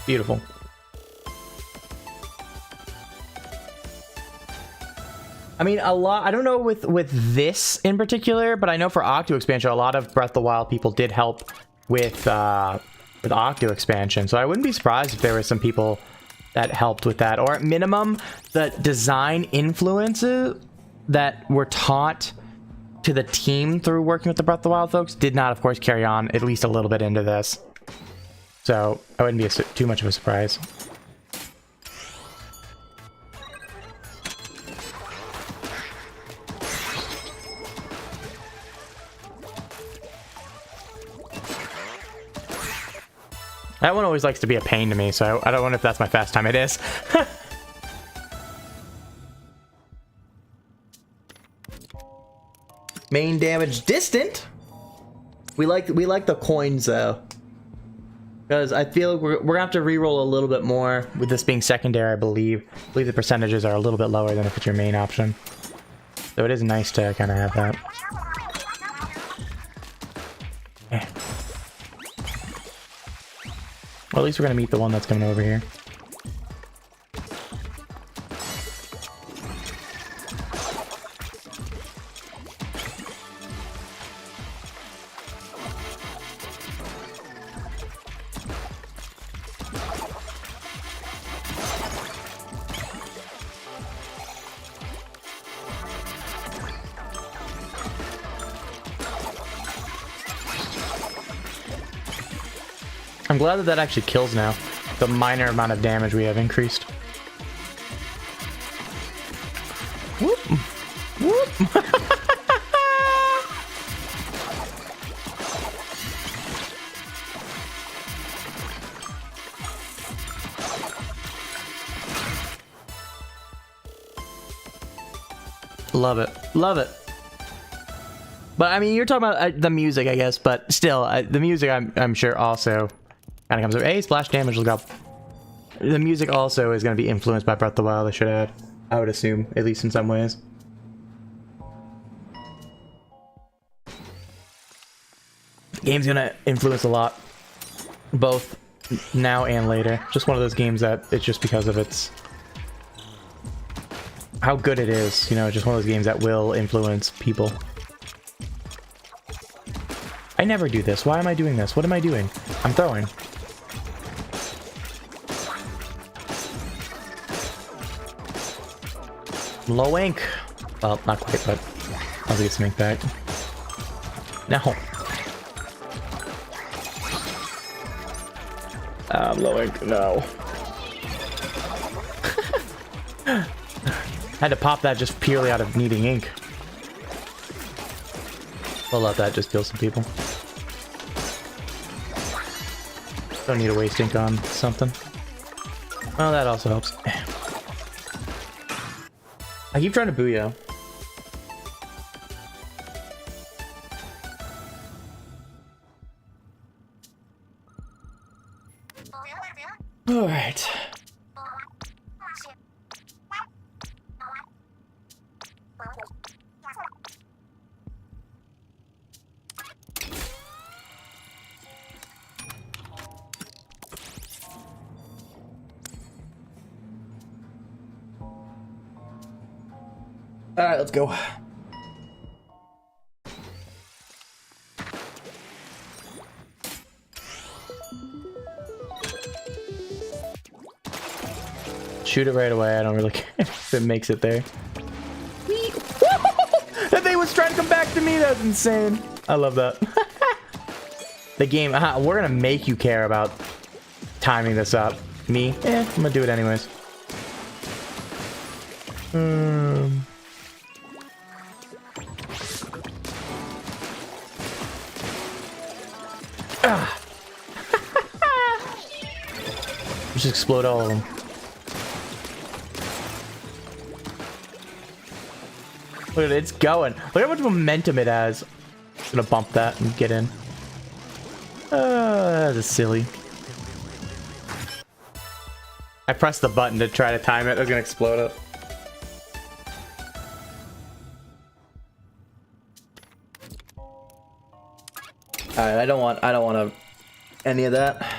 Beautiful. I mean, a lot. I don't know with this in particular, but I know for Octo expansion, a lot of Breath of the Wild people did help with Octo expansion. So I wouldn't be surprised if there were some people that helped with that, or at minimum, the design influences that were taught to the team through working with the Breath of the Wild folks did not, of course, carry on at least a little bit into this. So I wouldn't be too much of a surprise. That one always likes to be a pain to me, so I don't wonder if that's my fast time. It is. Main damage distant. We like the coins though. Because I feel like we're gonna have to reroll a little bit more with this being secondary, I believe. I believe the percentages are a little bit lower than if it's your main option. So it is nice to kind of have that. Yeah. Well, at least we're gonna meet the one that's coming over here. I'm glad that actually kills now. The minor amount of damage we have increased. Whoop! Whoop! Love it. Love it. But I mean, you're talking about the music, I guess, but still, the music I'm sure also kind of comes over. Hey, splash damage, look up. The music also is going to be influenced by Breath of the Wild, I should add. I would assume, at least in some ways. The game's going to influence a lot, both now and later. Just one of those games that it's just because of its... how good it is, you know, just one of those games that will influence people. I never do this. Why am I doing this? What am I doing? I'm throwing. Low ink. Well, not quite, but I'll get some ink back. No. Low ink. No. Had to pop that just purely out of needing ink. We'll let that just kill some people. Don't need to waste ink on something. Well, that also helps. I keep trying to booyah. All right. All right, let's go. Shoot it right away. I don't really care if it makes it there. That thing was trying to come back to me. That's insane. I love that. The game, we're gonna make you care about timing this up. Me? I'm gonna do it anyways. Just explode all of them. Look at it, it's going. Look how much momentum it has. I'm gonna bump that and get in. That's silly. I pressed the button to try to time it. I was gonna explode it. Alright, I don't want any of that.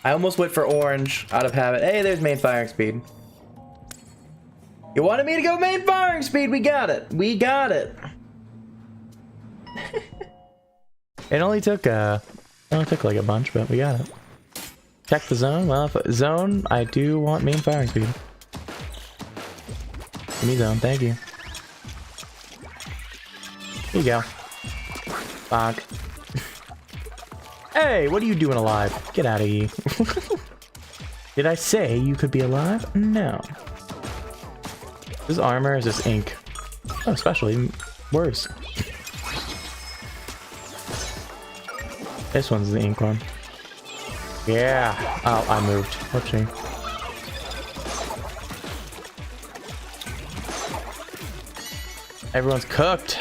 I almost went for orange out of habit. Hey, there's main firing speed. You wanted me to go main firing speed? We got it. We got it. It only took like a bunch, but we got it. Check the zone. Well, if zone, I do want main firing speed. Give me zone, thank you. Here you go. Bonk. Hey, what are you doing alive? Get out of here. Did I say you could be alive? No. Is this armor or is this ink? Oh, especially worse. This one's the ink one. Yeah. Oh, I moved. Whoopsie. Everyone's cooked.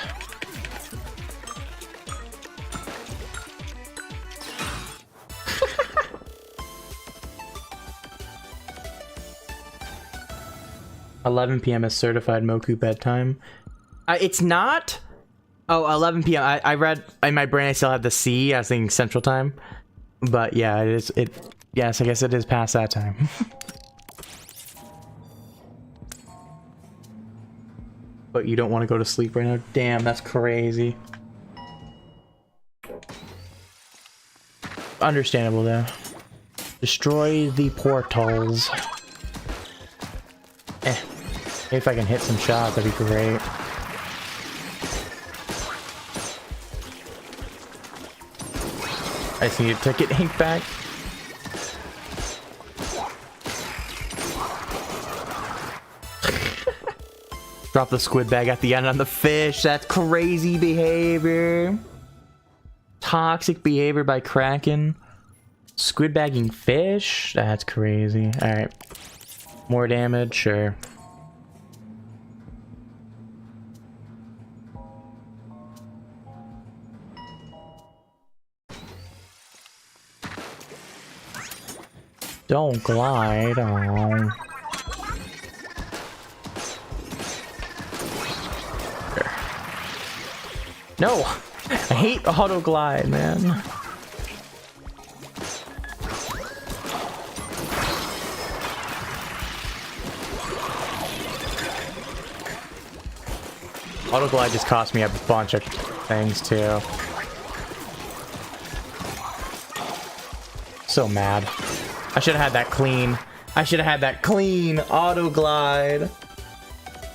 $11 p.m. is certified Moku bedtime. It's not. Oh, 11 p.m. I read in my brain. I still had the C. I was thinking Central Time, but yeah, it is. Yes, I guess it is past that time. But you don't want to go to sleep right now. Damn, that's crazy. Understandable though. Destroy the portals. Maybe if I can hit some shots, that'd be great. I just need to get ink back. Drop the squid bag at the end on the fish. That's crazy behavior. Toxic behavior by Kraken. Squid bagging fish? That's crazy. Alright. More damage? Sure. Don't glide on. No! I hate auto glide, man. Auto glide just cost me a bunch of things too. So mad. I should have had that clean. I should have had that clean auto glide.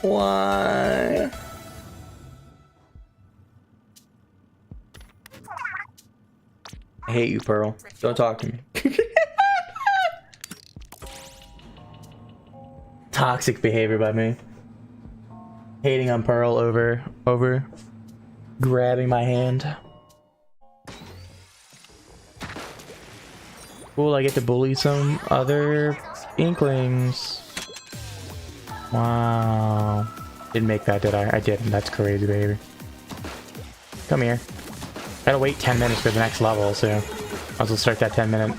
Why? I hate you, Pearl. Don't talk to me. Toxic behavior by me. Hating on Pearl over grabbing my hand. Cool, I get to bully some other Inklings. Wow. Didn't make that, did I? I didn't. That's crazy, baby. Come here. Gotta wait 10 minutes for the next level, so I'll also start that 10-minute.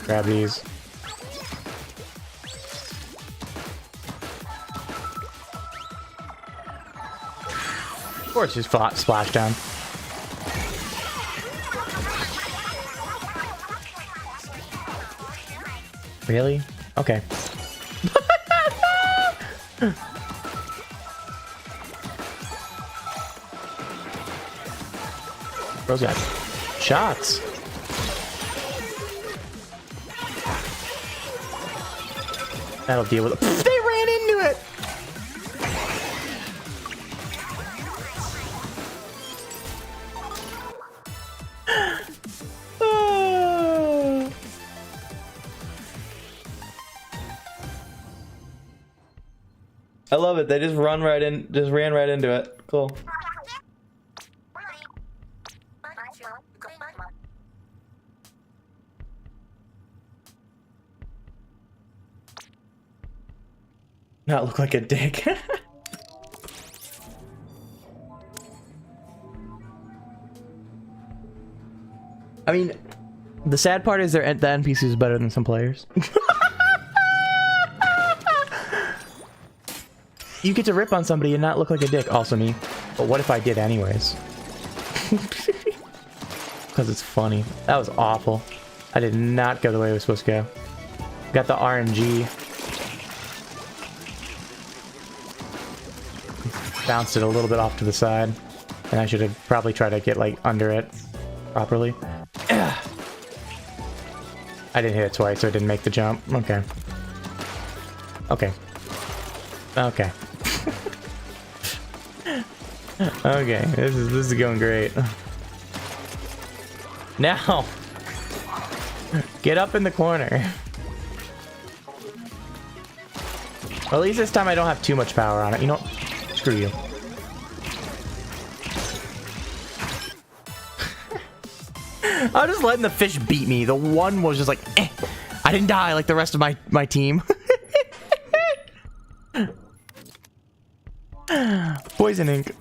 Grab these. Of course, just splash down. Really? Okay. Bro's got shots. That'll deal with it. They ran into it! I love it. They just ran right into it. Cool. Not look like a dick. I mean, the sad part is the NPC is better than some players. You get to rip on somebody and not look like a dick. Also me. But what if I did anyways? Because it's funny. That was awful. I did not go the way it was supposed to go. Got the RNG. Bounced it a little bit off to the side. And I should have probably tried to get like under it properly. I didn't hit it twice, so it didn't make the jump. Okay. Okay. Okay. Okay, this is going great. Now, get up in the corner. Well, at least this time I don't have too much power on it. You know, screw you. I'm just letting the fish beat me. The one was just like, eh. I didn't die like the rest of my team. Poison ink.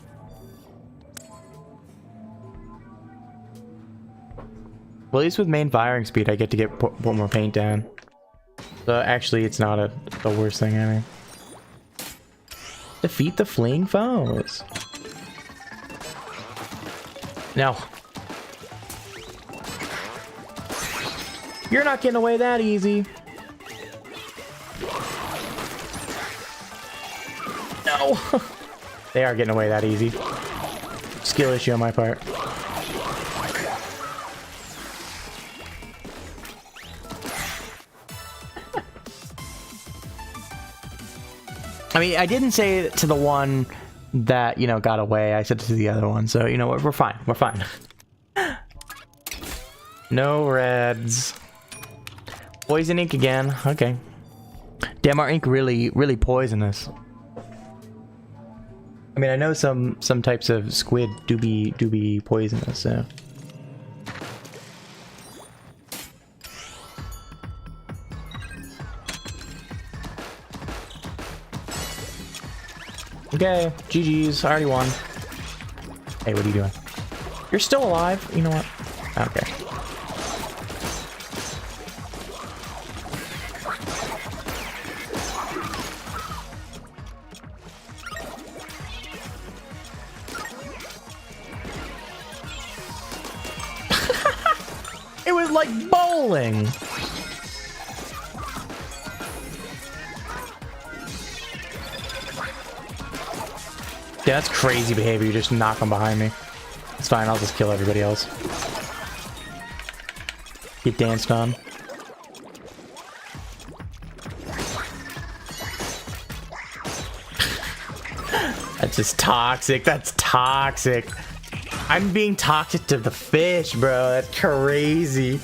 Well, at least with main firing speed, I get to put more paint down. So actually, it's not the worst thing ever. Defeat the fleeing foes. No. You're not getting away that easy. No. They are getting away that easy. Skill issue on my part. I mean, I didn't say it to the one that, you know, got away. I said it to the other one. So, you know, we're fine. We're fine. No reds. Poison ink again. Okay. Damn, our ink really poisonous. I mean, I know some types of squid do be poisonous, so. Okay, GG's. I already won. Hey, what are you doing? You're still alive? You know what? Okay. It was like bowling. Yeah, that's crazy behavior. You just knock them behind me. It's fine. I'll just kill everybody else. Get danced on. That's just toxic. That's toxic. I'm being toxic to the fish, bro. That's crazy.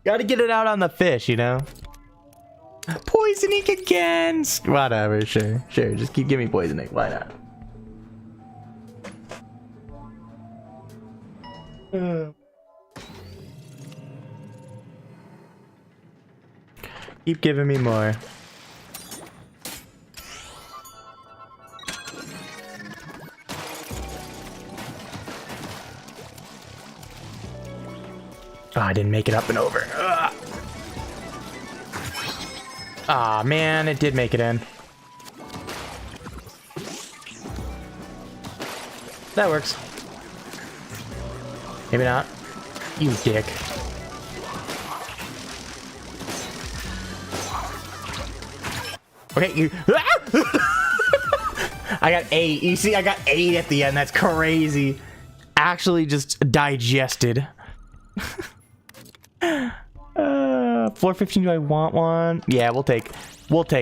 Gotta get it out on the fish, you know? Poison ink again! Whatever, sure. Sure, just keep giving me poison ink. Why not? Keep giving me more. Oh, I didn't make it up and over. Ah, man, it did make it in. That works. Maybe not. You dick. Okay, you... I got 8. You see, I got 8 at the end. That's crazy. Actually just digested. 415, do I want one? Yeah, we'll take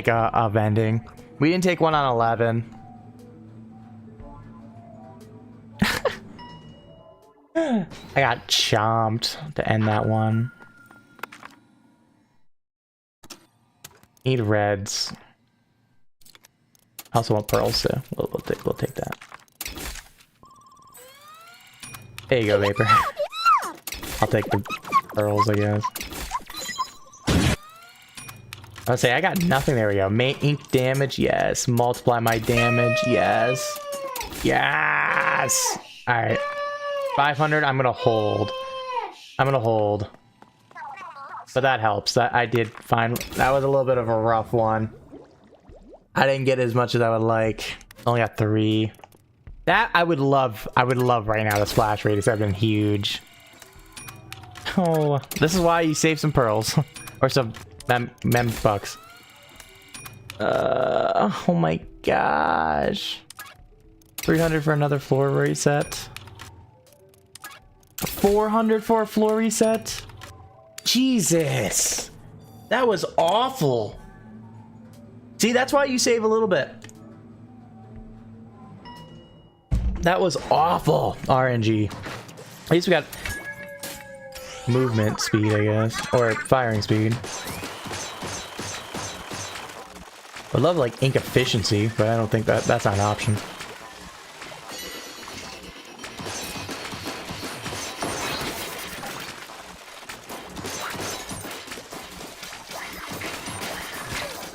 a vending. We didn't take one on 11. I got chomped to end that one. Need reds. I also want pearls too. We'll take that. There you go, Vapor. I'll take the pearls, I guess. I'll say I got nothing. There we go. Main ink damage, yes. Multiply my damage, yes. Yes. All right. 500. I'm gonna hold. But that helps. That I did fine. That was a little bit of a rough one. I didn't get as much as I would like. Only got 3. That I would love right now. The splash radius have been huge. Oh, this is why you save some pearls or some mem bucks. Oh my gosh. 300 for another floor reset. 400 for a floor reset. Jesus, that was awful. See, that's why you save a little bit. That was awful. RNG. At least we got movement speed, I guess, or firing speed. I love like ink efficiency, but I don't think that's not an option.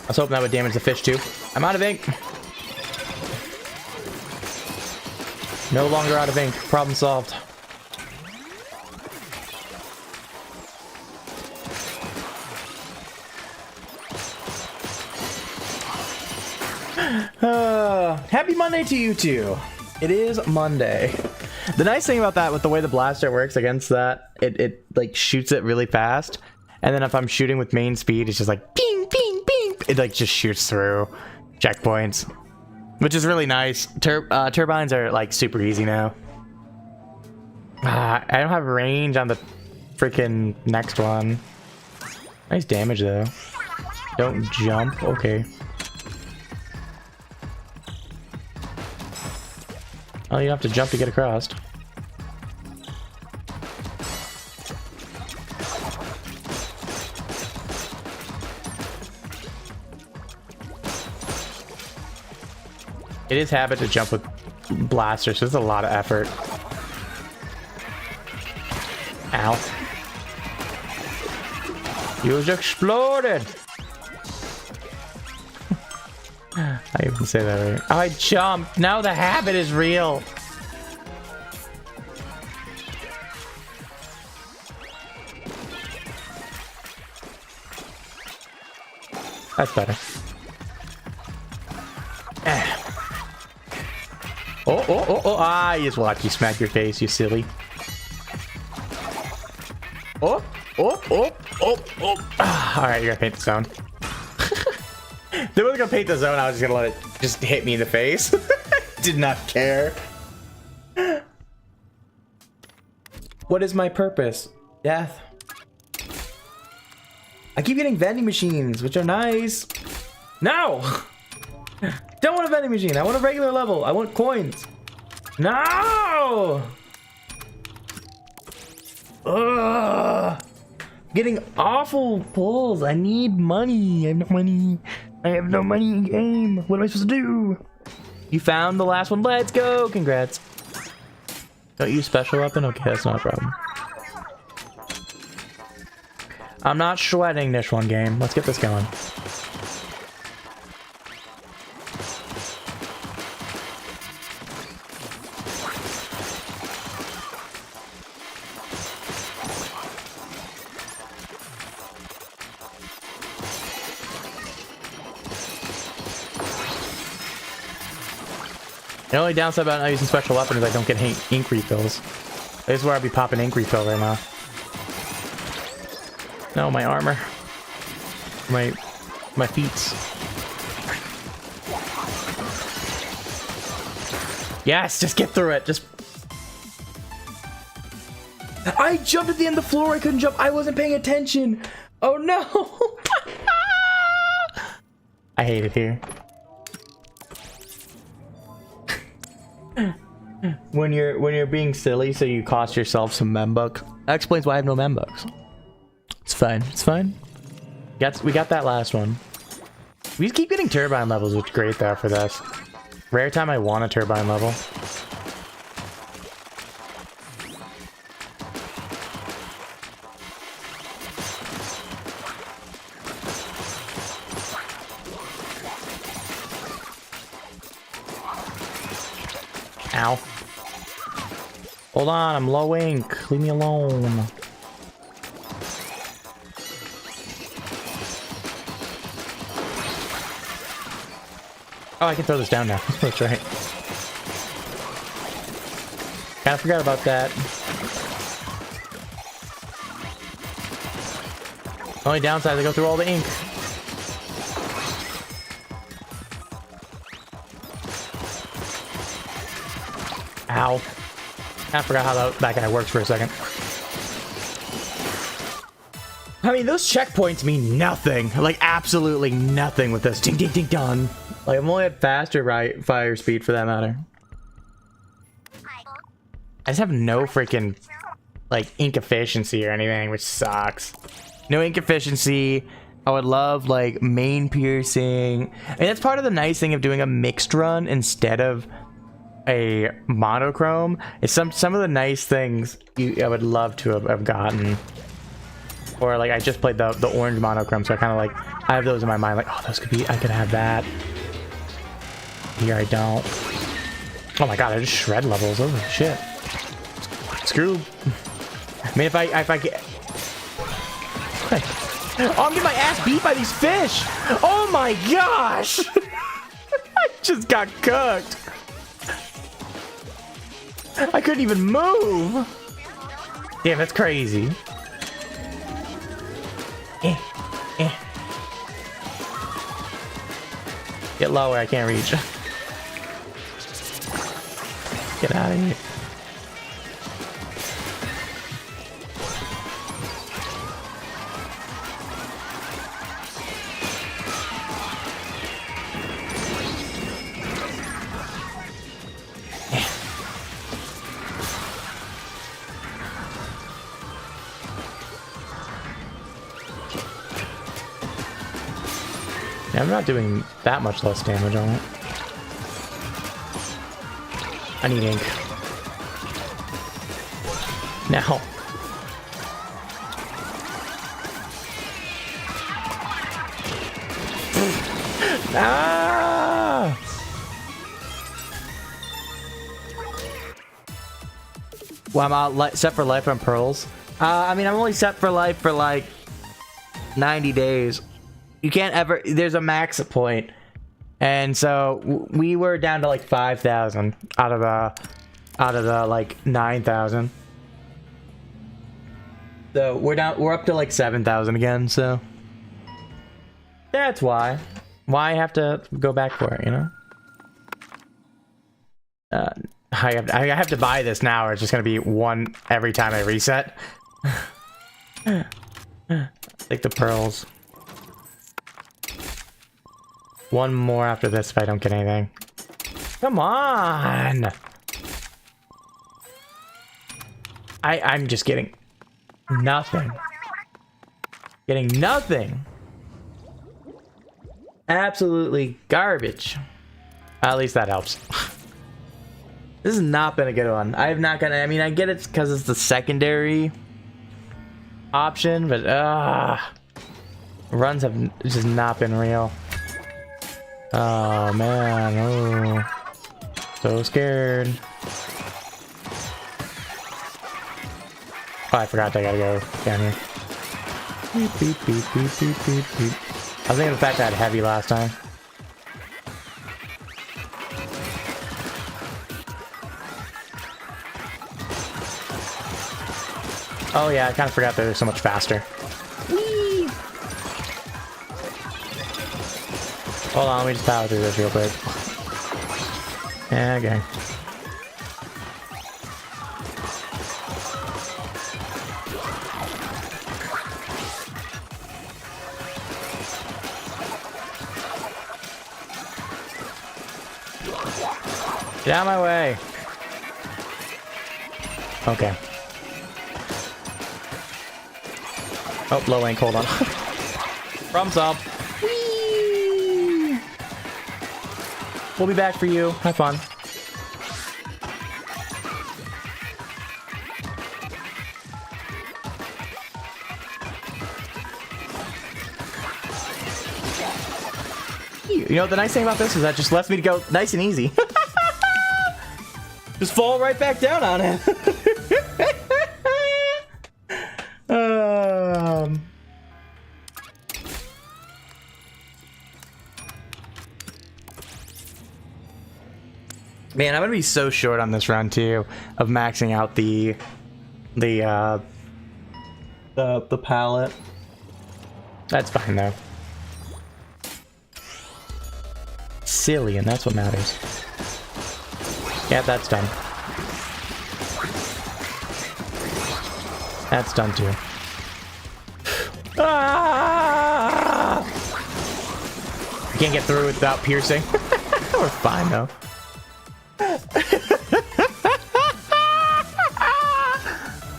I was hoping that would damage the fish too. I'm out of ink. No longer out of ink. Problem solved. Happy Monday to you too. It is Monday. The nice thing about that, with the way the blaster works against that, it like shoots it really fast. And then if I'm shooting with main speed, it's just like ping, ping, ping. It like just shoots through checkpoints, which is really nice. Turbines are like super easy now. I don't have range on the freaking next one. Nice damage though. Don't jump. Okay. Oh, you don't have to jump to get across. It is habit to jump with blasters, so it's a lot of effort. Ow. You just exploded! I even say that right. Oh, I jumped! Now the habit is real! That's better. Oh, ah, you just watch you smack your face, you silly. Oh. Alright, you gotta paint the zone. They were gonna paint the zone, I was just gonna let it just hit me in the face. Did not care. What is my purpose? Death. I keep getting vending machines, which are nice. No! Don't want a vending machine. I want a regular level. I want coins. No! Ugh. Getting awful pulls. I need money. I have no money. I have no money in game. What am I supposed to do? You found the last one. Let's go. Congrats. Don't use special weapon? Okay, that's not a problem. I'm not sweating this one, game. Let's get this going. The only downside about not using special weapon is I don't get ink refills. This is where I'd be popping ink refill right now. No, my armor. My feet. Yes, just get through it. Just. I jumped at the end of the floor. I couldn't jump. I wasn't paying attention. Oh no. I hate it here. When you're being silly, so you cost yourself some membucks. That explains why I have no membucks. It's fine. It's fine. We got that last one. We keep getting turbine levels, which is great though for this. Rare time I want a turbine level. Ow. Hold on, I'm low ink. Leave me alone. Oh, I can throw this down now. That's right. Kinda forgot about that. Only downside is I go through all the ink. Ow. I forgot how that guy works for a second. I mean, those checkpoints mean nothing. Like, absolutely nothing with this. Ding, ding, ding, done. Like, I'm only at faster fire speed for that matter. I just have no freaking, like, ink efficiency or anything, which sucks. No ink efficiency. I would love, like, main piercing. I mean, that's part of the nice thing of doing a mixed run instead of a monochrome. It's some of the nice things I would love to have gotten. Or, like, I just played the orange monochrome, so I kind of, like, I have those in my mind. Like, oh, those could be, I could have that. Here I don't. Oh my god, I just shred levels. Oh shit. Screw. I mean, if I get. Oh, I'm getting my ass beat by these fish. Oh my gosh. I just got cooked. I couldn't even move. Damn, that's crazy. Get lower, I can't reach. Get out of here. Yeah, I'm not doing that much less damage on it. I need ink. Now. Ah! Well, I'm out set for life on pearls. I mean, I'm only set for life for like 90 days. You can't ever. There's a max point. And so we were down to like 5,000 out of the like 9,000. So we're up to like 7,000 again. So that's why I have to go back for it, you know. I have to buy this now, or it's just gonna be one every time I reset. Take the pearls. One more after this if I don't get anything. Come on! I'm just getting nothing. Getting nothing. Absolutely garbage. At least that helps. This has not been a good one. I have not gotten. I mean, I get it because it's the secondary option, but runs have just not been real. Oh man, oh, so scared. Oh, I forgot I gotta go down here. Beep, beep, beep, beep, beep, beep, beep. I was thinking of the fact that I had heavy last time. Oh yeah, I kind of forgot that they're so much faster. Whee! Hold on, let me just power through this real quick. Yeah, okay. Get out of my way. Okay. Oh, low ink, hold on. Problem solved. Whee! We'll be back for you. Have fun. You know what the nice thing about this is that just lets me to go nice and easy. Just fall right back down on it. Man, I'm gonna be so short on this run too of maxing out the palette. That's fine though. Silly, and that's what matters. Yeah, that's done. That's done too. Ah! I can't get through without piercing. We're fine though.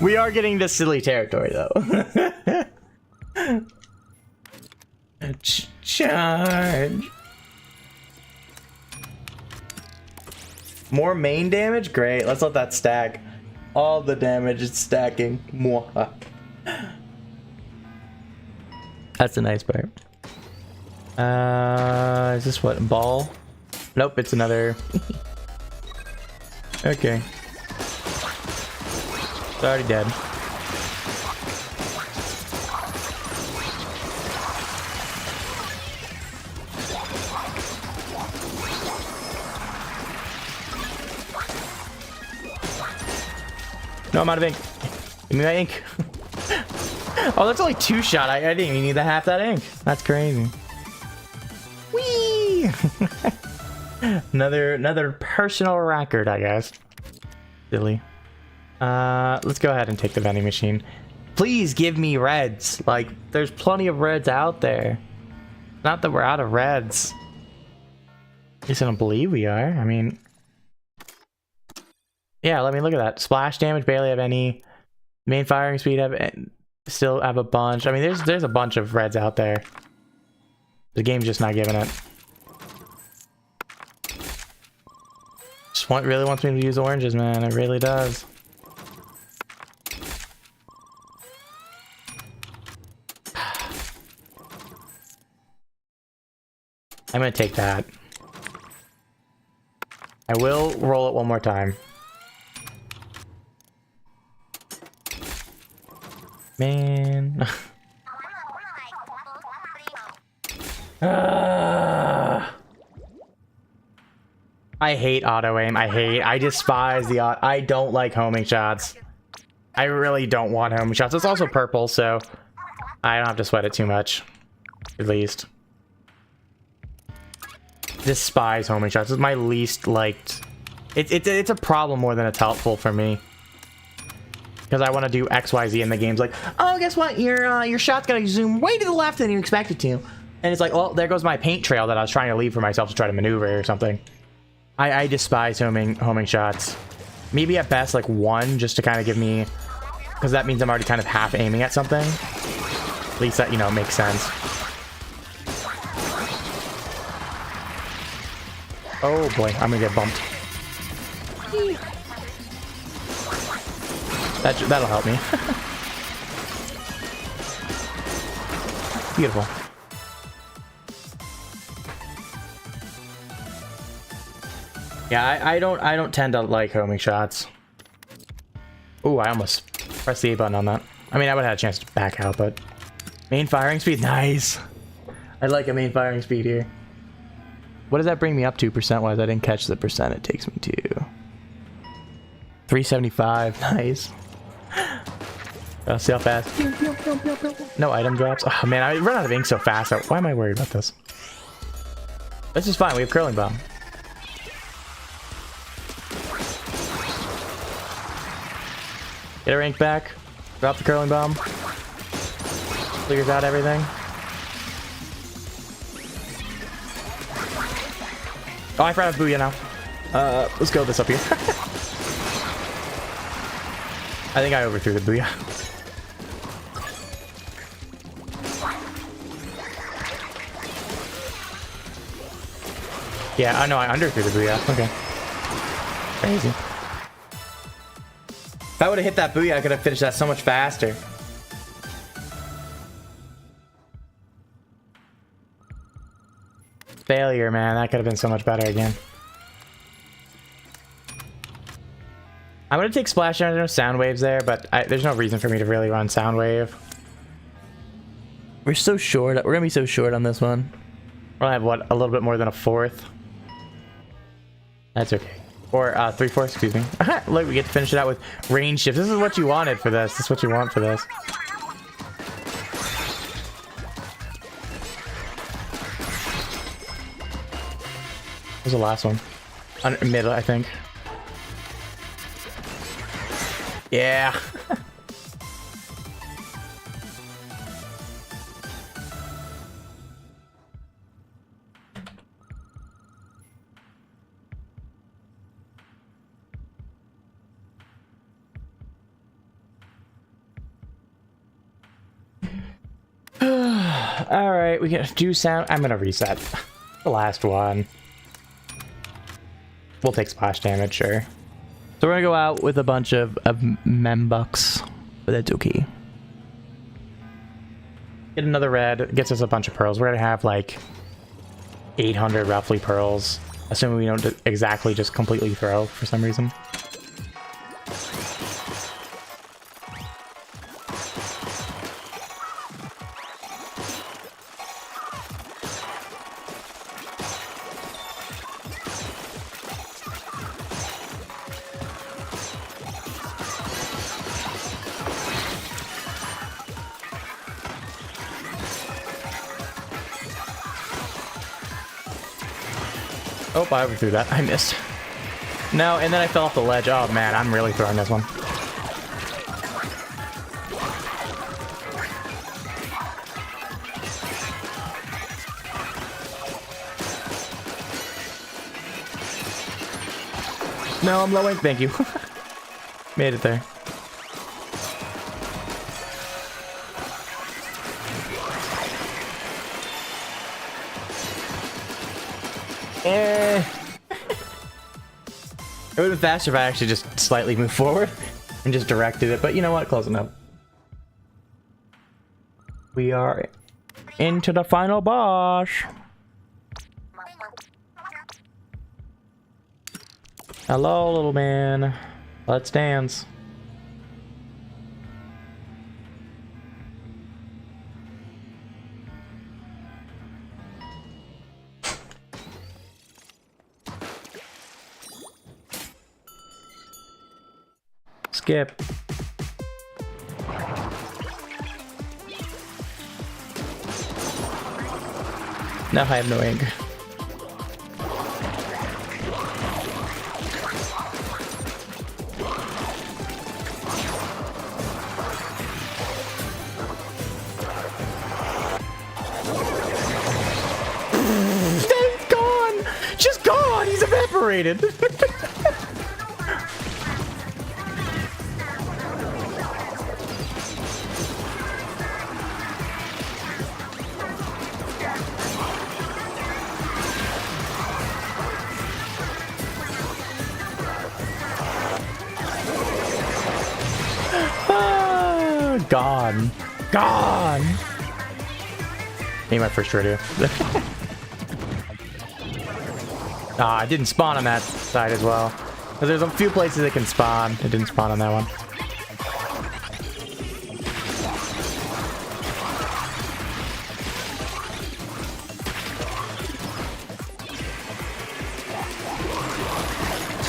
We are getting to silly territory though. Charge. More main damage? Great. Let's let that stack. All the damage is stacking. Mwah. That's the nice part. Is this what? Ball? Nope, it's another. Okay. It's already dead. No, I'm out of ink. Give me my ink. Oh, that's only 2-shot. I didn't even need the half that ink. That's crazy. Whee! another personal record, I guess. Silly. Let's go ahead and take the vending machine. Please give me reds. Like, there's plenty of reds out there. Not that we're out of reds. At least I don't believe we are. I mean... Yeah, let me look at that. Splash damage, barely have any. Main firing speed, still have a bunch. I mean, there's a bunch of reds out there. The game's just not giving it. Really wants me to use oranges, man. It really does. I'm gonna take that. I will roll it one more time. Man. I hate auto aim. I despise the I don't like homing shots. I really don't want homing shots. It's also purple, so I don't have to sweat it too much. At least. Despise homing shots. It's my least liked. It's a problem more than it's helpful for me. Because I want to do XYZ in the game's like, oh, guess what? Your shot's gonna zoom way to the left than you expect it to. And it's like, oh, there goes my paint trail that I was trying to leave for myself to try to maneuver or something. I despise homing shots. Maybe at best like one, just to kind of give me, because that means I'm already kind of half aiming at something. At least that, you know, makes sense. Oh boy, I'm gonna get bumped. That'll help me. Beautiful. Yeah, I don't tend to like homing shots. Ooh, I almost pressed the A button on that. I mean, I would have had a chance to back out, but main firing speed, nice. I'd like a main firing speed here. What does that bring me up to percent-wise? I didn't catch the percent it takes me to. 375, nice. I'll see how fast. No item drops. Oh man, I run out of ink so fast. Why am I worried about this? This is fine. We have curling bomb. Get our ink back. Drop the curling bomb. Clears out everything. Oh, I forgot Booyah now. Let's go this up here. I think I overthrew the Booyah. Yeah, I know I underthrew the booyah. Okay. Crazy. If I would have hit that booyah, I could have finished that so much faster. Failure, man. That could have been so much better again. I'm gonna take Splash Down. There's no sound waves there, but there's no reason for me to really run sound wave. We're so short. We're gonna be so short on this one. We'll have what, a little bit more than a fourth. That's okay. Or 3/4, excuse me. Look, we get to finish it out with range shift. This is what you wanted for this. This is what you want for this. What was the last one? Middle, I think. Yeah. All right, we can do sound. I'm gonna reset the last one. We'll take splash damage, sure. So we're gonna go out with a bunch of membucks, but that's okay. Get another red, gets us a bunch of pearls. We're gonna have like 800 roughly pearls, assuming we don't exactly just completely throw for some reason. Oh, I overthrew that. I missed. No, and then I fell off the ledge. Oh man, I'm really throwing this one. No, I'm lowing. Thank you. Made it there. It would have been faster if I actually just slightly moved forward and just directed it, but you know what? Close enough. We are into the final boss. Hello, little man. Let's dance. Skip. No, I have no ink. He's gone! Just gone! He's evaporated! Gone. Gone! Ain't my first rodeo. Ah, I didn't spawn on that side as well. Because there's a few places it can spawn. It didn't spawn on that one.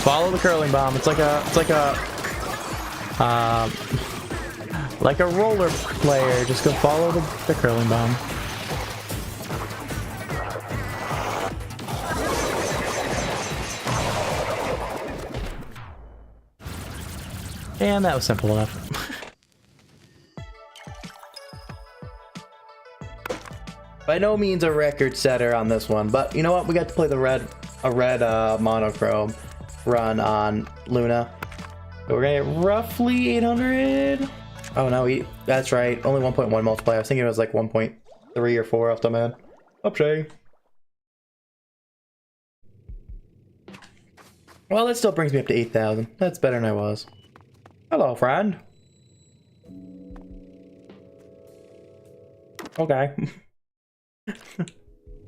Follow the curling bomb. It's like a roller player. Just go follow the curling bomb. And that was simple enough. By no means a record setter on this one, but you know what? We got to play a red monochrome run on Luna. So we're gonna get roughly 800. Oh no, that's right. Only 1.1 multiplier. I was thinking it was like 1.3 or 4 off the man. Up, Shay. Well, that still brings me up to 8,000. That's better than I was. Hello, friend. Okay.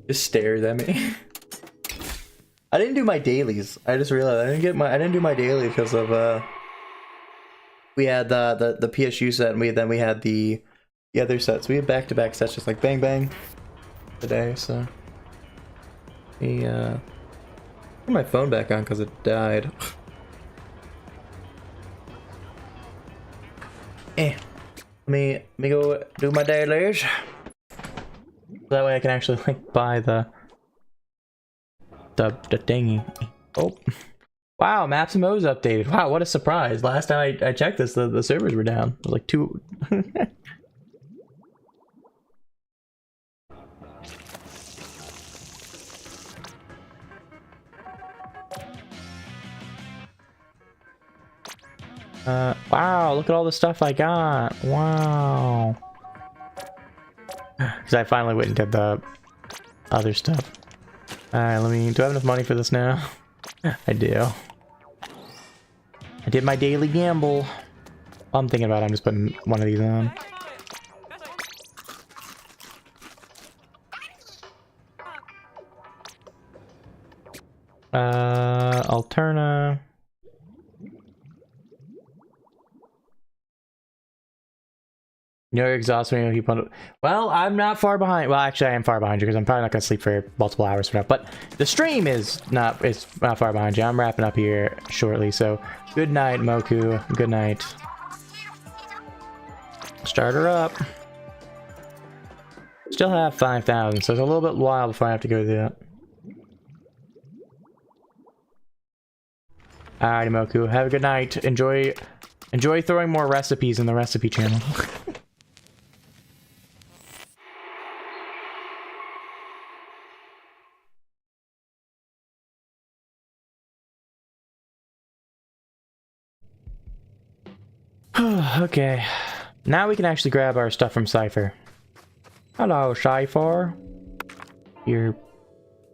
Just stares at me. I didn't do my dailies. I just realized I didn't do my daily because of we had the PSU set and then we had the other sets. We had back-to-back sets just like bang bang today, so put my phone back on because it died. Let me go do my dailies. That way I can actually like buy the thingy. Oh, wow! Maps and modes updated. Wow, what a surprise! Last time I checked this, the servers were down. It was like 2. Wow! Look at all the stuff I got. Wow. Because I finally went and did the other stuff. Alright, do I have enough money for this now? I do. I did my daily gamble. I'm thinking about I'm just putting one of these on. Alterna. You're exhausted when you keep on. Well, I'm not far behind. Well, actually, I am far behind you because I'm probably not gonna sleep for multiple hours from now. But the stream is not far behind you. I'm wrapping up here shortly. So good night, Moku. Good night. Start her up. Still have 5,000, so it's a little bit while before I have to go through that. Alrighty, Moku. Have a good night. Enjoy throwing more recipes in the recipe channel. Okay, now we can actually grab our stuff from Cypher. Hello, Cypher.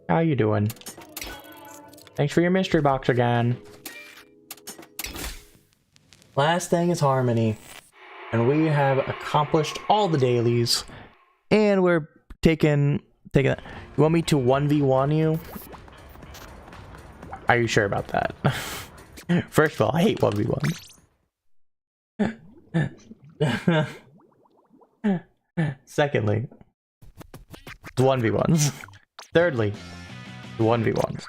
How you doing? Thanks for your mystery box again. Last thing is Harmony, and we have accomplished all the dailies, and we're taking that. You want me to 1v1 you? Are you sure about that? First of all, I hate 1v1s. Secondly, it's 1v1s. Thirdly, 1v1s.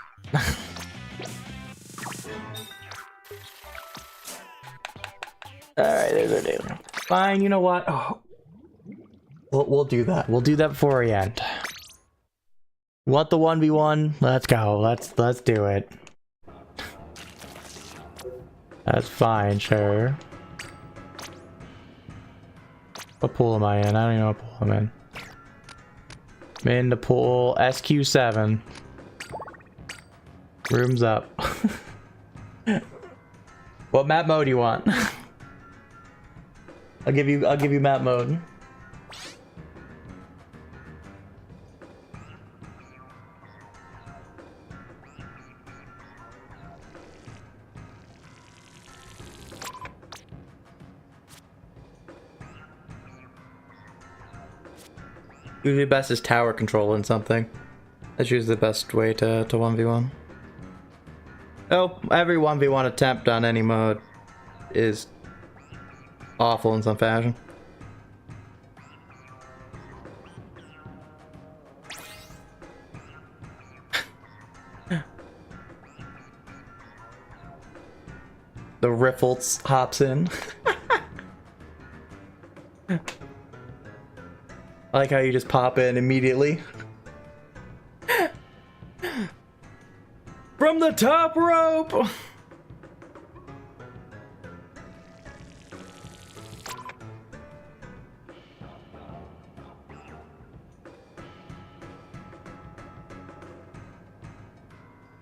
Alright, there's our daily. Fine, you know what? Oh, we'll do that. We'll do that before we end. Want the 1v1? Let's go. Let's do it. That's fine, sure. What pool am I in? I don't even know what pool I'm in. I'm in the pool SQ7. Room's up. What map mode do you want? I'll give you map mode. Usually best is tower control in something. That's usually the best way to 1v1. Oh, every 1v1 attempt on any mode is awful in some fashion. The Riffles hops in. I like how you just pop in immediately. From the top rope!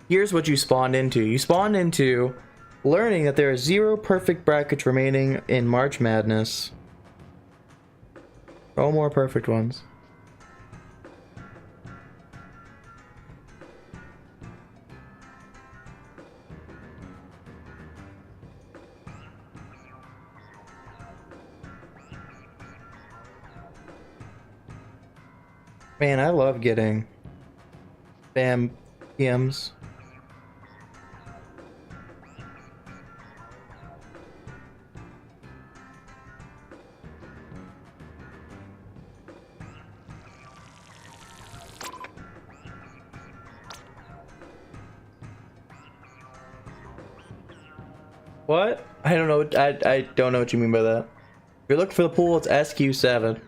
Here's what you spawned into. You spawned into learning that there are 0 perfect brackets remaining in March Madness. No more perfect ones. Man, I love getting spam PMs. What? I don't know. I don't know what you mean by that. If you're looking for the pool, it's SQ7.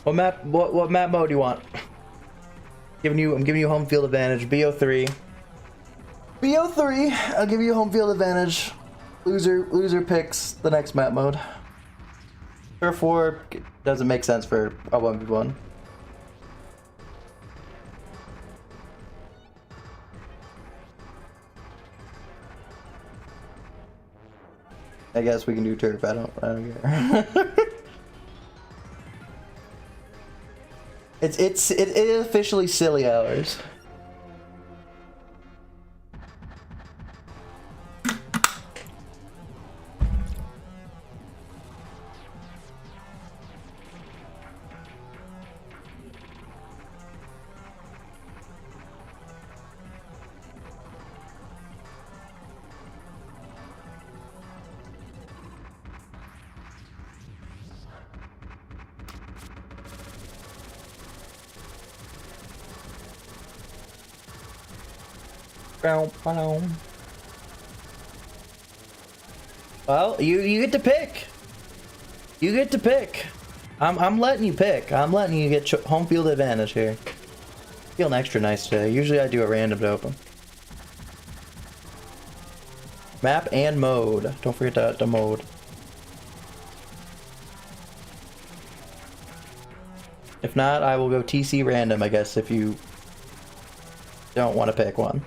What map mode do you want? I'm giving you home field advantage. BO3. BO3. I'll give you home field advantage. Loser picks the next map mode. Turf War doesn't make sense for a 1v1. I guess we can do turf. I don't care. It is officially silly hours. Well, you get to pick. You get to pick. I'm letting you pick. I'm letting you get home field advantage here. Feeling extra nice today. Usually I do a random to open. Map and mode. Don't forget the mode. If not, I will go TC random, I guess, if you don't want to pick one.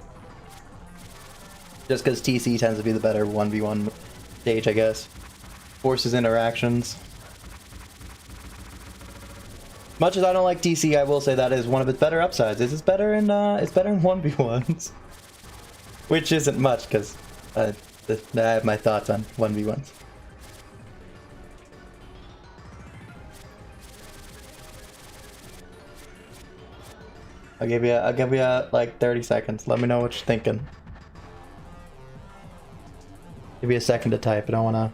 Just because TC tends to be the better 1v1 stage, I guess. Forces interactions. Much as I don't like TC, I will say that is one of its better upsides. It's better in 1v1s. Which isn't much, because I have my thoughts on 1v1s. I'll give you like 30 seconds. Let me know what you're thinking. Give me a second to type. I don't wanna.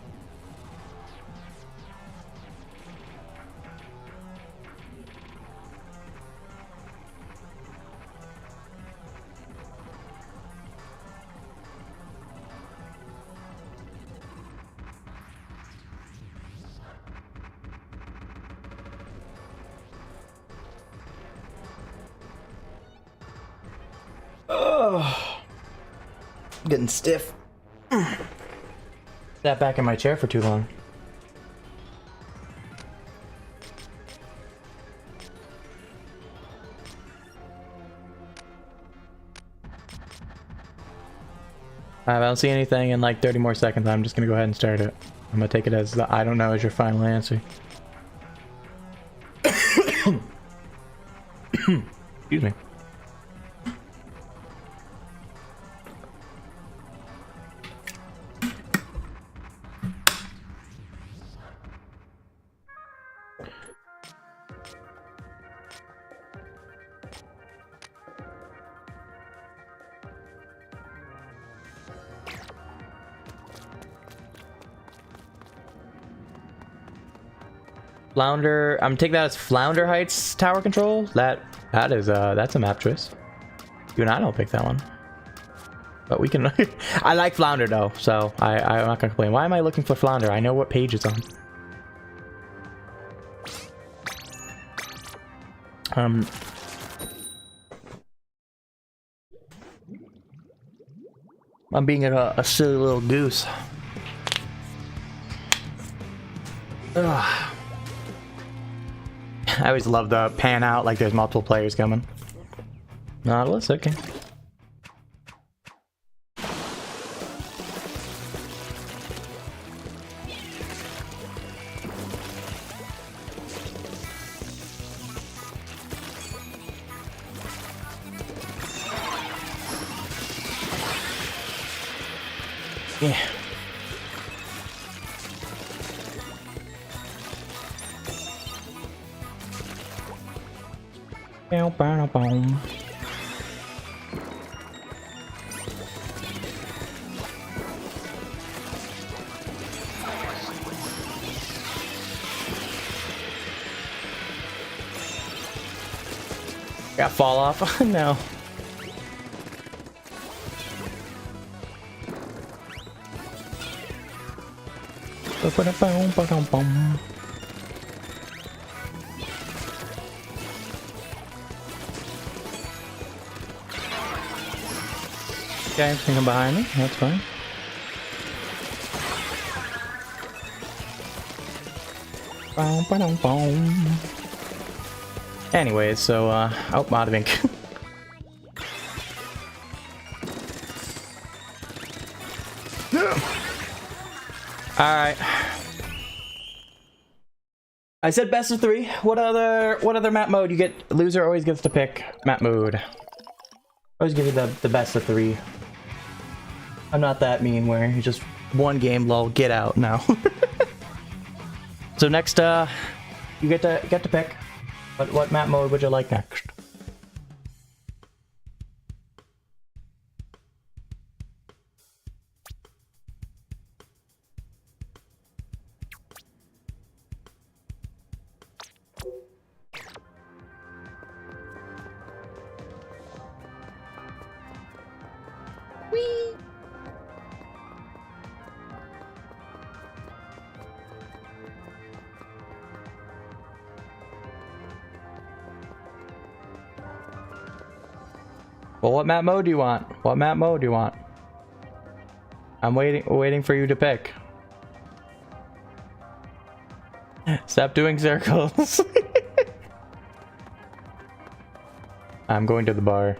Oh, I'm getting stiff. Sat back in my chair for too long. I don't see anything in like 30 more seconds. I'm just gonna go ahead and start it. I'm gonna take it as the I don't know as your final answer. Excuse me. Flounder. I'm taking that as Flounder Heights tower control. That's a map choice. You and I don't pick that one. But we can. I like Flounder though, so I'm not gonna complain. Why am I looking for Flounder? I know what page it's on. I'm being a silly little goose. Ugh. I always love the pan out like there's multiple players coming. Nautilus, okay. Yeah. Bow, bow, bow. Got fall off. No. Guys thinking behind me, that's fine. Anyways, so oh, out of ink. Alright. I said best of 3. What other map mode you get? Loser always gets to pick map mode. Always give you the best of 3. I'm not that mean where you just one game, lol, get out now. So next, you get to pick. What map mode would you like next? Well, what map mode do you want? What map mode do you want? I'm waiting for you to pick. Stop doing circles. I'm going to the bar.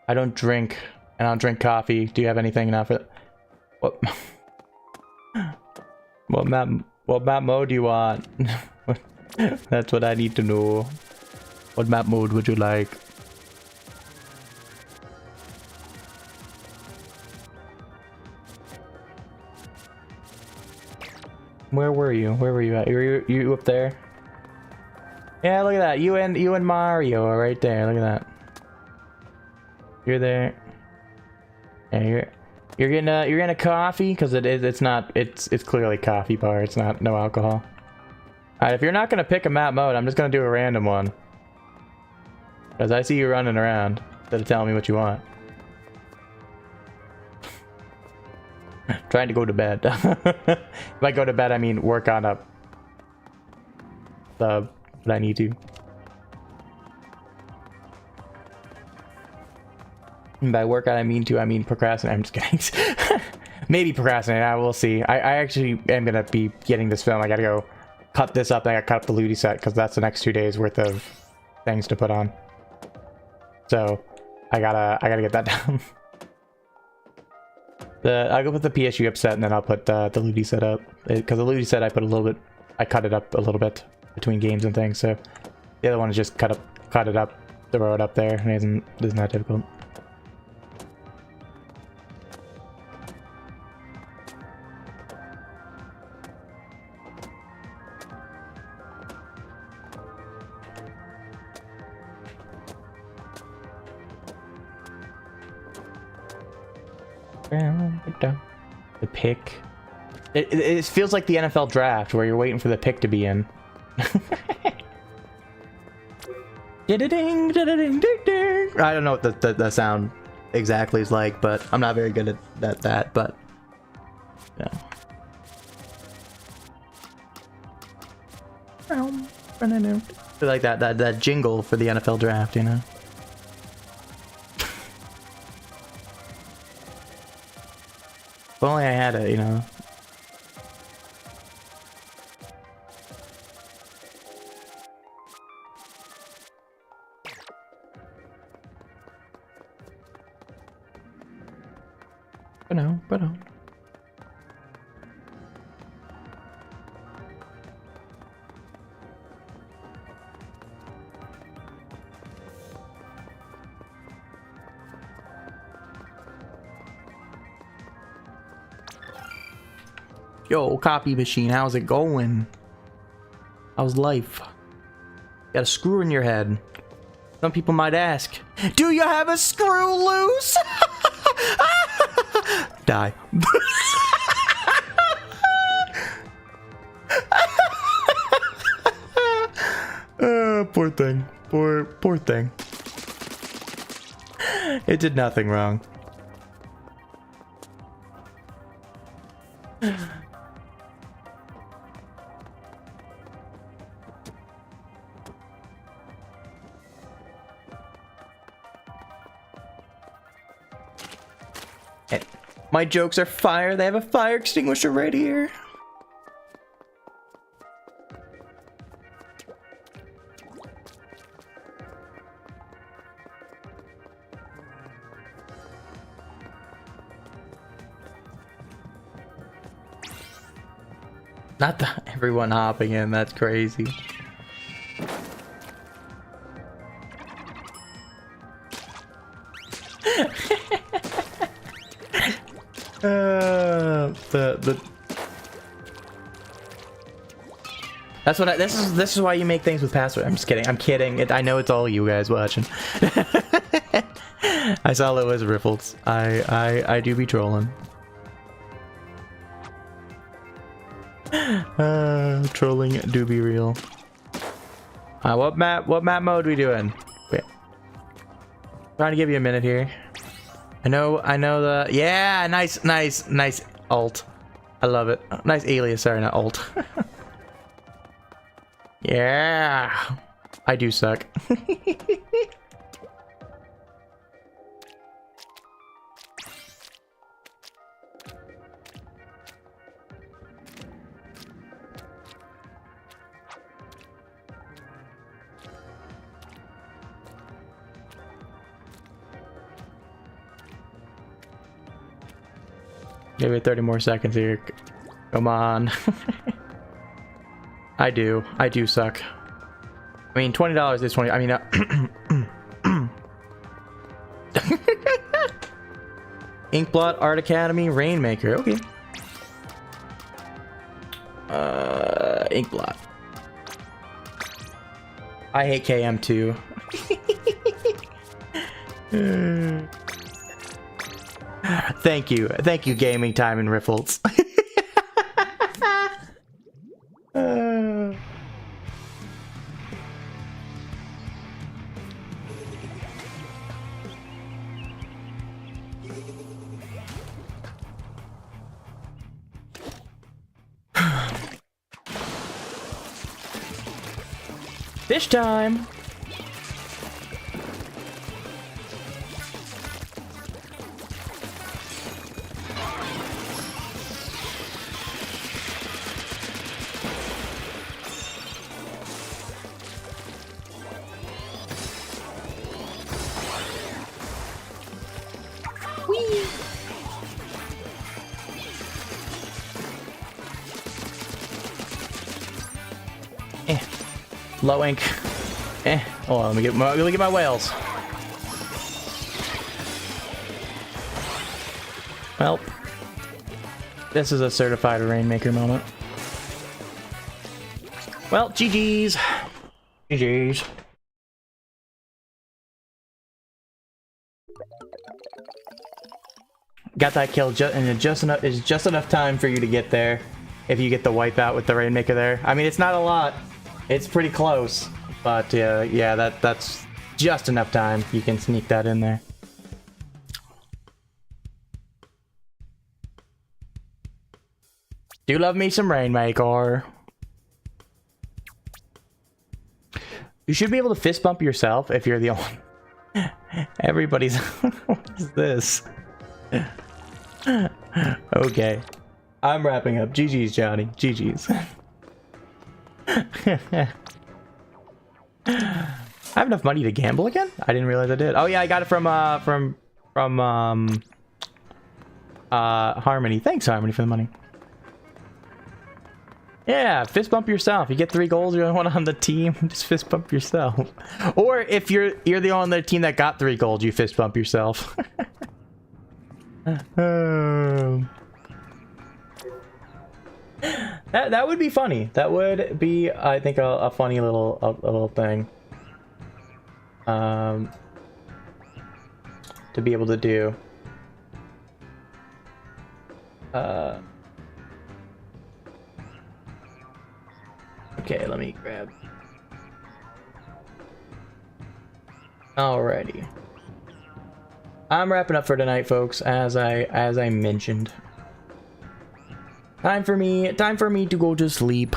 I don't drink, and I don't drink coffee. Do you have anything enough for that? What? What map mode do you want? That's what I need to know. What map mode would you like? Where were you? Where were you at? You up there? Yeah, look at that. You and Mario are right there. Look at that. You're there. Yeah, you're getting a coffee because it's clearly coffee bar. It's not no alcohol. Alright, if you're not gonna pick a map mode, I'm just gonna do a random one. Because I see you running around instead of telling me what you want. Trying to go to bed. If I go to bed, I mean work on up the what I need to. And by work on, I mean procrastinate. I'm just kidding. Maybe procrastinate. I will see. I actually am gonna be getting this film. I gotta go cut this up. I gotta cut up the Ludi set because that's the next 2 days worth of things to put on. So I gotta get that down. I'll go put the PSU up set and then I'll put the Ludi set up because the Ludi set I cut it up a little bit between games and things. So the other one is just cut it up, throw it up there. It isn't that difficult. The pick. It feels like the NFL draft where you're waiting for the pick to be in. I don't know what the sound exactly is like, but I'm not very good at that, but yeah. I like that jingle for the NFL draft, you know. If only I had it, you know. But no. Yo, copy machine, how's it going? How's life? Got a screw in your head. Some people might ask, do you have a screw loose? Die. Poor thing. Poor thing. It did nothing wrong. My jokes are fire. They have a fire extinguisher right here. Not everyone hopping in. That's crazy. That's what this is why you make things with password. I'm just kidding. I'm kidding. I know it's all you guys watching. I saw it was riffles. I do be trolling. Trolling do be real. What map mode we doing? Wait. Trying to give you a minute here. I know the yeah, nice alt. I love it. Nice alias, sorry, not alt. Yeah. I do suck. Give it 30 more seconds here. Come on. I do suck. I mean, $20 is 20. I mean, Inkblot, Art Academy, Rainmaker. Okay. Inkblot. I hate KM too. Thank you, Gaming Time and Riffles. Fish time. Low ink. Hold on, let me get my whales. Well, this is a certified Rainmaker moment. Well, GG's. GG's. got that kill and just enough time for you to get there. If you get the wipeout with the Rainmaker there, I mean, it's not a lot. It's pretty close, but yeah, that's just enough time. You can sneak that in there. Do love me some Rainmaker. You should be able to fist bump yourself if you're the only. Everybody's. What is this? Okay. I'm wrapping up. GG's, Johnny. GG's. I have enough money to gamble again? I didn't realize I did. Oh yeah, I got it from Harmony. Thanks, Harmony, for the money. Yeah, fist bump yourself. You get 3 goals, you're the only one on the team, just fist bump yourself. Or if you're the only on the team that got 3 goals, you fist bump yourself. That would be funny. That would be, I think, a funny little thing. To be able to do. Okay, let me grab. Alrighty. I'm wrapping up for tonight, folks, as I mentioned. Time for me to go to sleep.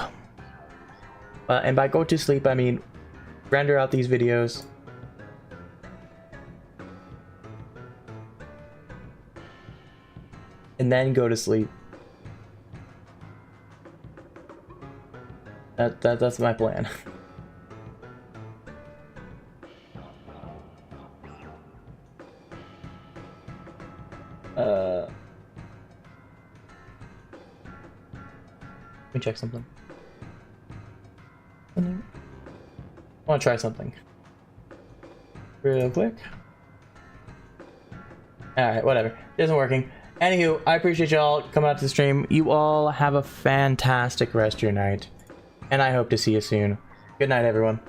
And by go to sleep, I mean render out these videos. And then go to sleep. That's my plan. Let me check something. I want to try something real quick. Alright, whatever. It isn't working. Anywho, I appreciate y'all coming out to the stream. You all have a fantastic rest of your night. And I hope to see you soon. Good night, everyone.